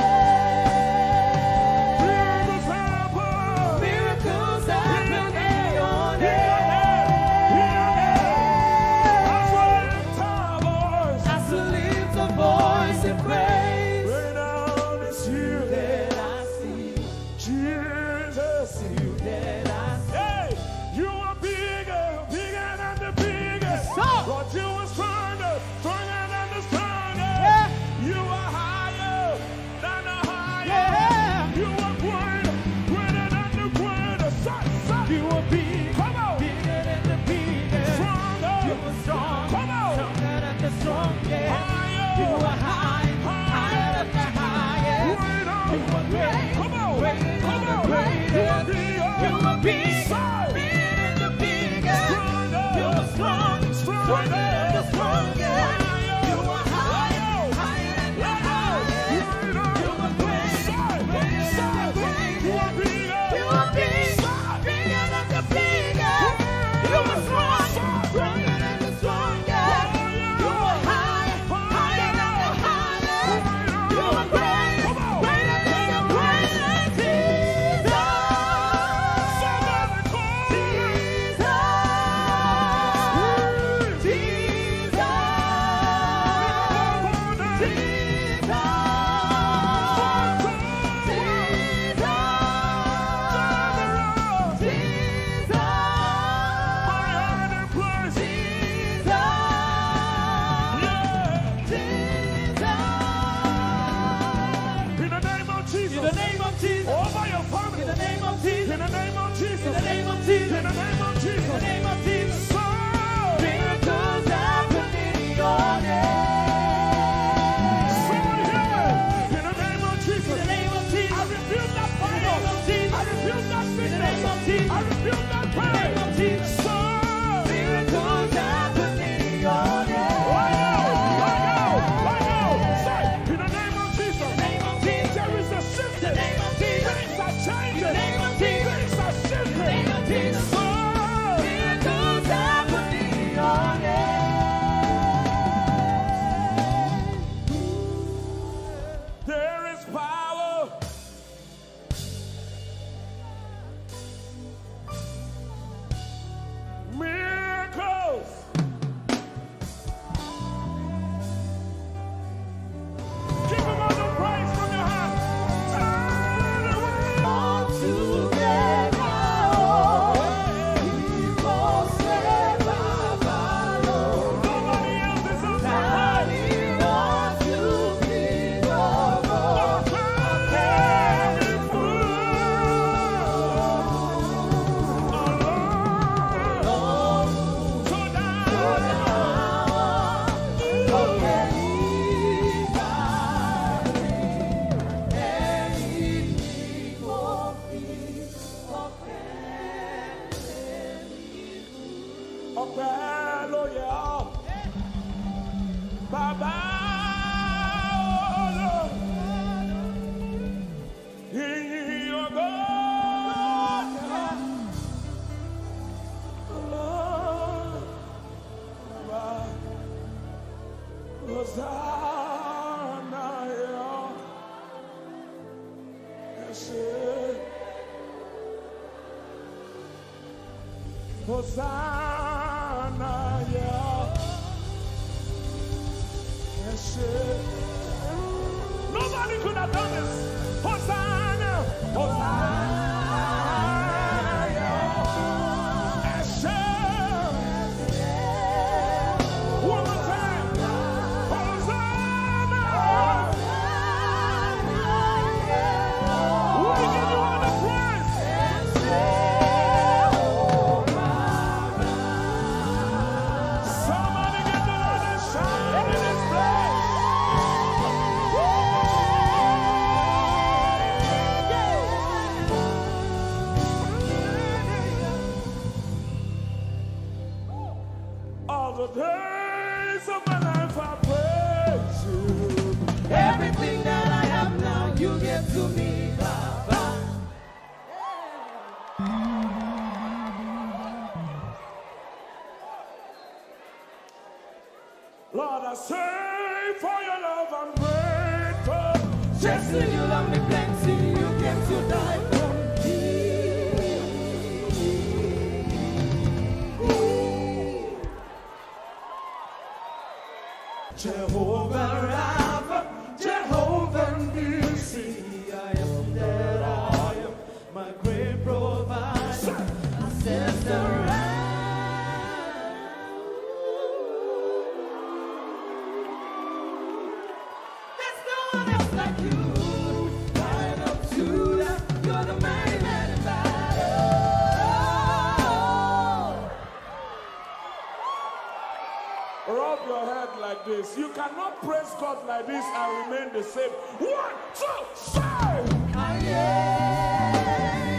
Miracles happen in your name. I still lift a voice and praise. Right now it's you that I see. Jesus, you that I see. Hey, you are bigger, bigger than the biggest. But you are stronger, stronger than the strongest. You are higher than the highest. You are greater, greater than the greatest. You are big, come on, bigger than the biggest. Stronger, you are strong, come on, stronger than the strongest. Higher, you are high, higher than the highest. Greater, you are great, come on, come on, you are bigger, you are big, bigger than the biggest. Stronger, you are strong, stronger than the strongest. You are higher, higher than the highest. You are great, greater than the greatest. You are bigger, bigger than the biggest. You are strong, stronger than the strongest. You are high, higher than the highest. You are great, greater than the greatest. In the name of Jesus. Over your family. In the name of Jesus. In the name of Jesus. In the name of Jesus. In the name of Jesus. In the name of Jesus. So miracles happen in your name. Somebody hear it. In the name of Jesus. In the name of Jesus. I rebuke that fire. In the name of Jesus. I rebuke that sickness. In the name of Jesus. I rebuke that pain. In the name of Jesus. So miracles happen in your name. Change it. Things are shifting. Miracles happen in your name. There is power. Miracles. Give him all the praise from your heart. Hosanna, yeah. Nobody could have done this. Hosanna, Hosanna, yeah. One more time. Hosanna. We give you all the praise. Somebody get the Lord and shout in His place. All the days of my life I praise you. Everything that I have now, you give to me, Baba. Lord, I say for your love I'm grateful. Just when you love me plenty, you came to die for me. Jehovah Rapha, Jehovah Nissi, I am that I am, my great provider. I said the there's no one else like you. Lion of Judah, you're the mighty man in battle. Rub your head like this. You cannot praise God like this and remain the same. 1, 2, 3.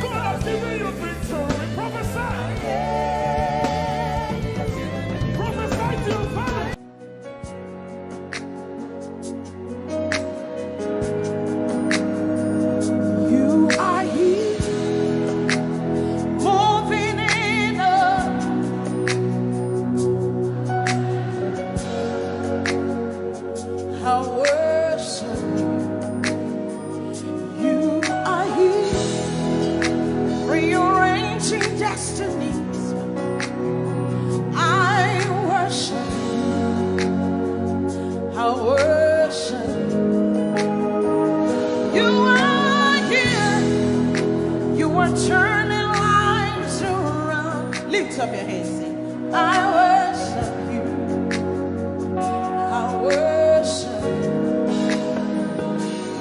God has given you victory. Prophesy. Prophesy to your family. You are here, moving in us. I worship you. You are here, rearranging destinies. I worship you. I worship you. You are here. You are turning lives around. Lift up your hands, sing. I worship you. I worship you.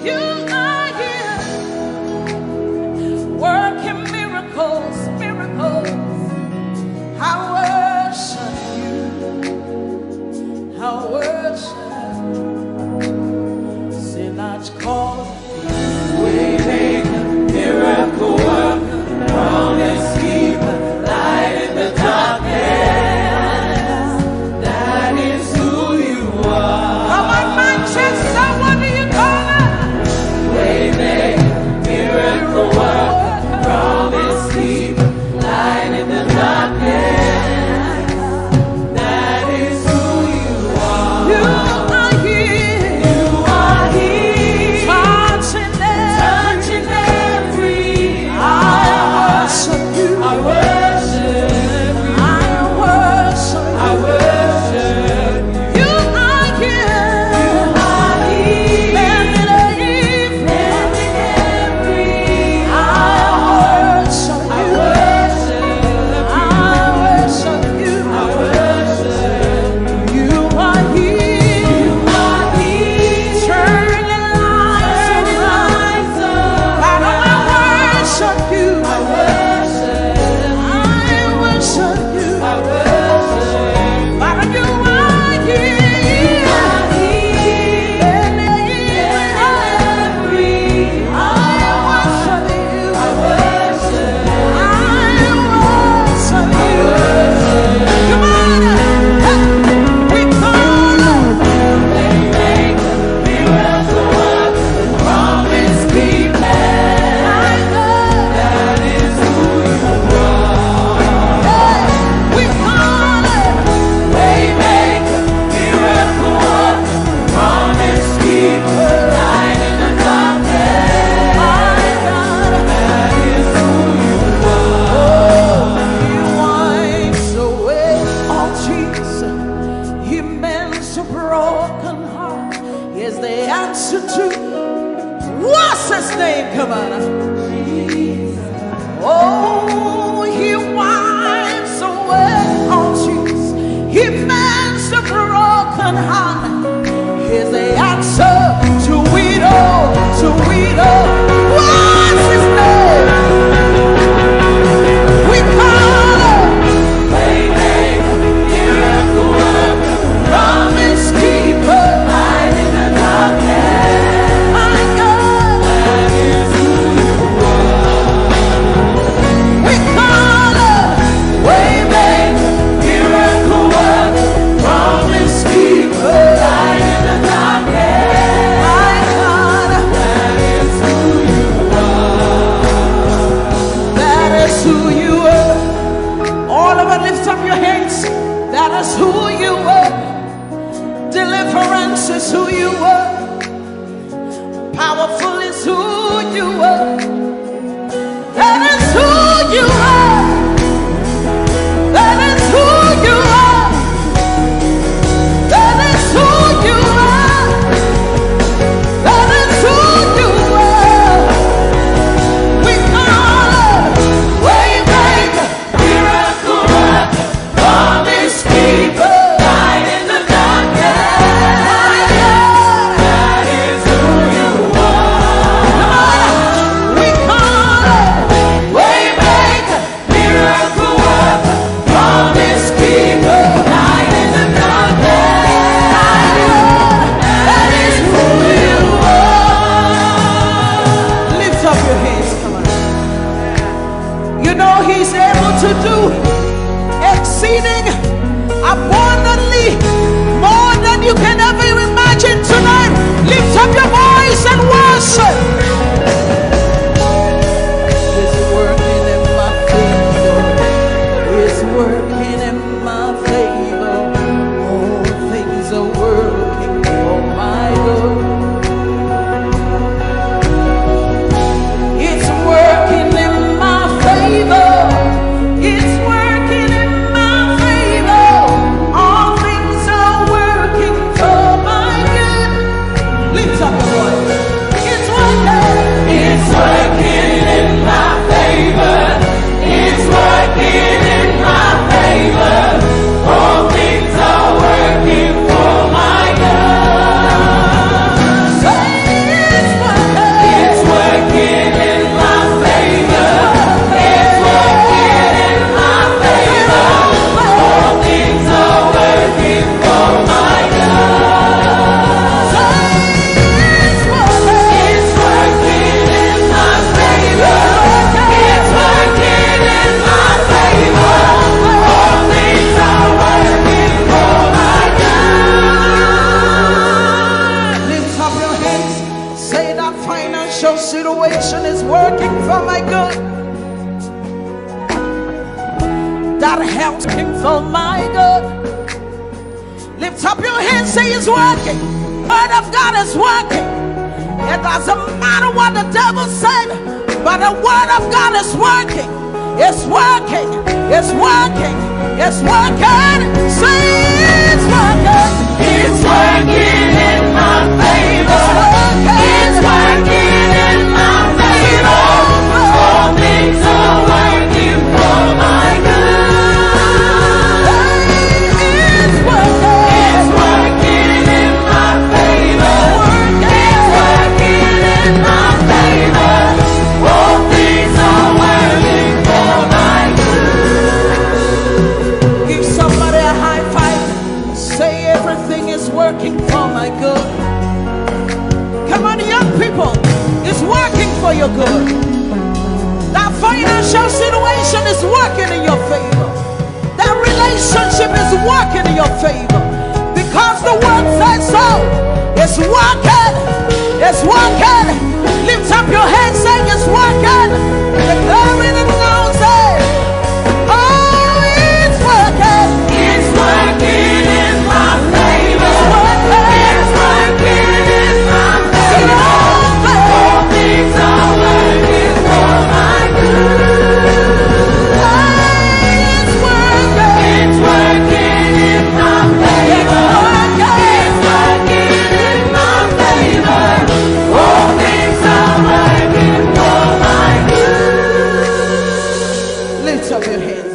You are here, working miracles, miracles. I worship you. I worship you. Sinach calls Waymaker, miracle worker, promise keeper, light in the darkness. is who you are. Deliverance is who you are. Powerful is who you are. That is who you are. That is who you are. That is who you are. That is who you are. We call it Waymaker, miracle worker, promise keeper, light in the darkness. That is who you are. We call it Waymaker, miracle worker, promise keeper, light in the darkness. That is who you are. Lift up your hands, come on. You know he's able to do exceeding abundantly more than you can ever imagine tonight. Lift up your voice and worship. He's working in my favor. He's working in my favor. All things are working for my good. It's working in my favor. It's working in my favor. All things are working for my good. Lift up your voice. It's working. It's working in my favor. It's working in my favor. All things are working for my good. Say it's working. It's working in my favor. It's working in my favor. All things are working for my good. Say it's working. It's working in my favor. It's working in my favor. All things are working for my good. Lift up your hands. Say that financial situation is working for my good. That health came for my good. Lift up your hands, say it's working. Word of God is working. It doesn't matter what the devil said, but the word of God is working. It's working. It's working. It's working. Say it's working. It's working in my favor. It's working in my favor. All things are working for my good. It's working. It's working in my favor. It's working in my favor. All things are working for my good. Give somebody a high five. Say everything is working for my good. Come on, young people. It's working for your good. That financial situation is working in your favor. That relationship is working in your favor. Because the word says so. It's working. It's working. Lift up your hands, saying it's working. Declaring it now, say, oh, it's working. It's working in my favor. It's working in my favor. All things are working for my good. It's working. It's working in my favor. It's working in my favor. All things are working for my good. Lift up your hands.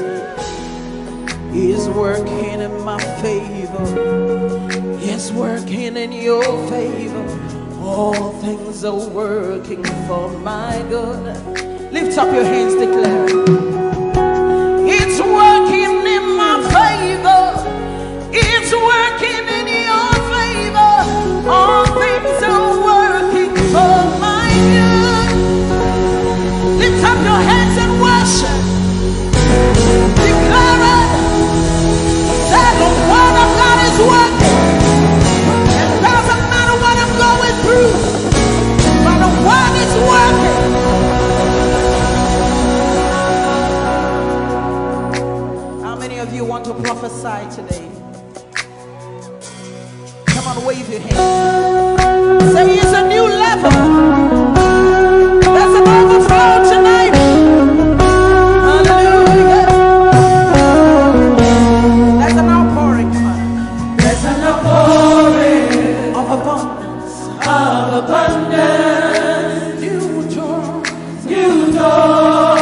He's working in my favor. He's working in your favor. All things are working for my good. Lift up your hands, declare. It's working in my favor. It's working in your favor. All things are working for my good. Lift up your hands and worship. Declare it. Say the word of God is working. It doesn't matter what I'm going through, but the word is working. How many of you want to prophesy today? on, wave your hand. Say it's a new level. There's an overflow tonight. Hallelujah. There's an outpouring. There's an outpouring of abundance. Of abundance. New doors. New doors.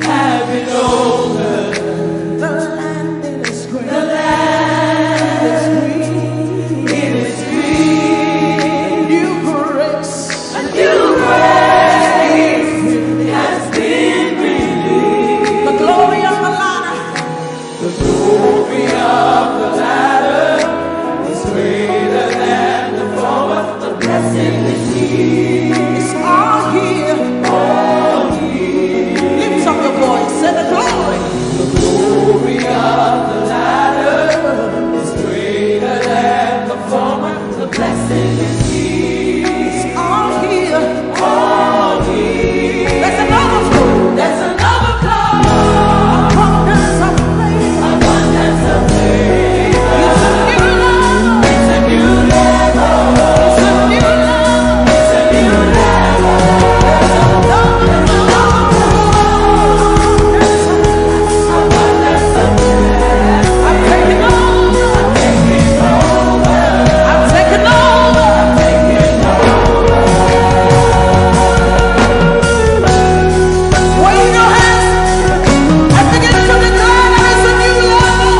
Have been opened. The land is green. The land is green. It is green. New grace. A new grace has been released. The glory of the ladder. The glory of the ladder is greater than the former. The blessing is here. It's all here. All here. Lift up your voice. Say the glory. The glory of the ladder is greater than the former. The blessing is here. It's all here. All here. There's another flow. There's another flow. Abundance of faith. Abundance of faith. It's a new level. It's a new level. It's a new level. It's a new level. There's another flow. There's abundance of faith. I'm taking over. I'm taking over. I'm taking over. I'm taking over. Wave your hands and begin to declare that it's a new level.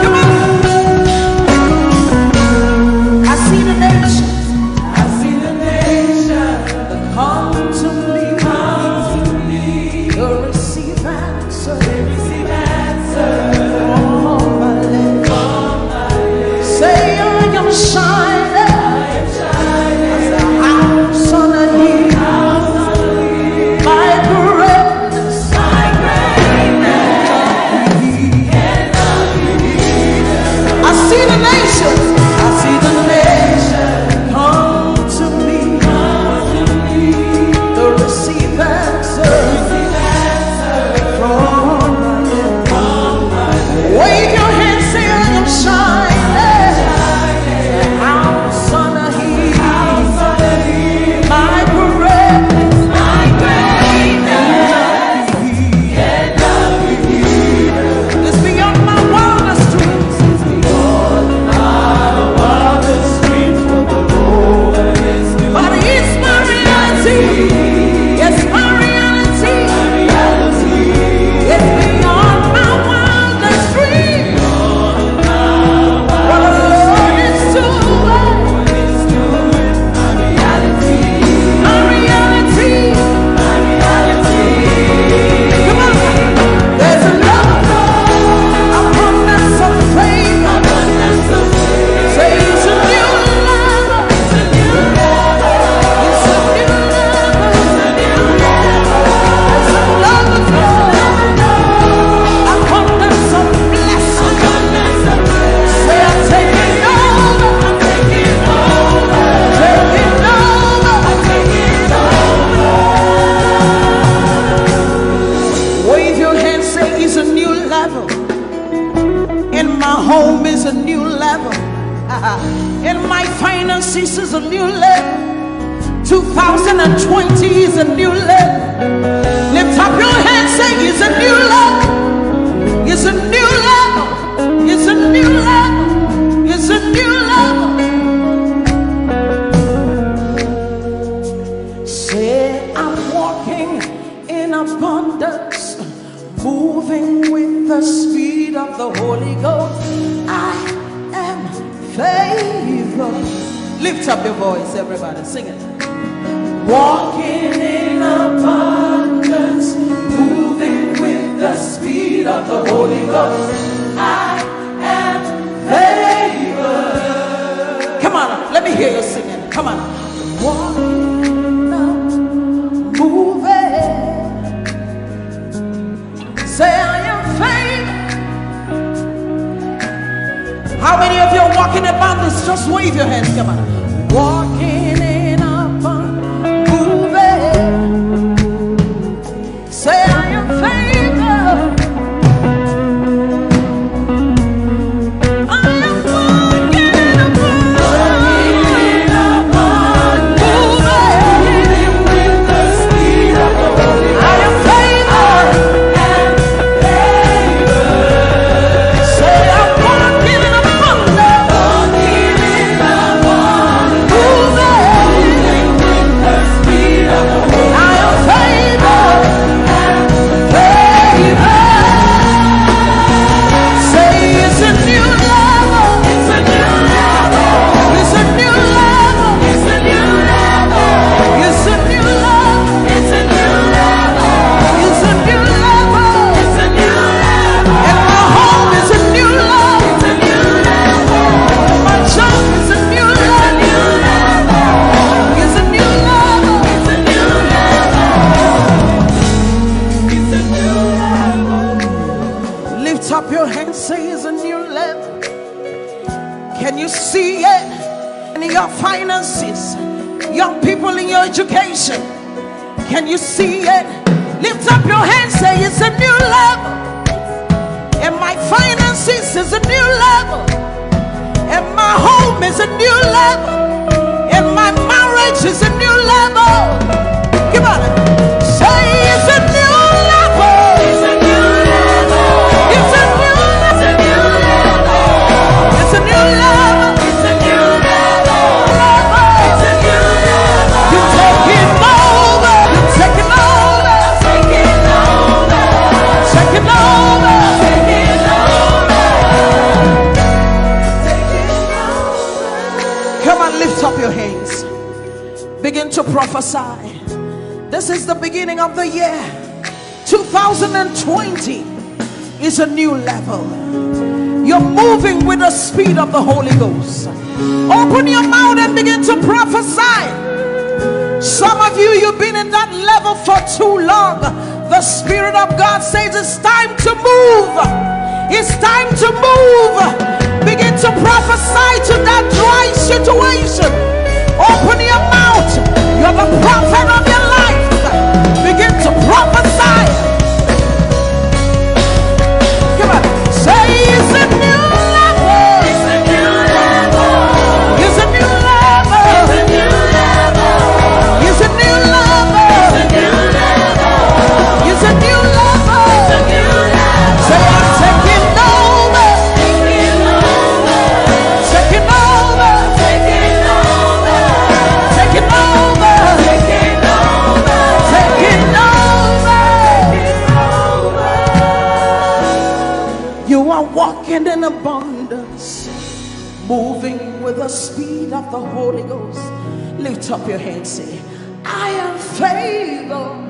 Come on. I see the nation. I see the nation. Come to me. Come to me. You'll receive answer. Receive answer. From my lips. From my lips. Say I am shining. I am shining. As a house on a hill. House on a hill. My greatness. My greatness. Cannot be hidden. I see the nation. I see the nation. Come to me. Come to me. To receive answer. Receive answer. From my lips. From my lips. Wave your hands, say I am shining. House on a hill. House on a hill. My greatness. My greatness. Cannot be hidden. It's beyond my wildest dreams. It's beyond my wildest dreams. What the Lord is doing. But it's my reality. It's my reality. My reality. It's beyond my wildest dreams. What the Lord is doing. My reality. My reality. My reality. Come on. There's another abundance of faith. Abundance of faith. Say it's a new level. It's a new level. It's a new level. It's a new level. There's another abundance of blessing. Abundance of blessing. Say I'm taking over. I'm taking over. Taking over. I'm taking over. Wave your hands, say it's a new level. In my home is a new level. In my finances is a new level. 2020 is a new level. Lift up your hands, say it's a new level. It's a new level. It's a new level. It's a new level. Say I'm walking in abundance, moving with the speed of the Holy Ghost. I am favored. Lift up your voice, everybody, sing it. Walking in abundance, moving with the speed of the Holy Ghost. I am favored. Come on, let me hear you singing. Come on. Walking up, moving. Say I am favored. How many of you are walking in abundance? Just wave your hands. Come on. Walking in abundance, moving. Say I am favored. up your hands, say it's a new level. Can you see it in your finances? Young people in your education, can you see it? Lift up your hands, say it's a new level. And my finances is a new level. And my home is a new level. And my marriage is a new level. Come on, say it's a new level. It's a new level. It's a new level. It's a new level. It's a new level. It's a new level. You're taking over. You're taking over. Taking over. Taking over. Taking over. Come on, lift up your hands. Begin to prophesy. This is the beginning of the year. 2020 is a new level. You're moving with the speed of the Holy Ghost. Open your mouth and begin to prophesy. Some of you, you've been in that level for too long. The Spirit of God says it's time to move. It's time to move. Begin to prophesy to that dry situation. Open your mouth. You're the prophet of your life. Begin to prophesy. Come on. Say it's a new level. It's a new level. It's a new level. It's a new level. It's a new level. It's a new level. It's a new level. Say I'm taking over. Taking over. Taking over. Taking over. Taking over. Taking over. Taking over. You are walking in abundance, moving with the speed of the Holy Ghost. Lift up your hands, say, I am favored.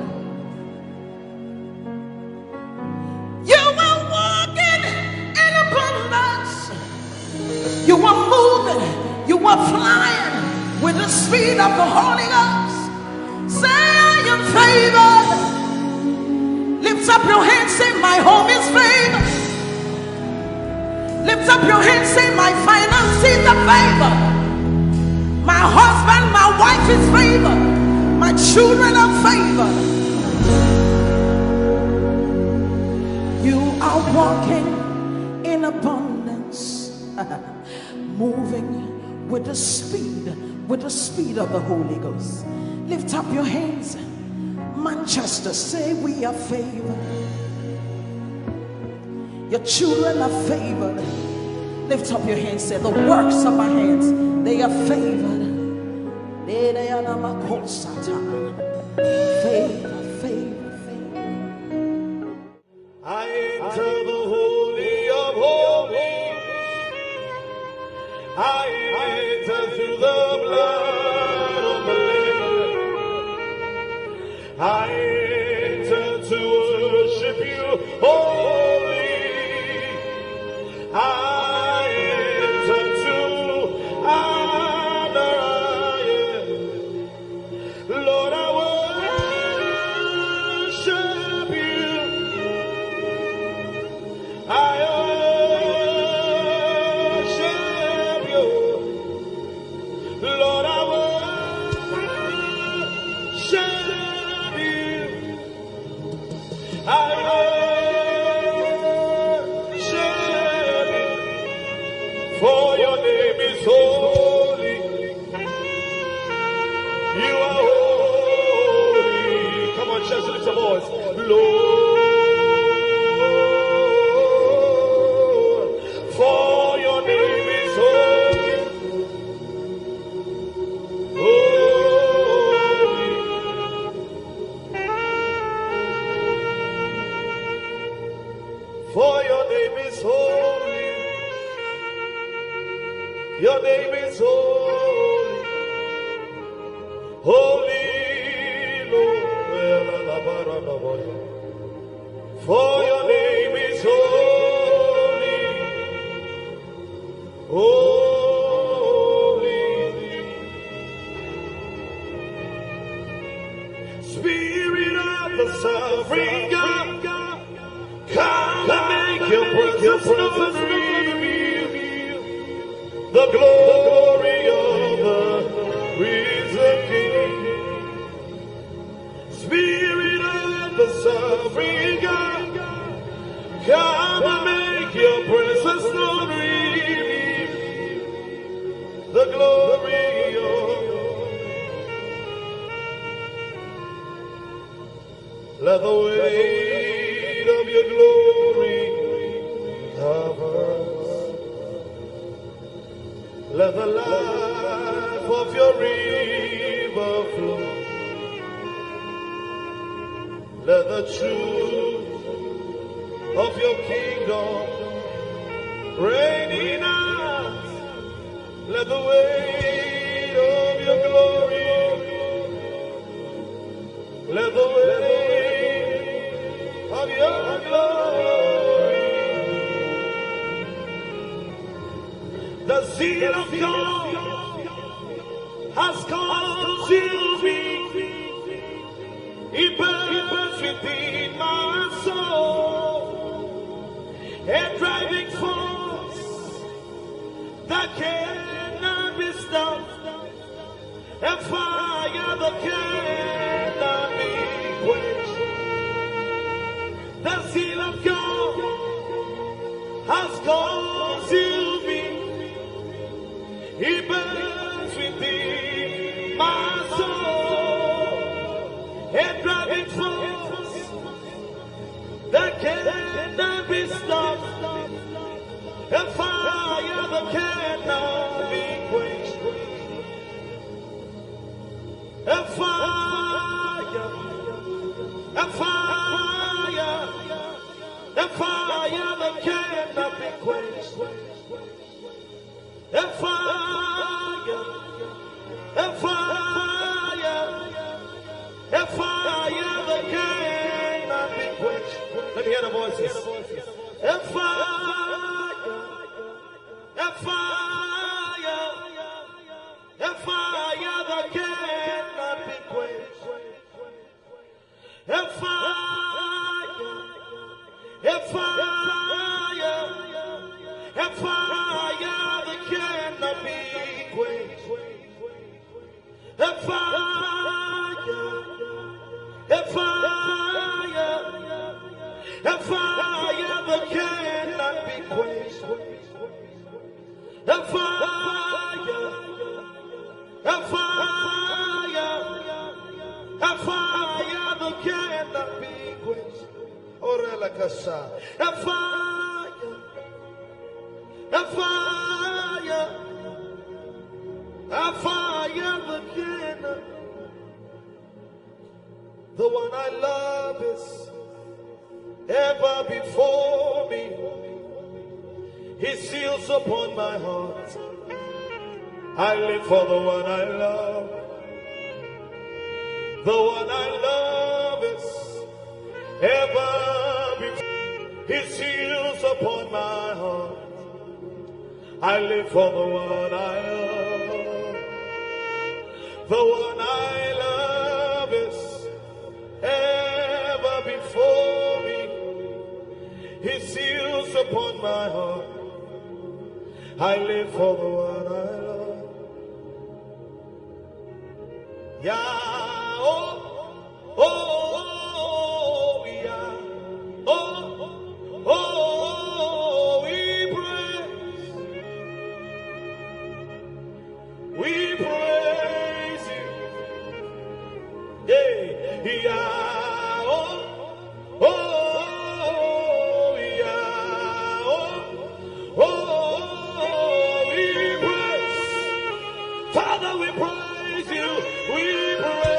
You are walking in abundance. You are moving. You are flying with the speed of the Holy Ghost. Say, I am favored. Lift up your hands, say, my home is favored. Lift up your hands, say, my finances are favored. My husband, my wife is favored. My children are favored. You are walking in abundance, moving with the speed of the Holy Ghost. Lift up your hands. Manchester, say we are favored. Your children are favored. Lift up your hands, say the works of our hands, they are favored. Favor, favor, favor. I enter the Holy of Holies. I enter through the blood of the Lamb. I enter to worship you, holy. I enter to honor you. Lord, I worship you. I worship you. Lord, I worship you. I worship you. For your name is holy. You are holy. Come on, church, lift your voice. Lord, for your name is holy. Holy. For your name is holy. Your name is holy. Holy Lord. For your name is holy. Holy. Spirit of the sovereign God, come and make your presence known, reveal the glory of the risen King. Spirit of the sovereign God, come and make your presence known, reveal the glory of. Let the weight of your glory cover us. Let the life of your river flow. Let the truth of your kingdom reign in us. Let the weight of your glory, let the weight of your glory, the zeal of God has consumed me. It burns within my soul, a driving force that cannot be stopped, a fire that cannot be quenched. The zeal of God has consumed me. It burns within my soul, a driving force that cannot be stopped, a fire that cannot be quenched. A fire, a fire, a fire that cannot be quenched. A fire, a fire, a fire that cannot be quenched. Let me hear the voices. A fire, a fire, a fire that cannot be quenched. A fire, a fire, a fire that cannot be quenched. A fire, a fire, a fire that cannot be quenched. A fire, a fire, a fire that cannot be quenched. Orela Kasha. A fire, a fire, a fire that cannot. The one I love is ever before me. He seals upon my heart. I live for the one I love. The one I love is ever before. He seals upon my heart. I live for the one I love. The one I love is ever before me. He seals upon my heart. I live for the one I love. Yeah, oh, oh, oh, yeah, oh, oh, we praise you, yeah, yeah, oh, oh, yeah, oh, oh. Father, we praise you, we praise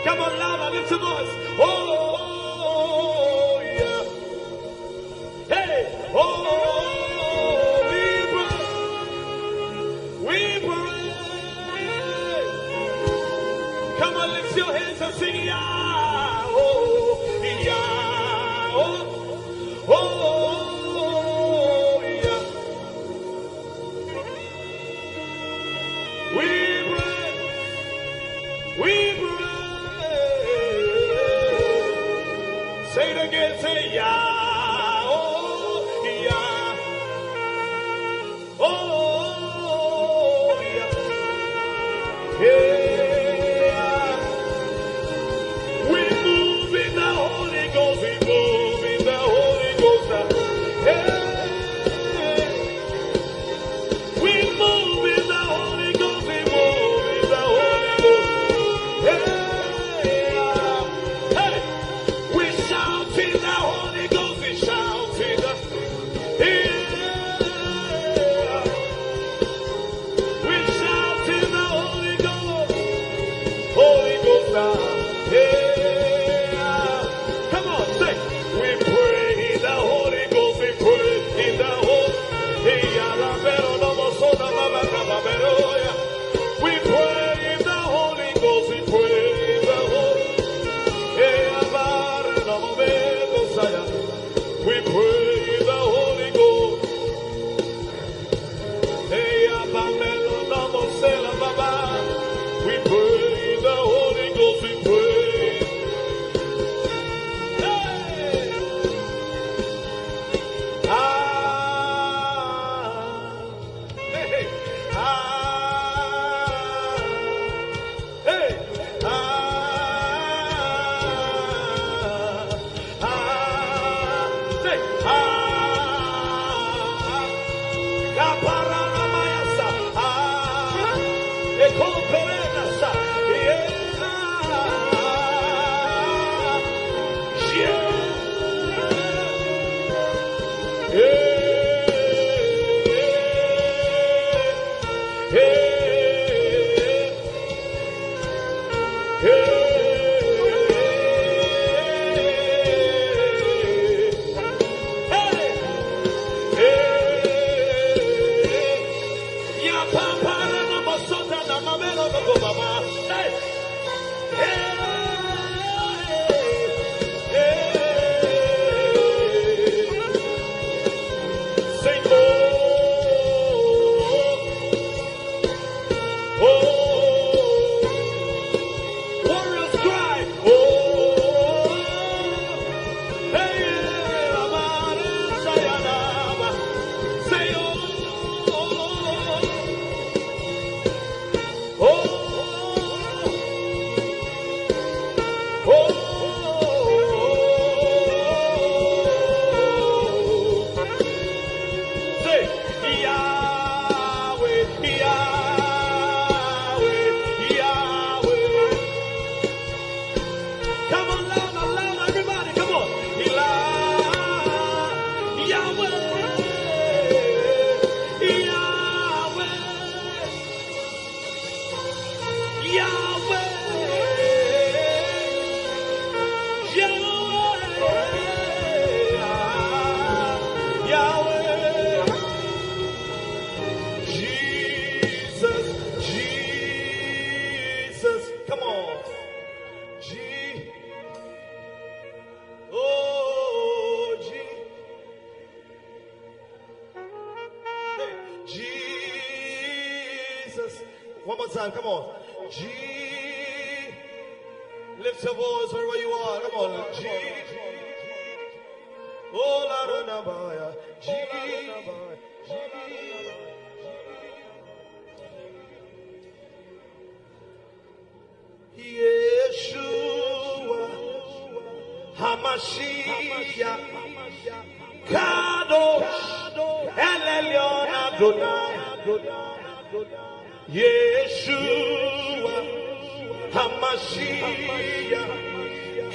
Come on, louder, lift your voice. Oh, yeah. Hey, oh, we pray. Come on, lift your hands and sing, yeah. Oh, yeah. Oh, yeah. We pray. We pray. Say it again, say yeah, oh, yeah, oh, yeah, yeah. We move in the Holy Ghost, we move in the Holy Ghost, yeah. We move in the Holy Ghost, we move in the Holy Ghost, yeah. One more time, come on. G. Lift your voice wherever you are. Come on. G. Oh, Lara George. G. Yeshua Hamashiach Kadosh Elyon Adonai Yeshua Hamashiach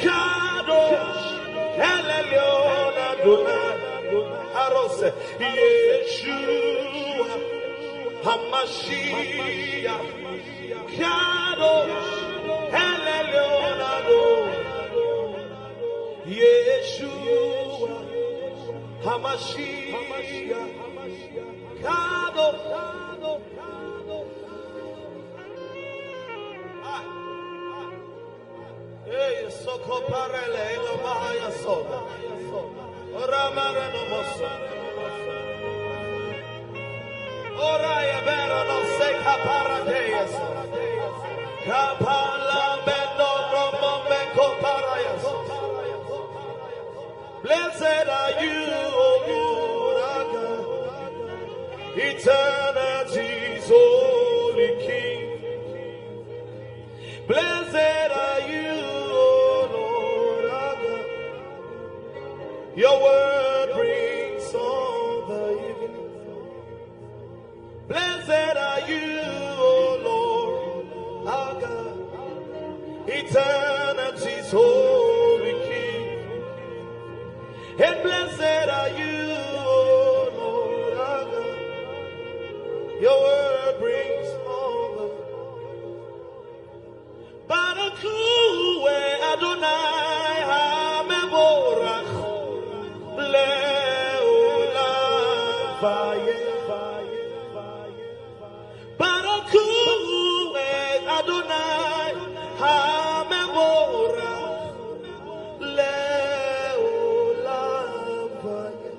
Kadosh Elyon Adonai Arose Yeshua Hamashiach Kadosh Elyon Hamashiach, Kado. Hey, Soko Parele, no Mahaya Soda. Ramara no Mosa. Oraya Bero no Seka Paradeas. Kapala Bendo no Momeko Parayas. Blessed are you, O Lord, eternity's holy King. Blessed are you, O Lord, your word brings all the evening. Blessed are you, O Lord, our God, eternity's holy King. And blessed are you, O Lord, our God, your word brings all the Barakue Adonai HaMevorach Le'olam Vayeh. Barakue Adonai HaMevorach Le'olam Vayeh.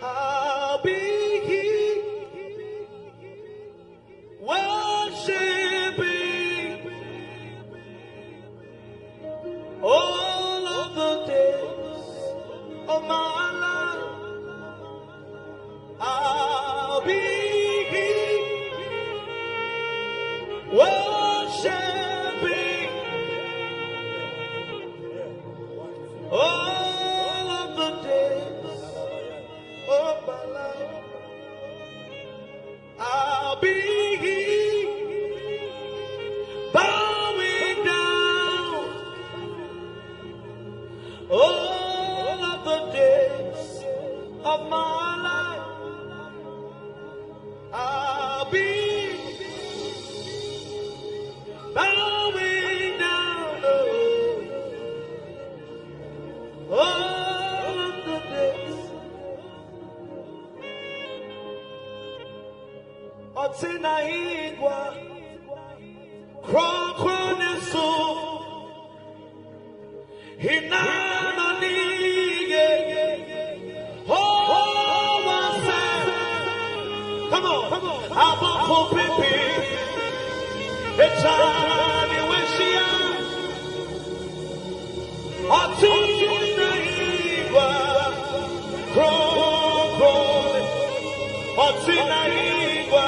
I'll be here worshiping all of the days of my life. I'll be here worshiping all of the days of my life. I'll be here bowing down all of the days of my life. I'll be bowing down all of the days. Otina igwa Krokronesu Hinana nige Oh wase. Come on Abafo pipi Echani weshia Otina igwa Krokrone Otina igwa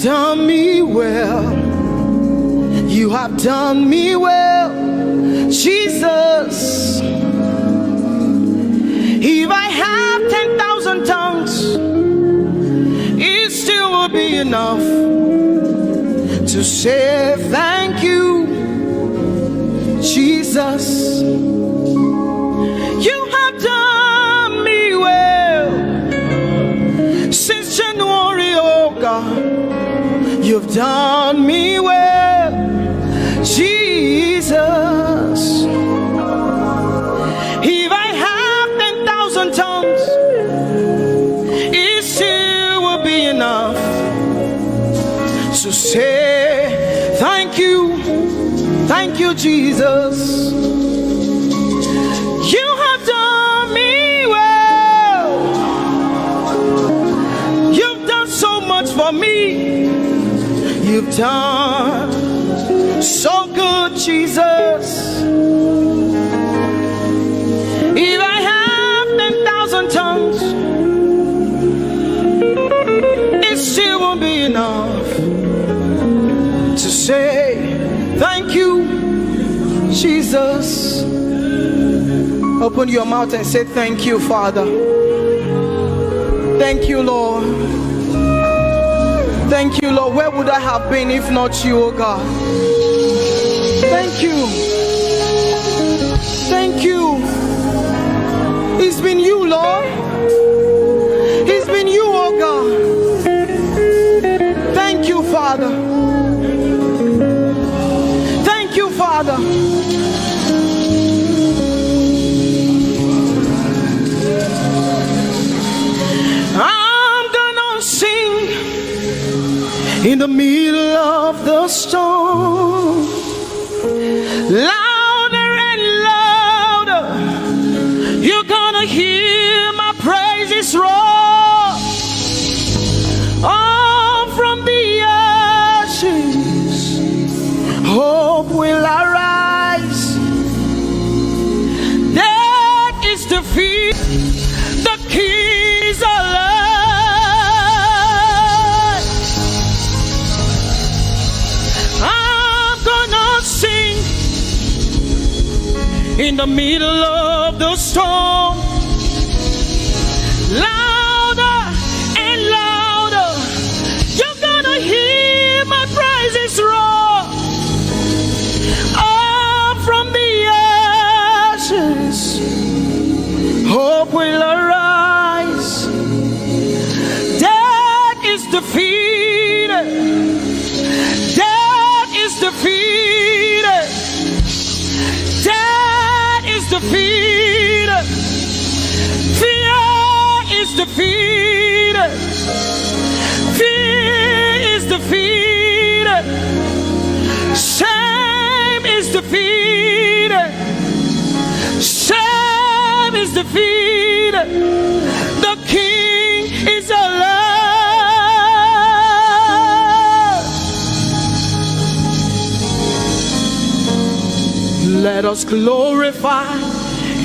Done me well. You have done me well, Jesus. If I have 10,000 tongues, it still will be enough to say thank you, Jesus. You have done me well since January, oh God. You've done me well, Jesus. If I have 10,000 tongues, it still will be enough to say thank you, Jesus. You have done me well. You've done so much for me. You've done so good, Jesus. If I have 10,000 tongues, it still won't be enough to say thank you, Jesus. Open your mouth and say thank you, Father. Thank you, Lord. Thank you, Lord. Where would I have been if not you, oh God? Thank you. Thank you. It's been you, Lord. It's been you, oh God. Thank you, Father. Thank you, Father. I'm gonna sing in the middle of the storm. Louder and louder, you're gonna hear my praises roar. Oh, from the ashes, hope will arise. That is the fear, the keys are alive. I'm gonna sing in the middle of the storm. Louder and louder, you're gonna hear my praises roar. Up from the ashes, hope will arise. Death is defeated. Death is defeated. Death is defeated. Fear is defeated. Fear is defeated. Shame is defeated. Shame is defeated. The King is alive. Let us glorify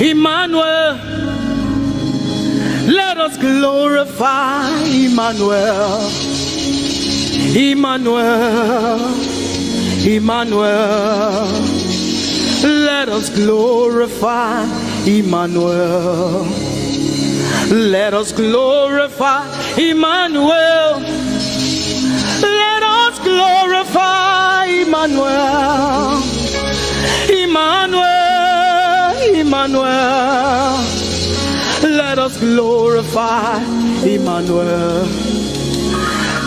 Emmanuel. Let us glorify Emmanuel. Emmanuel. Emmanuel. Let us glorify Emmanuel. Let us glorify Emmanuel. Let us glorify Emmanuel. Emmanuel, Emmanuel. Let us glorify Emmanuel.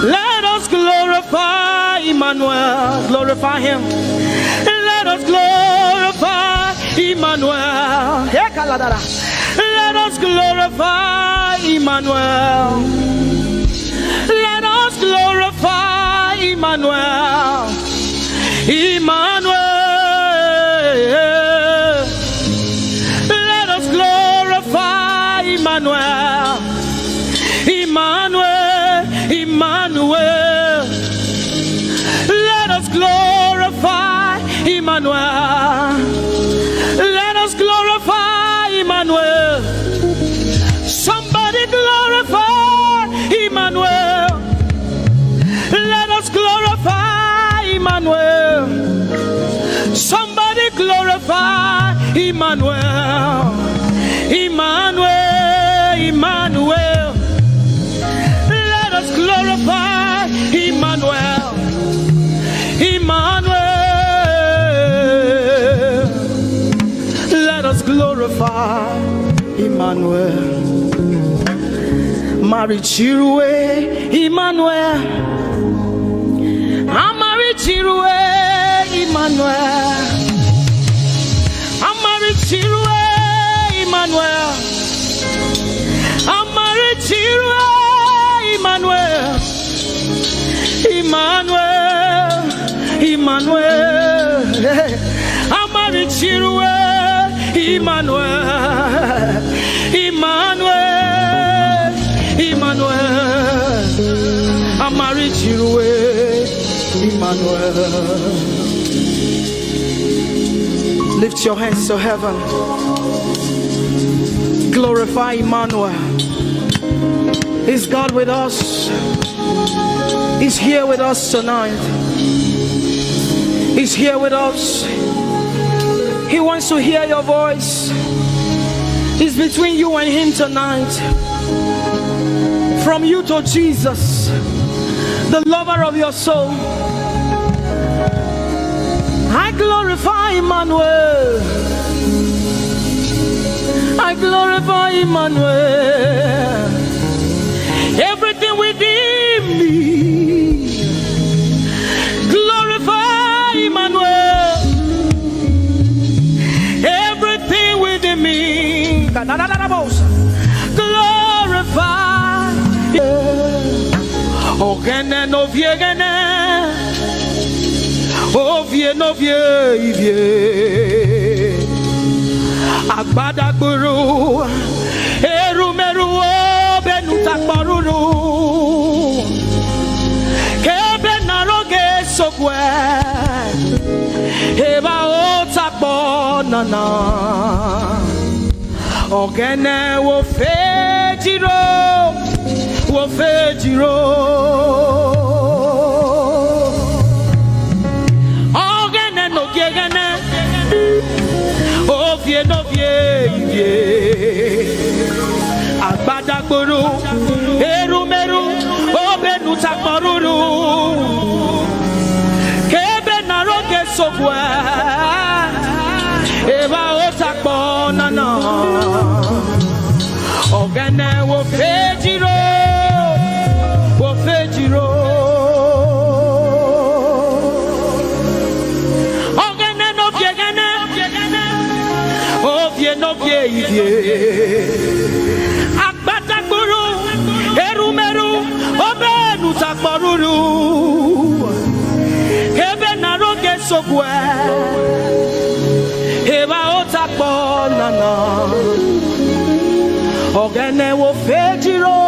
Let us glorify Emmanuel. Glorify him. Let us glorify Emmanuel. Let us glorify Emmanuel. Let us glorify Emmanuel. Emmanuel. Let us glorify Emmanuel. Emmanuel. Emmanuel. Let us glorify Emmanuel. Let us glorify Emmanuel. Somebody glorify Emmanuel. Let us glorify Emmanuel. Somebody glorify Emmanuel. Emmanuel, Emmanuel. Let us glorify Emmanuel. Emmanuel. Let us glorify Emmanuel. Marichirwe Emmanuel. Amarichirwe Emmanuel. Amarichirwe Emmanuel. Amarichirwe Emmanuel. Emmanuel. Emmanuel. Amarichirwe Emmanuel. Emmanuel. Emmanuel. Amarichirwe Emmanuel. Lift your hands to heaven. Glorify Emmanuel. Is God with us? He's here with us tonight. He's here with us. He wants to hear your voice. It's between you and him tonight. From you to Jesus, the lover of your soul. I glorify glorify Emmanuel. I glorify Emmanuel. Everything within me, glorify Emmanuel. Everything within me, glorify. Ogene no viegene, ovie no vie. Agbada guru, erumeru benuta paruru, kebe naroge sokwe, eba otakbo nana, ogene wo fejiro, wo fejiro, ogene no gegene. Ovie no vie, agbada guru, erumeru, obenu takmaruru, kebe naroge sokwe, eba otakbo nana, ogene wo fejiro, wo fejiro. No vie, agbada guru, erumeru, obenu takmaruru, kebe naroge sokwe, eba otakbo nana, ogene wo fejiro,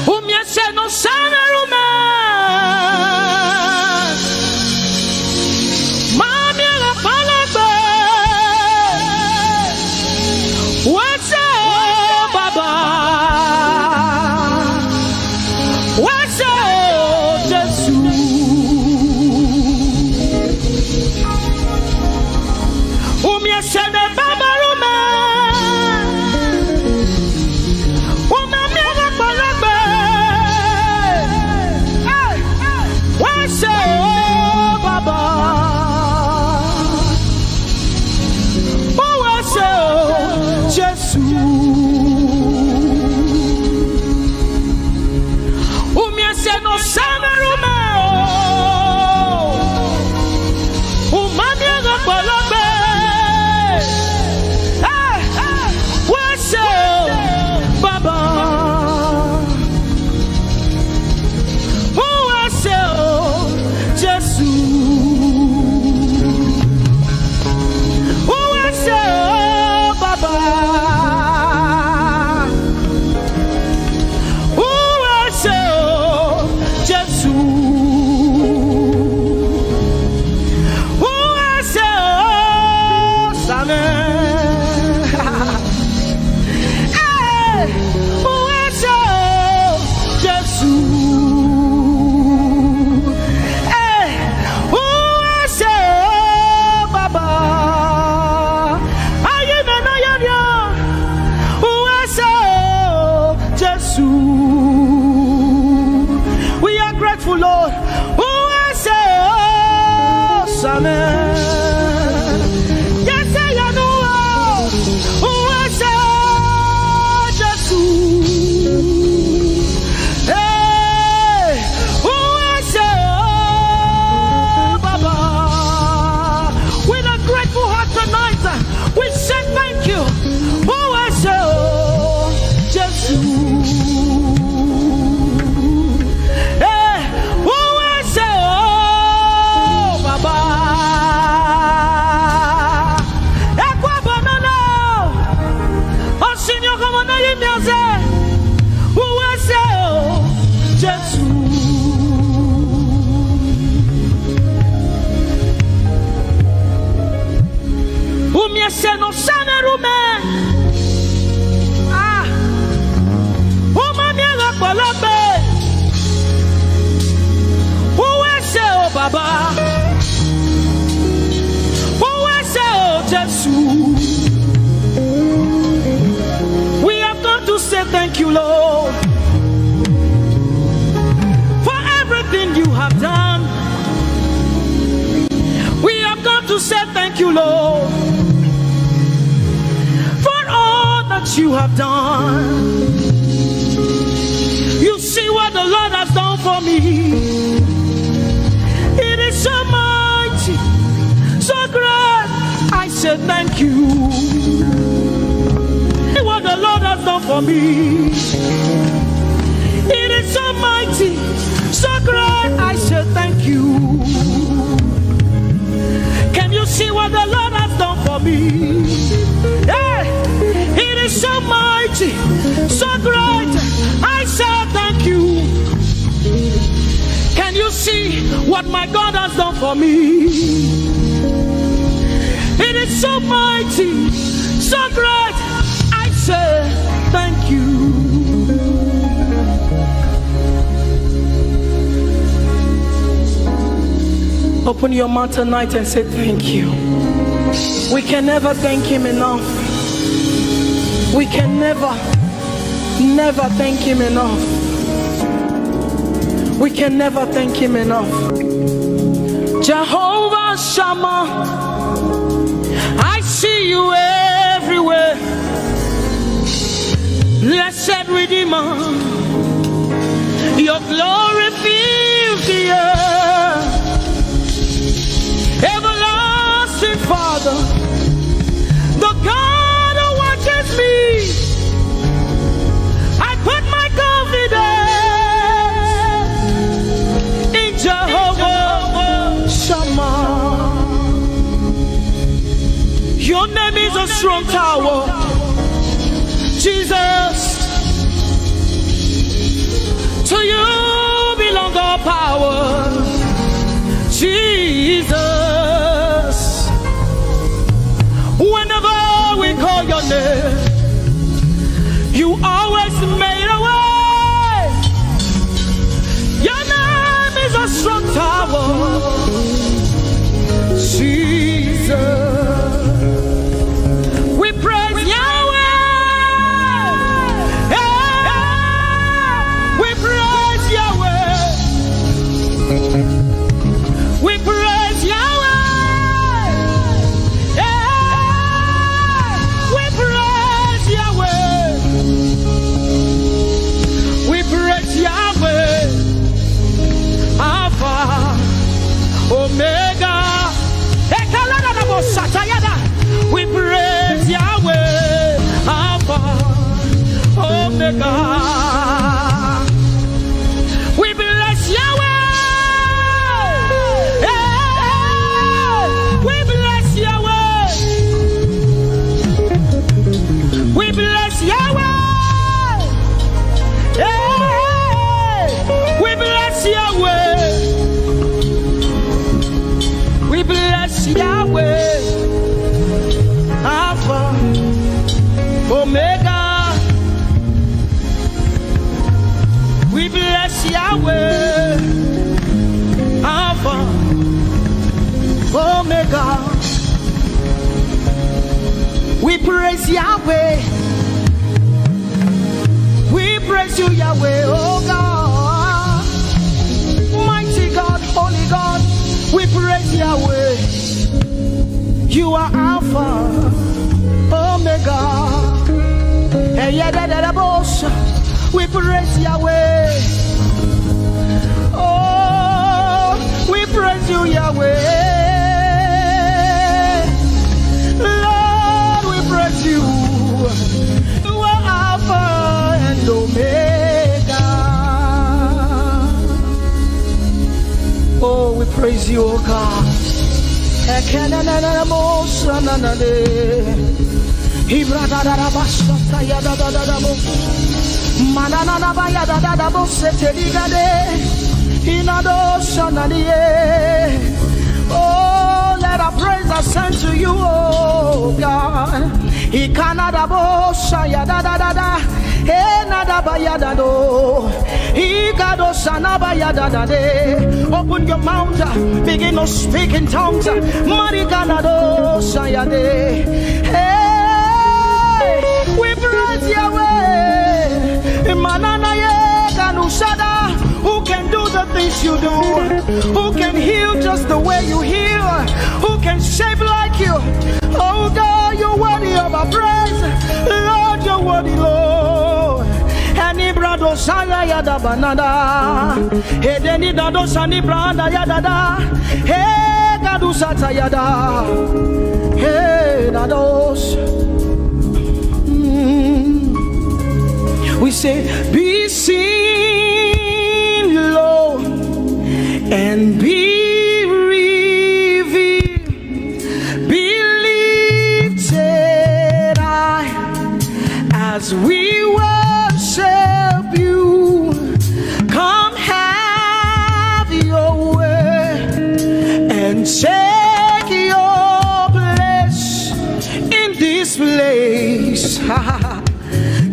umyese no samerume. We have come to say thank you, Lord, for every thank you, Lord, for all that you have done. You see what the Lord has done for me. It is so mighty, so great. I said thank you. See what the Lord has done for me. It is so mighty, so great. I said thank you. Can you see what the Lord has done for me? Hey, it is so mighty, so great. I said thank you. Can you see what my God has done for me? It is so mighty, so great. I say thank you. Open your mouth tonight and say thank you. We can never thank him enough. We can never thank him enough. We can never thank him enough. Jehovah Shammah, I see you everywhere. Blessed Redeemer, your glory fills the earth. Everlasting Father, the God who watches me, I put my confidence in Jehovah Shammah. Your name is a strong tower, Jesus. To you belong all power, Jesus. Whenever we call your name, you always made a way. Your name is a strong tower, Jesus. We praise Yahweh. We praise Yahweh. We praise Yahweh. We praise Yahweh. We praise Yahweh. Alpha, Omega. We praise Yahweh. Alpha, Omega. We bless Yahweh. We bless Yahweh. We bless Yahweh. We bless Yahweh. We bless Yahweh. Alpha, Omega. We bless Yahweh. Alpha, Omega. We praise Yahweh. We praise you, Yahweh, oh God. Mighty God, holy God. We praise Yahweh. You are Alpha, Omega. We praise Yahweh. Oh, we praise you, Yahweh. Lord, we praise you. You are Alpha and Omega. Oh, we praise you, oh God. Oh, let our praise ascend to you, oh God. Open your mouth, begin to speak in tongues. Hey, we praise Yahweh. Who can do the things you do? Who can heal just the way you heal? Who can shape like you. Oh God, you're worthy of our praise. Lord, you're worthy, Lord. Any brado shaya yada banana. Hey, deni dado shani branda yada da. Hey, gadu sata yada. Hey, dados. We say, be seen, Lord, and be revealed, be lifted high as we worship you. Come have your way and take your place in this place.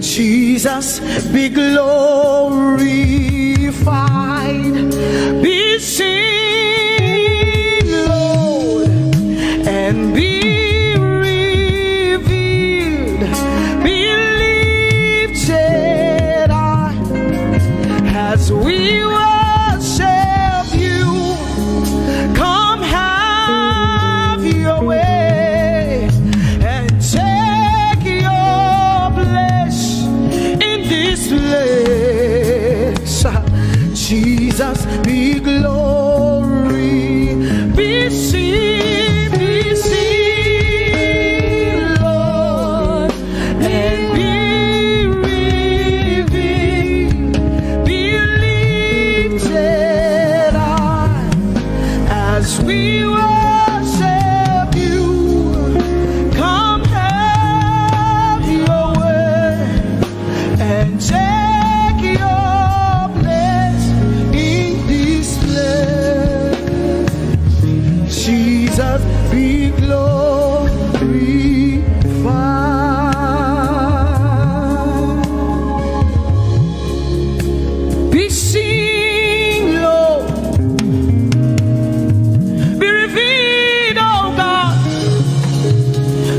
Jesus, be glorified, be seen, Lord, and be revealed, be lifted high as we worship you. Come have your way and take your place in this place. Jesus, be glory, be seen, Lord, and be revealed, be lifted high as we worship you. Come have your way and take your place in this place. Jesus, be glorified, be seen, Lord, be revealed, oh God,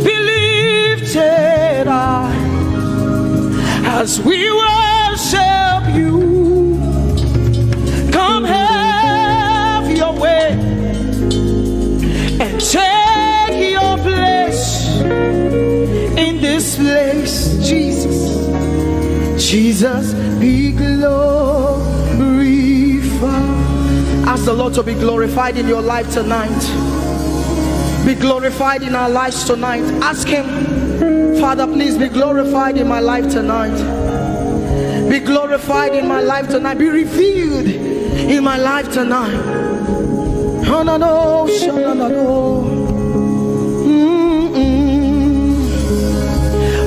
be lifted high as we worship you. Come have your way and take your place in this place. Jesus, Jesus, be glorified. Ask the Lord to be glorified in your life tonight. Be glorified in our lives tonight. Ask Him, Father, please be glorified in my life tonight. Be glorified in my life tonight. Be revealed in my life tonight. Oh, no, no, no, no, no.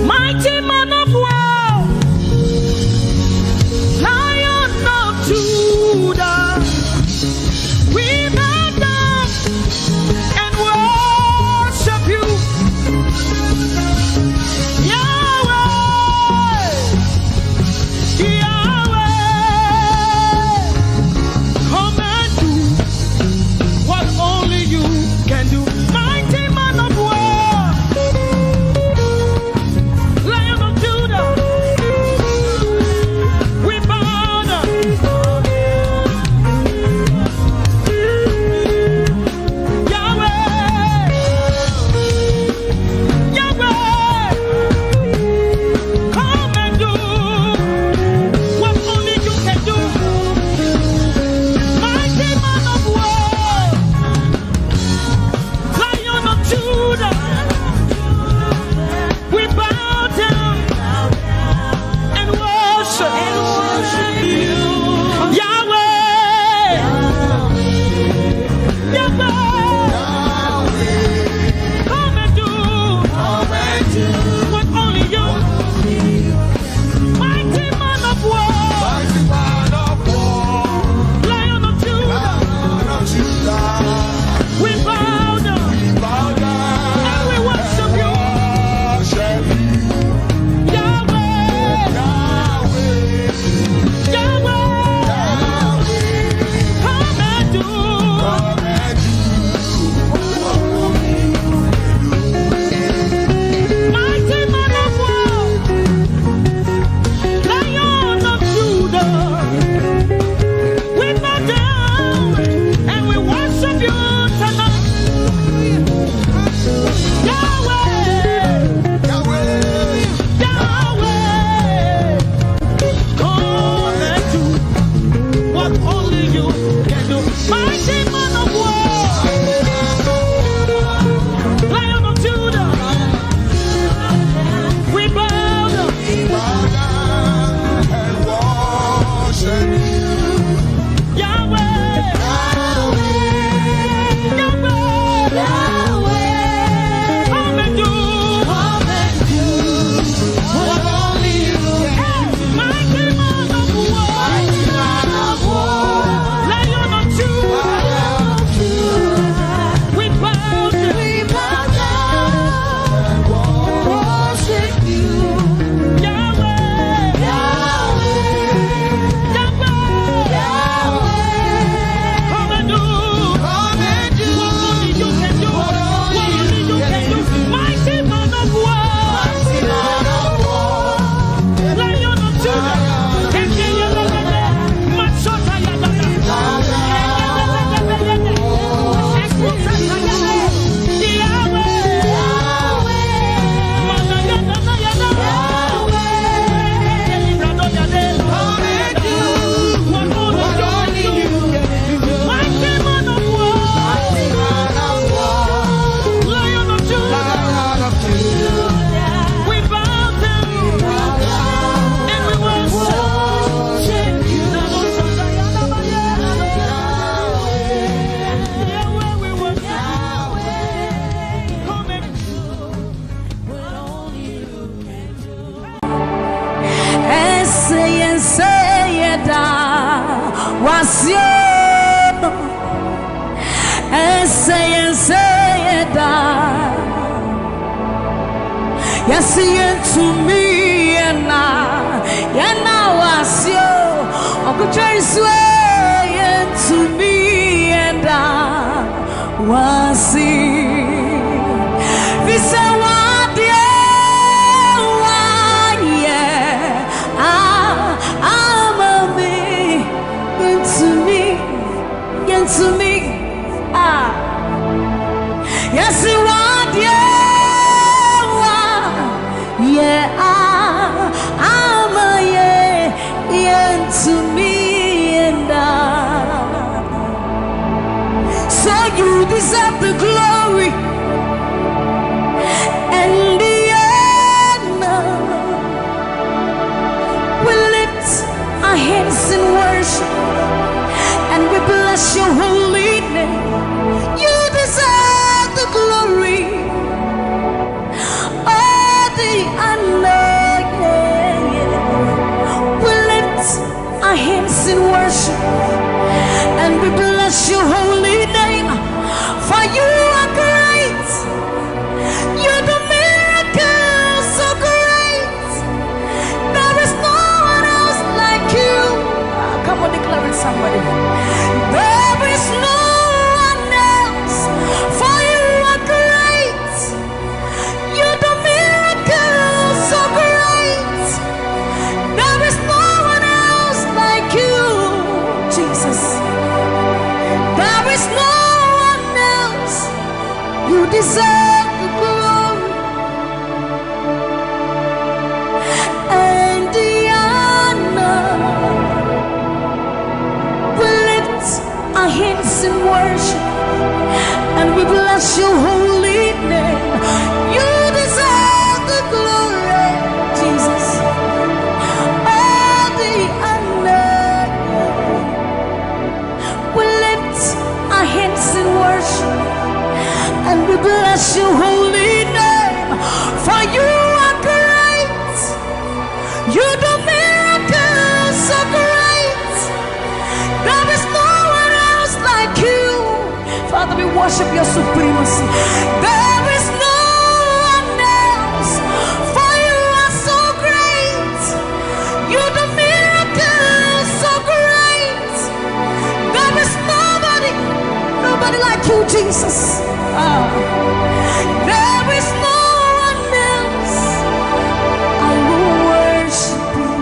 Mighty man of war, Lion of Judah, we bow down and worship you. Yahweh, Yahweh, come and do what only you can do. Mighty man of war, Lion of Judah, we bow down and worship you. Yahweh, Yahweh, come and do what only you can. Mighty man of war, Lion of Judah, we bow down and worship you. Yahweh, Yahweh, come and do what only you can do. What only you can do. Mighty man of war, Lion of Judah, Machota Yadada, yes, to me and now was you. Godfrey to me and was he. This is what I'm into me, yes, you want, I'm to me and so you deserve the glory and the honor. We lift our hands in worship and we bless your holy name. You deserve the glory, all the honor. We lift our hands in worship and we bless your holy name. For you are great, you do miracles so great. There is no one else like you. Come on, declare it, somebody. There is no one else. For you are great, you do miracles so great. There is no one else like you, Jesus. There is no one else. You deserve the glory and the honor. We lift our hands in worship and we bless your holy name. You deserve the glory, Jesus. All the honor. We lift our hands in worship and we bless your holy name. For you are great, you do miracles so great. There is no one else like you. Father, we worship your supremacy. There is no one else. For you are so great, you do miracles so great. There is nobody like you, Jesus. There is no one else. I will worship you.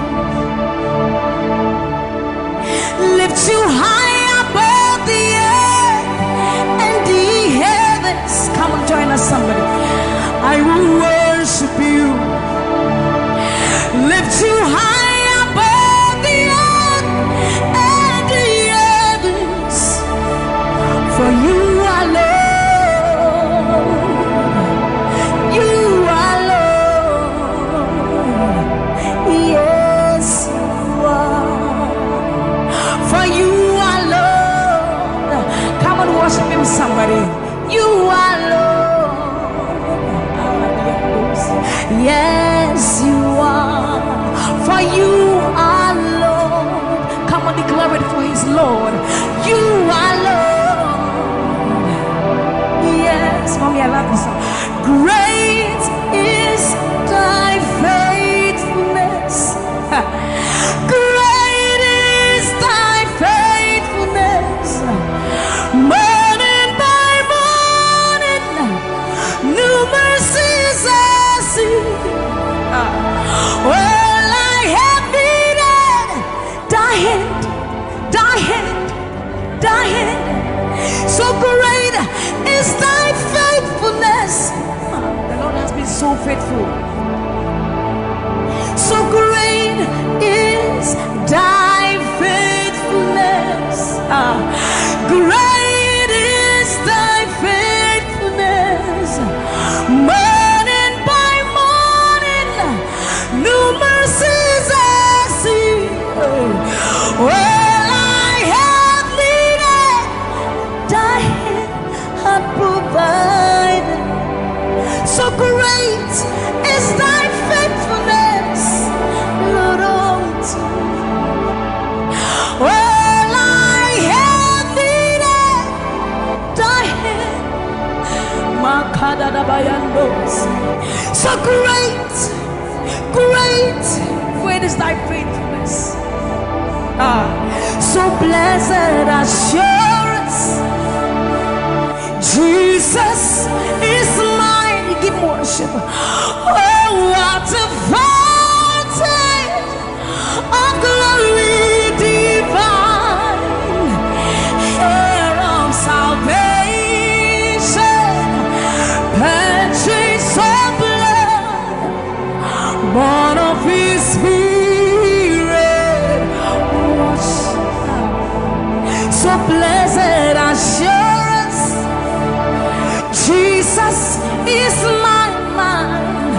Lift you high above the earth and the heavens. Come on, join us, somebody. I will worship you. Lift you high above the earth and the heavens. somebody. You are Lord. Yes, you are. For you are Lord. Come on, declare it for his Lord. You are Lord. Yes, mommy, I love this song. Great is thy faithfulness. Great is thy faithfulness. Morning by morning, new mercies I see. Well, I have needed thy hand, thy hand, thy hand. So great is thy faithfulness. The Lord has been so faithful. So great is thy faithfulness. Great is thy faithfulness. Morning by morning, new mercies I see. Well, I have needed thy hand had provided. So great is thy faithfulness, Lord, unto me. Well, I have needed thy hand. So great, great, great is thy faithfulness. So blessed assurance, Jesus is mine. You give worship. Oh, what a fountain of glory divine, hair of salvation, purchase of blood, born of his spirit. So blessed assurance, Jesus is my mind.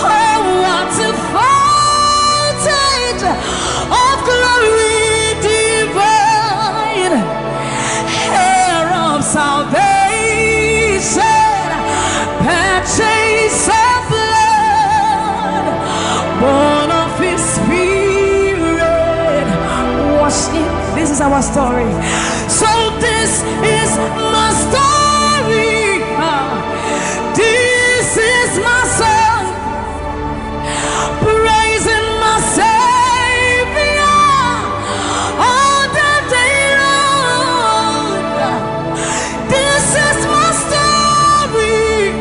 Oh, what a fountain of glory divine, hair of salvation, purchase of blood, born of his spirit. Wash it. This is our story. So this is my story. This is my song, praising my Savior all the day long. This is my story.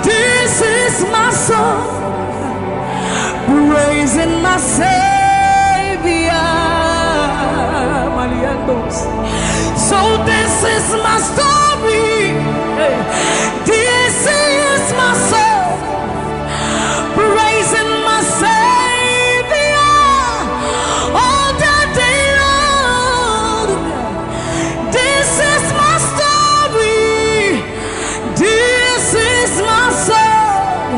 This is my song, praising my Savior. So this is my story. This is my song, praising my Savior all the day long. This is my story. This is my song,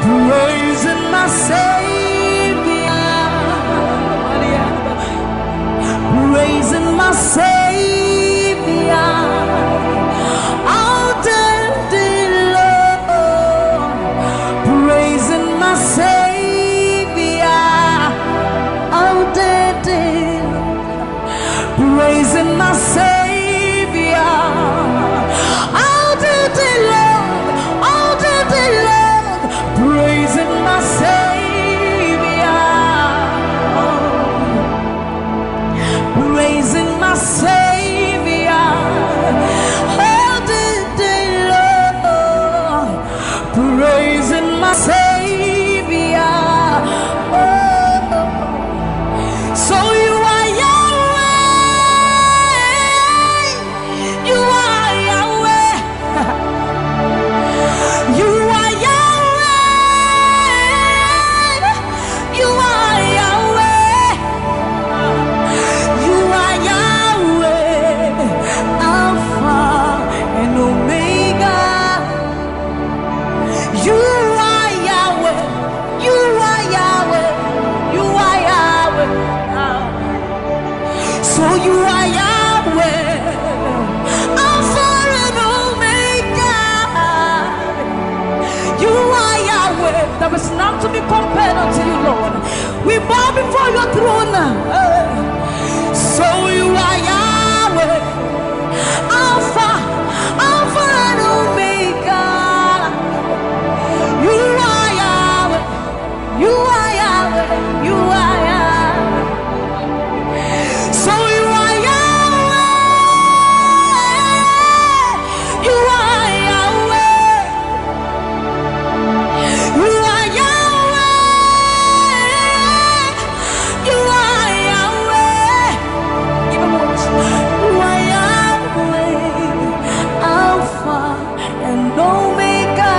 praising my Savior, praising my Savior. Praising my Savior all the day long, all the day long, praising my Savior, praising my Savior all the day long, praising my Savior. So you are So you are Yahweh, Alpha There is none to be compared unto you, Lord. We bow before your throne. So you are Yahweh, Alpha, Alpha and Omega. You are Yahweh, you are Yahweh, you are Yahweh. So you are Yahweh, you are Yahweh, you are Yahweh, you are Yahweh. Even more, you are Yahweh, Alpha and Omega.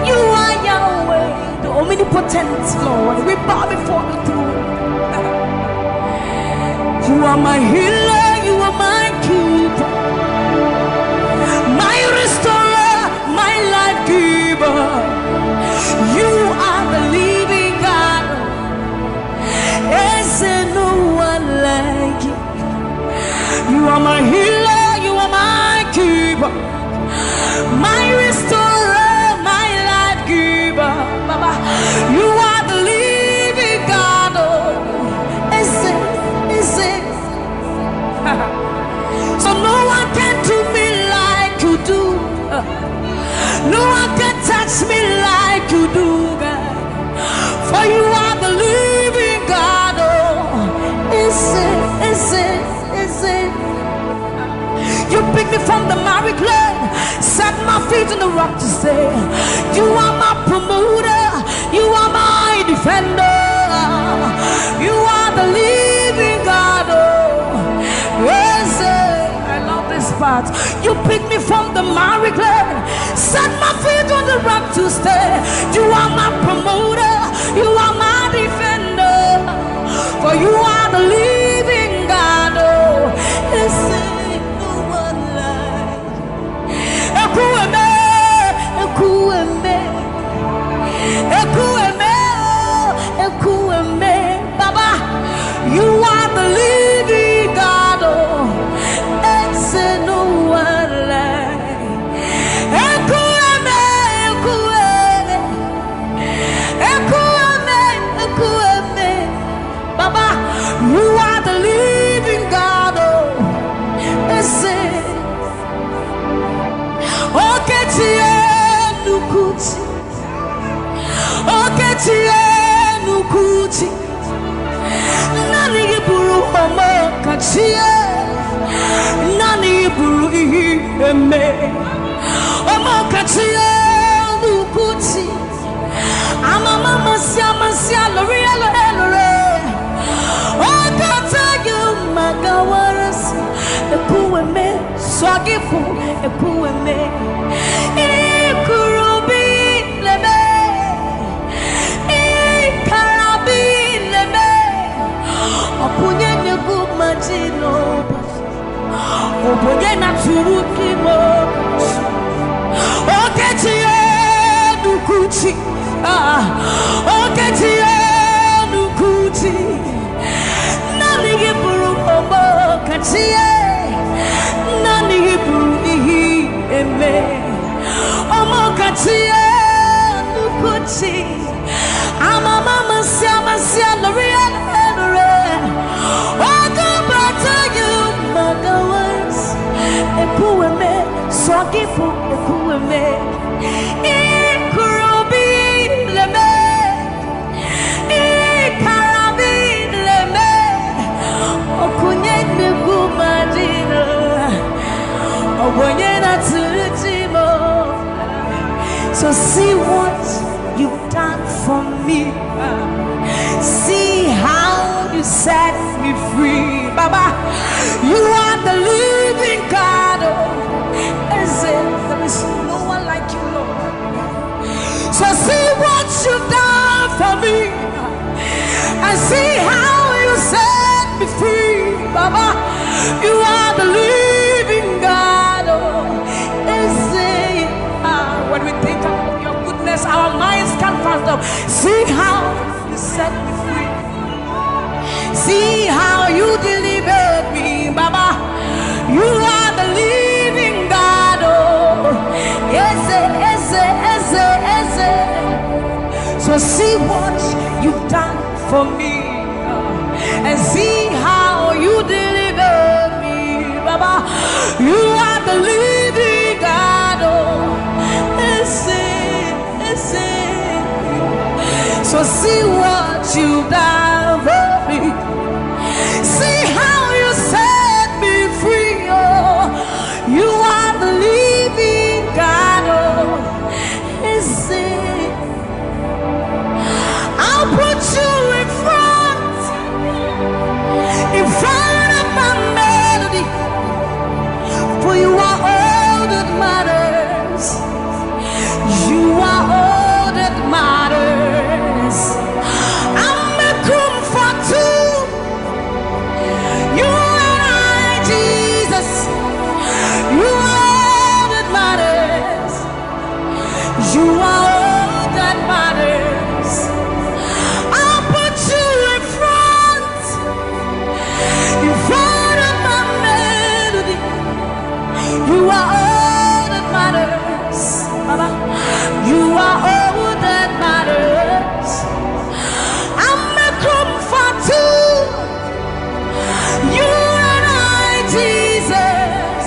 You are Yahweh, the omnipotent Lord. We bow before the throne. You are my healer, you are my keeper, my restorer, my life giver. You are the living God. Is there no one like you? You are my healer, you are my keeper, my restorer, my life giver. Baba, you are the living God. Oh, is it? So no one can do me like you do. No one can touch me like you do, God. For you are the living God. Oh, is it? You picked me from the miry clay, set my feet on the rock to stay. You are my promoter, you are my defender. You are the living God. Oh, yes, I love this part. You picked me from the miry clay, set my feet on the rock to stay. You are my promoter, you are my defender. For you are the living God. Oh, yes, no one like Ekueme, Ekueme, Ekueme, Ekueme. Baba, you are the living God. Oh, it's no one like Ekueme, Ekueme, Ekueme, Ekueme. Baba, you are the living God. Oh, it's Oketie nukuti, Oketie nukuti. Nani iburu omo kachie, nani iburu eme. Omo kachie nukuti. Amama masia lori lore. Okata you magawaras, ekueme swagifu ekueme. Ikurubi leme, ikarabi leme. Opunye negu majino, opunye na turuki mo. Oketie nukuti, oketie nukuti. Nani iburu omo katie, nani iburu ihi eme. Omo katie nukuti. Amama masia lori lore. Ogo bata you magawas. Ekueme swagifu ekueme. Ikurubi leme, ikarabi leme. Okunye negu madina, okunye na turutimo. So see what you've done for me. See how you set me free. Baba, you are the living God. There is no one like you, Lord. So see what you've done for me, and see how you set me free. Baba, you are the living God. When we think of your goodness, our minds can't fathom. See how you set me free. See how you delivered me, Baba. You are the living God. Oh, yes, yes, yes, yes. for me and see how you deliver me, Baba. You are the living God. Oh, so see what you've done for me. See how you set me free. Oh, you are the living God. Oh, I'll put you in front of my melody, for you are all that matters. You are all that matters. I'm a comfort too. You and I, Jesus. You are all that matters. You are all that matters. I'll put you in front of my melody. You are all that matters, Baba. You are all that matters. I'm a comfort too. You and I, Jesus.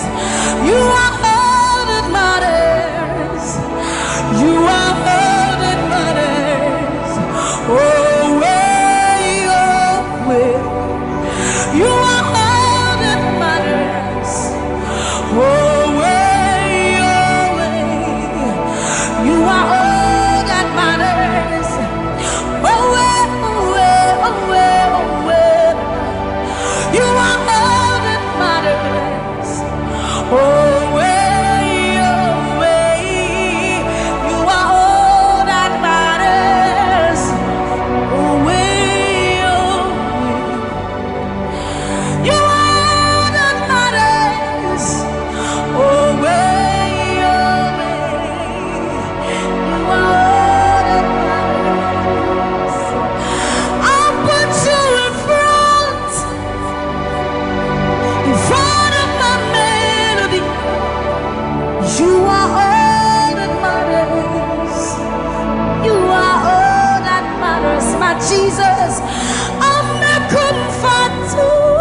You are all that matters. You are all that matters. Oh, way, oh, way. You are all that matters. Oh, way, oh, way. You are all that matters. Oh, way, oh, way, oh, way, oh, way. You are all that matters. Oh, way, oh, way. You are all that matters. Oh, way, oh, way. You are all that matters. Oh, way, oh, way. You are all that matters. I'll put you in front of my melody. You are all that matters. You are all that matters, my Jesus. I'm a comfort too.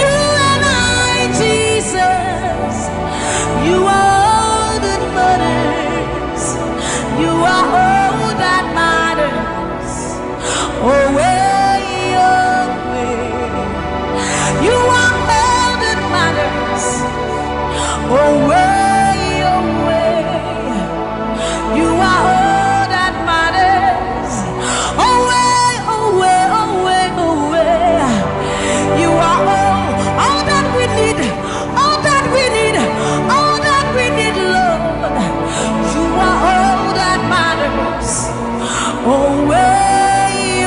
You and I, Jesus. You are all that matters. You are all that matters. Oh, way, oh, way. You are all that matters. Oh, way, oh, way. You are all that matters. Oh, way, oh, way, oh, way, oh, way. You are all that we need, all that we need, all that we need, Lord. You are all that matters. Oh, way,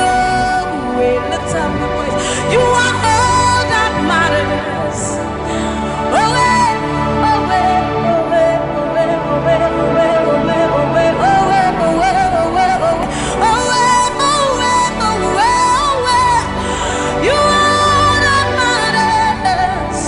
lift up your voice. You are all that matters. Oh, way, oh, way, oh, way, oh, way, oh, way, oh, way, oh, way, oh, way, oh, way, oh, way, oh, way, oh, way, oh, way, oh, way, oh, way. You are all that matters.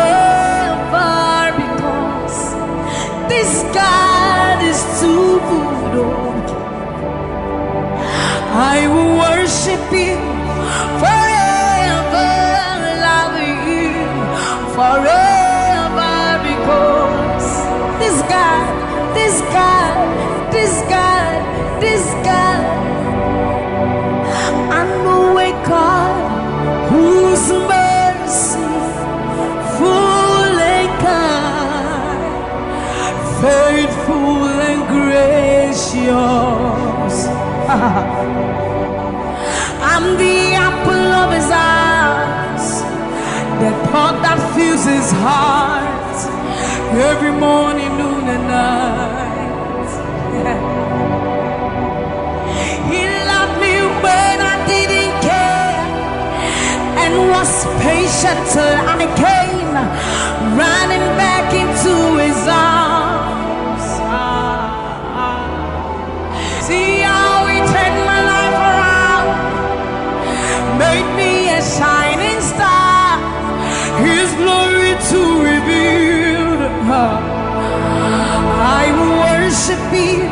Forever, because this God is too good. I will worship you forever, love you forever, because this God, this God, this God, this God, I know a God his heart every morning, noon, and night. He loved me when I didn't care and was patient till I came running back into his arms. See how he turned my life around, made me a shining star, his glory to reveal. I will worship him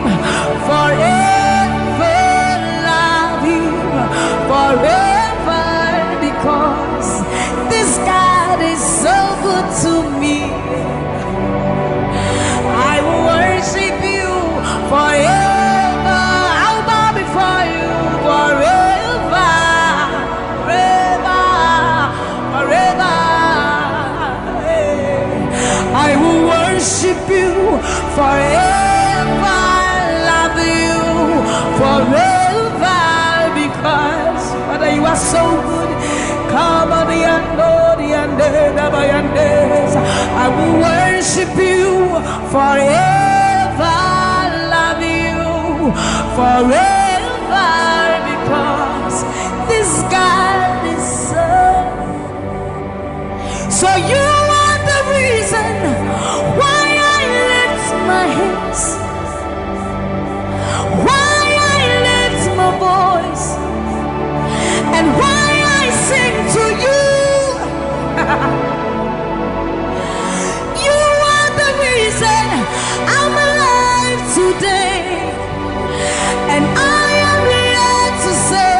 forever, love him forever, because this God is so good to me. I will worship you forever. I'll bow before you forever, forever, forever. I will worship you forever, love you forever, because Father, you are so good. Come on, I will worship you forever, love you forever, because this God is so you are the reason why I lift my hands, why I lift my voice, and why I sing to you. You are the reason I'm alive today, and I am here to say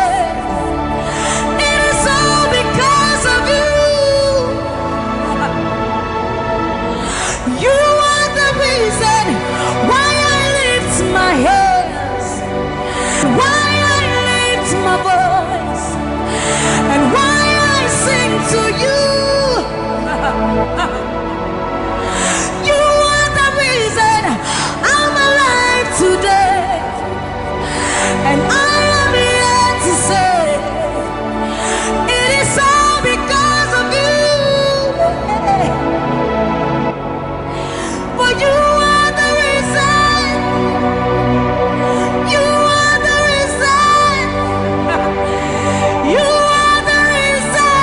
it is all because of you. You are the reason why I lift my hands, why I lift my voice, and why I sing to you. You are the reason I'm alive today, and I am here to say it is all because of you. For you are the reason. You are the reason. You are the reason.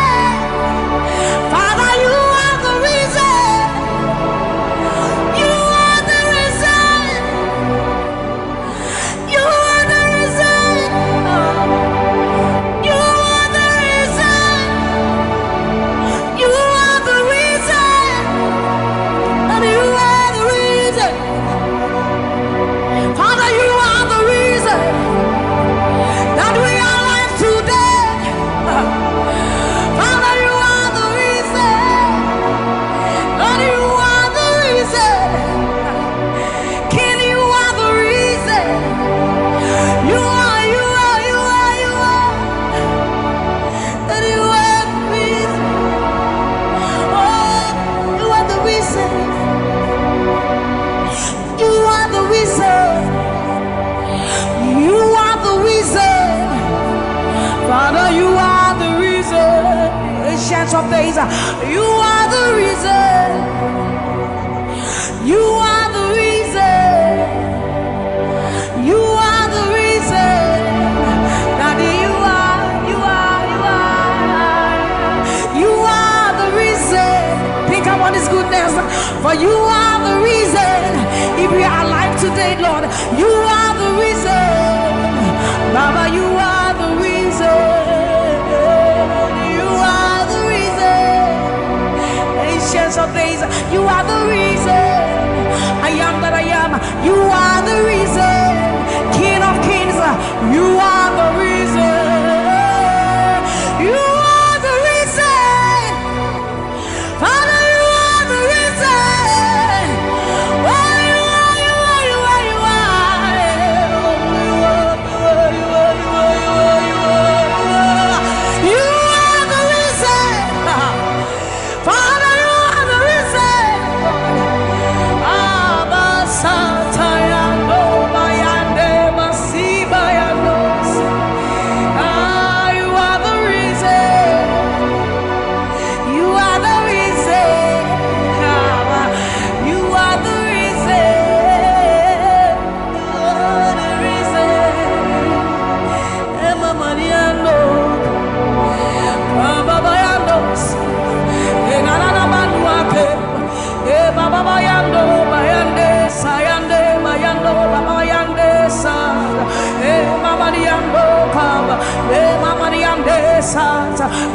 Father, you are the reason. You are the reason. You are the reason. You are the reason. You are the reason. And you are the reason. Father, you are the reason that we are alive today. Father, you are the reason. And you are the reason. King, you are the reason. You are, you are, you are, you are. And you are the reason. Oh, you are the reason. You are the reason. You are the reason. Father, you are the reason. Ancient of days, you are the reason. You are the reason. You are the reason. Daddy, you are, you are, you are. You are the reason. Think about his goodness. For you are the reason. If we are alive today, Lord, you are the reason. Baba, you are the reason. You are the reason. Ancients of days, you are the reason. I am that I am. You are the reason. King of kings, you are the reason. You are the reason. Father, you are the reason. Oh, you are, you are, you are, you are. You are the reason. Father, you are the reason.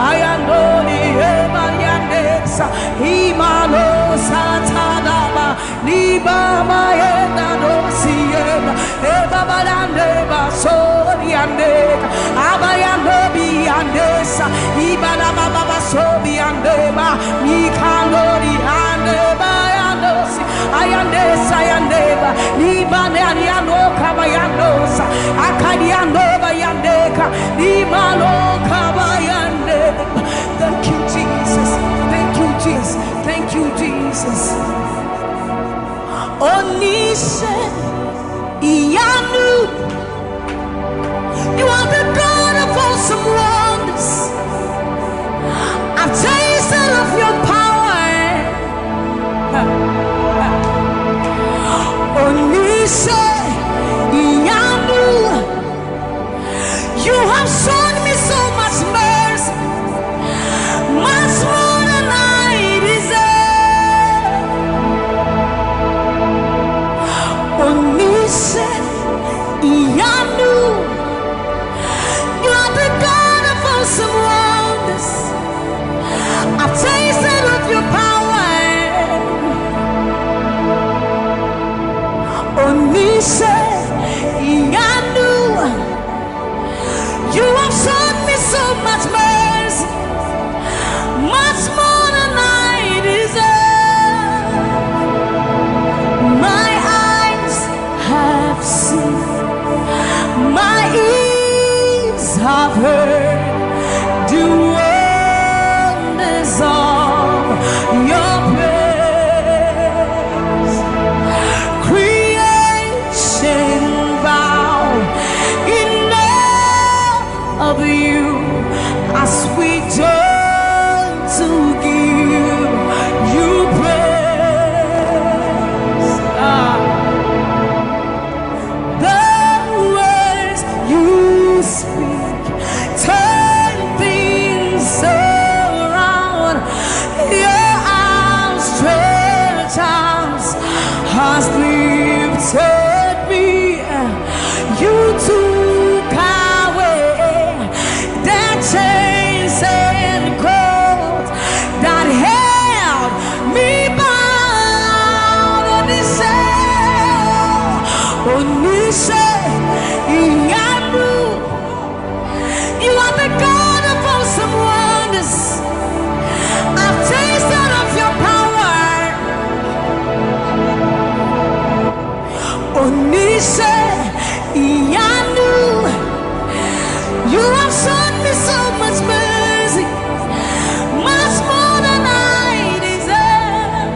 ayandori emayandesa imalo satadaba niba mayenda dosienda ebabalande basori andeka abayanobi andesa ibala baba basobi andeba mikandori andeba yandosi ayandesa yandeba niba nariano kabayandosa akadiandoba yandeka nimalo kabayandeba. Thank you, Jesus. Thank you, Jesus. Thank you, Jesus. Onishe Iyanu, you are the God of awesome wonders. I've tasted of your power. Onishe Iyanu, you have shown me so much mercy, much more than I deserve. Onishe Iyanu, you are the God of awesome wonders. I've tasted of your power. Onishe Iyanu, you have shown me so much mercy, much more than I deserve. My eyes have seen, my ears have heard the wonders of your praise. Creation bow in awe of you as we join to give you praise. The words you speak turn things around. Your outstretched arms has lifted me. You took away the chains and cords that held me bound. Onishe Iyanu, you are the God of awesome wonders. I've tasted of your power. Onishe Iyanu, you have shown me so much mercy, much more than I deserve.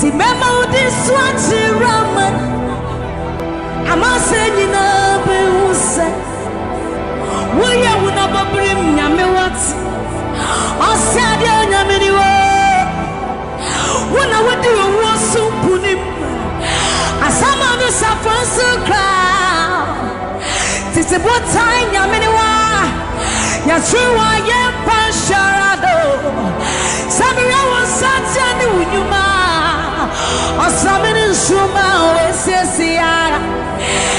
Remember this one, Raman. I'm not saying you know, but who said, will you never bring me what? I said, you're many words. When I would do a war so punim, as some of us are for so crowd. It's about time, Yaminiwa. Yes, you are your pasharado. Samuel was such a new Yuma. Or something in Shuma, Ese.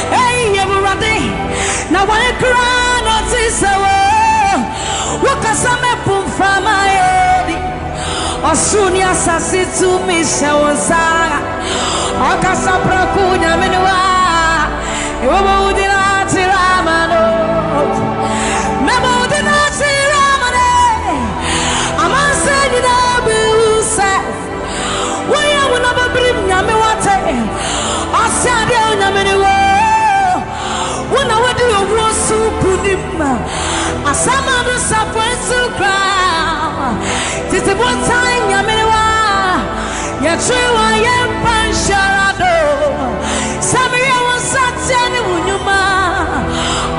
Hey, everybody. Now, when I cry, not this hour. What can some put from my head? Or soon, yes, I see to me, Shawasa. Or Casabra Kunya Minua. You would not see Ramano. Memo did not see Ramane. I'm not saying you know, who said, why I will never bring Yamiwate. I said, Yaminiwa. When I would do a war soup, as some of us are so crowd. It's about time, Yaminiwa. You're true, I am Pansharado. Sammie was such a Numa.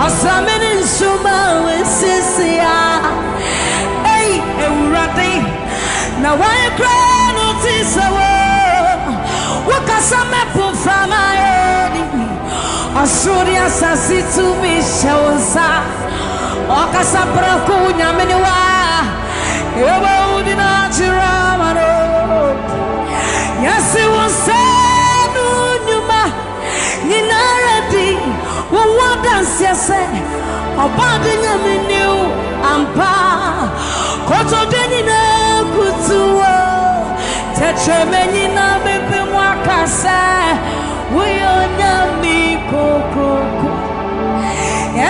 Or Sammie in Suma with Sisia. Hey, Urati. Now I cry, notice a word. What can some put from my head? Or Surya Sassi to me, Shawsa. Or Casabra Kunya Miniwa. You would not Ramano. Yes, it was said, Numa, Ninaradi, what dance, yes, Obadinya minu ampa koto denina kutuwa tetremeni na bepe mwakasa uyona mikoko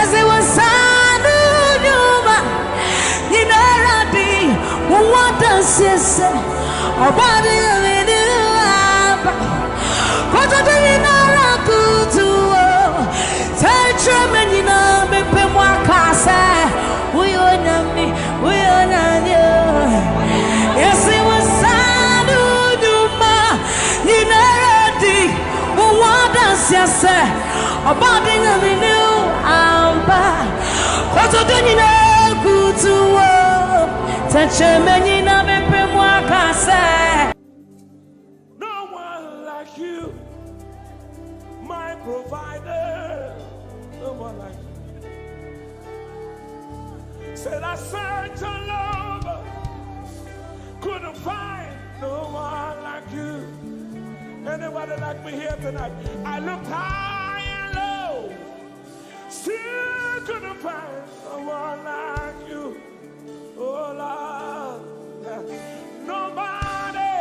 eze wasanu nyuma ninaradi uwada sese Obadinya minu ampa koto denina kutuwa tetremeni na bepe mwakasa uyona mi uyona nyo ese wasanu nyuma ninaradi uwada sese Obadinya minu amba koto denina kutuwa tetremeni na bepe mwakasa. No one like you, my provider. No one like you. Said I searched all over, couldn't find no one like you. Anybody like me here tonight? I looked high and low, still couldn't find no one like you. Oh Lord, nobody,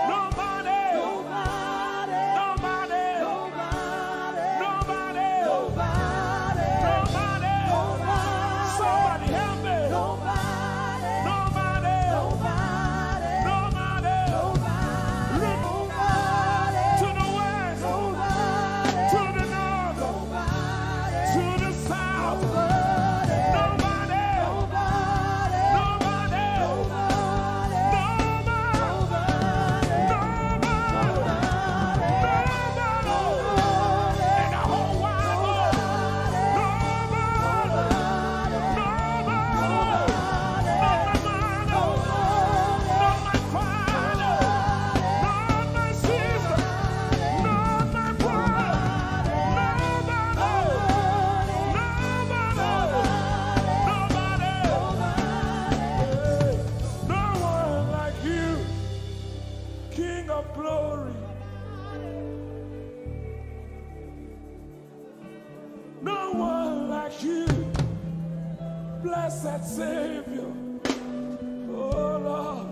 nobody, nobody, nobody, nobody, nobody, nobody, nobody, somebody help me. Nobody, nobody, nobody, nobody, look to the west, to the north, to the south. Blessed Savior, oh Lord,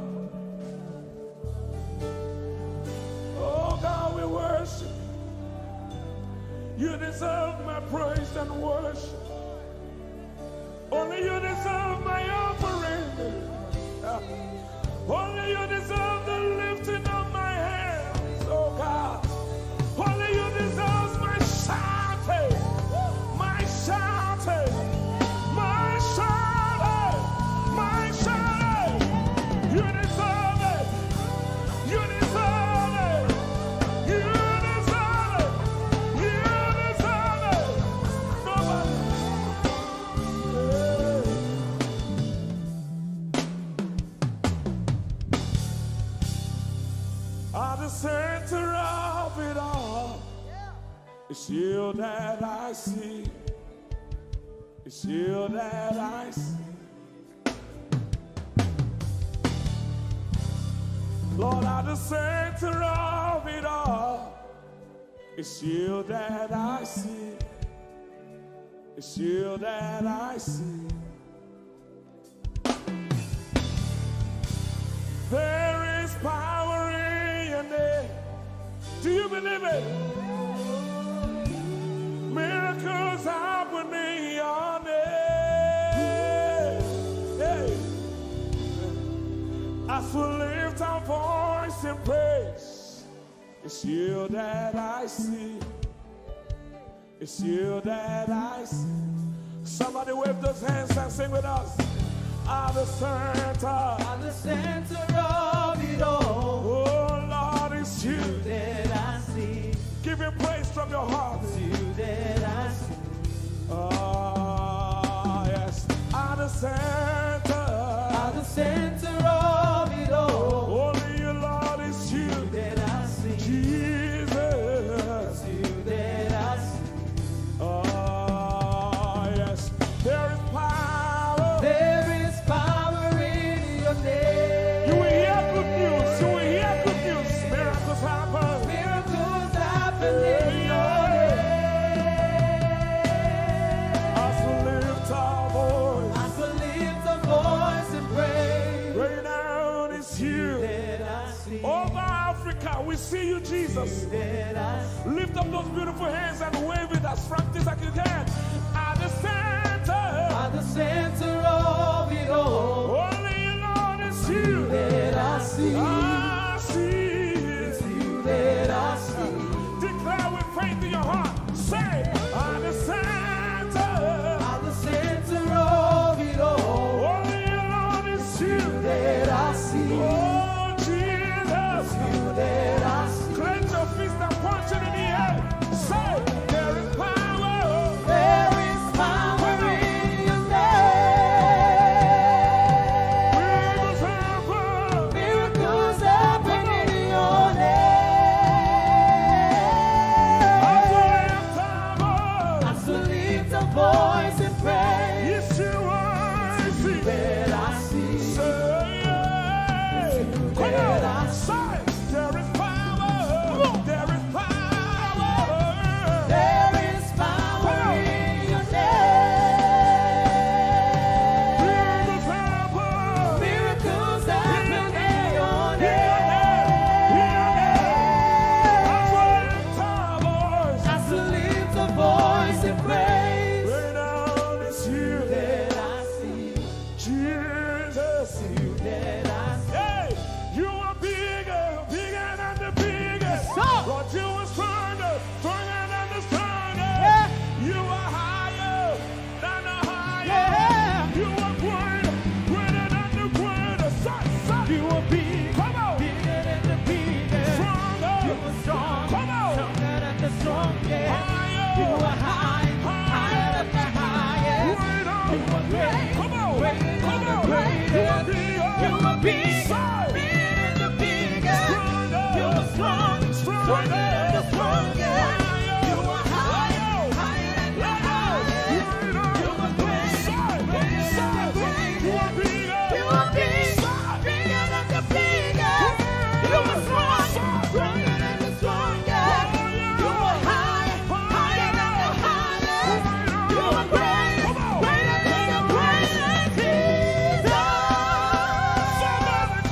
oh God, we worship you. You deserve my praise and worship. Only you deserve my offering. Only you deserve the lifting of my hands, oh God. Only you deserve my shouting, my shouting. You deserve it. You deserve it. You deserve it. You deserve it. Nobody. At the center of it all, it's you that I see. It's you that I see. Lord, at the center of it all, it's you that I see. It's you that I see. There is power in your name. Do you believe it? Miracles happen in your name. Hey. As we lift our voice in praise, it's you that I see. It's you that I see. Somebody wave those hands and sing with us. At the center of it all. Oh Lord, it's you that I see. Give him praise from your heart. It's you that I see. Oh yes. At the center of it all. Only you, Lord, it's you that I see. Jesus. It's you that I see. Oh yes. There is power. There is power in your name. You will hear good news. You will hear good news. Miracles happen. Miracles happen in your name. As we see you, Jesus. Lift up those beautiful hands and wave it as practice like you can. At the center of it all. Only Lord is you that I see. I see. It's you that I see. Declare with faith in your heart. Say, at the center of it all. Only Lord is you that I see. Oh, Jesus. It's you that I see. Clench your fist and punch it in the air. Say, there is power. There is power in your name. Miracles happen in your name. I still lift a voice and praise. Yes, you are. It's you that I see. Come on. Say, there is power. There is power. There is power in your name. Miracles happen in your name. I still lift a voice and praise. It's you that I see. Jesus, you that I see. Hey, you are bigger, bigger than the biggest. Lord, you are stronger, stronger than the strongest. You are higher than the highest. You are greater, greater than the greatest. You are big, come on, bigger than the biggest. Stronger, you are strong, come on, stronger than the strongest. Higher, you are high, higher than the highest. Greater, you are great, come on, greater than the greatest. You are big, bigger than the biggest. You are strong, stronger than the strongest. You are higher, higher than the highest. You are great, greater than the greatest. You are big, bigger than the biggest. You are strong, stronger than the strongest. You are high, higher than the highest. You are great, greater than the greatest. Jesus. Somebody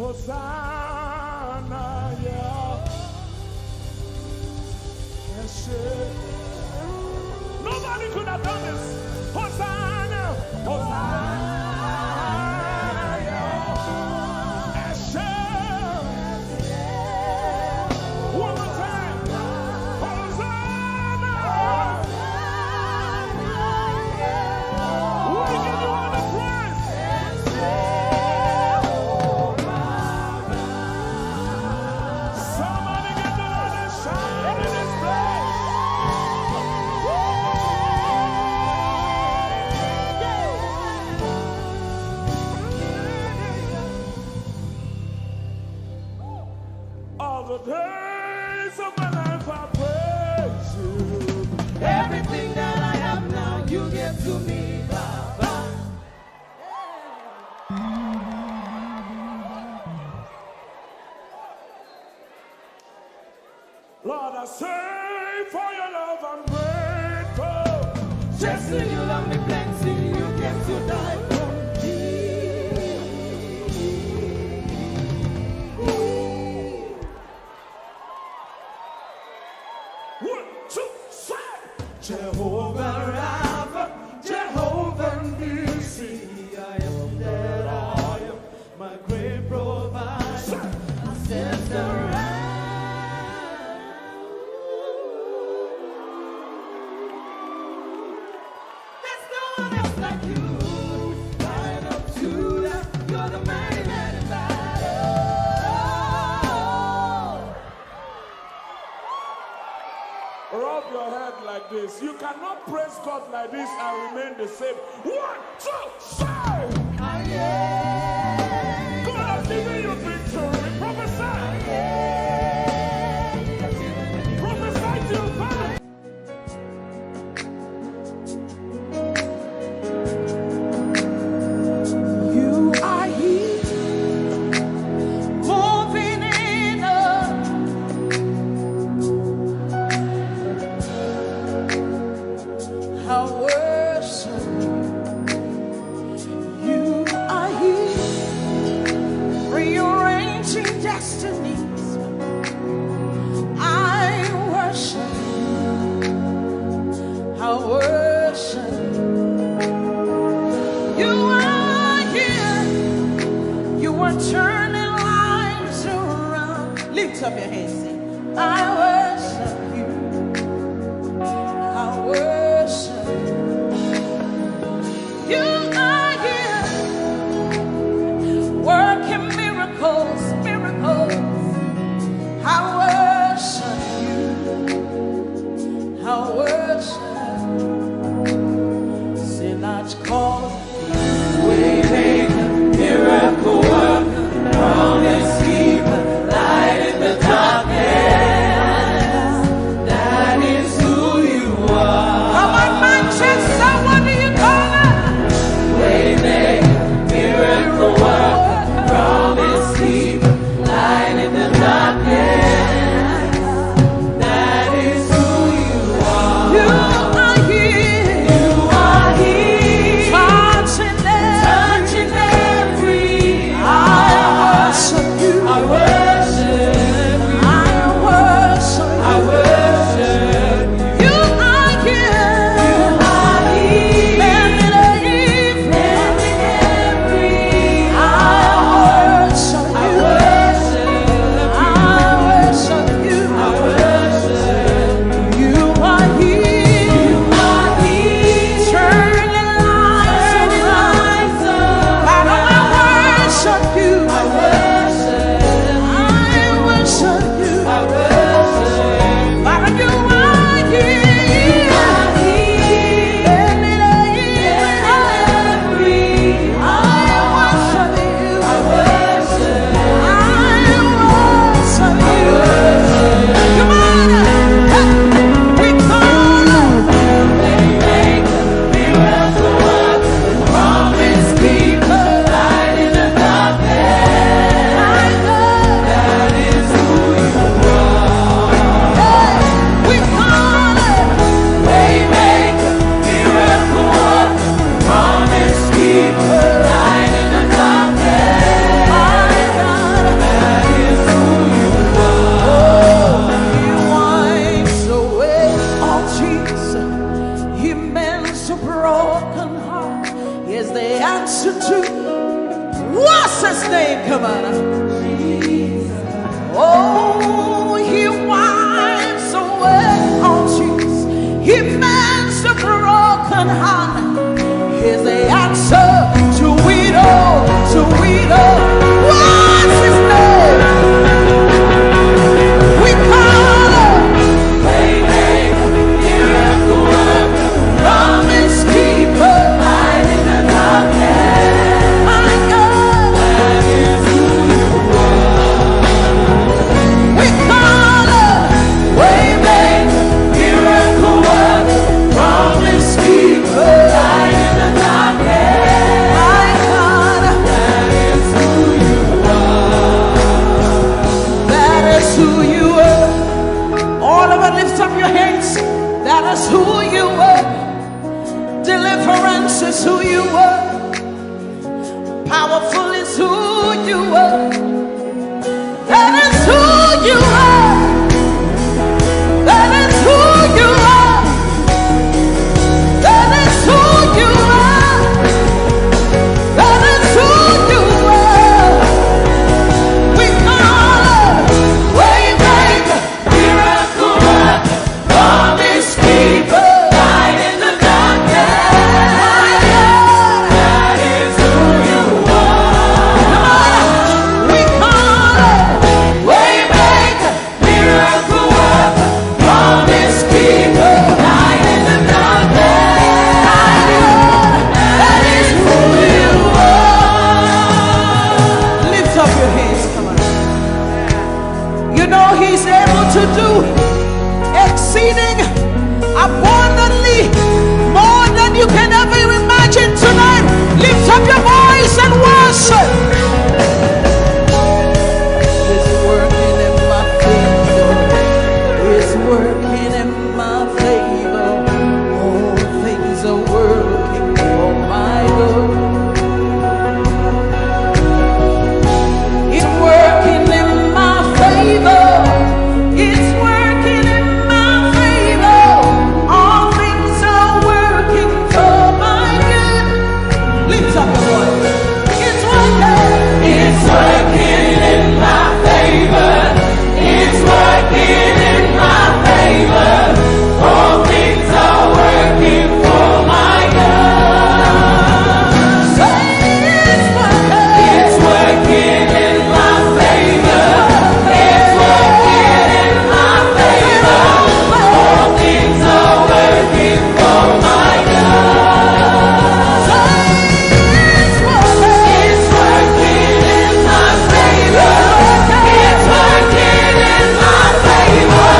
Hosanna, yeah. Yes, nobody could have done this. Hosanna, Hosanna, yeah. Yes, one more time. Hosanna. We give you all the praise. Somebody get the Lord and shout in this place. All the days of my life I praise you. Everything that I have now, you give to me, Baba. Lord, I say for your love I'm grateful. Just to you love me plenty, you get to die for me. One, two, three. Jehovah Rapha, Jehovah Nissi, I am that I am, my great provider. I stand around. There's no one else like you. Lion of Judah, you're the mighty man in battle. Rub your head like this. You cannot praise God like this and remain the same. 1, 2, 3. God has given you victory. Prophesy. Prophesy to your family. You are here, moving in us. I worship you. You are here, rearranging destinies. I worship you. I worship you. You are here. You are turning lives around. Lift up your hands, sing. I worship you. I worship you. You are here, working miracles, miracles. I worship you. I worship you. Sinach calls. Waymaker, miracle worker, promise keeper, light in the darkness. That is who you are. Come on, Manchester, what do you call it? Waymaker, miracle worker, promise keeper, light in the darkness. That is who you are. You are here. You are here. is the answer to. What's his name? Come on. Oh, he wipes away all tears. He mends the broken heart. He's the answer to it all, to it all. What's his name? We call him Waymaker, miracle worker, promise keeper, light in the darkness. My God, that is who you are. We call him Waymaker, miracle worker, promise keeper, light in the darkness. My God, that is who you are. That is who you are. All of it, lift up your hands. That is who you are. Deliverance is who you are. Powerful is who you are. That is who you are. That is who you are. That is who you are. That is who you are. We call him Waymaker, miracle worker, promise keeper, light in the darkness. My God, that is who you are. We call him Waymaker, miracle worker, promise keeper, light in the darkness. My God, that is who you are. Lift up your hands, come on. You know he's able to do exceeding abundantly more than you can ever imagine tonight. Lift up your voice and worship. It's working in my favor. It's working in my favor. All things are working for my good. It's working in my favor. It's working in my favor. All things are working for my good. Lift up your voice. It's working. It's working in my favor. It's working in my favor. All things are working for my good. Say it's working. It's working in my favor. It's working in my favor. All things are working for my good. Say it's working. It's working in my favor. It's working in my favor.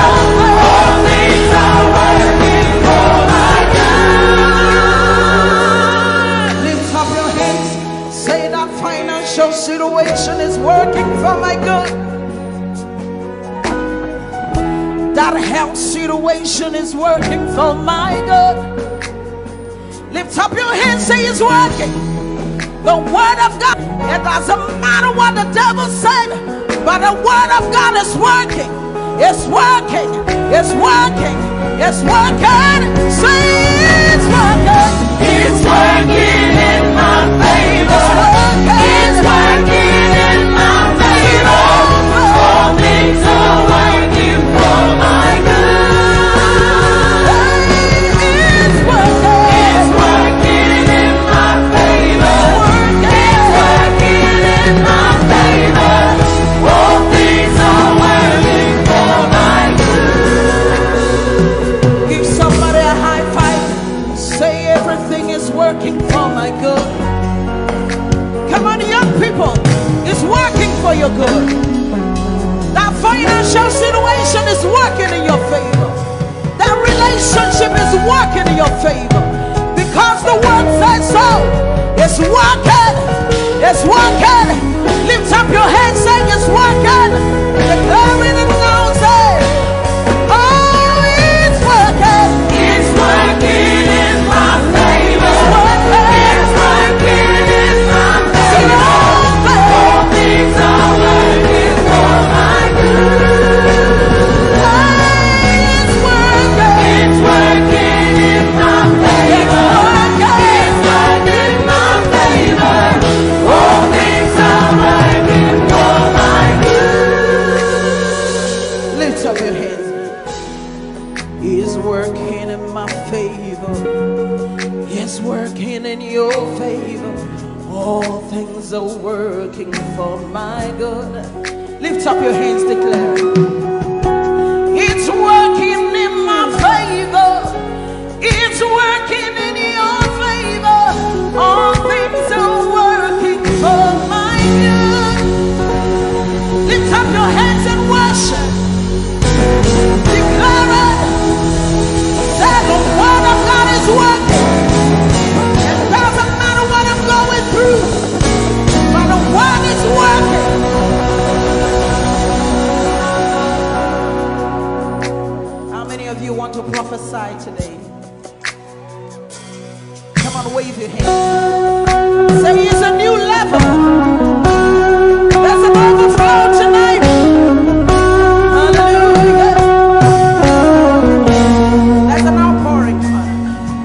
All things are working for my good. Lift up your hands. Say that financial situation is working for my good. That health situation is working for my good. Lift up your hands. Say it's working. The word of God. It doesn't matter what the devil said, but the word of God is working. It's working. It's working. It's working. Say it's working. It's working in my favor. It's working in my favor. All things are working for my good. It's working. It's working in my favor. It's working in my favor. All things are working for my good. Give somebody a high five. Say everything is working for my good. Come on, young people. It's working for your good. That financial situation is working in your favor. That relationship is working in your favor. Because the word says so. It's working. It's working. Lift up your hands, saying it's working. Declaring it now, say, oh, it's working. It's working in my favor. It's working in my favor. All things are working for my good. It's working. It's working in my favor. It's working in my favor. All things are working for my good. Lift up your hands, declare. It's working in my favor. It's working in your favor. All things are working for my good. Lift up your hands and worship. Declare it. That the word of God is working. It doesn't matter what I'm going through, but the word is working. How many of you want to prophesy today? Come on, wave your hands. Say it's a new level. There's an overflow tonight. Hallelujah. There's an outpouring.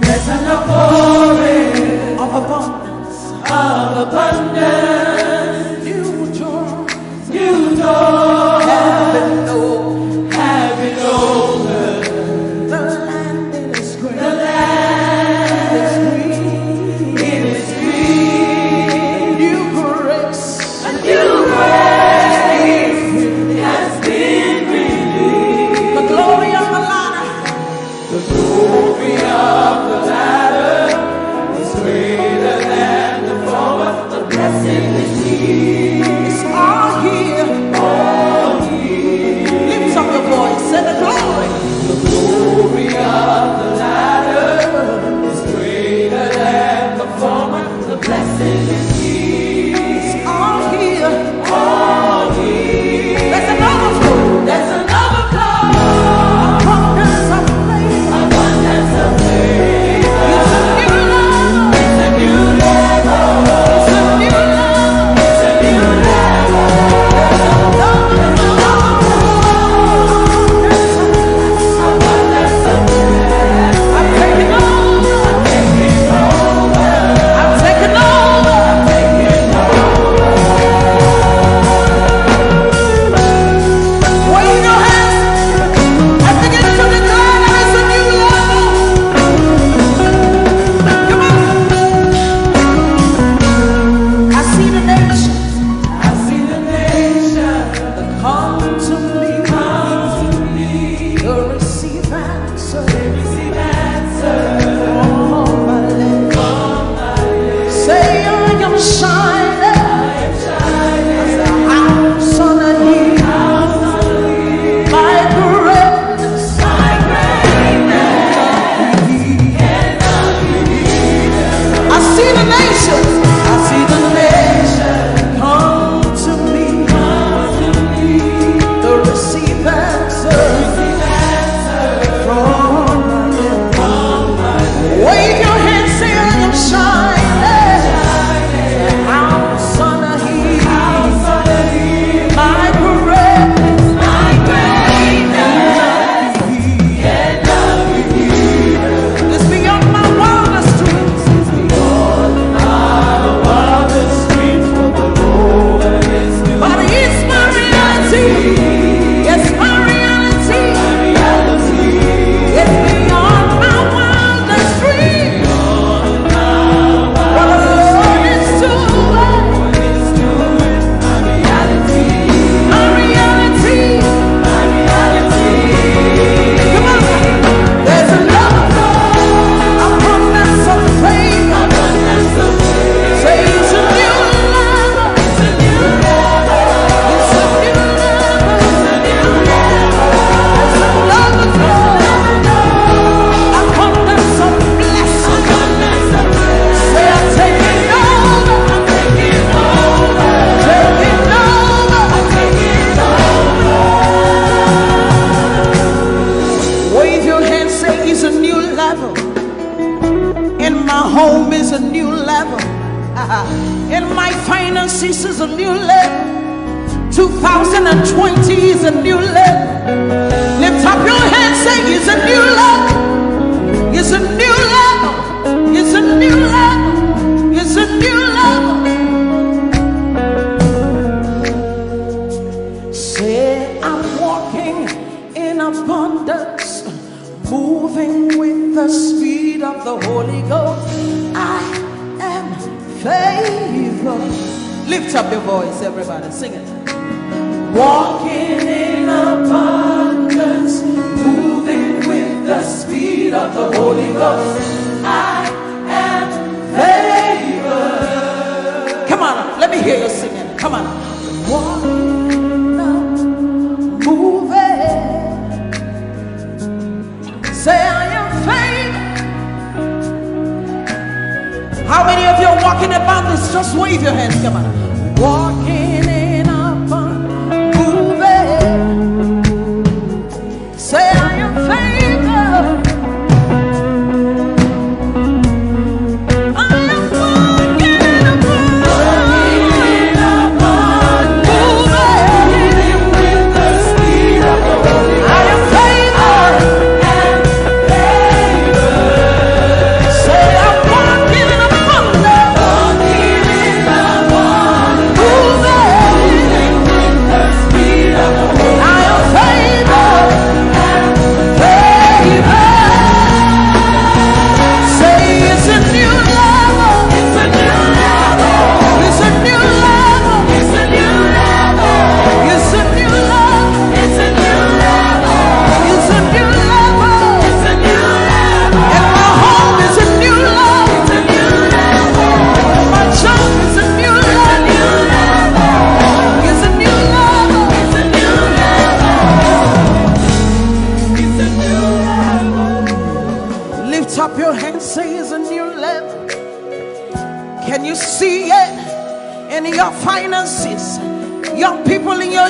There's an outpouring of abundance. Of abundance. New doors. New doors. Have been opened. The land is green. The land is green. It is green. New grace. A new grace has been released. The glory of the ladder. The glory of the ladder is greater than the former. The blessing is here. It's all here. All here. Lift up your voice. Say the glory. The glory of the ladder is greater than the former. The blessing is here. It's all here. All here. There's an overflow. There's an overflow. Abundance of faith. Abundance of faith. It's a new level. It's a new level. It's a new level. It's a new level. There's an overflow. Abundance of faith. I'm taking over. I'm taking over. I'm taking over. I'm taking over. Wave your hands and begin to declare that it's a new level. Come on. I see the nations. I see the nations that come to me. Come to me. To receive answer. They receive answer. All my land. All my land. Say I am shining. I am shining. As a house on a hill. House on a hill. My greatness. My greatness. Cannot be hidden. I see the nations. I see the nations come to me. Come to me. To receive answer. Receive answer. From my land. From my land. Wave your hands, say I am shining. House on a hill. House on a hill. My greatness. My greatness. Cannot be hidden. It's beyond my wildest dreams. It's beyond my wildest dreams. For the Lord is good. But it's my reality. It's my reality. My reality. It's beyond my wildest dreams. Beyond my what the Lord is doing. My reality. My reality. My reality. Come on. There's an overflow. Abundance of faith. Abundance of faith. Say it's a new level. It's a new level. It's a new level. It's a new level. There's an overflow. Abundance of blessing. Abundance of blessing. Say I'm taking over. I'm taking over. Taking over. I'm taking over. Wave your hands, say it's a new level. In my home is a new level. In my finances is a new level. 2020 is a new level. Lift up your hands, say it's a new level. It's a new level. It's a new level. It's a new level. Say I'm walking in abundance, moving with the speed of the Holy Ghost. I am favor. Lift up your voice, everybody, sing it. Walking in abundance, moving with the speed of the Holy Ghost. I am favored. Come on, let me hear you singing. Come on. Walking up, moving. Say I am favored. How many of you are walking about this? Just wave your hands. Come on. Walking in abundance, moving. Say I am favored.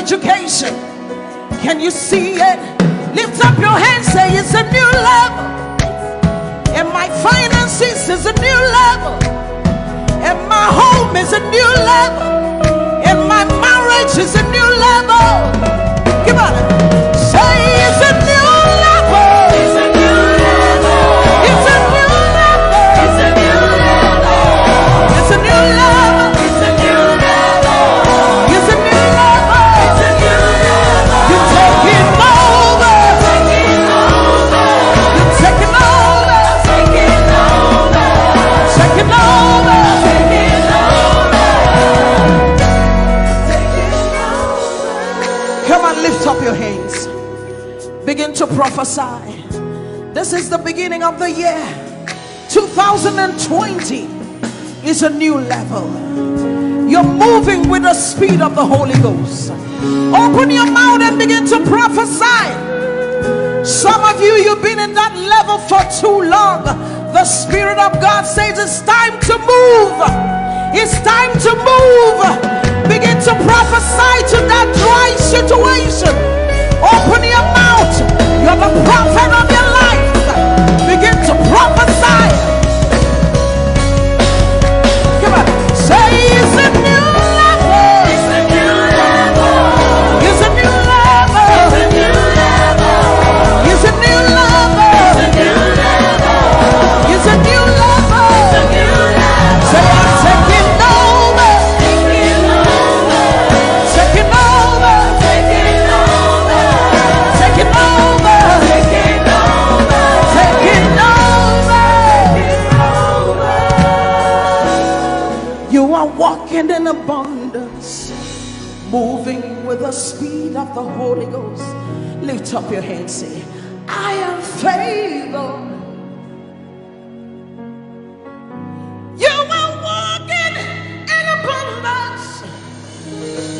Education, can you see it? Lift up your hands, say it's a new level. And my finances is a new level. And my home is a new level. And my marriage is a new level. Come on, say it's a new level. It's a new level. It's a new level. It's a new level. It's a new level. It's a new level. It's a new level. Lift up your hands. Begin to prophesy. This is the beginning of the year. 2020 is a new level. You're moving with the speed of the Holy Ghost. Open your mouth and begin to prophesy. Some of you, you've been in that level for too long. The Spirit of God says it's time to move. It's time to move. Begin to prophesy to that dry situation. Open your mouth. You're the prophet of your life. Begin to prophesy. Come on. Say it's a new level. It's a new level. It's a new level. It's a new level. It's a new level. It's a new level. It's a new level. It's a new level. Say I'm taking over. Taking over. Taking over. Taking over. Taking over. Taking over. Taking over. You are walking in abundance, moving with the speed of the Holy Ghost. Lift up your hands, say, I am favored. You are walking in abundance.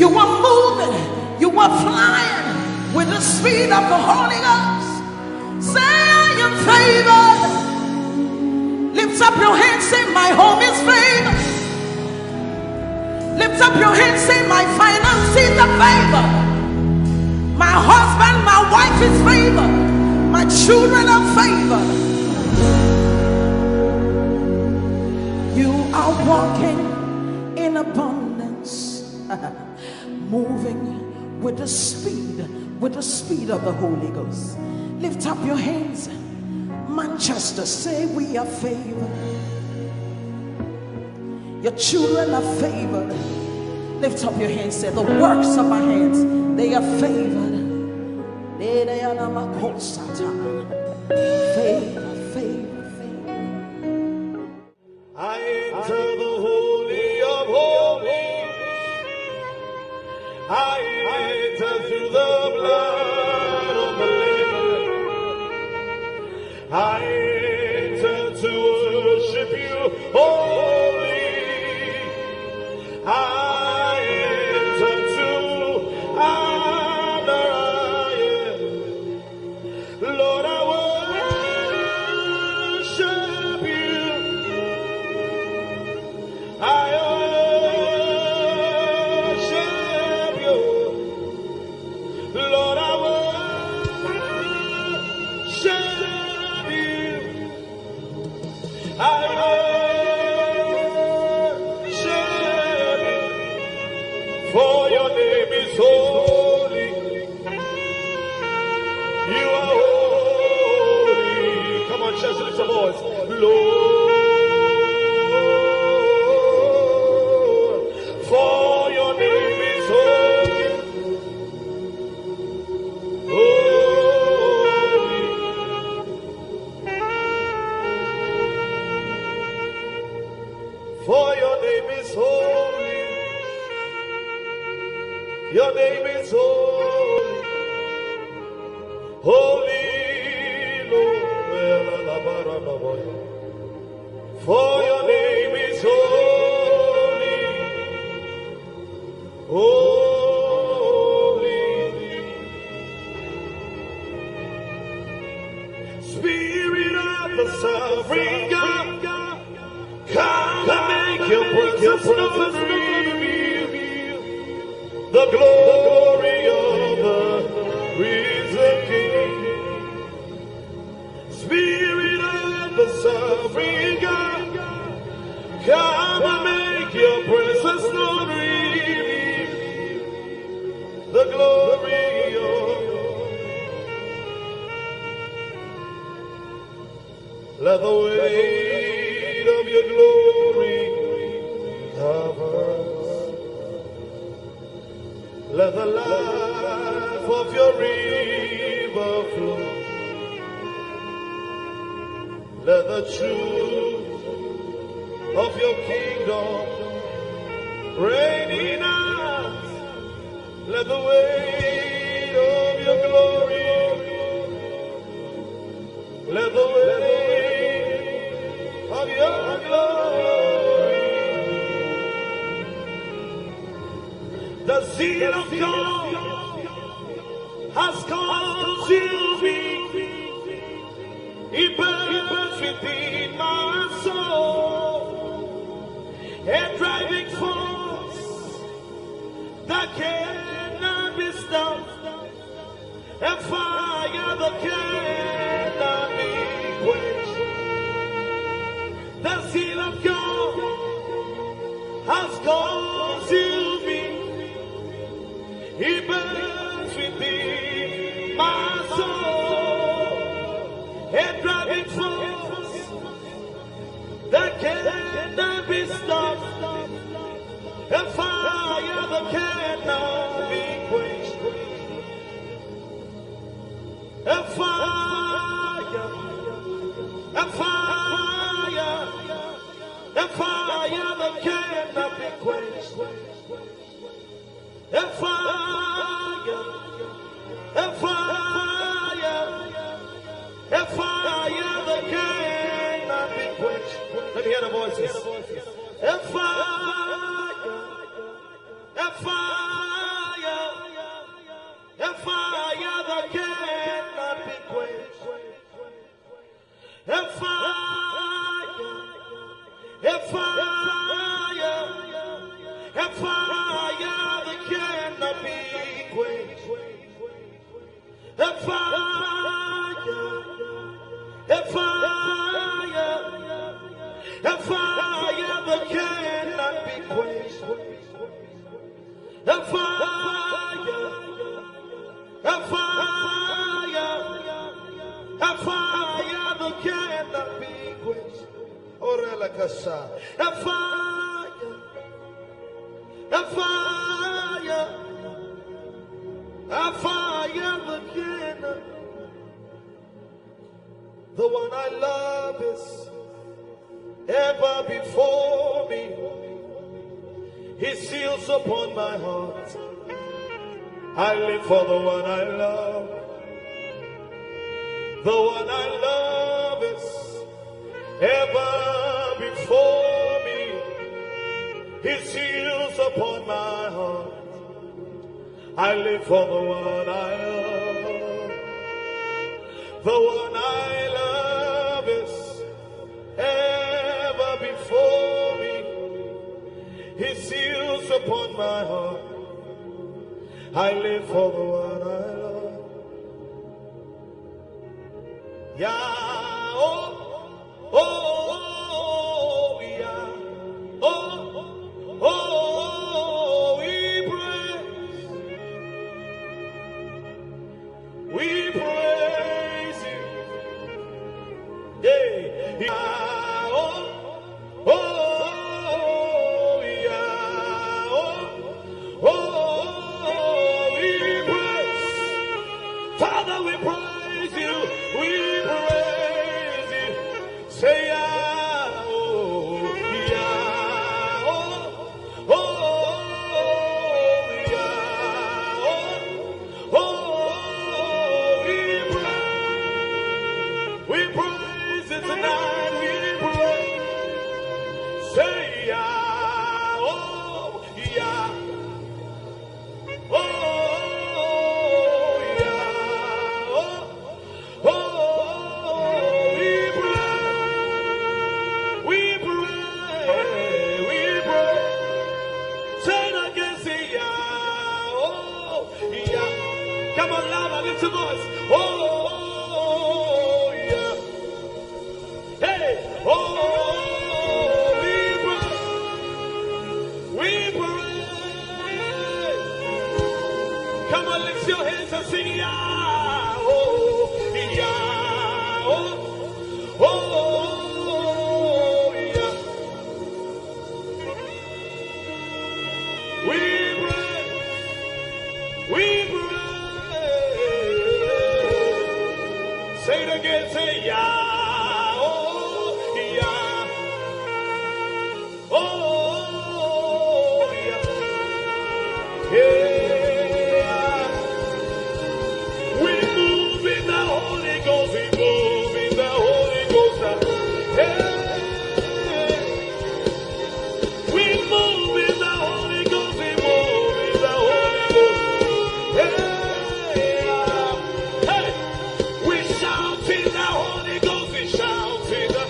You are moving. You are flying with the speed of the Holy Ghost. Say, I am favored. Lift up your hands, say, my home is favored. Lift up your hands, say, my finances are favored. My husband, my wife is favored. My children are favored. You are walking in abundance, moving with the speed of the Holy Ghost. Lift up your hands. Manchester, say we are favored. Your children are favored. Lift up your hands, say the works of our hands, they are favored. Favor, favor, favor. I enter the holy I enter through the blood of the Lamb. I enter to worship you, holy. I enter to honor you. Lord, I worship you. I worship you. Lord, I worship you. I worship you. For your name is holy. You are holy. Come on, church, lift your voice. Lord, for your name is holy. Holy. For your name is holy. Your name is holy. Holy Lord. For your name is holy. Holy. Spirit of the sovereign God, come and make your presence known. The glory of the risen King. Spirit of the sovereign God, come and make your presence known. The glory of. Let the weight of your glory cover us. Let the life of your river flow. Let the truth of your kingdom reign in us. Let the weight of your glory. Let the weight of your glory. The zeal of God has consumed me. It burns within my soul, a driving force that cannot be stopped, a fire that cannot be quenched. The zeal of God has consumed me. It burns within my soul, a driving force that cannot be stopped, a fire that cannot be quenched, a fire, a fire, a fire that cannot be quenched, a fire, a fire, a fire that cannot be quenched. Let me hear the voices. A fire, a fire, a fire that cannot be quenched. A fire, a fire, a fire that cannot be quenched. A fire, a fire, a fire that cannot be quenched. A fire, a fire, a fire that cannot be quenched. Orela Kasha. A fire, a fire, a fire that cannot. The one I love is ever before me. He seals upon my heart. I live for the one I love. The one I love is ever before me. His heels upon my heart. I live for the one I love. The one I love is ever before me. His heels upon my heart. I live for the one I love. Yeah, oh, oh, oh, yeah, oh, oh, we praise you, yeah, yeah, oh, oh, yeah, oh, we praise, Father, we praise you, we praise you, say yeah, oh, yeah, oh, oh, yeah, oh, we praise it tonight, we praise, say yeah, oh, yeah, oh, yeah, oh, we praise, say it again, say yeah, oh, yeah, come on, louder, lift your voice, oh, yeah, hey, oh, we praise, come on, lift your hands and sing yeah, oh, yeah, oh, yeah, we praise, say it again, say yeah, oh, yeah, oh, yeah, yeah. We move in the Holy Ghost, we move in the Holy Ghost, hey. We move in the Holy Ghost, we move in the Holy Ghost, hey. Hey, we shout in the Holy Ghost, we shout in the,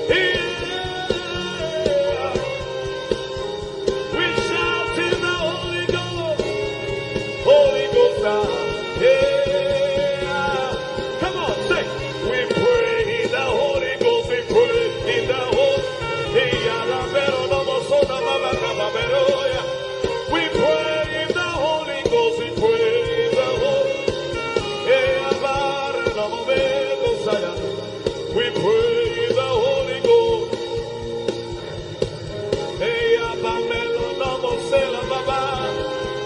yeah. We shout in the Holy Ghost, yeah. Come on, sing. We pray in the Holy Ghost, we pray in the Holy, we pray in the Holy Ghost, we pray in the Holy, we pray in the Holy Ghost.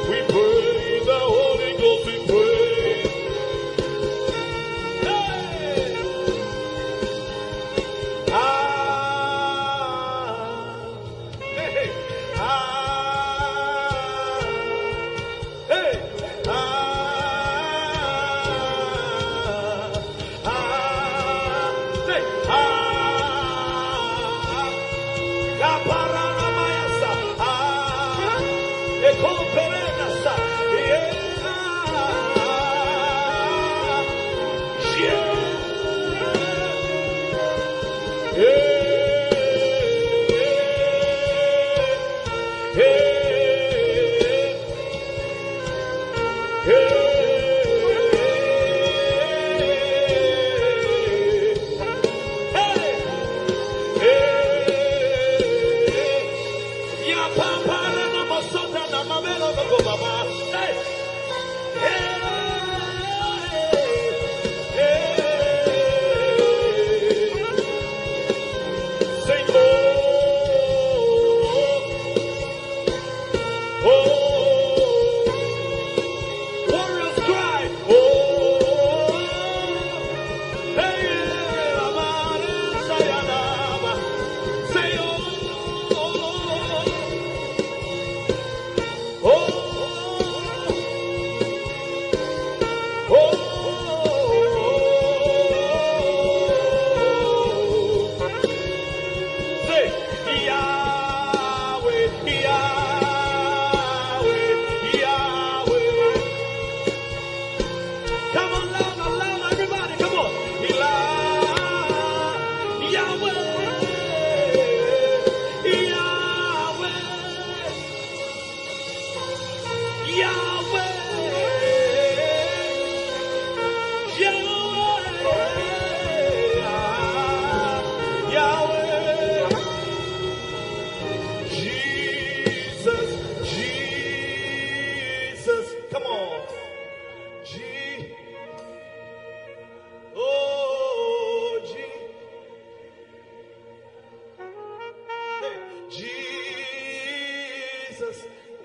We pray in the Holy Ghost, we pray. Hey! Hey! Hey!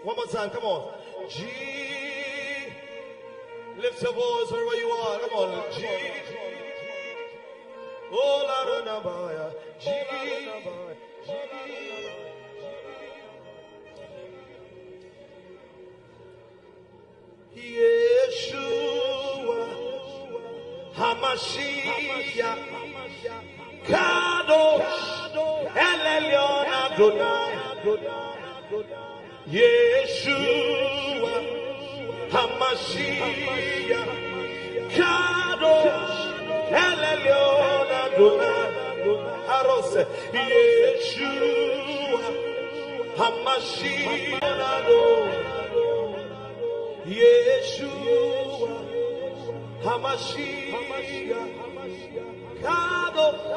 One more time, come on. G. Lift your voice wherever you are. Come on. G. Oh, Lara George. G. Yeshua Hamashiach Kadosh Elyon Adonai Yeshua Hamashiach Kadosh Elyon Adonai Arose Yeshua Hamashiach Adonai Yeshua Hamashiach Kadosh.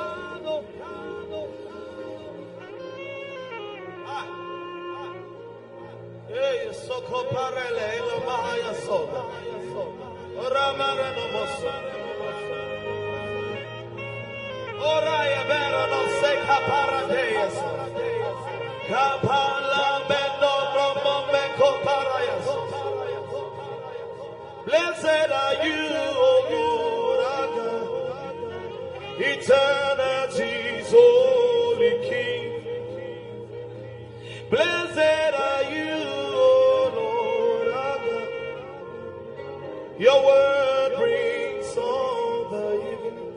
Hey, Soko Parele, Mahaya Sola. Ramana no Mosa. Oraya Bera no Seka Paradeas. Kapala Bendo Romo Meko Parayas. Blessed are you, O Lord our God, eternity's holy King. Blessed are you, O Lord our God. Your word brings all the evening.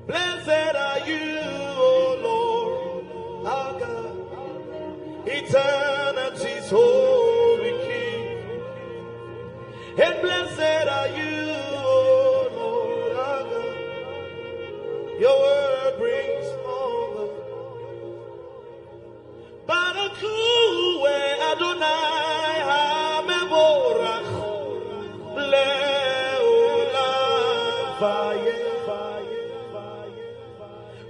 Blessed are you, O Lord our God, eternity's holy King. And blessed are you, O Lord our God. Your word brings all the Barakue Adonai HaMevorach Le'olam Vayeh.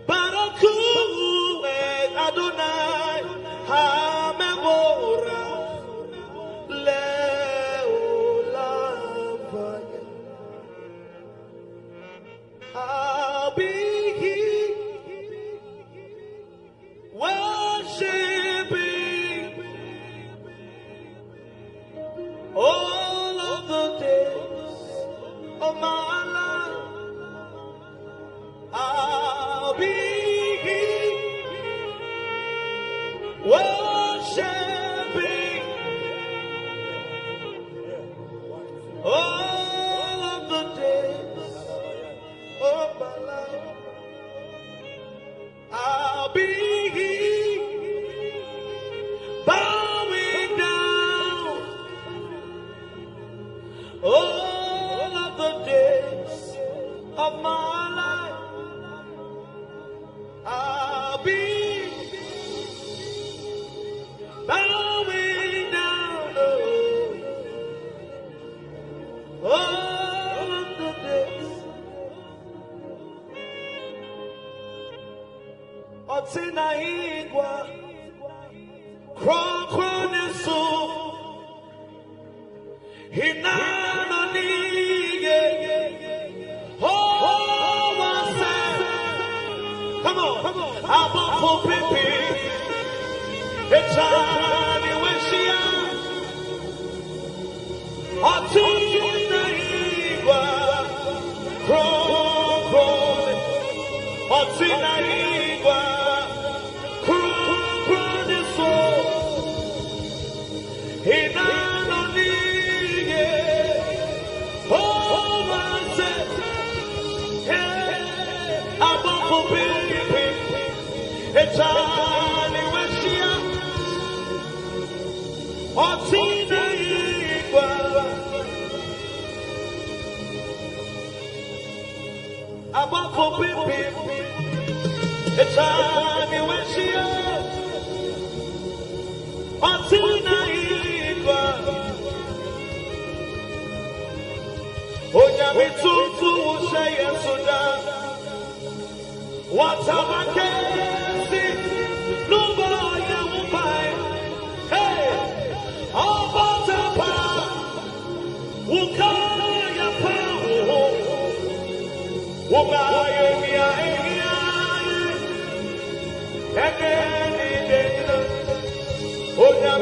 Barakue Adonai HaMevorach Le'olam Vayeh. I'll be here worshiping all of the days of my life. I'll be here worshiping all of the days of my life. I'll be here bowing down all of the days of my life. I'll be bowing down all of the days. Otina igwa Krokronisu Hinanonige. Oh, wase. Come on. Abafo pipi Echani weshia Otina igwa Krokroni Otina igwa Krokronisu Hinanonige. Oh, wase. Abafo pipi Echani weshia Otina igwa Abafo pipi Echani weshia Otina igwa Onyami tutu ushe yesuda Watamakesi Nuboya Mubai. Hey, Omatapa Ukaya Pahu Umaya Mia Egeni Dena Onyami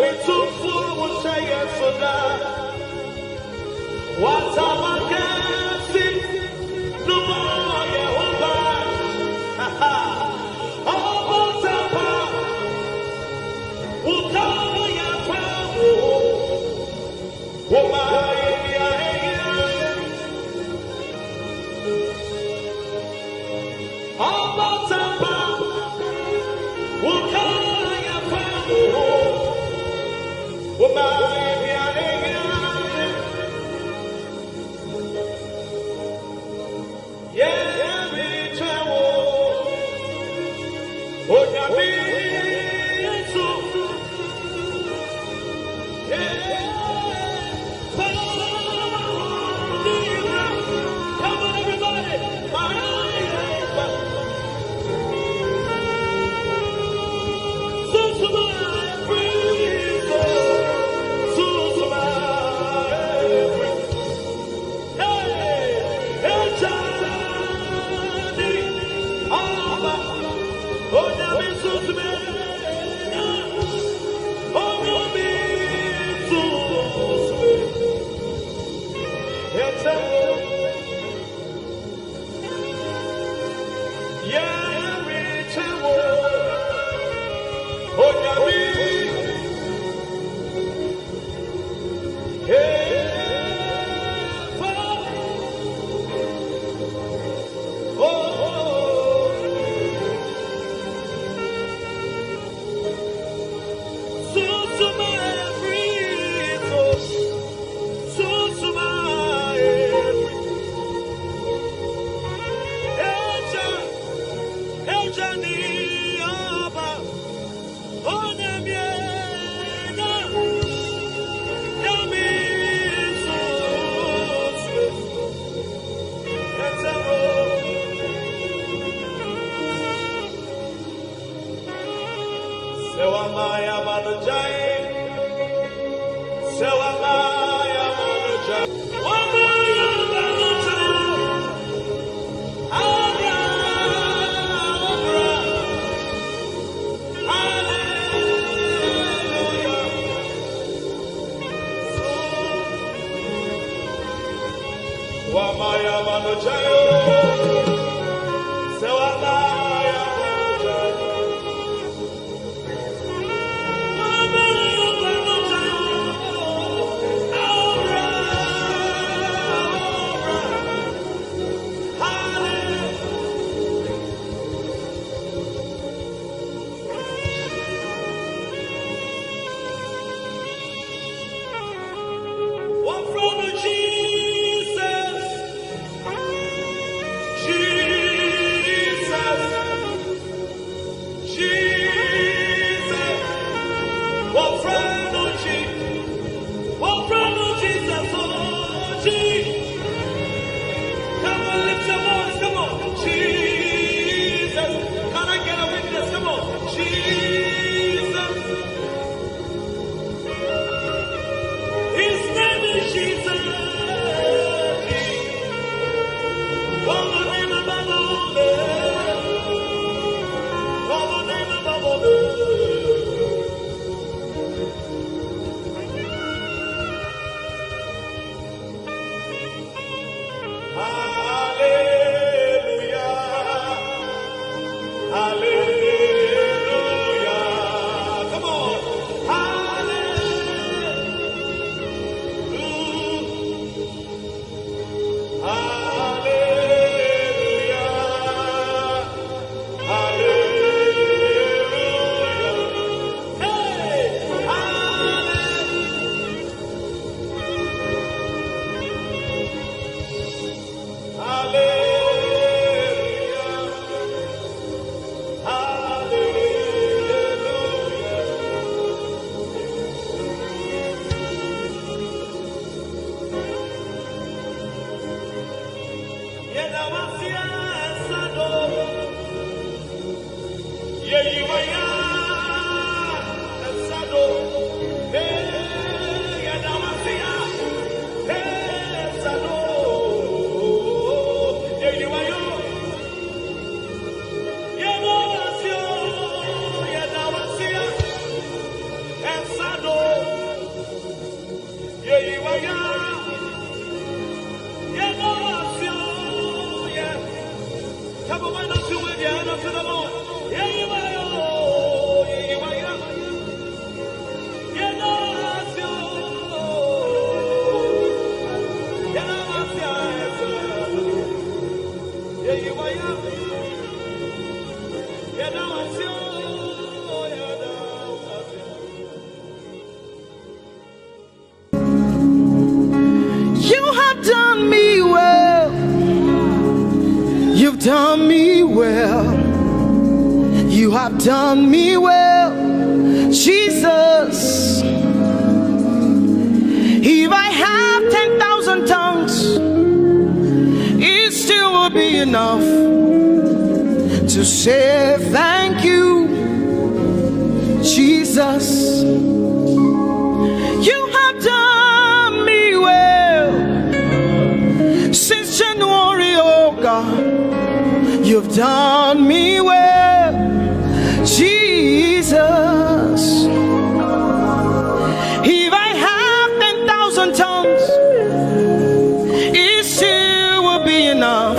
done me well. You have done me well, Jesus. If I have 10,000 tongues, it still will be enough to say thank you, Jesus. You have done me well since January, oh God. You've done me well, Jesus. If I have 10,000 tongues, it still will be enough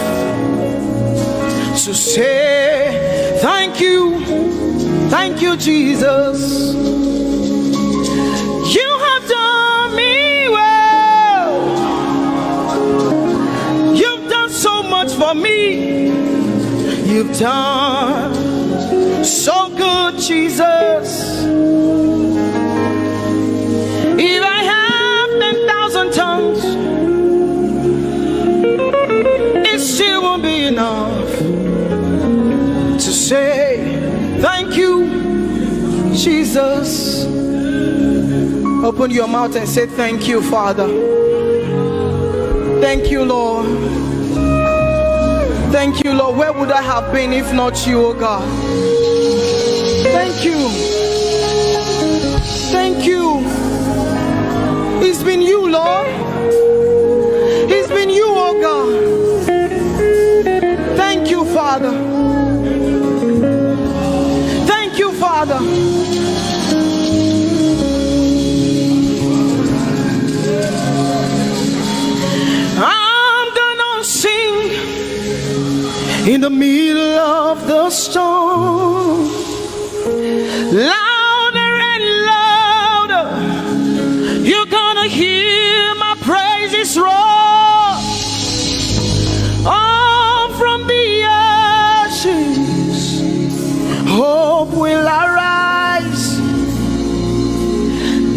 to say thank you, Jesus. You have done me well. You've done so much for me. You've done so good, Jesus. If I have 10,000 tongues, it still won't be enough to say thank you, Jesus. Open your mouth and say thank you, Father. Thank you, Lord. Thank you, Lord. Where would I have been if not you, oh God? Thank you. Thank you. It's been you, Lord. It's been you, oh God. Thank you, Father. Thank you, Father. I'm gonna sing in the middle of the storm, louder and louder. You're gonna hear my praises roar. Oh, from the ashes, hope will arise.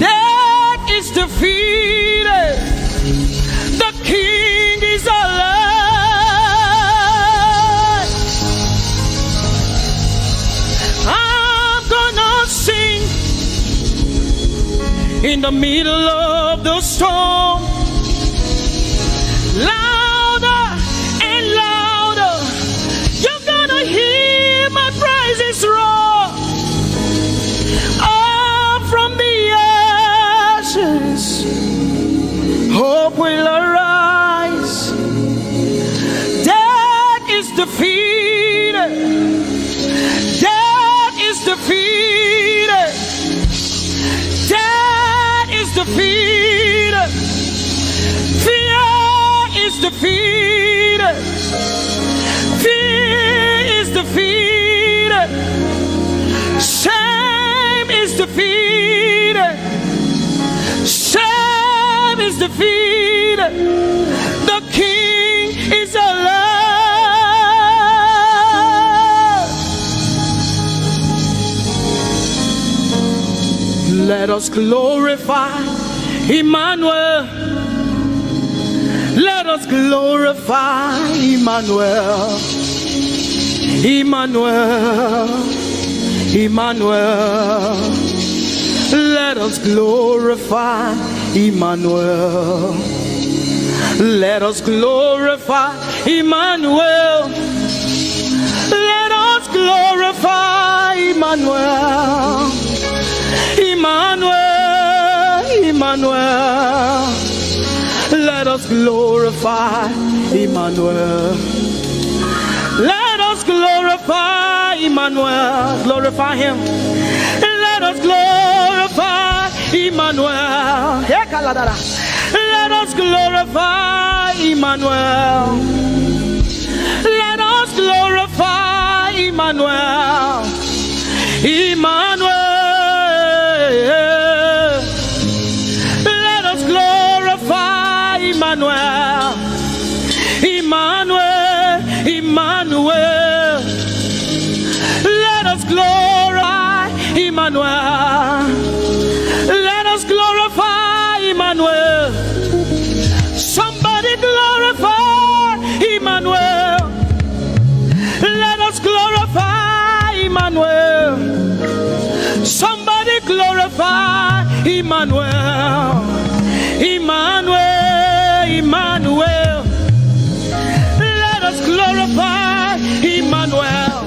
Death is defeated. The King is alive. In the middle of the storm, louder and louder, you're gonna hear my praises roar. Up from the ashes, hope will arise. Death is defeated. Death is defeated. Death is defeated. Fear is defeated. Fear is defeated. Shame is defeated. Shame is defeated. The King is alive. Let us glorify Emmanuel. Let us glorify Emmanuel. Emmanuel. Emmanuel. Let us glorify Emmanuel. Let us glorify Emmanuel. Let us glorify Emmanuel. Emmanuel, Emmanuel, let us glorify Emmanuel. Let us glorify Emmanuel. Glorify him. Let us glorify Emmanuel. Let us glorify Emmanuel. Let us glorify Emmanuel. Emmanuel. Let us glorify Emmanuel. Emmanuel, Emmanuel. Let us glorify Emmanuel. Let us glorify Emmanuel. Somebody glorify Emmanuel. Somebody glorify Emmanuel. Emmanuel, Emmanuel. Let us glorify Emmanuel.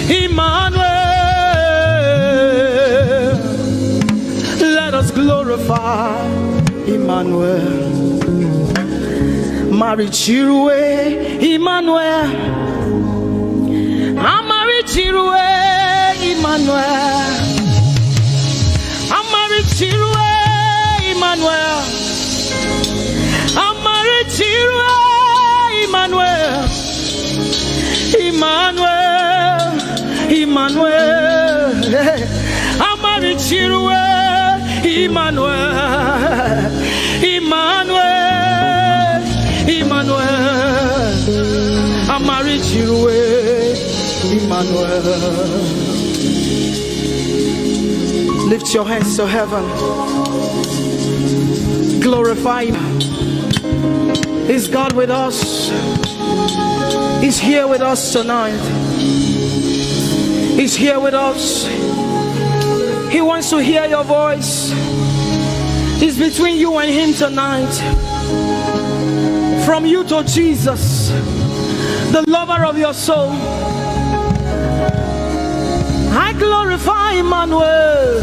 Emmanuel. Let us glorify Emmanuel. Mari Chirwe, Emmanuel. Amari Chirwe, Emmanuel. Amari Chirwe, Emmanuel. Amari Chirwe, Emmanuel. Emmanuel, Emmanuel. Amari Chirwe, Emmanuel. Emmanuel, Emmanuel. Amari Chirwe, Emmanuel. Lift your hands to heaven. Glorify Him. Is God with us? He's here with us tonight. He's here with us. He wants to hear your voice. It's between you and Him tonight. From you to Jesus, the lover of your soul. I glorify Emmanuel.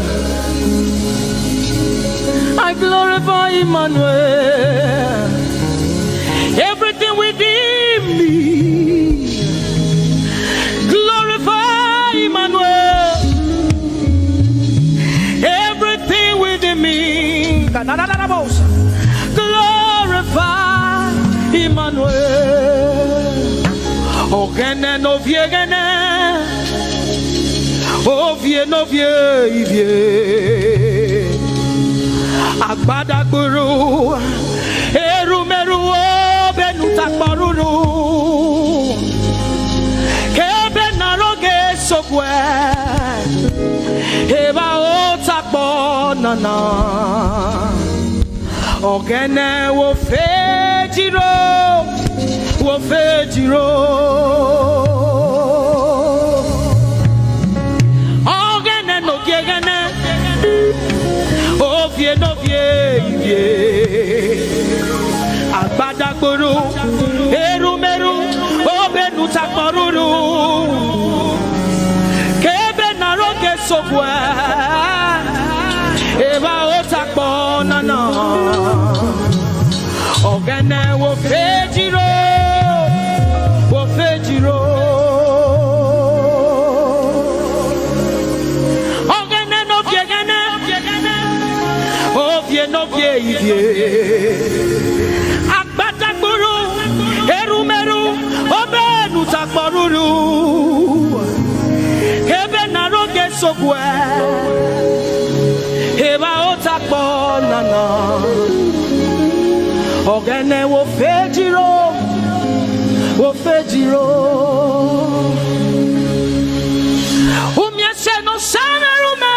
I glorify Emmanuel. Everything within me, glorify Emmanuel. Everything within me, glorify Emmanuel. Ogene no viegene, ovie no vie. Agbada guru, erumeru benuta paruru, kebe naroge sokwe, eba otakbo nana, ogene wo fejiro, wo fejiro, ogene no gegene. Ovie no vie, agbadagboro, erumeru, obenu takporuru, kebe naroge sokwe, eba otakpo nana, ogene wo fejiro, wo fejiro. No vie, Akbatagburu, Erumeru, Obenu Takboruru, Kebe Naroge Sokwe, Eba Otakbo Nana, Ogene wo fejiro, wo fejiro. Umyese no samerume.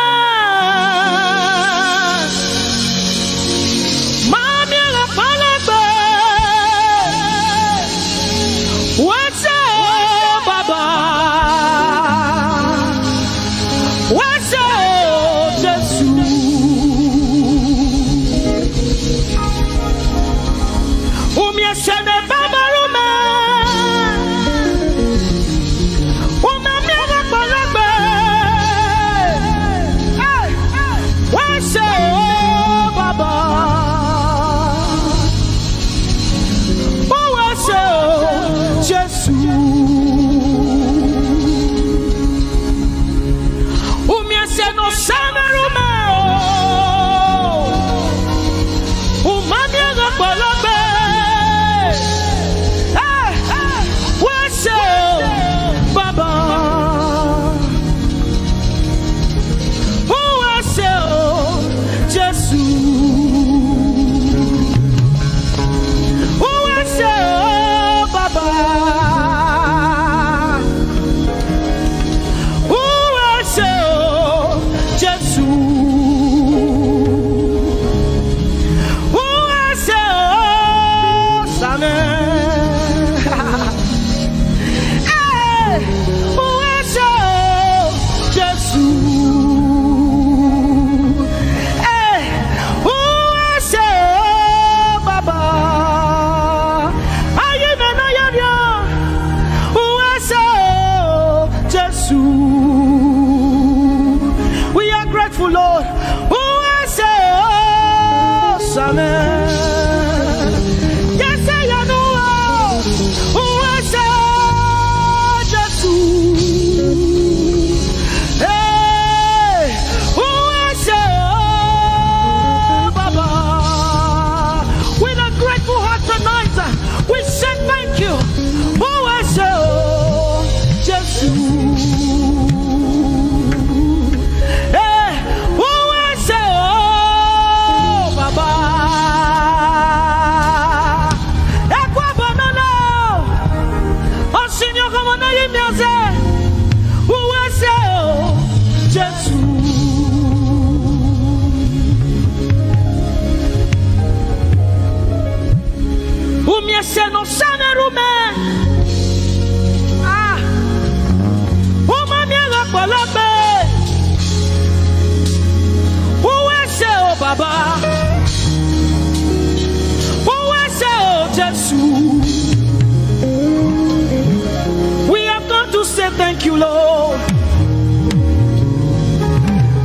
We have come to say thank you, Lord,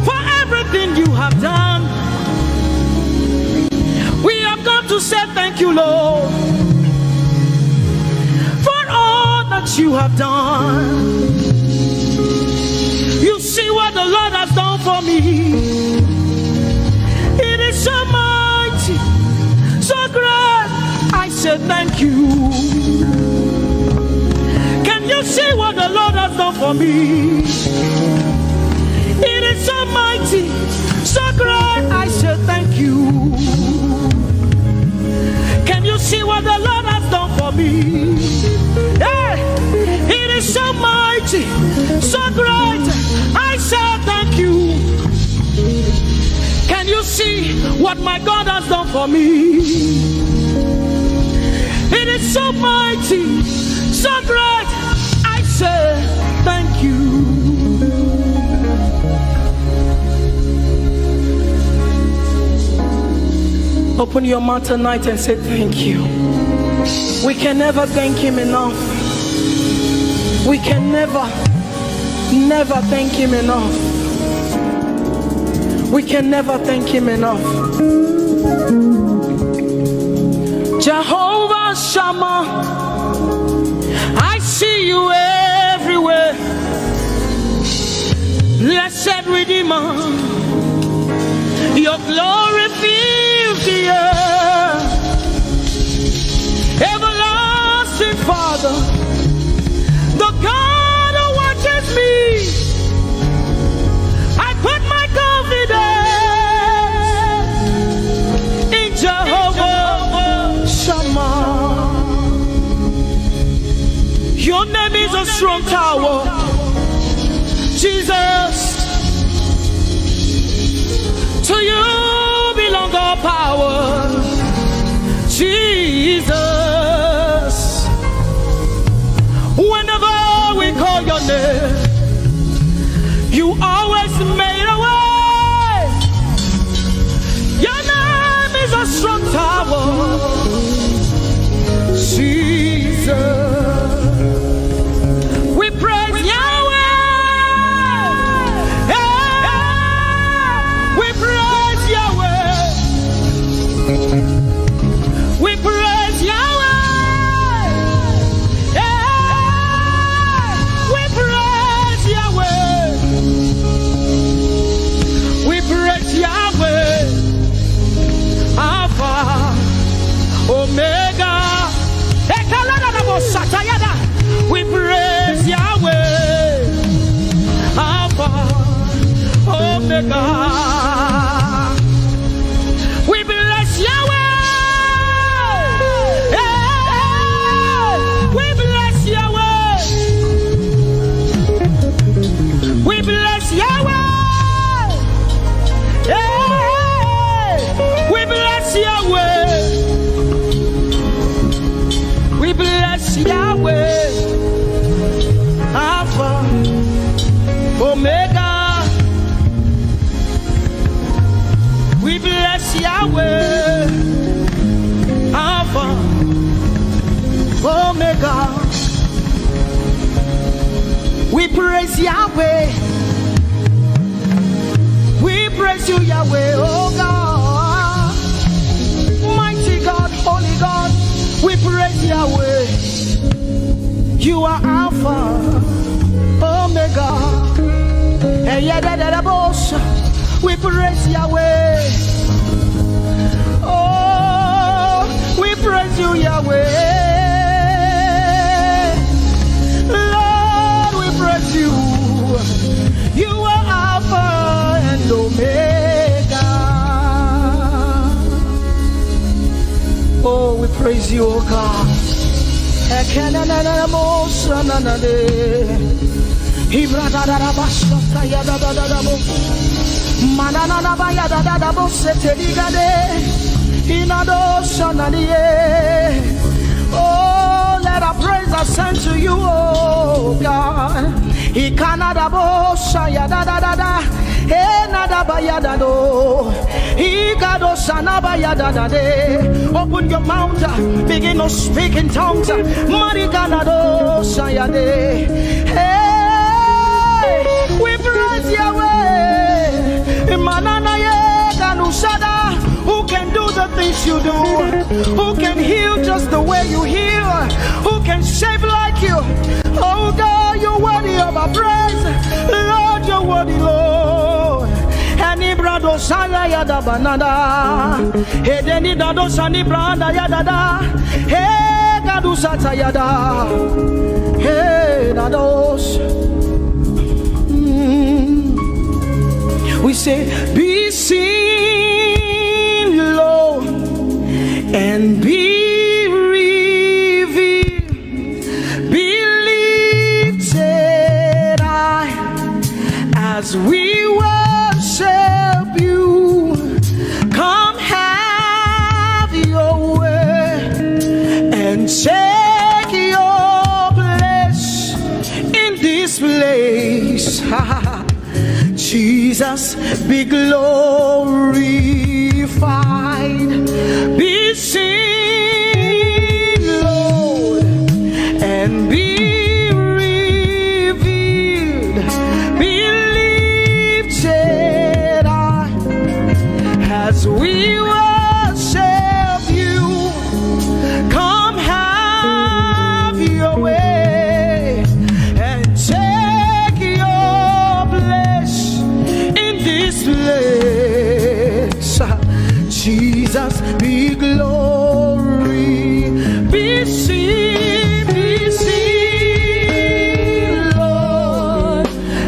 for everything you have done. We have come to say thank you, Lord, for all that you have done. You see what the Lord has done for me. It is so mighty, so great. I say thank you. Can you see what the Lord has done for me? It is so mighty, so great. I say thank you. Can you see what the Lord has done for me? Hey, it is so mighty, so great. I say thank you. Can you see what my God has done for me? It is so mighty, so great. I say thank you. Open your mouth tonight and say thank you. We can never thank him enough. We can never thank him enough. We can never thank him enough. Jehovah Shammah, I see you everywhere. Blessed Redeemer, your glory fills the earth. Everlasting Father, the God who watches me, I put my confidence in Jehovah Shammah. Your name is a strong tower, Jesus. To you belong all power, Jesus. Whenever we call your name, you always made a way. Your name is a strong tower, Jesus. We praise Yahweh. We praise Yahweh. We praise Yahweh. We praise Yahweh. We praise Yahweh. Alpha, Omega. We praise Yahweh. Alpha, Omega. We bless Yahweh. We bless Yahweh. We bless Yahweh. We bless Yahweh. We bless Yahweh. Alpha, Omega. We bless Yahweh. Alpha, Omega. We praise Yahweh. We praise praise you, Yahweh, oh God. Mighty God, holy God, we praise Yahweh. You are Alpha, Omega. We praise Yahweh. Oh, we praise you, Yahweh. Lord, we praise you. You are Alpha and Omega. Oh, we praise you, oh God. Oh, let our praise ascend to you, oh God. Open your mouth, begin to speak in tongues. Hey, we praise Yahweh. Who can do the things you do? Who can heal just the way you heal? Who can shape like you? Oh God, you're worthy of our praise. Lord, you're worthy, Lord. Any brado saya yada banana. Hey, deni dado sani branda yada da. Hey, gadu sata yada. Hey, dados. We say, be seen, Lord, and be revealed, be lifted high as we worship you. Come have your way and take your place in this place. Jesus, be glorified, be seen, Lord, and be revealed, be lifted high as we worship you. Come have your way and take your place in this place. Jesus, be glory, be seen, Lord,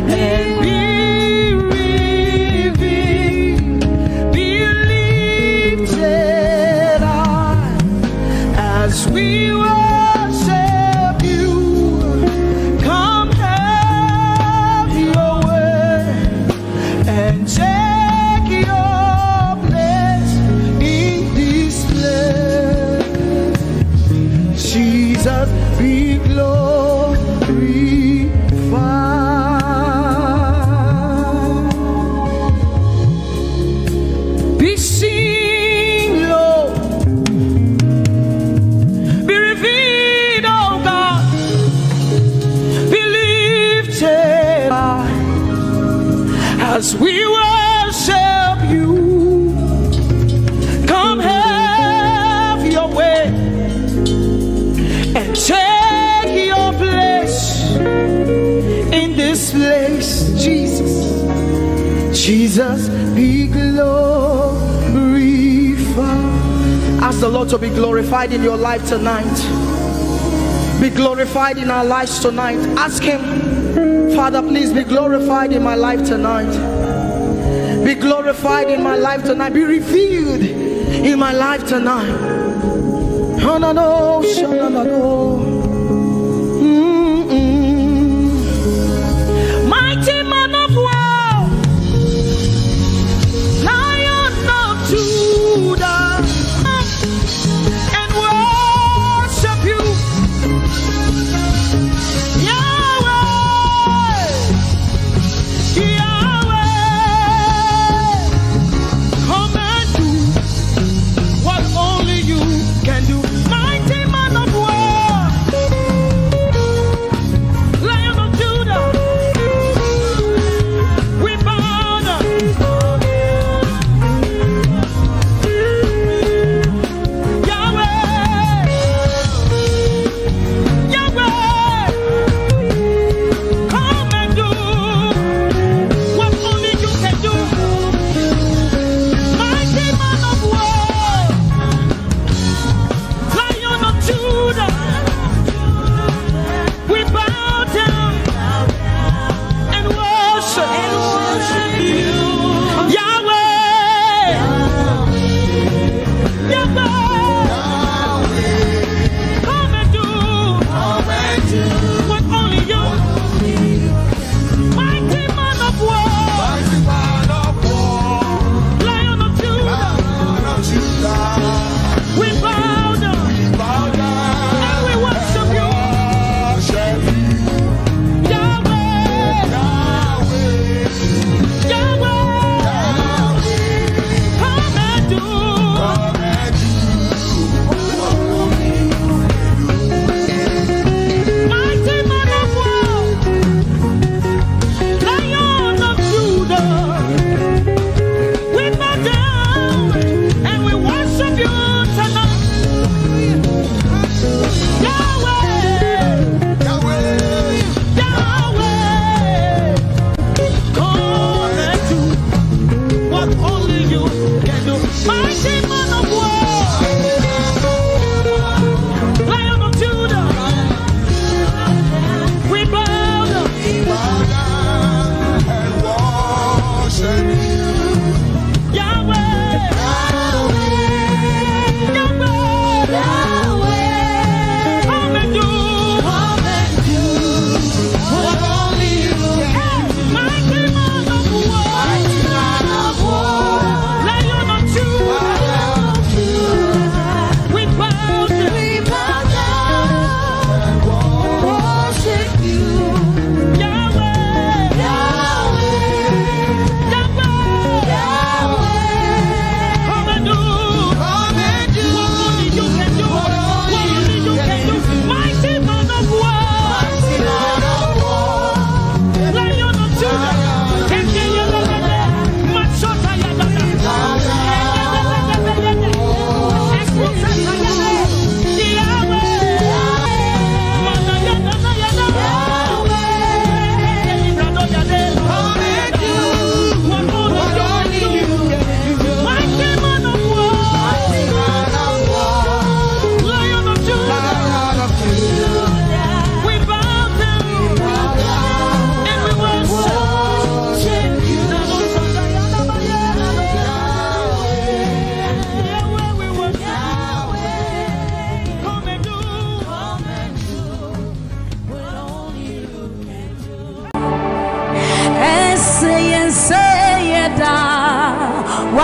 and be revealed, be lifted high as we worship you. Come have your way and take your place in this place. Jesus, be glorified, be seen, Lord, be revealed, oh God, be lifted high as we worship you. Come have your way and take your place in this place. Jesus, Jesus, be glorified. Ask the Lord to be glorified in your life tonight. Be glorified in our lives tonight. Ask Him, Father, please be glorified in my life tonight. Be glorified in my life tonight. Be revealed in my life tonight. Oh, no, no, no, no, no. Mighty man of war, Lion of Judah, and worship you, Yahweh, Yahweh. Come and do what only you can do. Mighty man of war,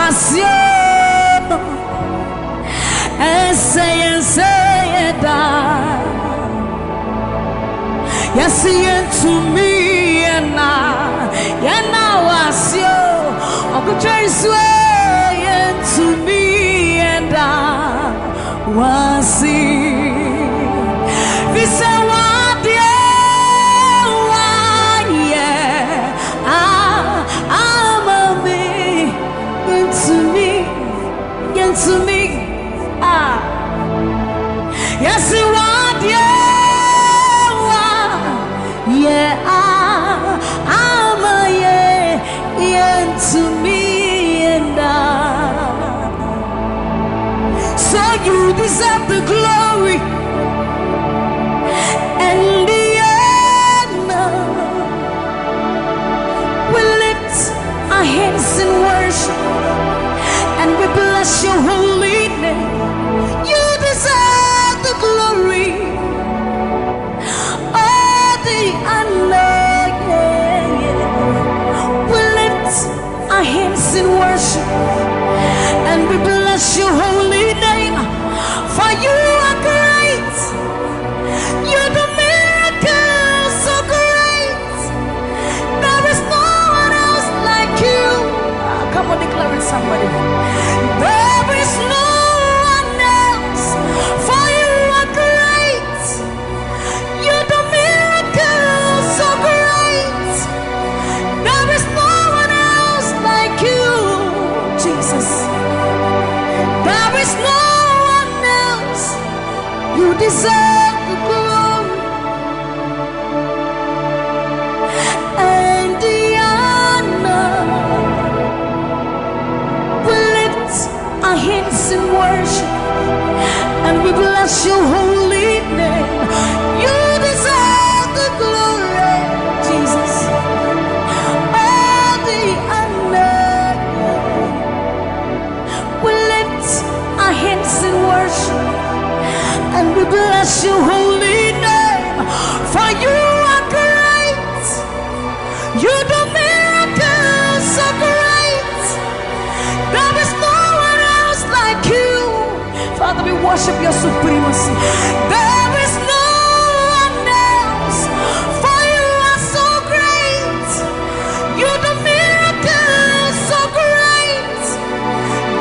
wasio say da yes to me and now wasio Ogotraise to me and wasi visa wadia to me, yes, you want, yeah, I'm a yeah, to me, and so you deserve the glory and the honor. We lift our hands in worship and we bless your holy name. You deserve the glory, all the honor. We lift our hands in worship and we bless your holy name. For you are great. You do miracles so great. There is no one else like you. Come on, declare it, somebody. There is no one else, for you are great. You do miracles so great. There is no one else like you, Jesus. There is no one else. You deserve the glory and the honor. Our hands in worship and we bless your holy name. You deserve the glory, Jesus. All the honor. We lift our hands in worship and we bless your holy name. For you are great. You do miracles so great. There is no like you. Father, we worship your supremacy. There is no one else, for you are so great. You do miracles so great.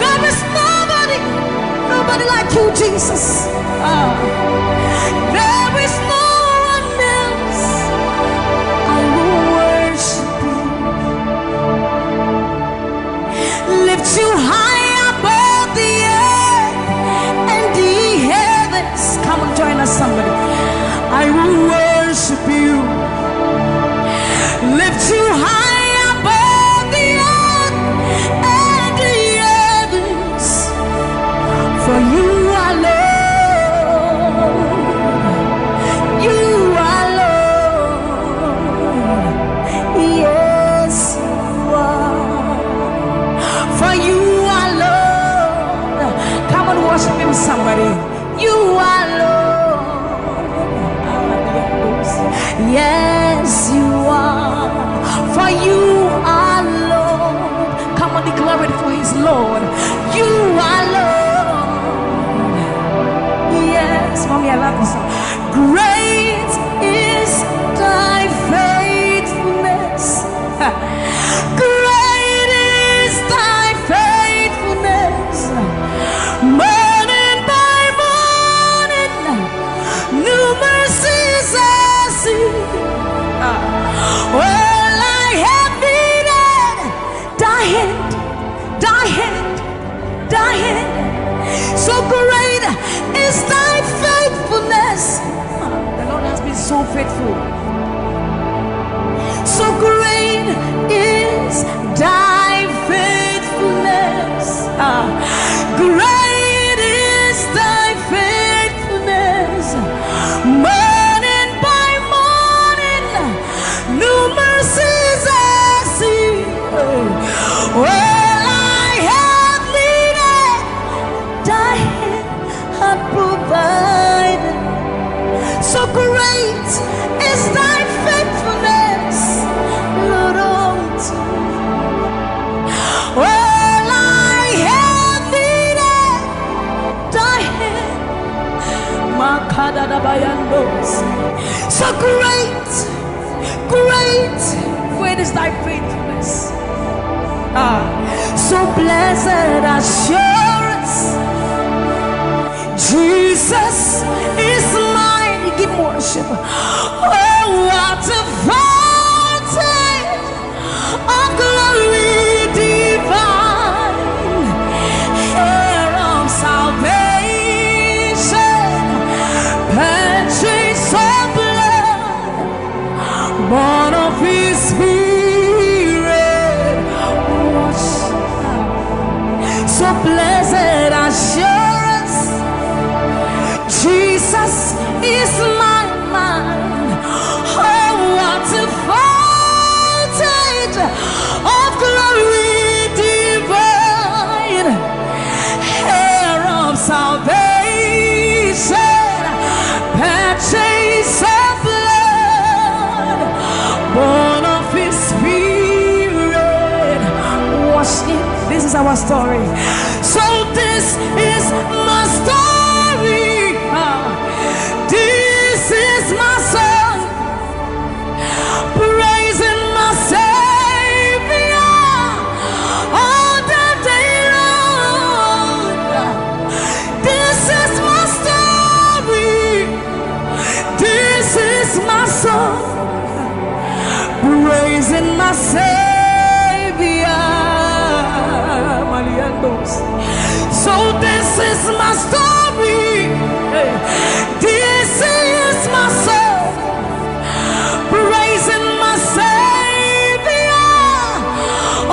There is nobody like you, Jesus. There is no one else. I will worship you. Lift you high. Come and join us, somebody. I will worship you. Lift you high above the earth and the heavens. For you are Lord. You are Lord. Yes, you are. For you are Lord. Come and worship him, somebody. You are Lord. Yes, you are. For you are Lord. Come on, declare it for his Lord. You are Lord. Yes, mommy, I love this song. Great is thy faithfulness. Great is thy faithfulness. New mercies I see. Well, I have needed thy hand. So great is thy faithfulness. The Lord has been so faithful. So great is thy faithfulness. Great is thy faithfulness. Morning by morning, new mercies I see. Well, I have needed thy hand hath provided. So great is thy faithfulness, Lord, unto me. Well, I So great, great, great is thy faithfulness. So blessed assurance, Jesus is mine. Give worship. Oh, what a fountain of glory divine, heir of salvation, purchase of blood, born of His Spirit. So blessed assurance, Jesus is my mind. Oh, what a fountain of glory divine, heir of salvation, purchase of blood, born of His Spirit. Wash it. This is our story. So this is my story. This is my song, praising my Savior all the day long. This is my story. This is my song, praising my Savior. So this is my story. This is my song, praising my Savior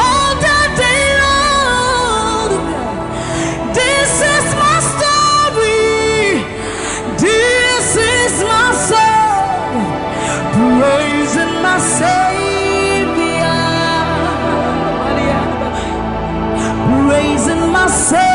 all the day long. This is my story. This is my song, praising my Savior, praising my Savior.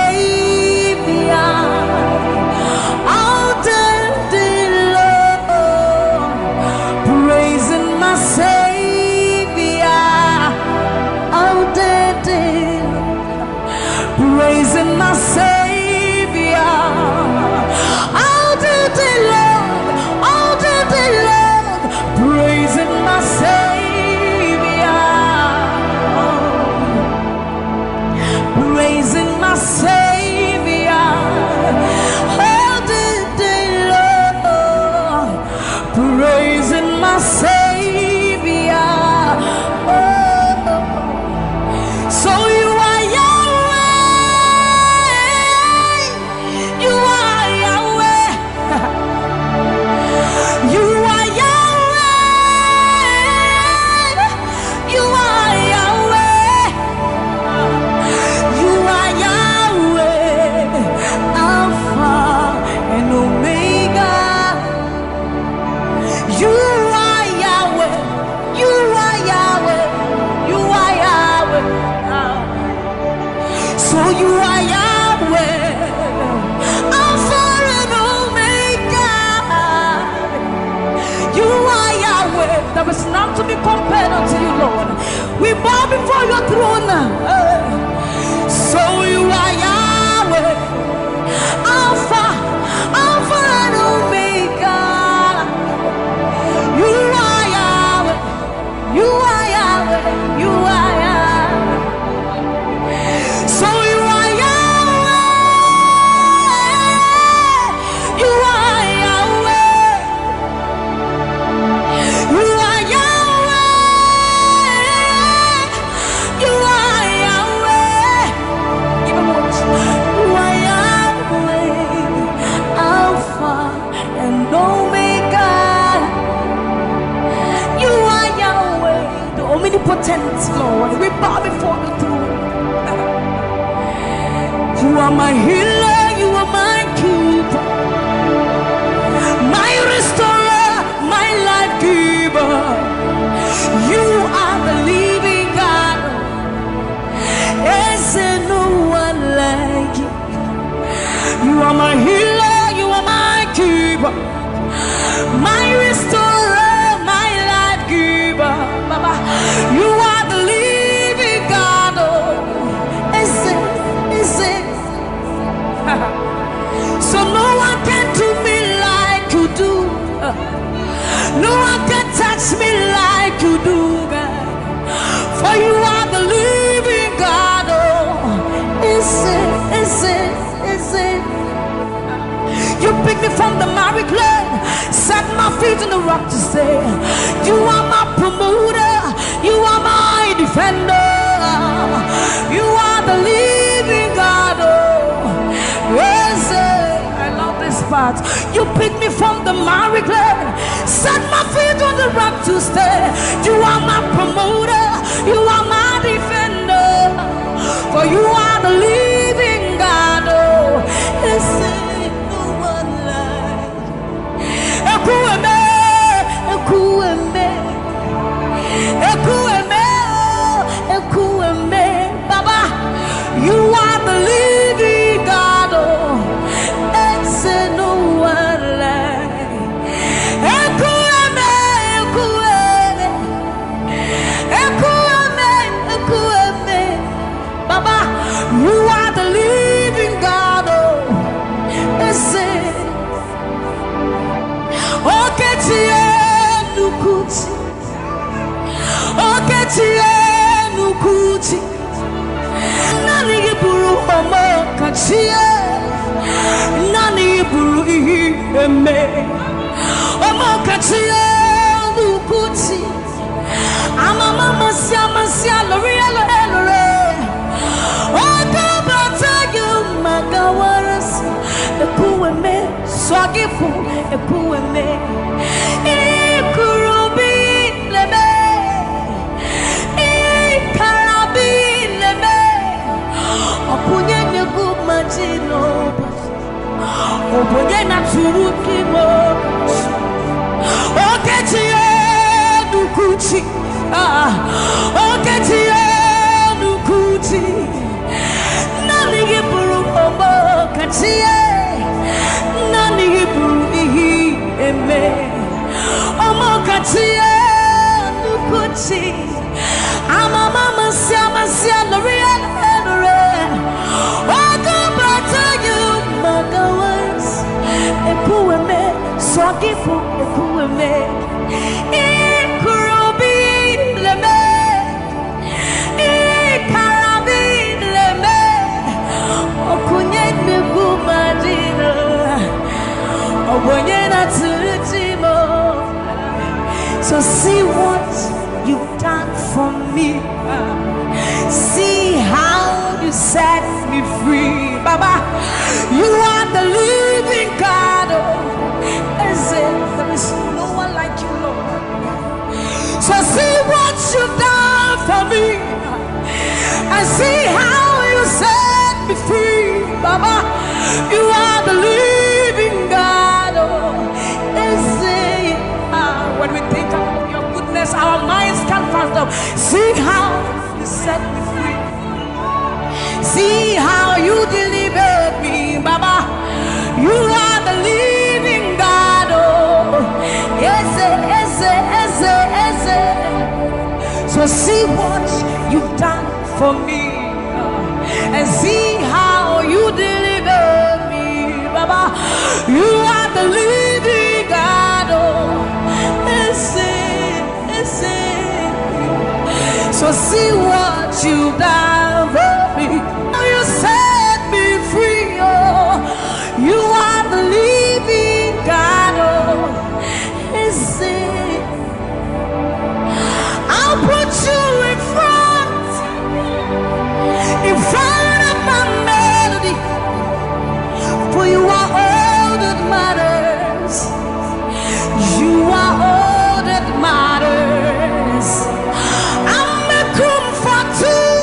Praising my Savior all the day long, all the day long, praising my Savior, praising my Savior all the day long, praising my Savior. So you are not to be compared unto you, Lord. We bow before your throne. So you are Yahweh, Alpha, Alpha and Omega. You are Yahweh, you are Yahweh, you are Yahweh. So you are Yahweh, you are Yahweh, you are omnipotent, Lord. We bow before the throne. You are my healer, you are my keeper, my restorer, my life giver. You are the living God. Is there no one like you? You are my healer, you are my keeper, my restorer, my life giver. Baba, you are the living God. Oh, is it? from the miry clay, set my feet on the rock to stay. You are my promoter, you are my defender, you are the living God. Oh, yes, I love this part. You picked me from the miry clay, set my feet on the rock to stay. You are my promoter, you are my defender, for you are the living God. Oh, yes, no one like Ekueme, Ekueme, Ekueme, Ekueme, Baba, you are the living God. Oh, yes, no one like Ekueme, Ekueme, Ekueme, Ekueme, Baba, you are the living God. Oh, yes, Oketie nukuti, Oketie nukuti, nani iburu homo kachie, nani iburu eme, homo kachie nukuti, amama masia lori elore, okabata you magawaras, ekueme swagifu, ekueme, ikurubi leme, ikarabi leme, opunye negu majino, opunye naturuki mo, oketie nukuchi, oketie nukuchi, nani giburu omo katie, nani giburu ihi eme, omo katie nukuchi, amama masia lori elore, okabata you magawas, ekueme swagifu, ekueme, ikurubi leme, ikarabi leme, okunye negu madino, okunye natutimo. So see what you've done for me. See how you set me free, Baba. You are the living God. Oh, there is no one like you, Lord. So see what you've done for me, and see how you set me free, Baba. You are the living God. Oh, when we think of your goodness, our minds can't fathom. See how you set me free. See how you delivered me, Baba. You are the living God. Oh, yes, yes, yes, yes. So see what you've done for me, and see how you delivered me, Baba. You are the living God. Oh, so see what you've done for me. You set me free. Oh, you are the living God. Oh, I'll put you in front of my melody, for you are all that matters. You are all that matters. I'm a comfort too.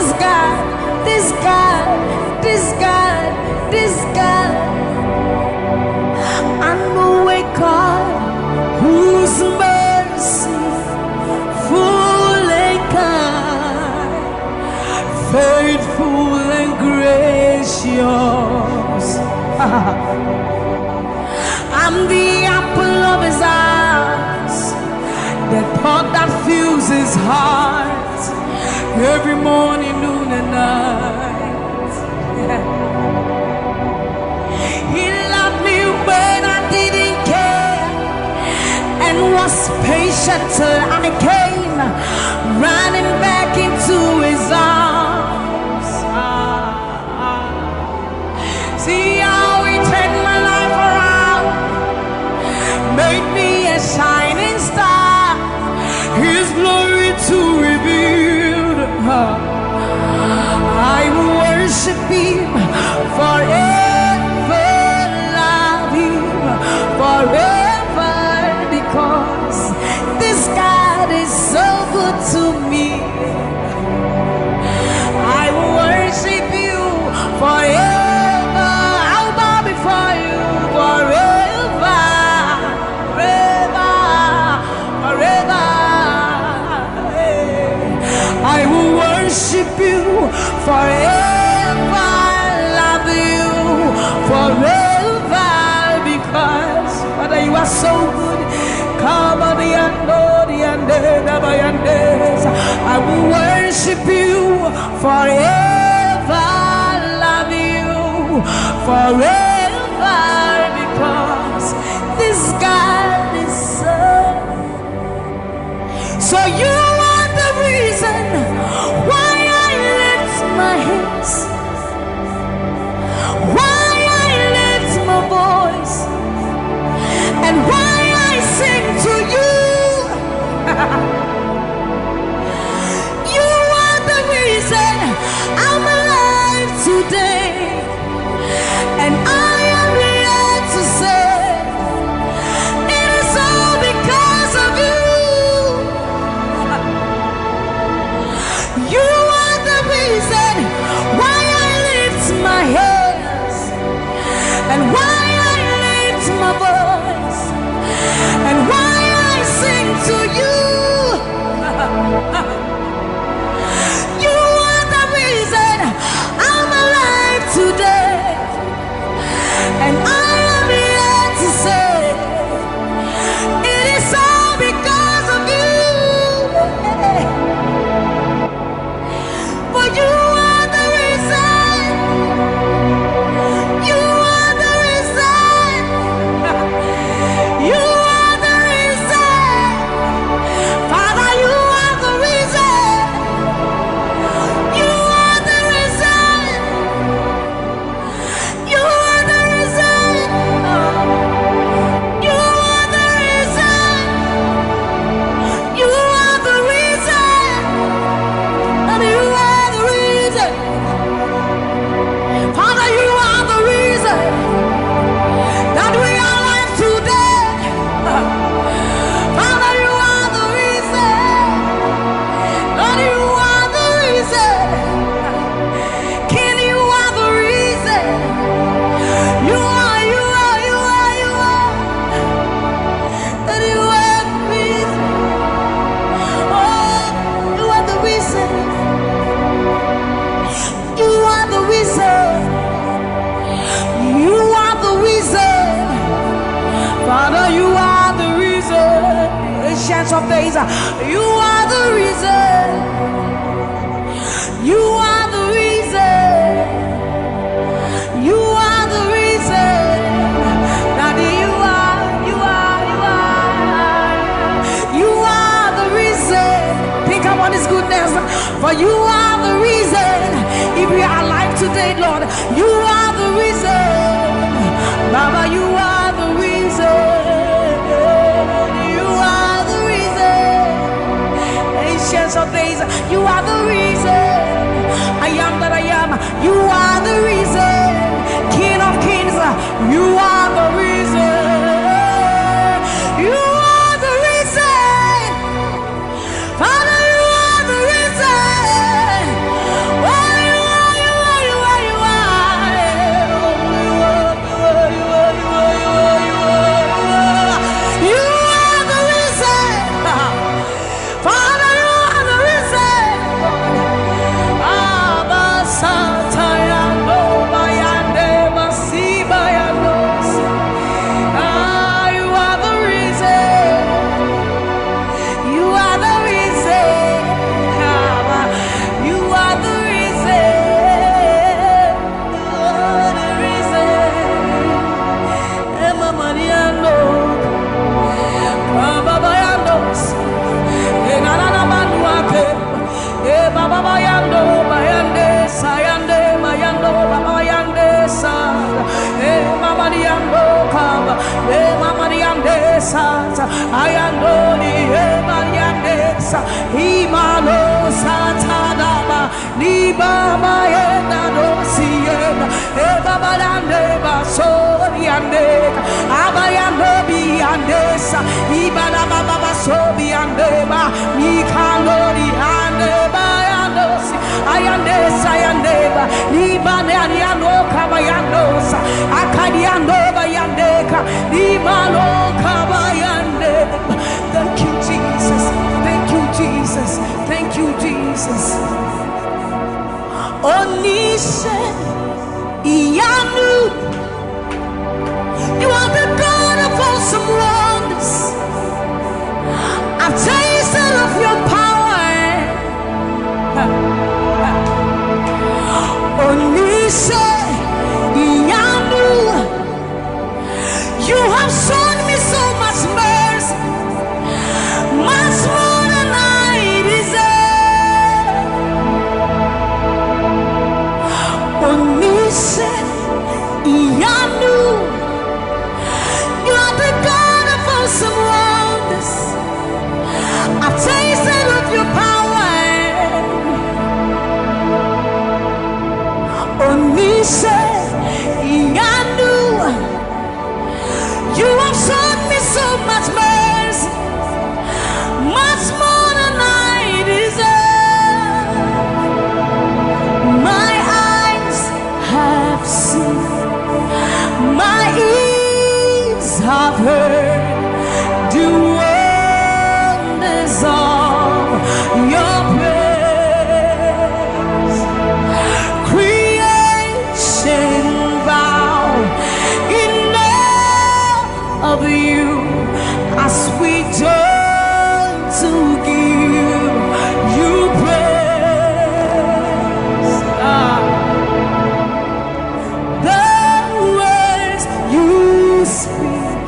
this God, this God, this God, this God. I know a God whose mercy full and kind, faithful and gracious. I'm the apple of his eyes, the thought that fills his heart every morning, noon and night. He loved me when I didn't care and was patient till I came running back into his arms. See how he turned my life around, made me a shining star, his glory to reveal. I will worship him forever, love him forever, because this God is so good to me. I will worship you forever. I'll bow before you forever, forever, forever. I will worship you forever, love you forever, because Father, you are so good. Come on, the I will worship you forever, love you forever, because this God is so you are the reason why I lift my hands, why I lift my voice, and why I sing to you. You are the reason I'm alive today, and I am here to say it is all because of you. You are the reason why I lift my hands, and why I lift my voice, and why I sing to you. You are the reason I'm alive today, and I am here to say it is all because of you. For you are the reason. You are the reason. You are the reason. Father, you are the reason. You are the reason. You are the reason. You are the reason. You are the reason. And you are the reason. Father, you are the reason that we are alive today. Father, you are the reason. Lord, you are the reason. King, you are the reason. You are, you are, you are, you are. That you are the reason. Oh, you are the reason. You are the reason. You are the reason. Father, you are the reason. Ancients of days, you are the reason. You are the reason. You are the reason. Daddy, you are, you are, you are. You are the reason. Think about his goodness. For you are the reason. If we are alive today, Lord, you are the reason. Baba, you are the reason. You are the reason. Ancients of days, you are the reason. I am that I am. You are the reason. King of kings, you are the reason. You are the reason. Father, you are the reason. baba yando bayande sayande bayando baba yande sa mama yando kaba mama yande sa ayando ni bayande sa imalo satadaba ni baba yenda dosiena baba yande baso yande abayando biyande sa ibana baba baso biyande ba ni kalori ande bayando si ayande sayande ba ni bane ariano kabayando sa akadiando bayande ka ni malo kabayande. Thank you Jesus, thank you Jesus, thank you Jesus. Onise iyanu, you are the God of awesome wonders. I've tasted of your power. Onise iyanu, you have shown me so much mercy, much more than I deserve. Onise iyanu, you are the God of awesome wonders. I've tasted of your power. Onise iyanu, you have shown me so much mercy, much more than I deserve. My eyes have seen, my ears have heard the wonders of your praise. Creation bow in awe of you as we turn to give you praise. The words you speak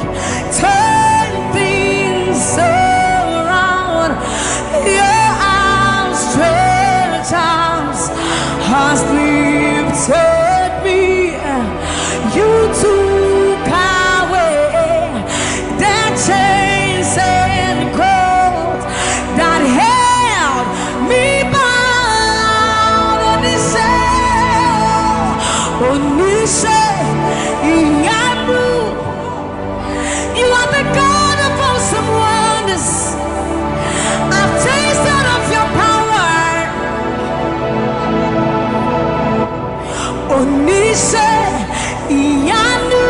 turn things around. Your outstretched arms has lifted me. You took away the chains and cords that held me bound. Onise iyanu, you are the God of awesome wonders. I've tasted of your power. Onise iyanu,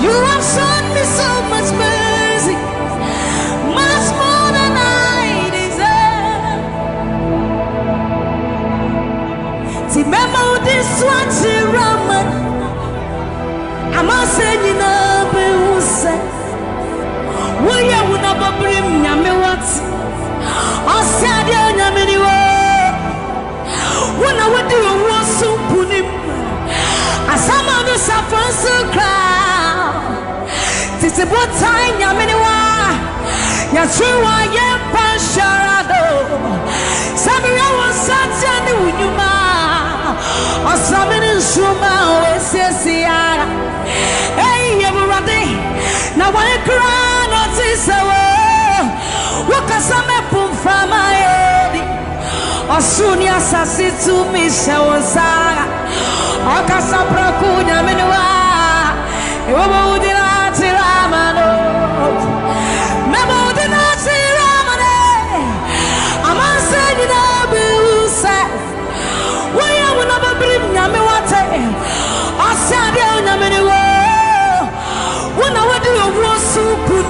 you have shown me so much mercy, much more than I deserve. Remember this one, Raman. I'm a saying, will you never bring me what? I said, when I would do a war so put him. As some of the suffering so crowd. This is what time Yaminiwa. Yashua Yem Pasharado. Sammie was such a new Yuma. Or some in Shuma, Ese. Hey, everybody. Now I cry, not this away. What can some put from my head? Or soon, yes, I see to me, Shawasara. Or Casapracunia Minua. You would not see Ramano. Memo did not see Ramane. I'm saying, why I will never bring Yamiwate. I said, Yaminiwa. When I would do a war so good,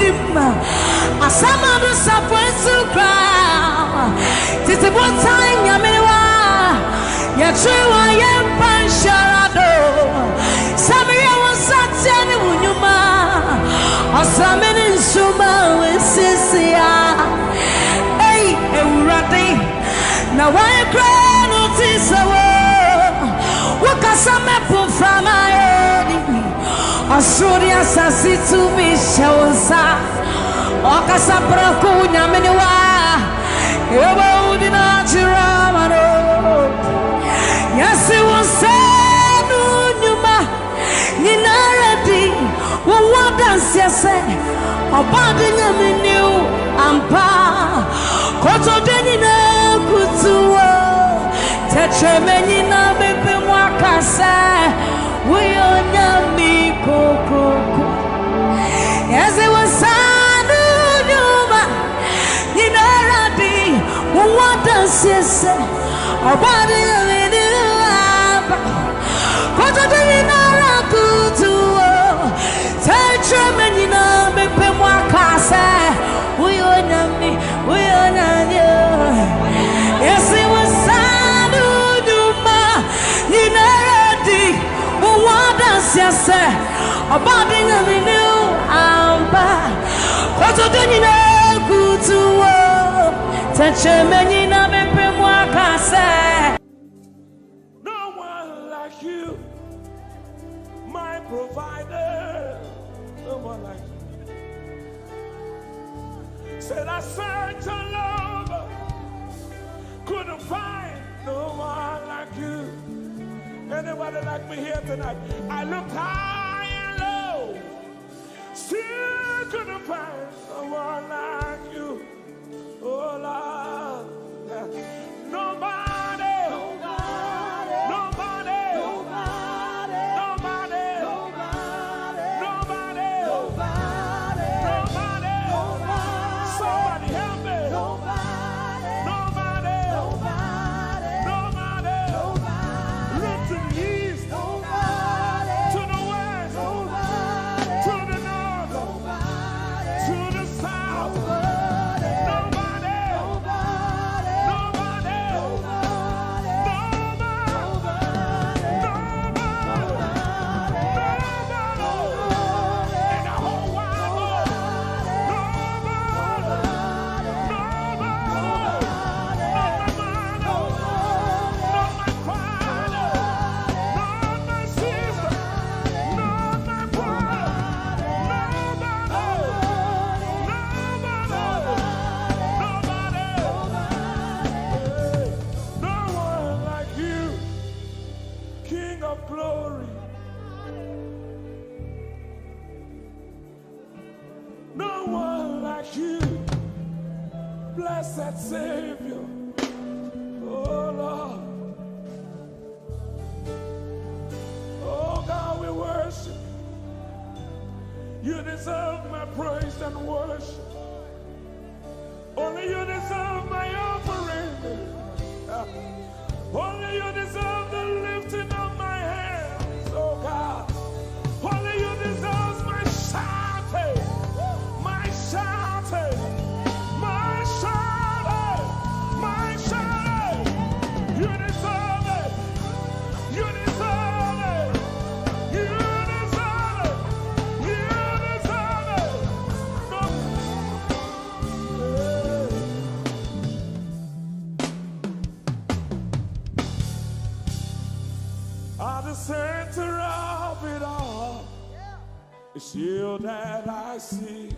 I some of the suffering so crowd. This is what time Yaminiwa. Yachua Yem Pansharado. Sammie was such a new or some in Suma with Sisia. Hey, Eurati. Now I cry notice away. What can some put from my head? Asuria Sassi to me, Shawsa. Or Casapracunia Miniwa. You would not Abandon me new ampa. Koto denina kutuo. Tetre menina bepe mwakasa. We on me koko. Yes, it was Sanu Numa. Ninaradi. What does he say? Abandon me new ampa. Koto denina kutuo. Tetre menina bepe mwakasa. We on me. We on you. Yes, it was Sanu Numa. Ninaradi. What does he say? Abandon me new ampa. Koto denina kutuo. Tetre menina bepe mwakasa. No one like you, my provider. No one like you. Said I searched all over, couldn't find no one like you. Anybody like me here tonight? I looked high and low, still couldn't find no one like you. Oh Lord, nobody, nobody, nobody, nobody, nobody, nobody, nobody, nobody. Somebody help me. Nobody, nobody, nobody, nobody. Look to the east, to the west, to the north, to the south. Blessed Savior, oh Lord, oh God, we worship. You deserve my praise and worship. Only you deserve my offering. Only you deserve the lifting of my hands, oh God. Only you deserve my shouting, my shouting. You deserve it. You deserve it. You deserve it. You deserve it. At the center of it all, it's you that I see.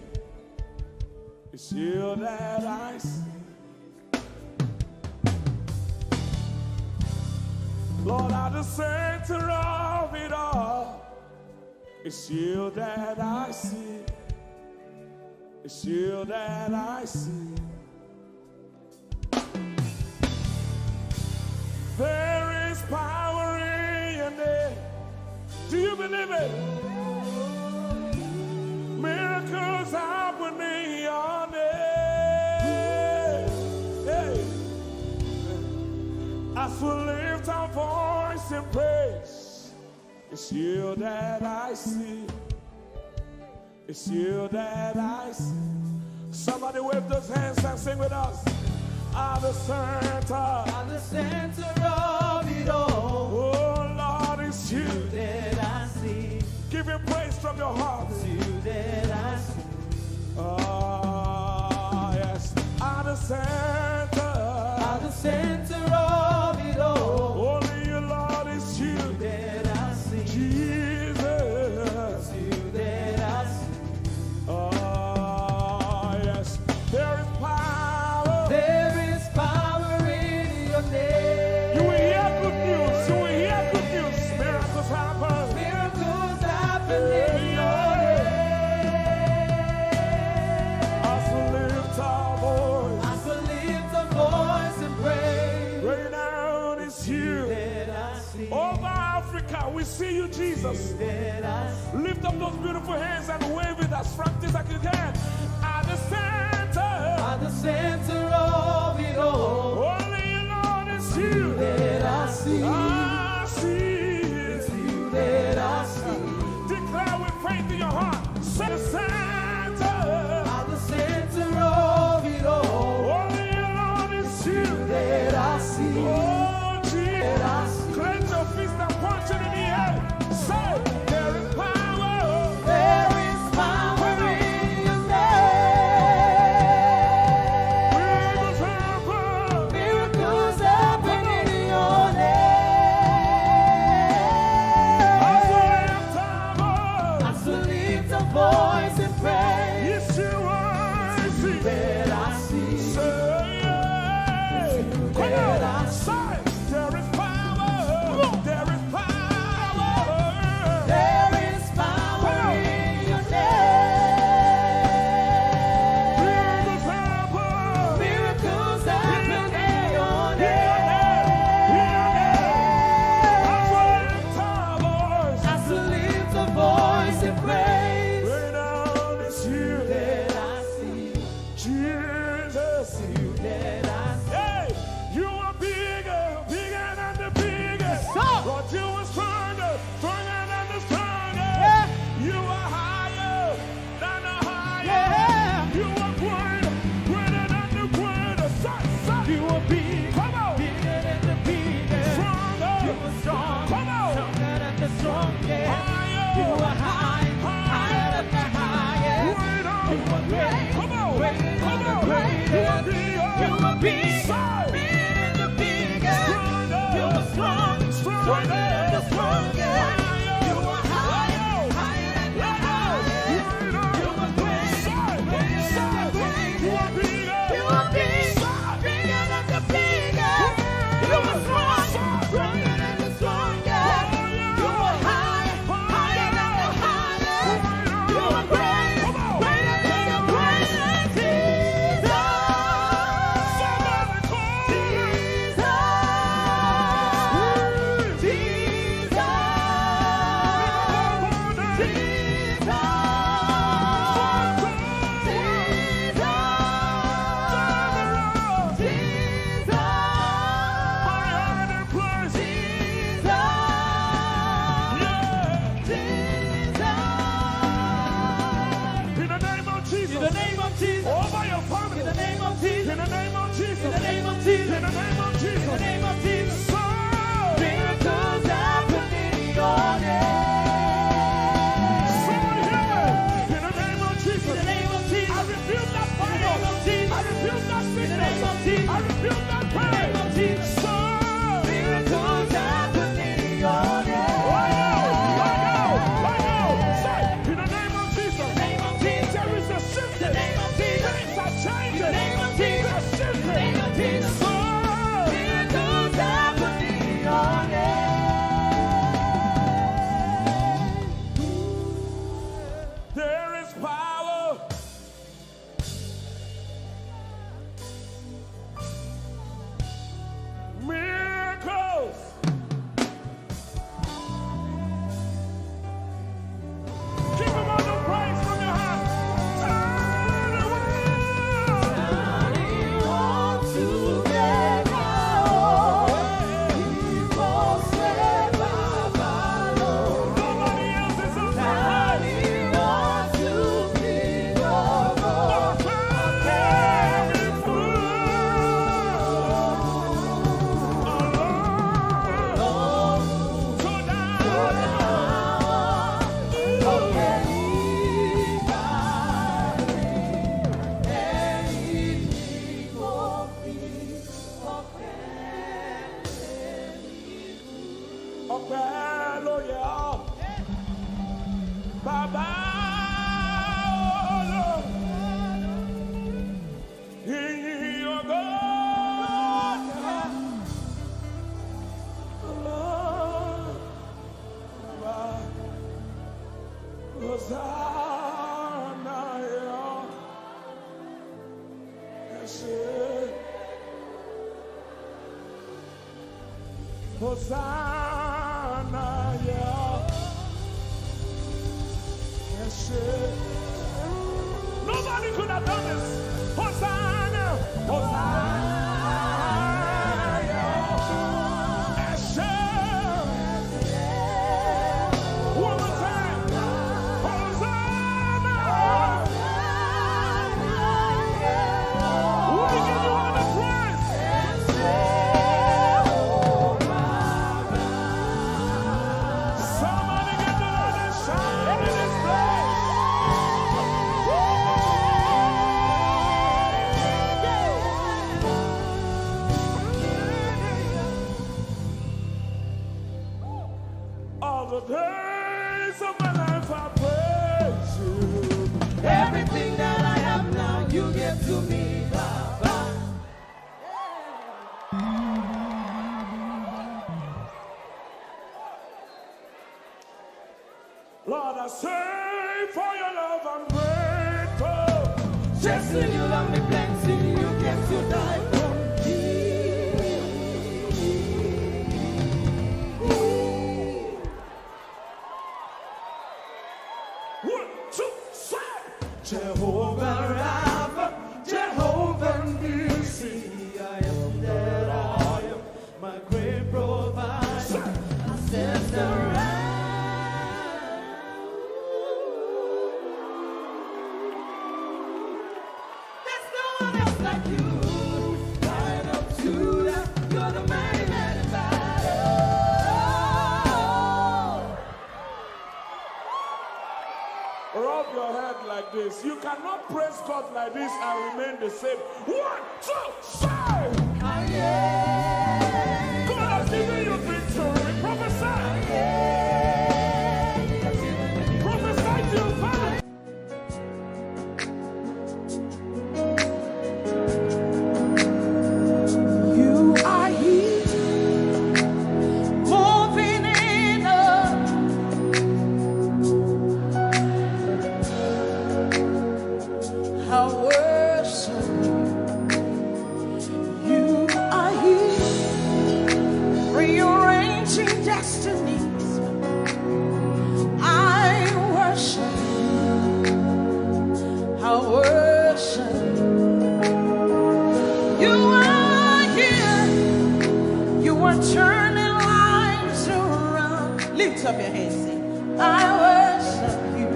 It's you that I see. Lord, at the center of it all, it's you that I see. It's you that I see. There is power in your name. Do you believe it? Miracles happen in your name. Hey. As we lift our voice in praise, it's you that I see. It's you that I see. Somebody wave those hands and sing with us. At the center of it all. Oh Lord, it's you that I see. Give him praise from your heart. It's you that I see. Oh yes. At the center of it all. Only you, Lord, it's you that I see. Jesus. It's you that I see. Oh yes. There is power. There is power in your name. You will hear good news. You will hear good news. Miracles happen. Miracles happen in your name. we see you, Jesus. Lift up those beautiful hands and wave it as frantic as you can. At the center of it all. Only Lord is you that I see. I see. It's you that I see. Declare with faith in your heart. At the center of it all. Only Lord is you that I see. Oh, Jesus. Clench your fist and punch it in the air. Say, there is power. There is power in your name. Miracles happen in your name. I still lift a voice and pray. Yes, you are. It's you that I see. Say, come on. Say, there is power. There is power. There is power in your name. Miracles happen in your name. I still lift a voice and praise. It's you that I see. Jesus, you that I see. Hey, you are bigger, bigger than the biggest. Lord, you are stronger, stronger than the strongest. You are higher than the highest. You are greater, greater than the greatest. You are big, come on, bigger than the biggest. Stronger, you are strong, come on, stronger than the strongest. Higher, you are high, higher than the highest. Greater, you are great, come on, greater than the greatest. You are big, bigger than the biggest. You are strong, stronger than the strongest. You are higher, higher than the highest. You are great, greater than the greatest. You are big, bigger than the biggest. You are strong, stronger than the strongest. You are high, higher than the highest. You are great, greater than the greatest. Over your family. In the name of Jesus. In the name of Jesus. In the name of Jesus. In the name of Jesus. In the name of Jesus. So miracles happen in your name. Somebody hear me. In the name of Jesus. In the name of Jesus. I rebuke that fire. In the name of Jesus. I rebuke that sickness. In the name of Jesus. I rebuke that pain. In the name of Jesus. So miracles happen in your name. Right now. Right now. Right now. Say, in the name of Jesus. In the name of Jesus. There is a shift. In the name of Jesus. Things are changing. In the name of Jesus. They're shifting. In the name of Jesus. So miracles happen in your name. There is power. Miracles. Give them all the praise from your heart. Turn around. Nobody else is on the Hosanna, yeah. Nobody could have done this. Hosanna, Hosanna, Ese. One more time. Hosanna. We give you all the praise. Somebody give the Lord a shout in this place. All the days of my life I praise you. Everything that I have now, you give to me, Baba. Lord, I say for your love I'm grateful. Just when you love me plenty, you came to die for me. 1, 2, 3. Jehovah Rapha, Jehovah Nissi, I am that I am, my great provider, my sister. There's no one else like you. Lion of Judah, you're the mighty man in battle. Rub your head like this. You cannot praise God like this and remain the same. 1, 2, 3. God has given you victory. Prophesy. Prophesy to your family. You are here, moving in us. I worship you. Are here, rearranging destinies. I worship you. I worship you. Are here, you are turning lives around. Lift up your hands, sing. I worship you.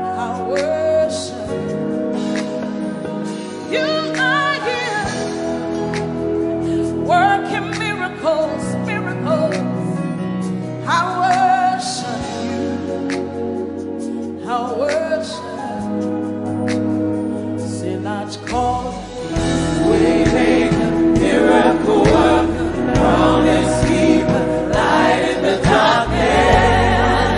I worship you. You are here, working miracles, miracles. I worship you. I worship Sinach call. Waymaker, miracle worker, promise keeper, light in the darkness.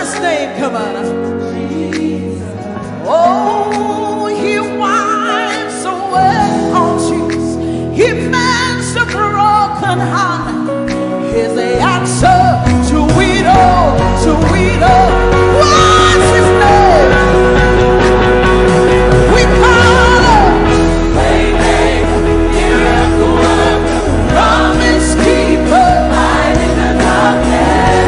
his name? Come on. Oh, he wipes away all tears. He mends the broken heart. He's the answer to it all, to it all. What's his name? We call him Waymaker, Miracle Worker, Promise Keeper, Light in the darkness.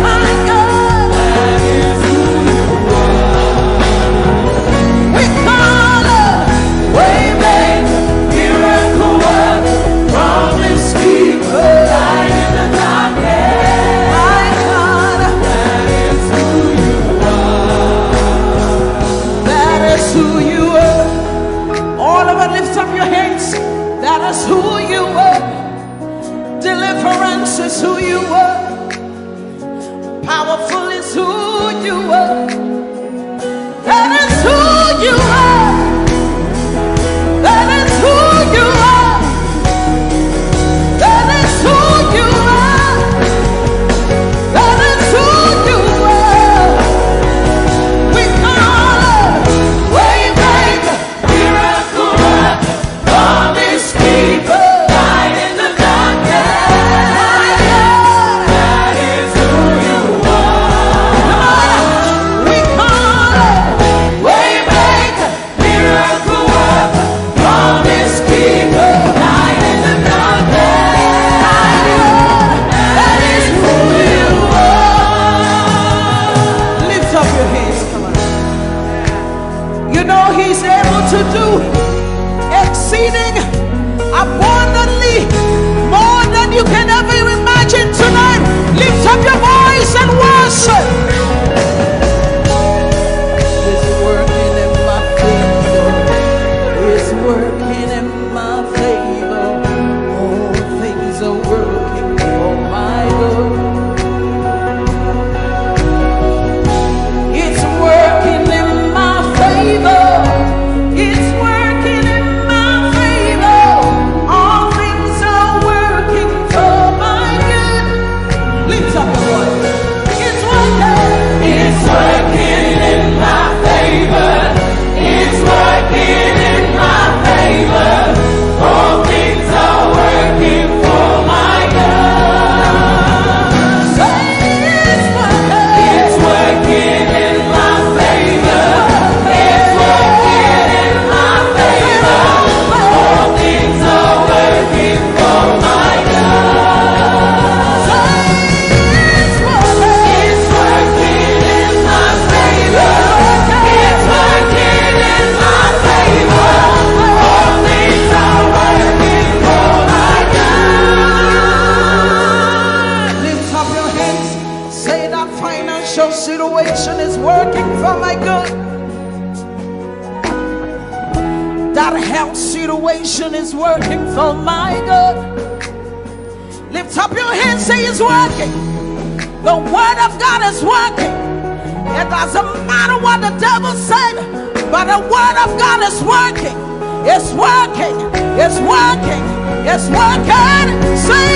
My God, that is who you are. We call him Waymaker, Miracle Worker, Promise Keeper, Light in the darkness. My God, that is who you are. That is who you are. All of it, lift up your hands. That is who you are. Deliverance is who you are. Powerful is who you are. That is who you are. That is who you are. That is who you are. That is who you are. We call him Waymaker, Miracle Worker, Promise Keeper, Light in the darkness. My God, that is who you are. We call him Waymaker, Miracle Worker, Promise Keeper, Light in the darkness. My God, that is who you are. Lift up your hands, come on. You know he's able to do exceeding abundantly more than you can ever imagine tonight. Lift up your voice and worship. He's working in my favor. He's working in my favor. All things are working for my good. It's working in my favor. It's working in my favor. All things are working for my good. Lift up your voice. It's working. It's working in my favor. It's working in my favor. All things are working for my good. Say it's working. It's working in my favor. It's working in my favor. All things are working for my good. Say it's working. It's working in my favor. It's working in my favor. All things are working for my good. Lift up your hands. Say that financial situation is working for my good. That health situation is working for my good. Lift up your hands, say it's working. The word of God is working. It doesn't matter what the devil said, but the word of God is working. It's working. It's working. It's working. Say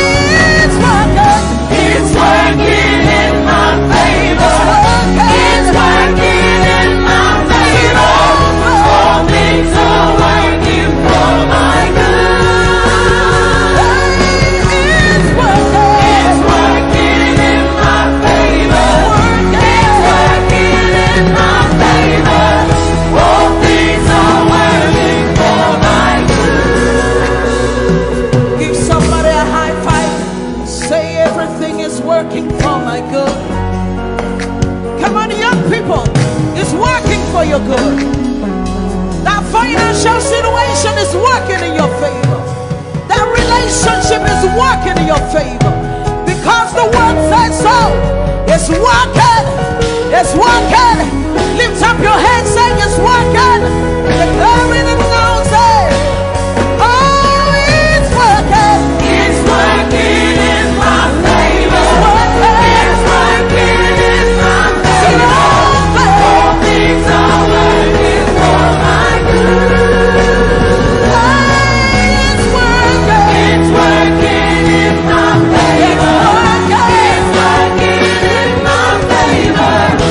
it's working. It's working in my favor. It's working in my favor. All things are working for my good. It's working. It's working in my favor. It's working in my favor. All things are working for my good. Give somebody a high five. Say everything is working for my good. Come on, young people. It's working for your good. That financial situation is working in your favor. That relationship is working in your favor. Because the word says so. It's working. It's working. Lift up your hands, saying it's working. Declaring it now, say, oh, it's working. It's working in my favor. It's working in my favor. All things are working for my good. It's working. It's working in my favor. It's working in my favor.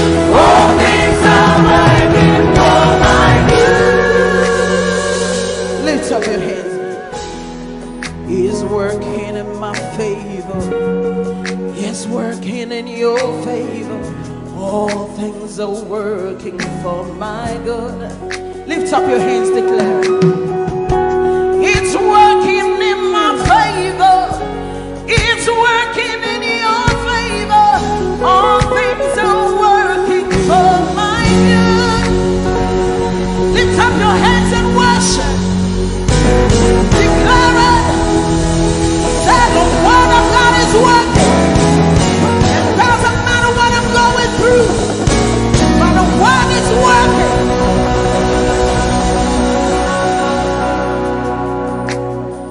things are working for my good. Lift up your hands, declare. It's working in my favor. It's working in your favor. All things are working for my good. Lift up your hands and worship. Declare it. Say the word of God is working. It doesn't matter what I'm going through, but the word is working.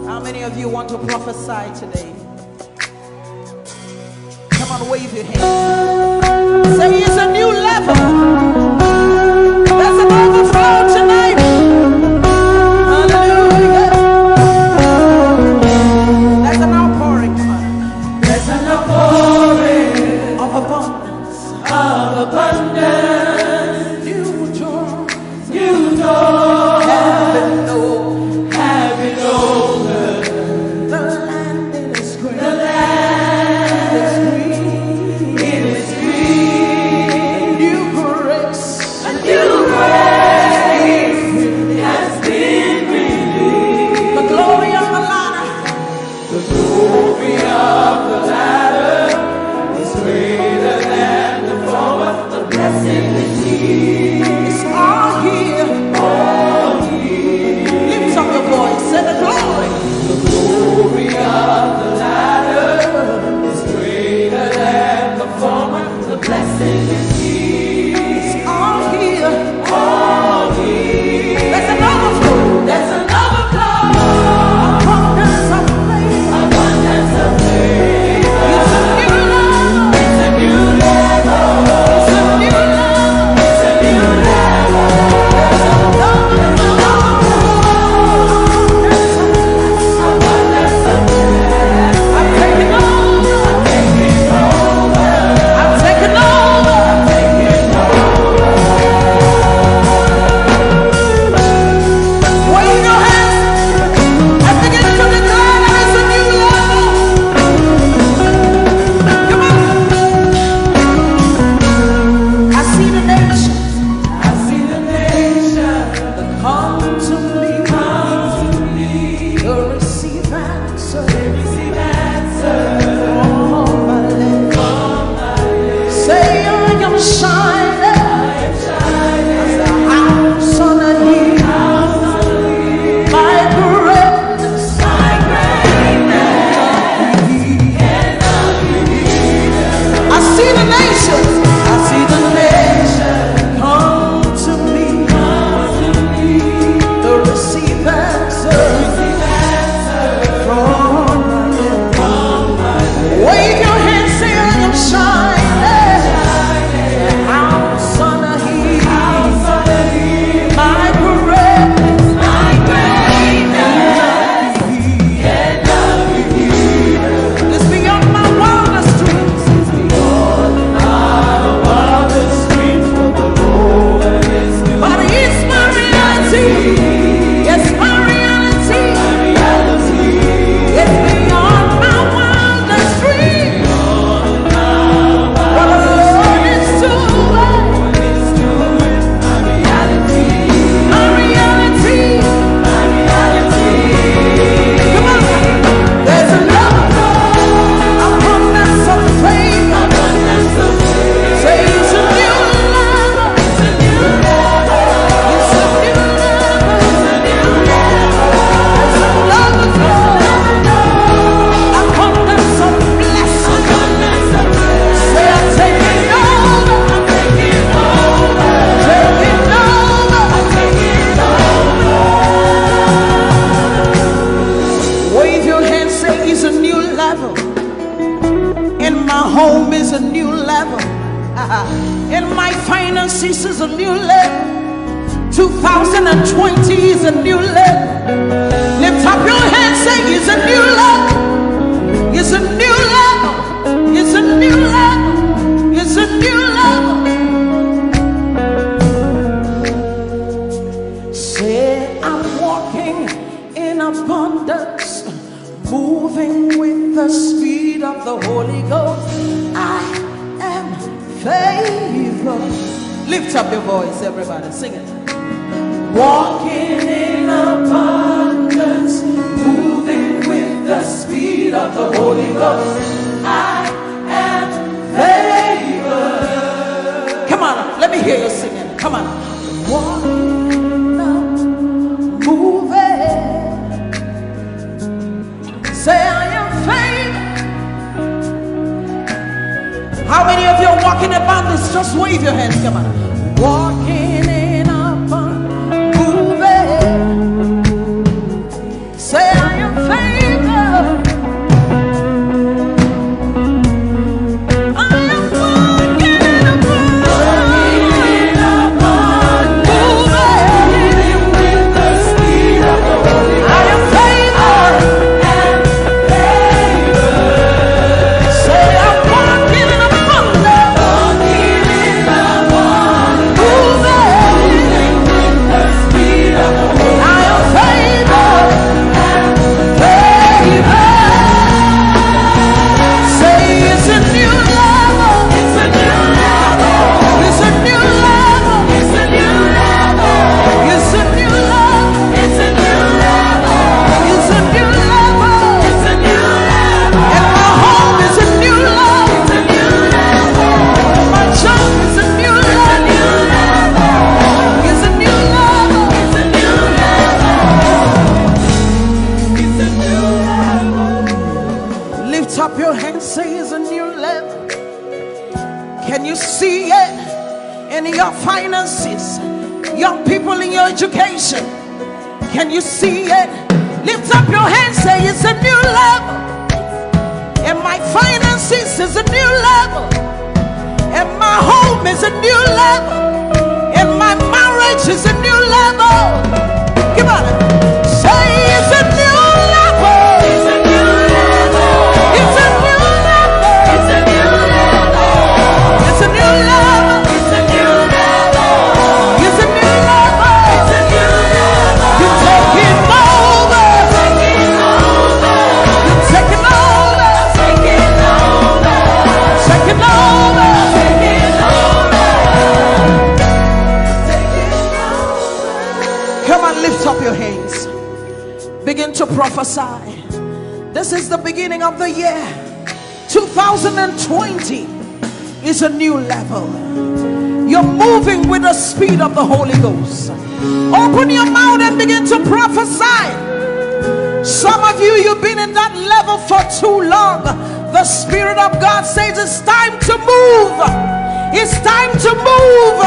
How many of you want to prophesy today? Come on, wave your hands. Say it's a new level. There's an overflow tonight. Hallelujah. There's an outpouring. There's an outpouring of abundance. Of abundance. New doors. New doors. Heaven over. The land is green. The land is green. It is green. New grace. A new grace has been released. The glory of the ladder. The glory of the ladder is greater than the former. The blessing is here. It's all here. All here. Lift up your voice. Say the glory. The glory of the ladder is greater than the former. The blessing is here. It's all here. All here. There's an overflow. There's an overflow. Abundance of faith. Abundance of faith. It's a new level. It's a new level. It's a new level. It's a new level. There's an overflow. There's abundance of faith. I'm taking over. I'm taking over. I'm taking over. I'm taking over. Wave your hands and begin to declare that it's a new level. Come on. I see the nations. I see the nations that come to me. You'll receive answers. Receive answers. From my lips. Say I am shining. As a house on a hill. My greatness. I see the nations. I see the nations come to me. To receive answers from my lips. Wave your hands, say I am shining. A house on a hill. My greatness. It's beyond my wildest dreams. It's beyond my wildest dreams. But it's my reality. It's my reality. It's beyond my wildest dreams. What the Lord is doing. My reality. Come on. There's an overflow. Abundance of faith. Say it's a new level. It's a new level. It's a new level. It's a new level. There's an overflow. Abundance of blessing. Say I'm taking over. I'm taking over. Taking over. I'm taking over. Wave your hands, say it's a new level. In my home is a new level. In my finances is a new level. 2020 is a new level. Lift up your hands, say it's a new level. It's a new level. It's a new level. It's a new level. Say I'm walking in abundance, moving with the speed of the Holy Ghost. I am favored. Lift up your voice, everybody. Sing it. Walking in abundance, moving with the speed of the Holy Ghost. I am favored. Come on, let me hear you singing. Come on. Walking up, moving. Say I am favored. How many of you are walking abundance? Just wave your hands. Come on. Walking in abundance, moving. Say I am favored. I am walking in abundance, moving with the speed of the Holy Ghost. I am favored and favored. Say I'm walking in abundance, moving with the speed of the Holy Ghost. I am favored and favored. Say it's a new level. It's a new level. It's a new level. It's a new level. It's a new level. It's a new level. It's a new level. It's a new level. And my home is a new level. It's a new level. My job is a new level. It's a new level. It's a new level. It's a new level. Lift up your hands, say it's a new level. Can you see it in your finances? Young people in your education. Can you see it? Lift up your hands, say it's a new level. And my finances is a new level. And my home is a new level. And my marriage is a new level. Come on. Say it's a new level. It's a new level. It's a new level. It's a new level. It's a new level. It's a new level. It's a new level. It's a new level. You're taking over. Taking over. You're taking over. Taking over. Taking over. Taking over. Taking over. Come on, lift up your hands. Begin to prophesy. This is the beginning of the year. 2020 is a new level. You're moving with the speed of the Holy Ghost. Open your mouth and begin to prophesy. Some of you, you've been in that level for too long. The Spirit of God says it's time to move. It's time to move.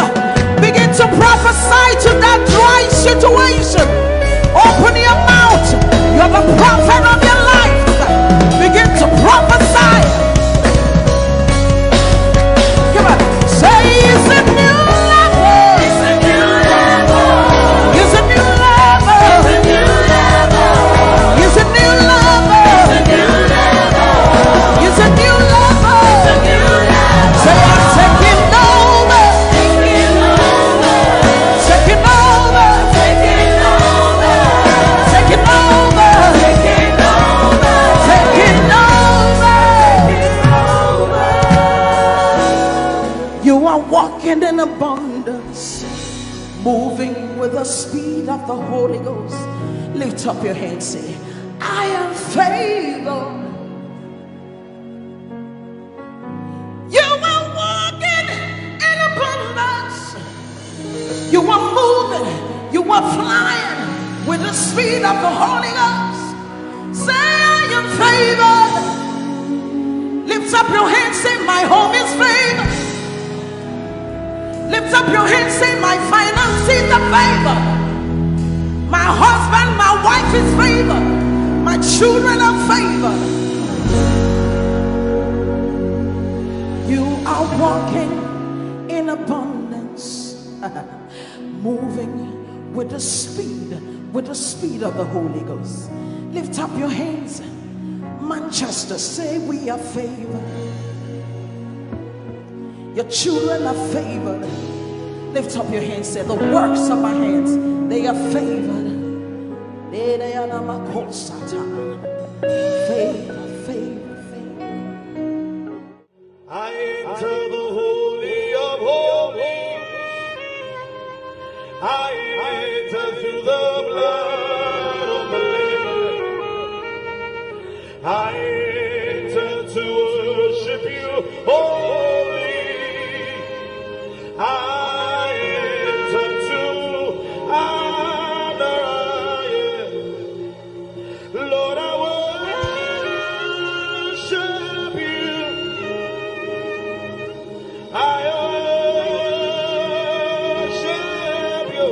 Begin to prophesy to that dry situation. Open your mouth. You're the prophet of your life. Begin to prophesy. Come on. Say it's a new level. It's a new level. It's a new level. It's a new level. It's a new level. It's a new level. It's a new level. Say I'm taking over. Taking over. Taking over. Taking over. Taking over. Taking over. Taking over. You are walking in abundance, moving with the speed of the Holy Ghost. Lift up your hands, say, I am favored. You are walking in abundance. You are moving. You are flying with the speed of the Holy Ghost. Say, I am favored. Lift up your hands, say, my home is favored. Lift up your hands, say, my finances are favored. My husband, my wife is favored. My children are favored. You are walking in abundance, moving with the speed of the Holy Ghost. Lift up your hands. Manchester, say we are favored. Your children are favored. Lift up your hands, say the works of my hands, they are favored. Favor, favor, favor. I enter the Holy of Holies. through the blood of the Lamb. I enter to worship you, holy. I enter to honor you. Lord, I worship you. I worship you.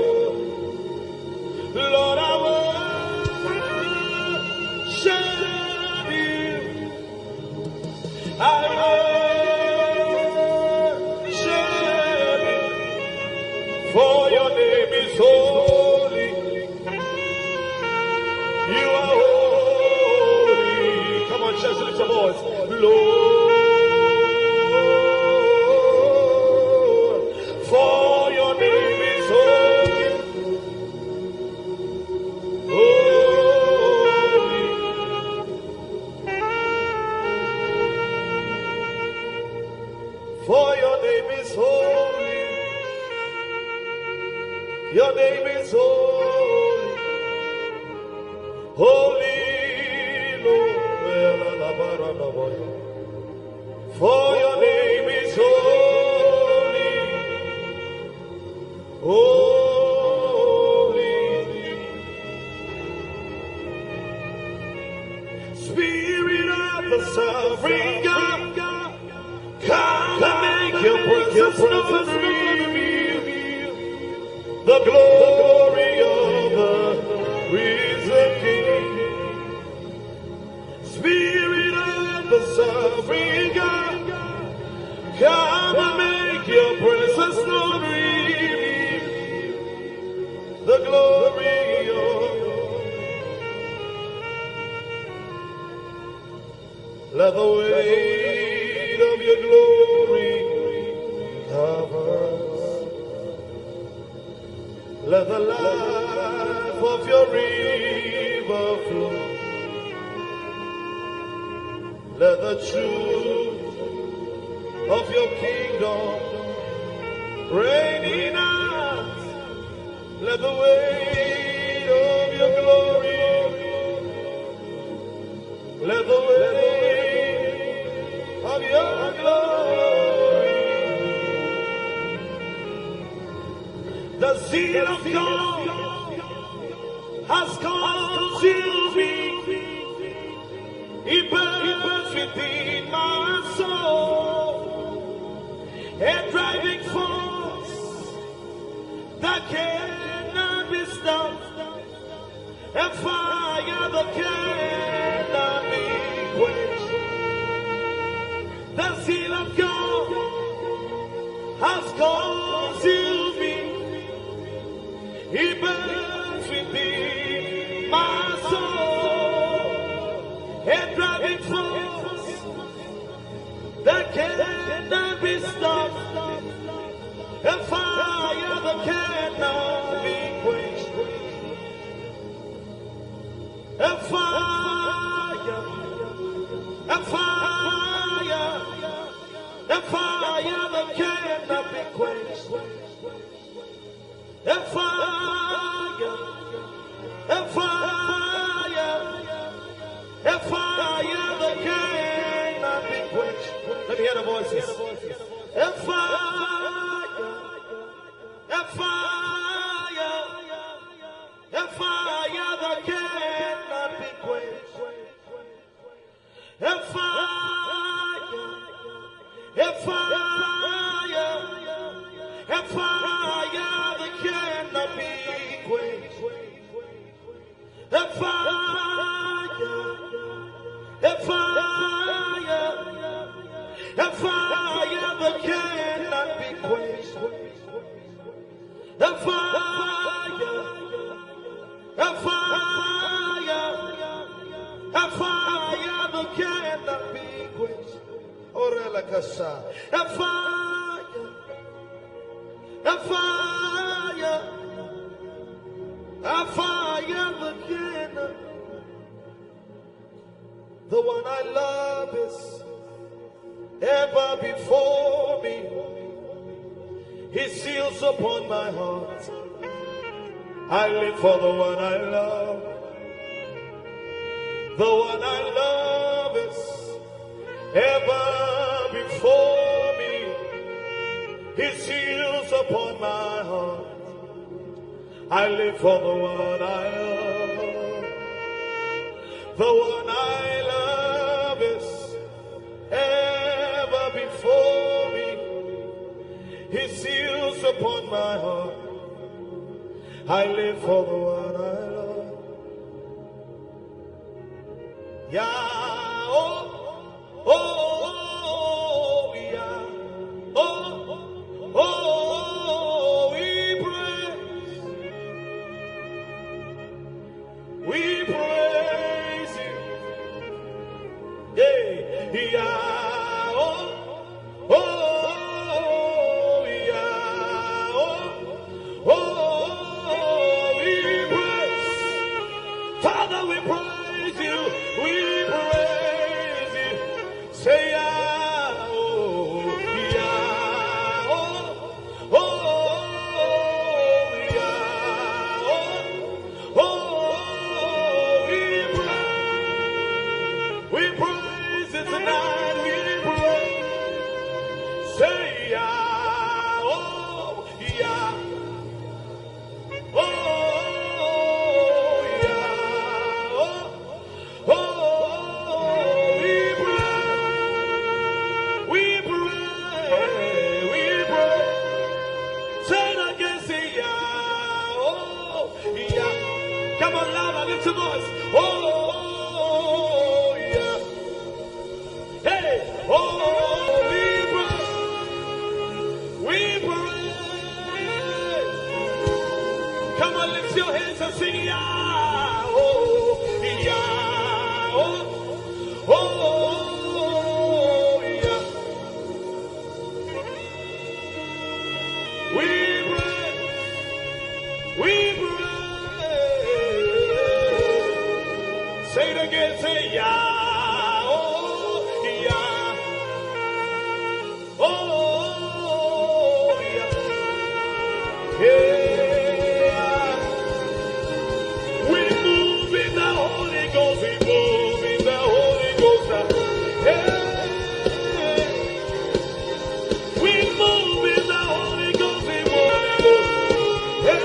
Lord, I worship you. I worship you. For your name is holy. You are holy. Come on, church, lift your voice. Lord, for your name is holy. Holy. For your name is holy. Your name is holy. Holy Lord. For your name is holy. Holy. Spirit of the sovereign God, come and make your presence known. The glory of the risen King. Spirit of the sovereign God, come and make your presence known. The glory of. Let the weight of your glory cover us. Let the life of your river flow. Let the truth of your kingdom reign in us. Let the weight of your glory. Let the weight of your glory. The zeal of God has consumed me. It burns within my soul, a driving force that cannot be stopped, a fire that cannot be quenched. The zeal of God has consumed me. It burns within my soul, a driving force that cannot be stopped, a fire that cannot be quenched, a fire, a fire, a fire that cannot be quenched, a fire, a fire, a fire that cannot be quenched. Let me hear the voices. A fire, a fire, a fire that cannot be quenched. A fire, a fire, a fire that cannot be quenched. A fire, a fire, a fire that cannot be quenched. A fire, a fire, a fire that cannot be quenched. Orela Kasa. A fire, a fire, a fire that cannot. The one I love is ever before me. His seals upon my heart. I live for the one I love. The one I love is ever before me. His heels upon my heart. I live for the one I love. The one I love is ever before me. His heels upon my heart. I live for the one I love. Yeah, oh, oh, oh, yeah, oh, oh, we praise you, yeah, yeah, oh, oh, yeah, oh, oh. Father, we praise you, we praise you. Say, yeah, oh, yeah, oh, oh, yeah, oh, oh, we praise it tonight, we praise. Say, yeah, oh, yeah, oh. Lift your voice. Oh, yeah. Hey, oh, we praise. Come on, lift your hands and sing, yeah. Oh, yeah. Oh, yeah. We praise. We praise. Say it again, say yeah, oh, yeah, oh, yeah, yeah. We move in the Holy Ghost, we move in the Holy Ghost, yeah. We move in the Holy Ghost, we move in the Holy Ghost, yeah.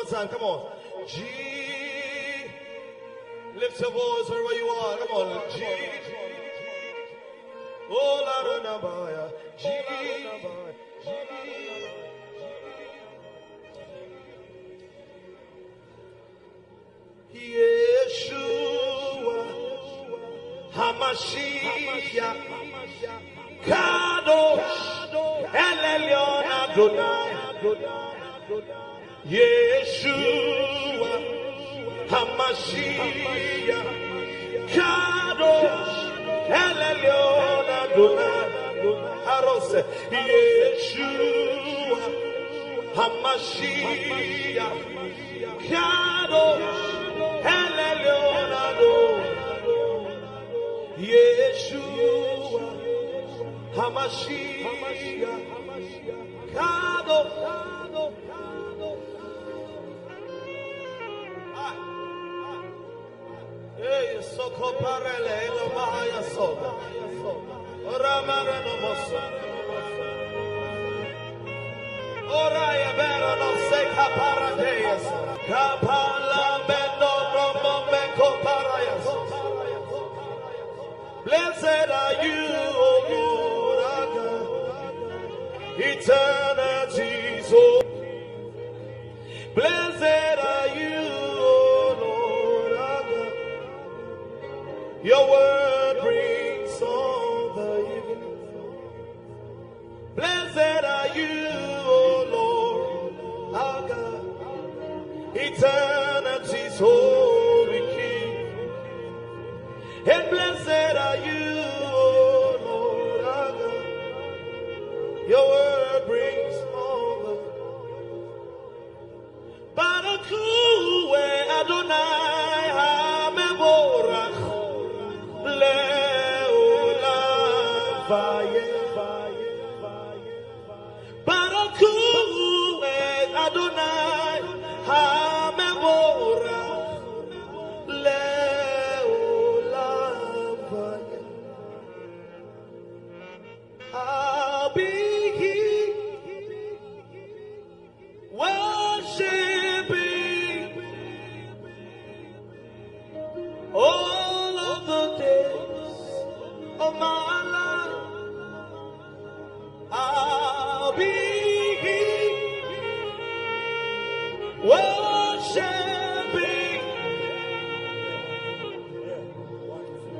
time, come on. G. Lift your voice wherever you are. Come on. G. Oh, Lara George. G. Yeshua Hamashiach Kadosh El Elyon Adonai Yeshua Hamashiach Kadosh El Elyon Adonai Arose Yeshua Hamashiach Kadosh El Elyon Adonai Yeshua Hamashiach Kadosh. Hey, Soko Parele, no Mahaya Soda. Ramara no Mosso. Oraya Bero no Seka Paradeas. Kapala Bendo Romo Meko Parayas. Blessed are you, O Lord our God, eternity's hope. Blessed are you, O Lord our God. Your word brings all the evening. Blessed are you, O Lord our God, eternity's holy King. And blessed are you, O Lord our God. Your word brings all the Barakue Adonai HaMevorach Leolam Vaye. Barakue Adonai HaMevorach Leolam Vaye. I'll be here worshiping all of the days of my life. I'll be here worshiping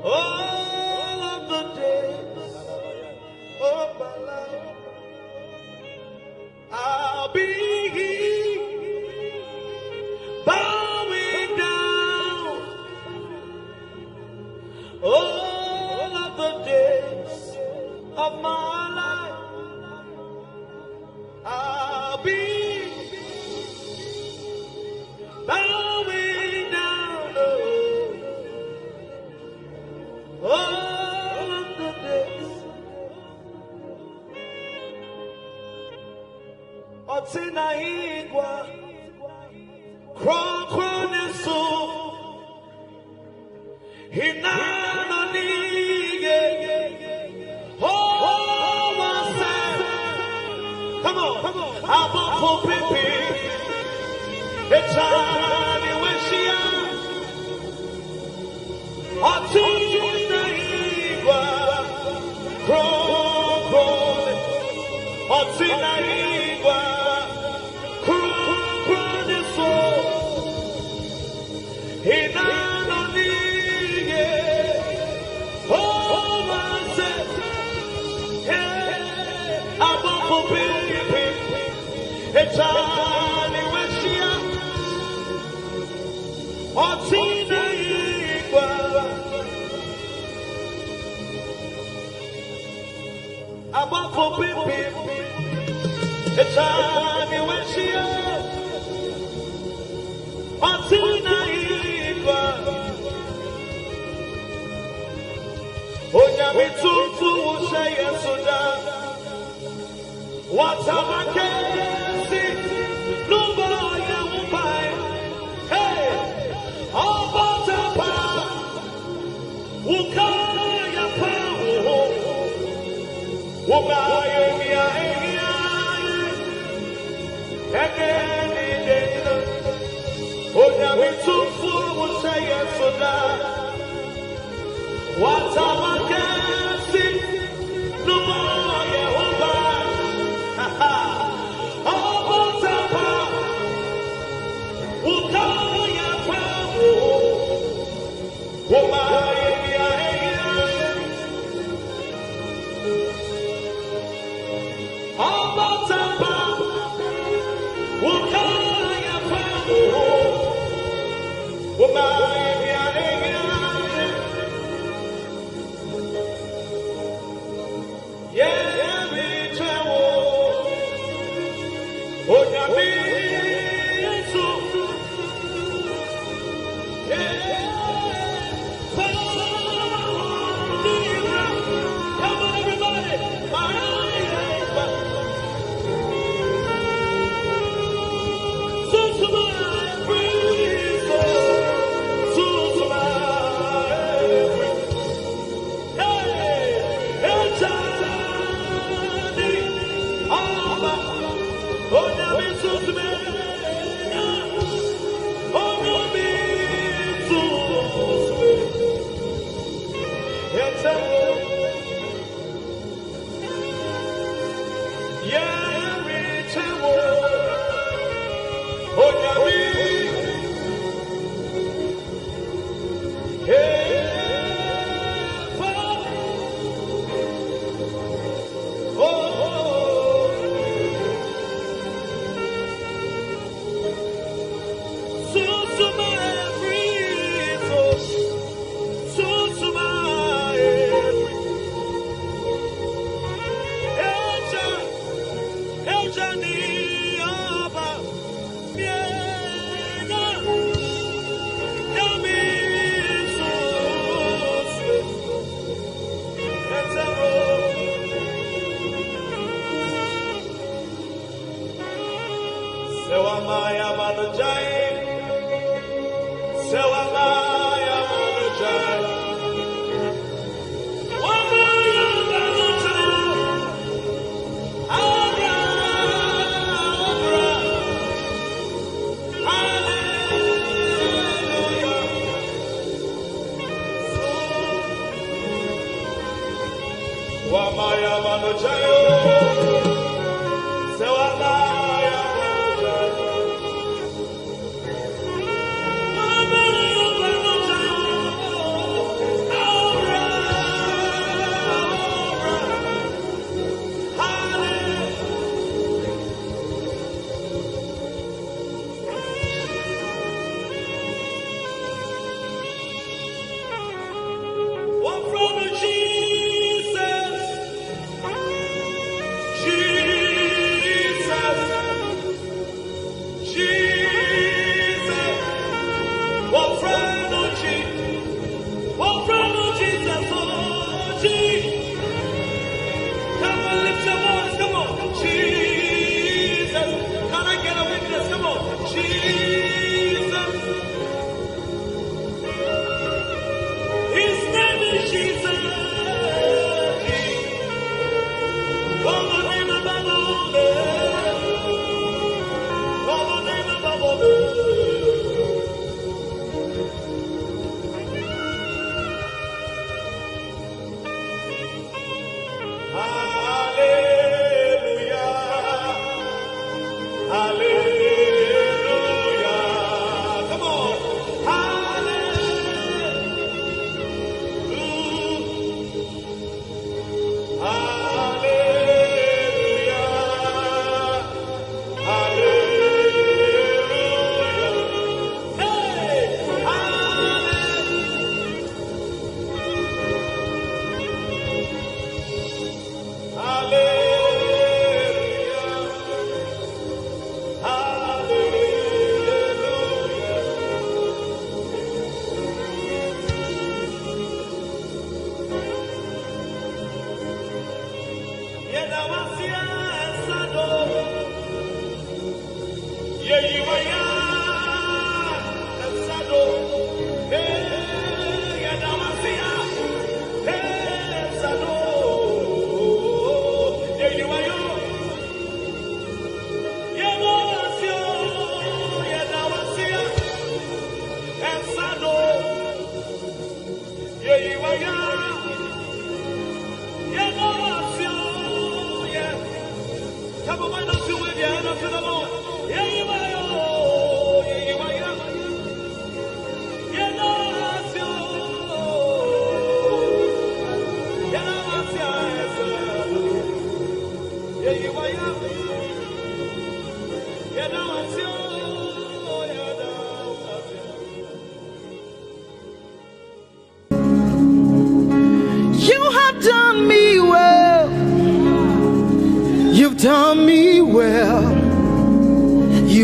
all of the days of my life. I'll be here bowing down all of the days of my life. I'll be bowing down all of the days. Otina igwa Kronesu Hinano nige Oh wase. Come on Abofo pipi Echani weshia Otina igwa Krone Otina igwa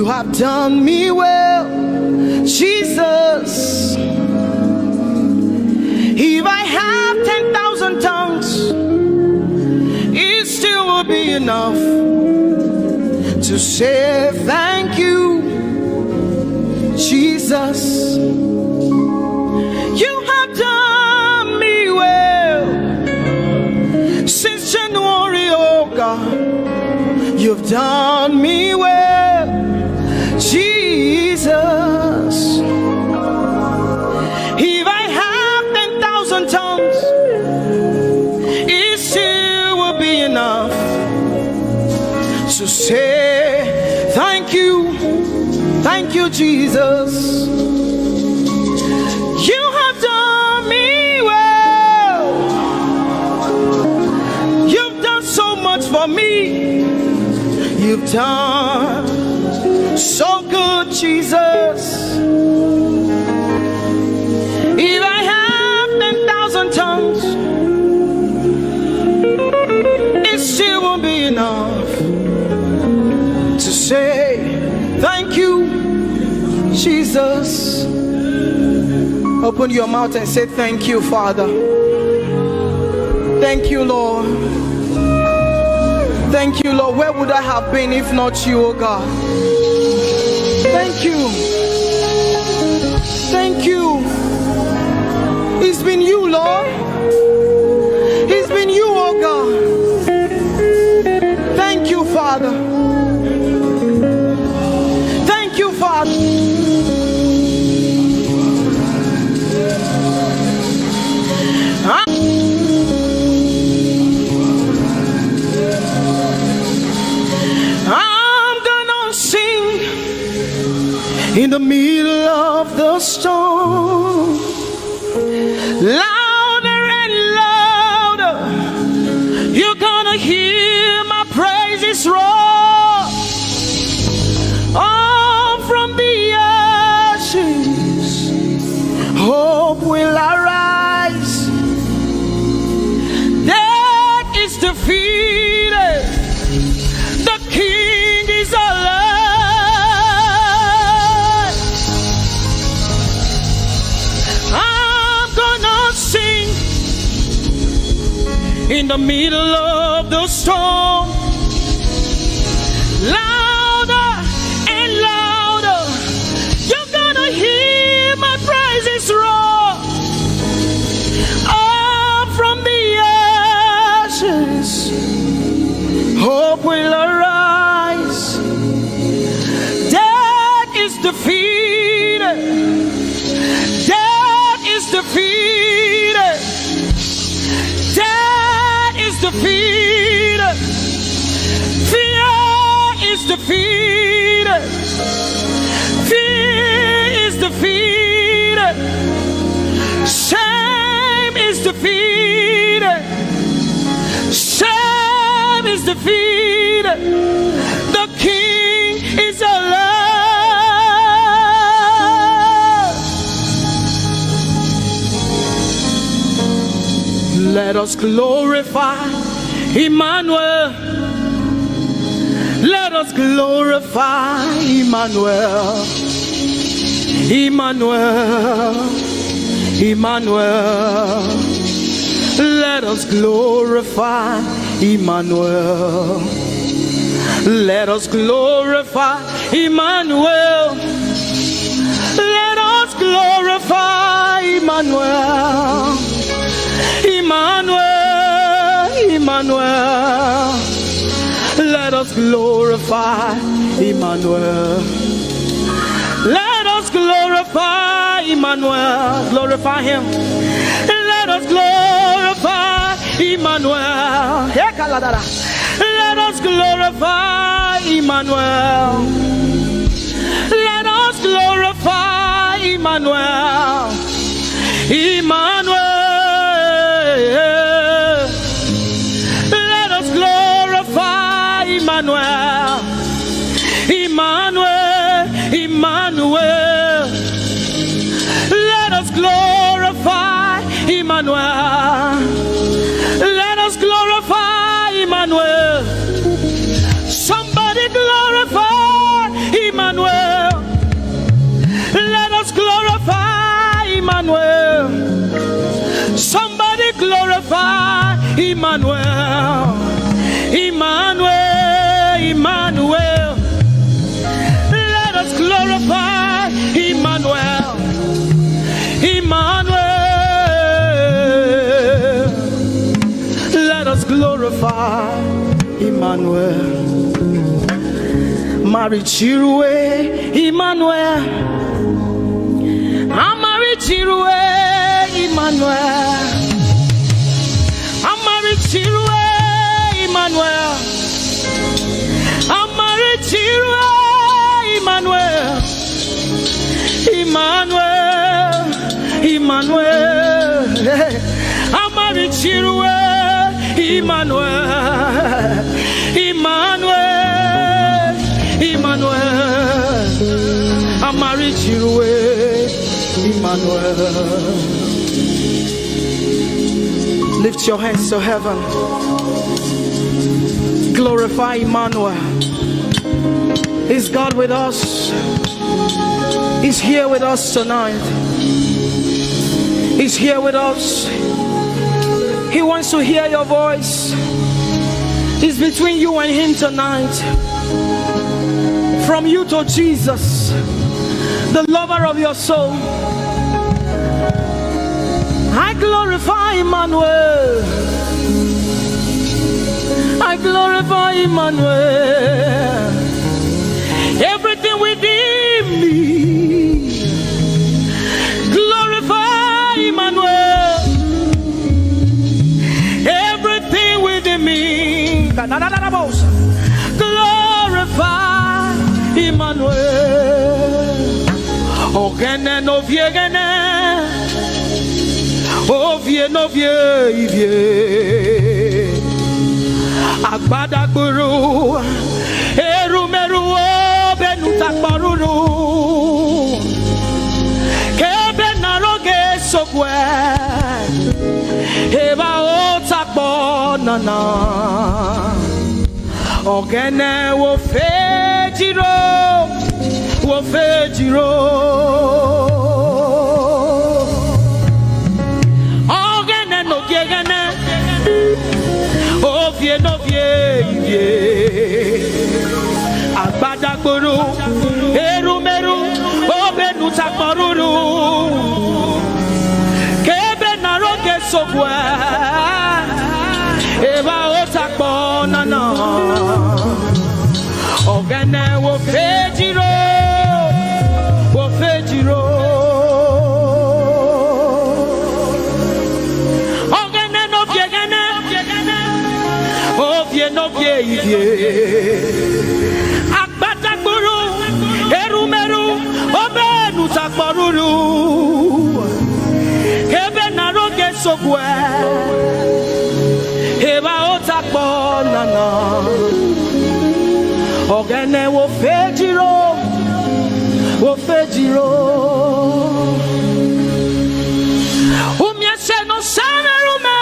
You have done me well, Jesus. If I have 10,000 tongues, it still will be enough to say thank you, Jesus. You have done me well since January, oh God. You've done me well, Jesus. If I have 10,000 tongues, it still will be enough to say thank you, Jesus. You have done me well. You've done so much for me. You've done so good, Jesus. If I have 10,000 tongues, it still won't be enough to say thank you, Jesus. Open your mouth and say thank you, Father. Thank you, Lord. Thank you, Lord. Where would I have been if not you, oh God? Thank you. Thank you. It's been you, Lord. It's been you, oh God. Thank you, Father. Thank you, Father. In the middle of the storm, louder and louder, you're gonna hear my praises roar. Oh, from the ashes, hope will arise. Death is defeated, the King is alive. In the middle of the storm, louder and louder, you're gonna hear my praises roar. Up from the ashes, hope will arise. Death is defeated. Death is defeated. Death is defeated. Fear is defeated. Fear is defeated. Shame is defeated. Shame is defeated. The King is alive. Let us glorify Emmanuel. Let us glorify Emmanuel. Emmanuel. Emmanuel. Let us glorify Emmanuel. Let us glorify Emmanuel. Let us glorify Emmanuel. Emmanuel, Emmanuel, let us glorify Emmanuel. Let us glorify Emmanuel. Glorify him. Let us glorify Emmanuel. Let us glorify Emmanuel. Let us glorify Emmanuel. Emmanuel. Let us glorify Emmanuel. Emmanuel, Emmanuel. Let us glorify Emmanuel. Let us glorify Emmanuel. Somebody glorify Emmanuel. glorify Emmanuel. Emmanuel, Emmanuel. Let us glorify Emmanuel. Emmanuel. Let us glorify Emmanuel. Marichirwe Emmanuel. Amarichirwe Emmanuel. Amarichirwe Emmanuel. Amarichirwe Emmanuel. Emmanuel. Emmanuel. Amarichirwe Emmanuel. Emmanuel. Emmanuel. Amarichirwe Emmanuel. Lift your hands to heaven. Glorify Emmanuel. Is God with us? He's here with us tonight. He's here with us. He wants to hear your voice. It's between you and him tonight. From you to Jesus, the lover of your soul. I glorify Emmanuel. I glorify Emmanuel. Everything within me, glorify Emmanuel. Everything within me, glorify Emmanuel. Ogene no viegene, ovie no vie. Agbada guru, erumeru benuta paruru, kebe naroge sokwe, eba otakbo nana, ogene wo fejiro, wo fejiro, ogene no gegene. Ovie no vie, agbadagboro, erumeru, obenu takporuru, kebe naroge sokwe, eba otakpo nana, ogene wo fejiro, wo fejiro. No vie, Akbatagburu, Erumeru, Obenu Takboruru, Kebe Naroge Sokwe, Eba Otakbo Nana, Ogene wo fejiro, wo fejiro. Umyese no samerume.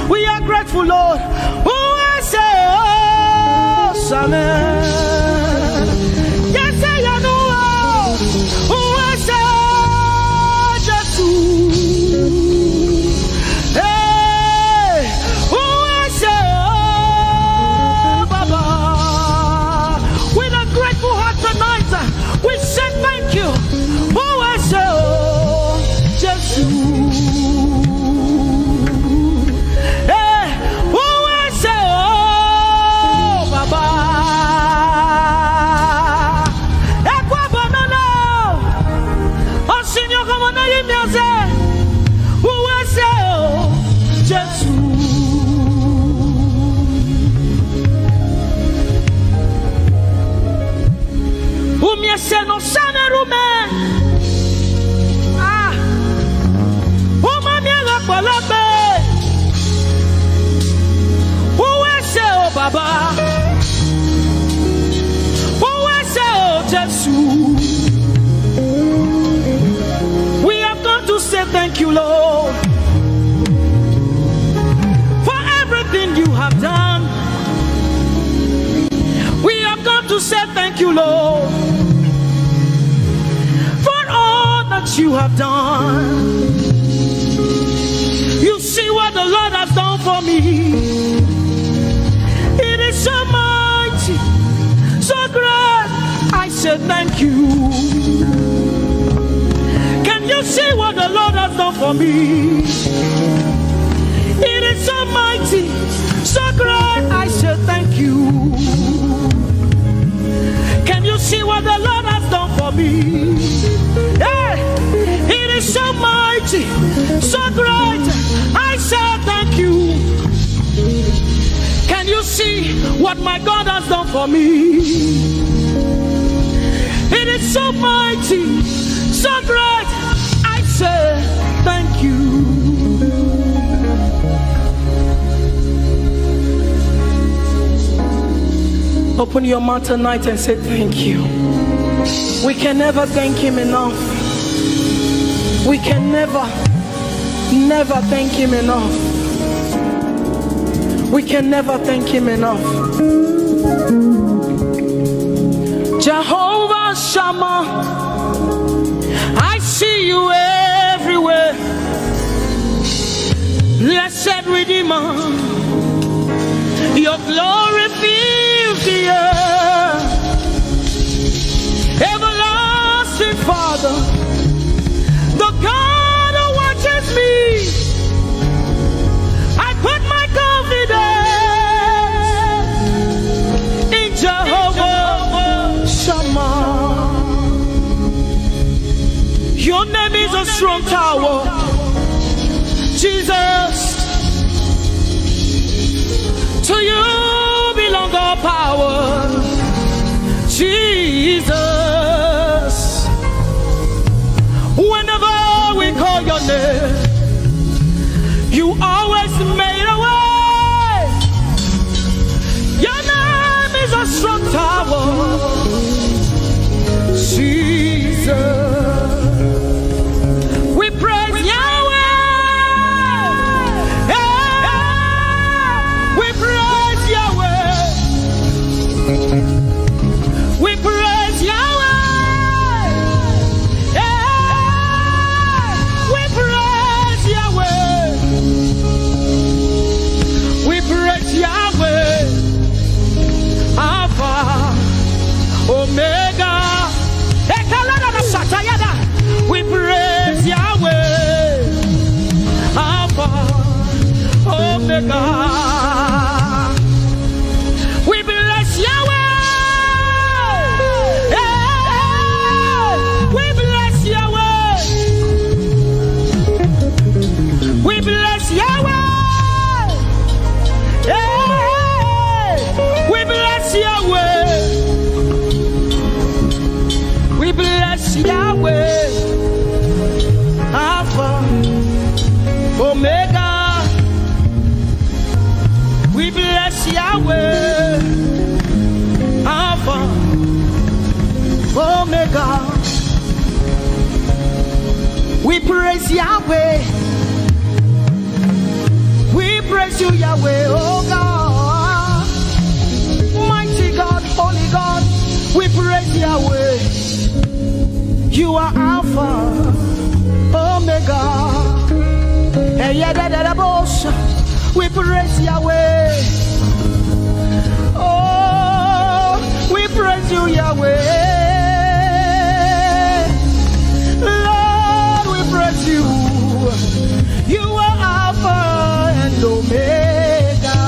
We are grateful, Lord. Who I say, oh, Sammie. Yes, I know. Who I say, hey, who I say, oh, Baba. With a grateful heart tonight, we say thank you. Who I say, oh, Jesus. Hey, who I say, oh, Baba. Ekwa banana, oh, Seigneur, comme on a eu music. Who I say, oh, Jesus. Who me say no sana rume. Ah, who ma me la palabe. Who I say, oh, Baba. Who I say, oh, Jesus. We have come to say thank you, Lord, for everything you have done. We have come to say thank you, Lord, for all that you have done. You see what the Lord has done for me. It is so mighty, so great. I say thank you. Can you see what the Lord has done for me? It is so mighty, so great. I say thank you. Can you see what the Lord has done for me? Hey, it is so mighty, so great. I say thank you. Can you see what my God has done for me? It is so mighty, so great. I say thank you. Open your mouth tonight and say thank you. We can never thank him enough. We can never thank him enough. We can never thank him enough. Jehovah Shammah, I see you everywhere. Blessed Redeemer, your glory fills the earth. Everlasting Father, the God who watches me, I put my confidence in Jehovah Shammah. Your name is a strong tower, Jesus. To you belong all power, Jesus. Whenever we call your name, you always made a way. Your name is a strong tower, Jesus. We praise Yahweh. We praise Yahweh. We praise Yahweh. We praise Yahweh. We praise Yahweh. Alpha, Omega. We praise Yahweh. Alpha, Omega. We bless Yahweh. We bless Yahweh. We bless Yahweh. We bless Yahweh. We bless Yahweh. Alpha, Omega. We bless Yahweh. Alpha, Omega. We praise Yahweh. praise you, Yahweh, oh God. Mighty God, holy God, we praise Yahweh. You are Alpha, Omega. We praise Yahweh. Oh, we praise you, Yahweh. Lord, we praise you. You are Alpha and Omega.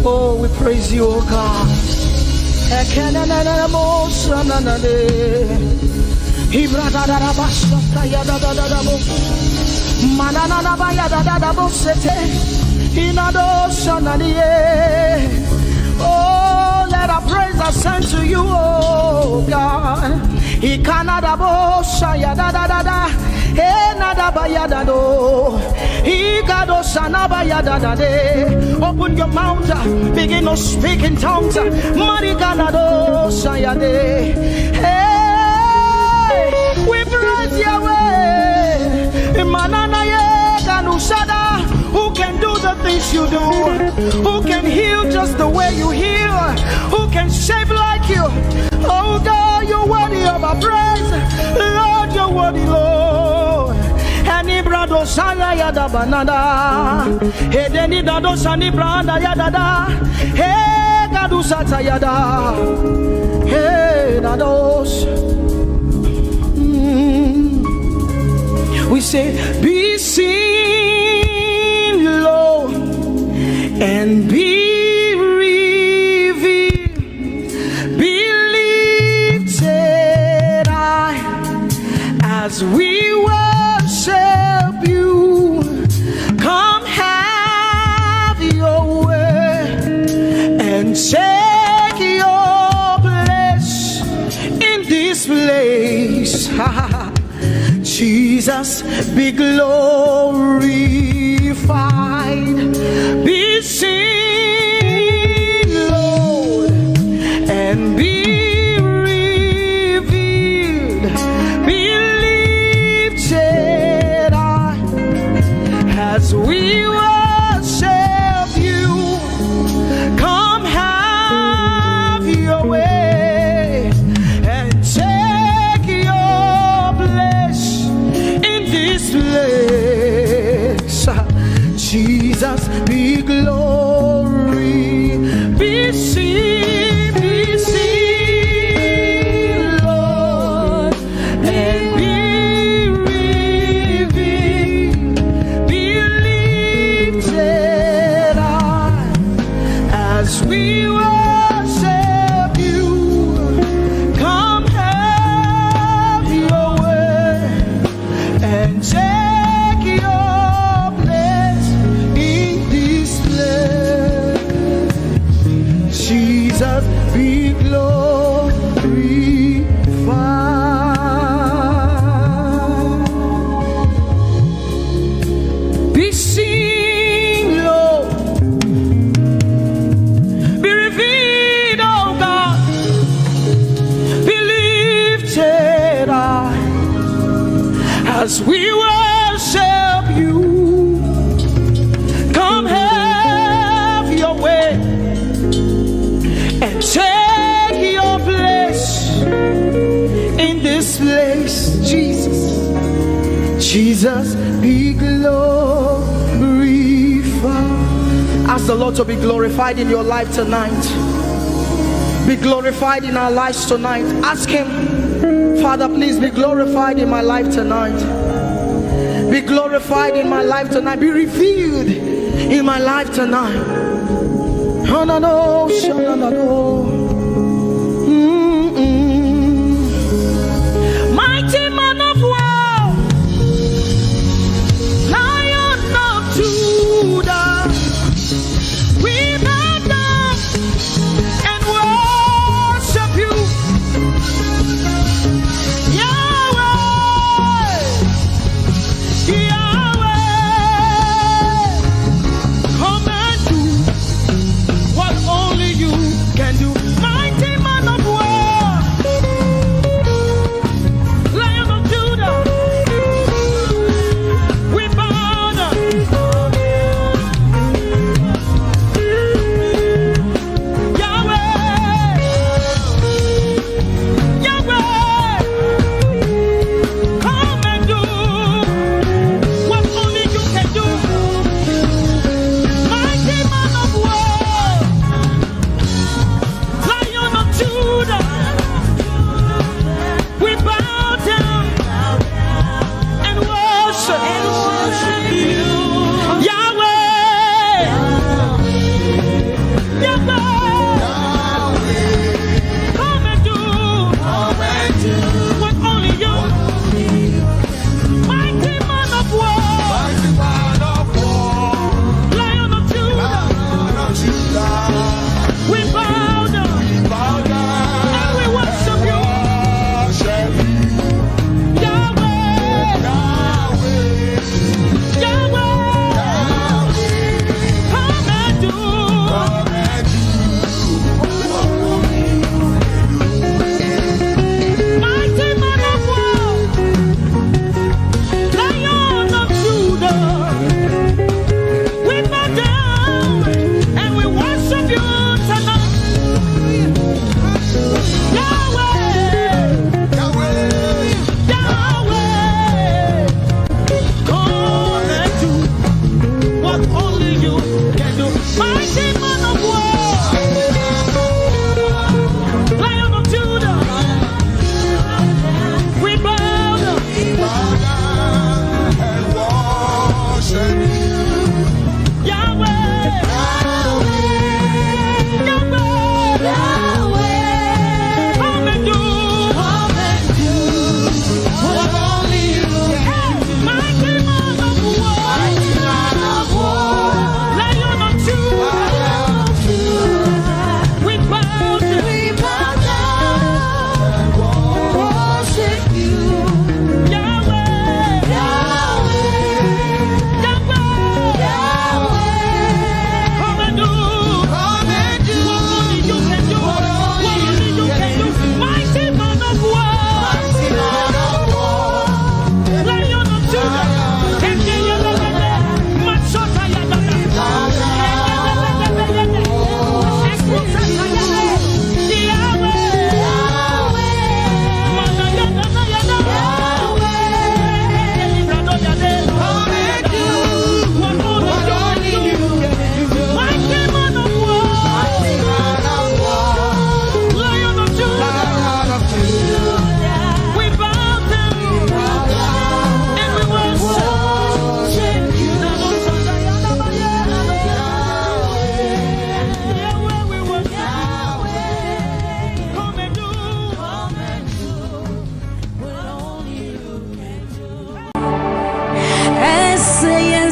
Oh, we praise you, oh God. Oh, let our praise ascend to you, oh God. Open your mouth, begin to speak in tongues. Hey, we praise Yahweh. Who can do the things you do? Who can heal just the way you heal? Who can shape like you? Oh God, you're worthy of our praise. Lord, you're worthy, Lord. Any brado saya yada banana. Hey, deni dado sani branda yada da. Hey, gadu sata yada. Hey, dados. We say, be seen, Lord, and be revealed, be lifted high as we worship you. Come have your way and take your place in this place. Jesus, be glorified, be seen, Lord, and be revealed, be lifted high as we worship you. Come have your way and take your place in this place. Jesus, be glory, be seen, Lord, and be revealed, be lifted high as we worship you. Come have your way and take your place in this place. Jesus, be glorified, be seen, Lord, be revealed, oh God, be lifted high as we worship you. Come have your way and take your place in this place. Jesus, Jesus, be glorified. Ask the Lord to be glorified in your life tonight. Be glorified in our lives tonight. Ask Him, Father, please be glorified in my life tonight. Be glorified in my life tonight. Be revealed in my life tonight. Oh, no, no, no, no, no. Mighty man of war, Lion of Judah, we bow down and worship you. Yahweh, Yahweh, come and do what only you can do.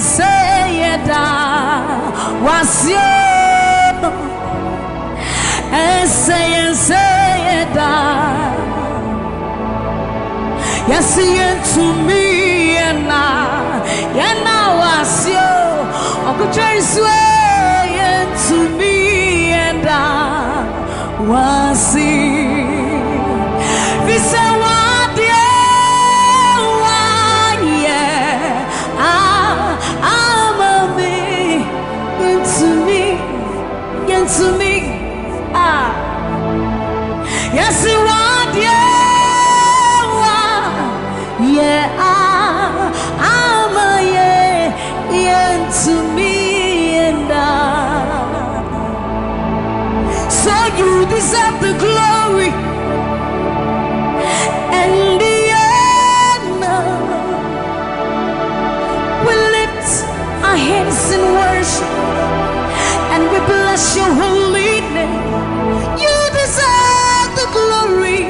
Sayeda wasyo Sayeda Yasiyen to me yana wasyo Okuchaiswe to me and wasi Visa to me, yes, you want, I'm a to me, and so you deserve the glory and the honor. We lift our hands in worship and we bless your holy name. You deserve the glory.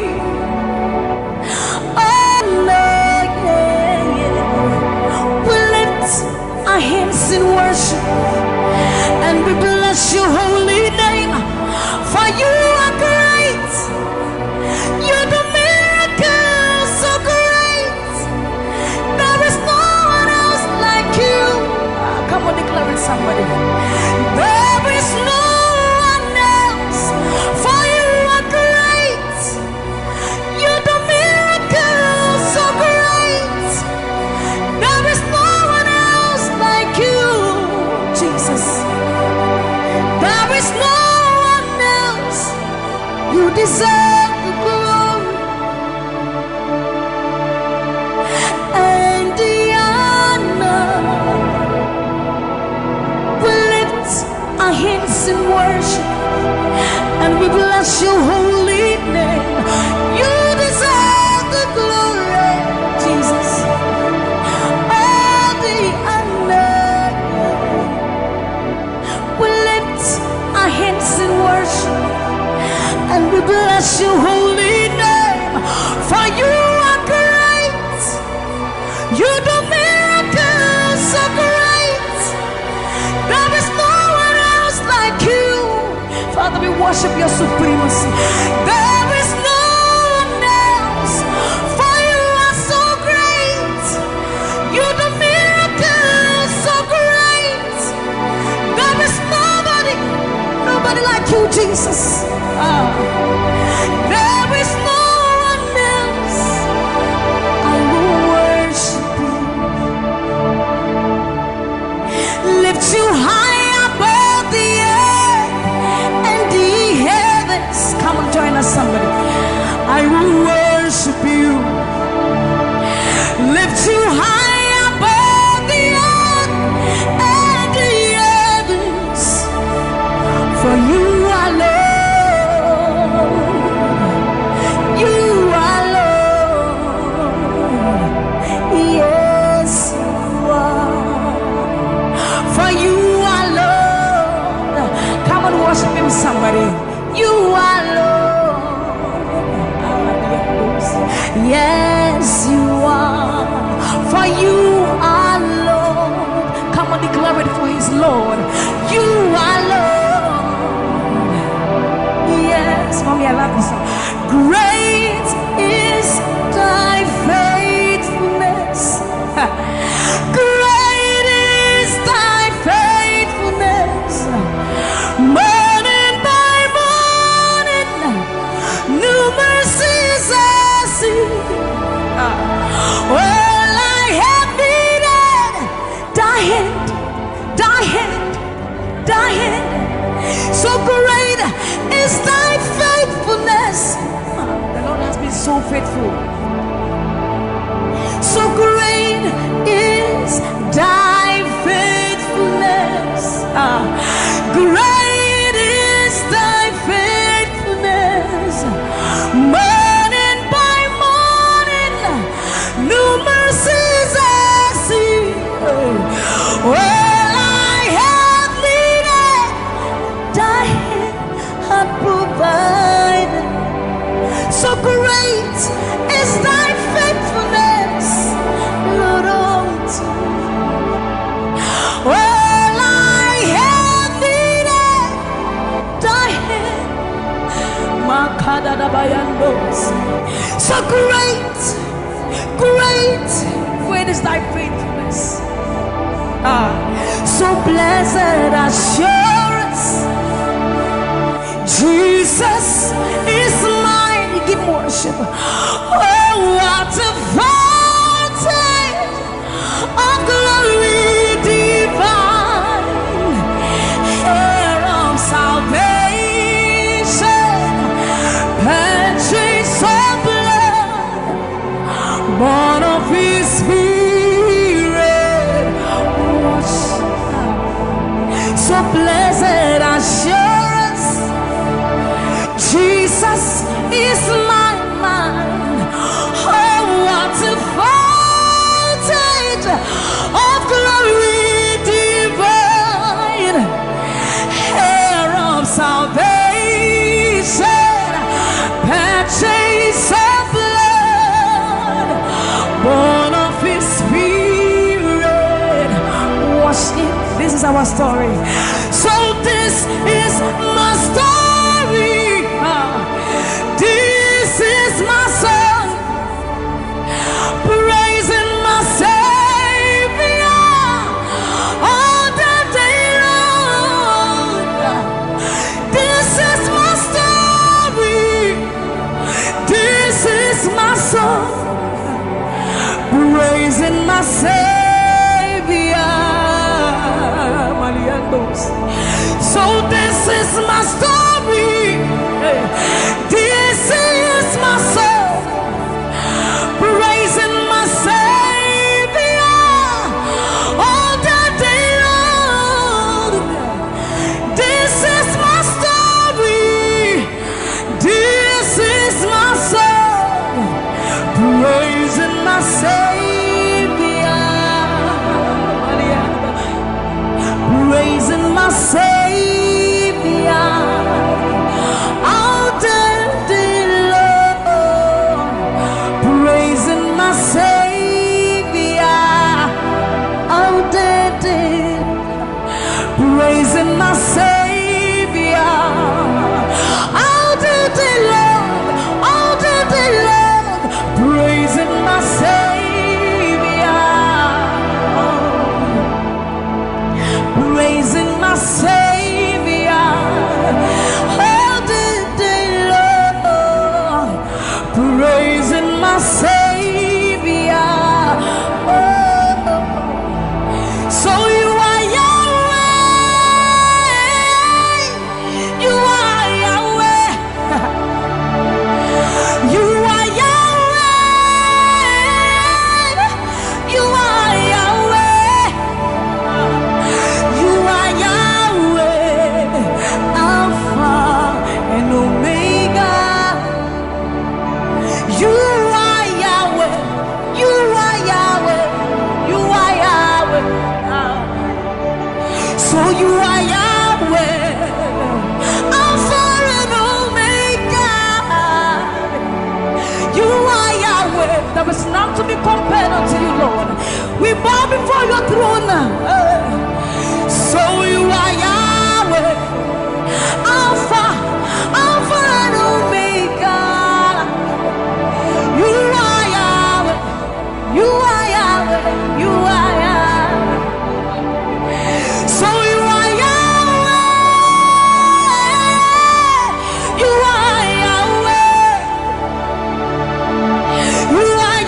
Oh no, we lift our hands in worship and we bless your holy name. For you are great. You do miracles so great. There is no one else like you. Come on, declare it, somebody. There is no one else, for you are great. You do miracles so great. There is no one else like you, Jesus. There is no one else. You deserve the glory and the honor. Our hands in worship and we bless your holy name. You deserve the glory, Jesus. All the honor. We lift our hands in worship and we bless your holy name. For you are great. You do miracles so great. There is no like you. Father, we worship your supremacy. There is no one else, for you are so great. You do miracles so great. There is nobody like you, Jesus. There is no one else. I will worship you. Lift you high. Come on, join us, somebody. I will worship you. Lift you high above the earth and the heavens. For you are Lord. You are Lord. Yes, you are. For you are Lord. Come on, worship him, somebody. You are Lord. Yes, you are. For you are Lord. Come on, declare it, for his Lord. You are Lord. Yes, mommy, I love this song. Great is thy faithfulness. Great is thy faithfulness. Well, I have needed thy hand. So great is thy faithfulness. The Lord has been so faithful. So great is thy faithfulness. Great is thy faithfulness. Morning by morning, new mercies I see. Well, I have needed thy hand provided. So great is Great is thy faithfulness. So blessed assurance, Jesus is mine. Give worship. Oh, what a fountain of glory divine, heir of salvation, purchase of blood, born of His Spirit. So blessed assurance, Jesus is my mind. Oh, what a fountain of glory divine, heir of salvation, purchase of blood, born of His Spirit. Wash it. This is our story. So this is my story. This is my song, praising my Savior all the day long. This is my story. This is my song, praising my Savior. So this is my story. This is my song, praising my Savior all the day long. This is my story. This is my song, praising my Savior, praising my Savior. Praising my Savior all the day long, all the day long, praising my Savior, praising my Savior all the day long, praising my Savior. So you are is not to be compared unto you, Lord. We bow before your throne. So you are Yahweh, Alpha, Alpha and Omega. You are Yahweh, you are Yahweh, you are Yahweh. So you are Yahweh, you are Yahweh, you are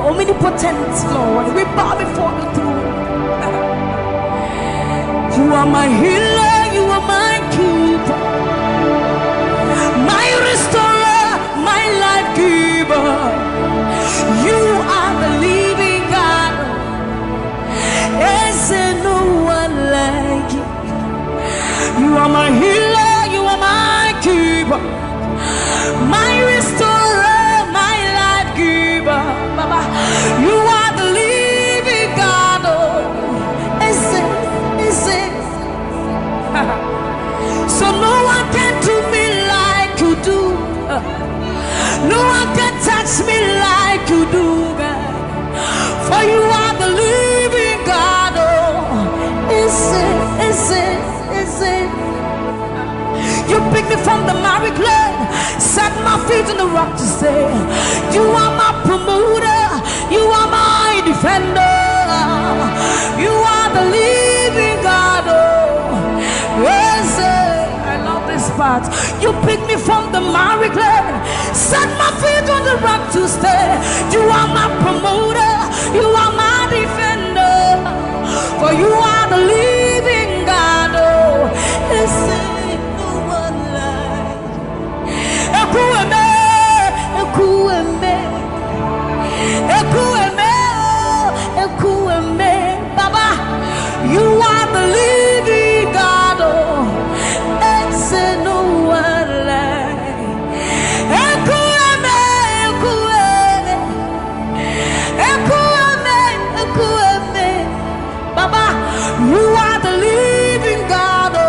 omnipotent, Lord. We bow before the throne. You are my healer, you are my keeper, my restorer, my life giver. You are the living God. Is there no one like you? You are my healer, you are my keeper, my restorer, my life giver. Baba, you are the living God. Oh, is it? me from the miry clay, set my feet on the rock to stay. You are my promoter, you are my defender, you are the living God. Oh, I love this part. You pick me from the miry clay, set my feet on the rock to stay. You are my promoter, you are my defender, for you are the living God. Oh, no one like Baba, you are the living God. Oh, no one like Baba, you are the living God. Oh,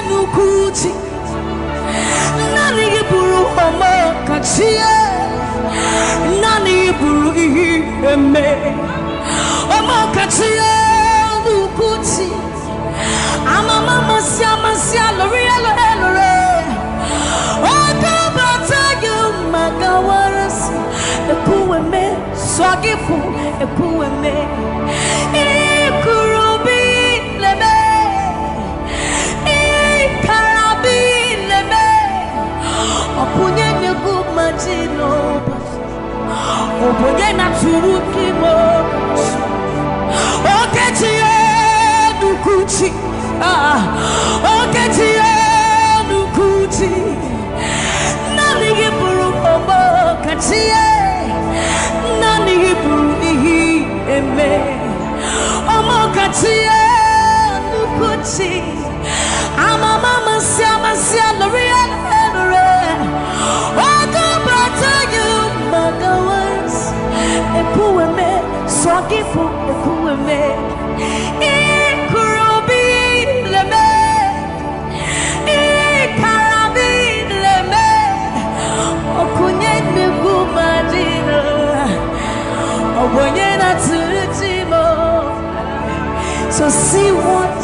Nukuti Nani buru omo kachie Nani buru eme Omo kachie Nukuti Amama masia lore Ogo bata you magawaras Ekueme swagifu ekueme Ikurubi lebe Opunye nyegumajino Opunye naturukimo Oketiye nukuchi Oketiye nukuchi Nani giburu omo katiye Nani giburu ihi eme Omo katiye nukuchi Amama masia lore Ekueme, swagifu ekueme, ikurubi leme, ikarabi leme, okunye negumadina, obonye na tulutimo. So see what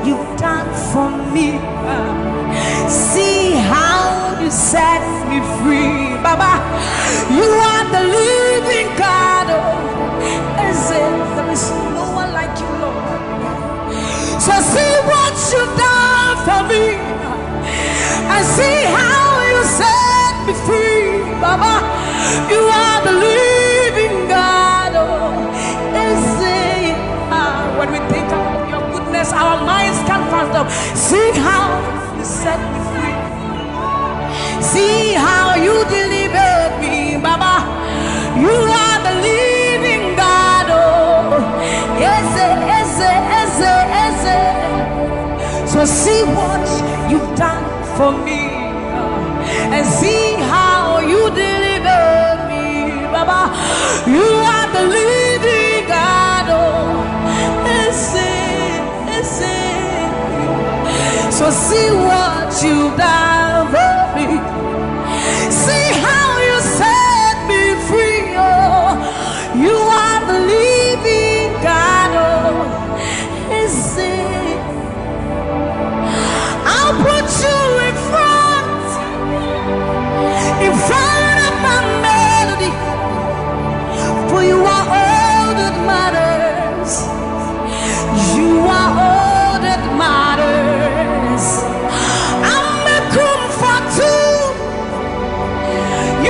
you've done for me. See how you set me free, Baba. You are the living God. There is no one like you, Lord. So see what you've done for me, and see how you set me free, Baba. You are the living God. When we think about your goodness, our minds can't fathom. See how you set me free. See how you delivered me, Baba. You are the living God. Oh, Ese. So see what you've done for me, and see how you delivered me, Baba. You are the living God. Oh, Ese. So see what you've done.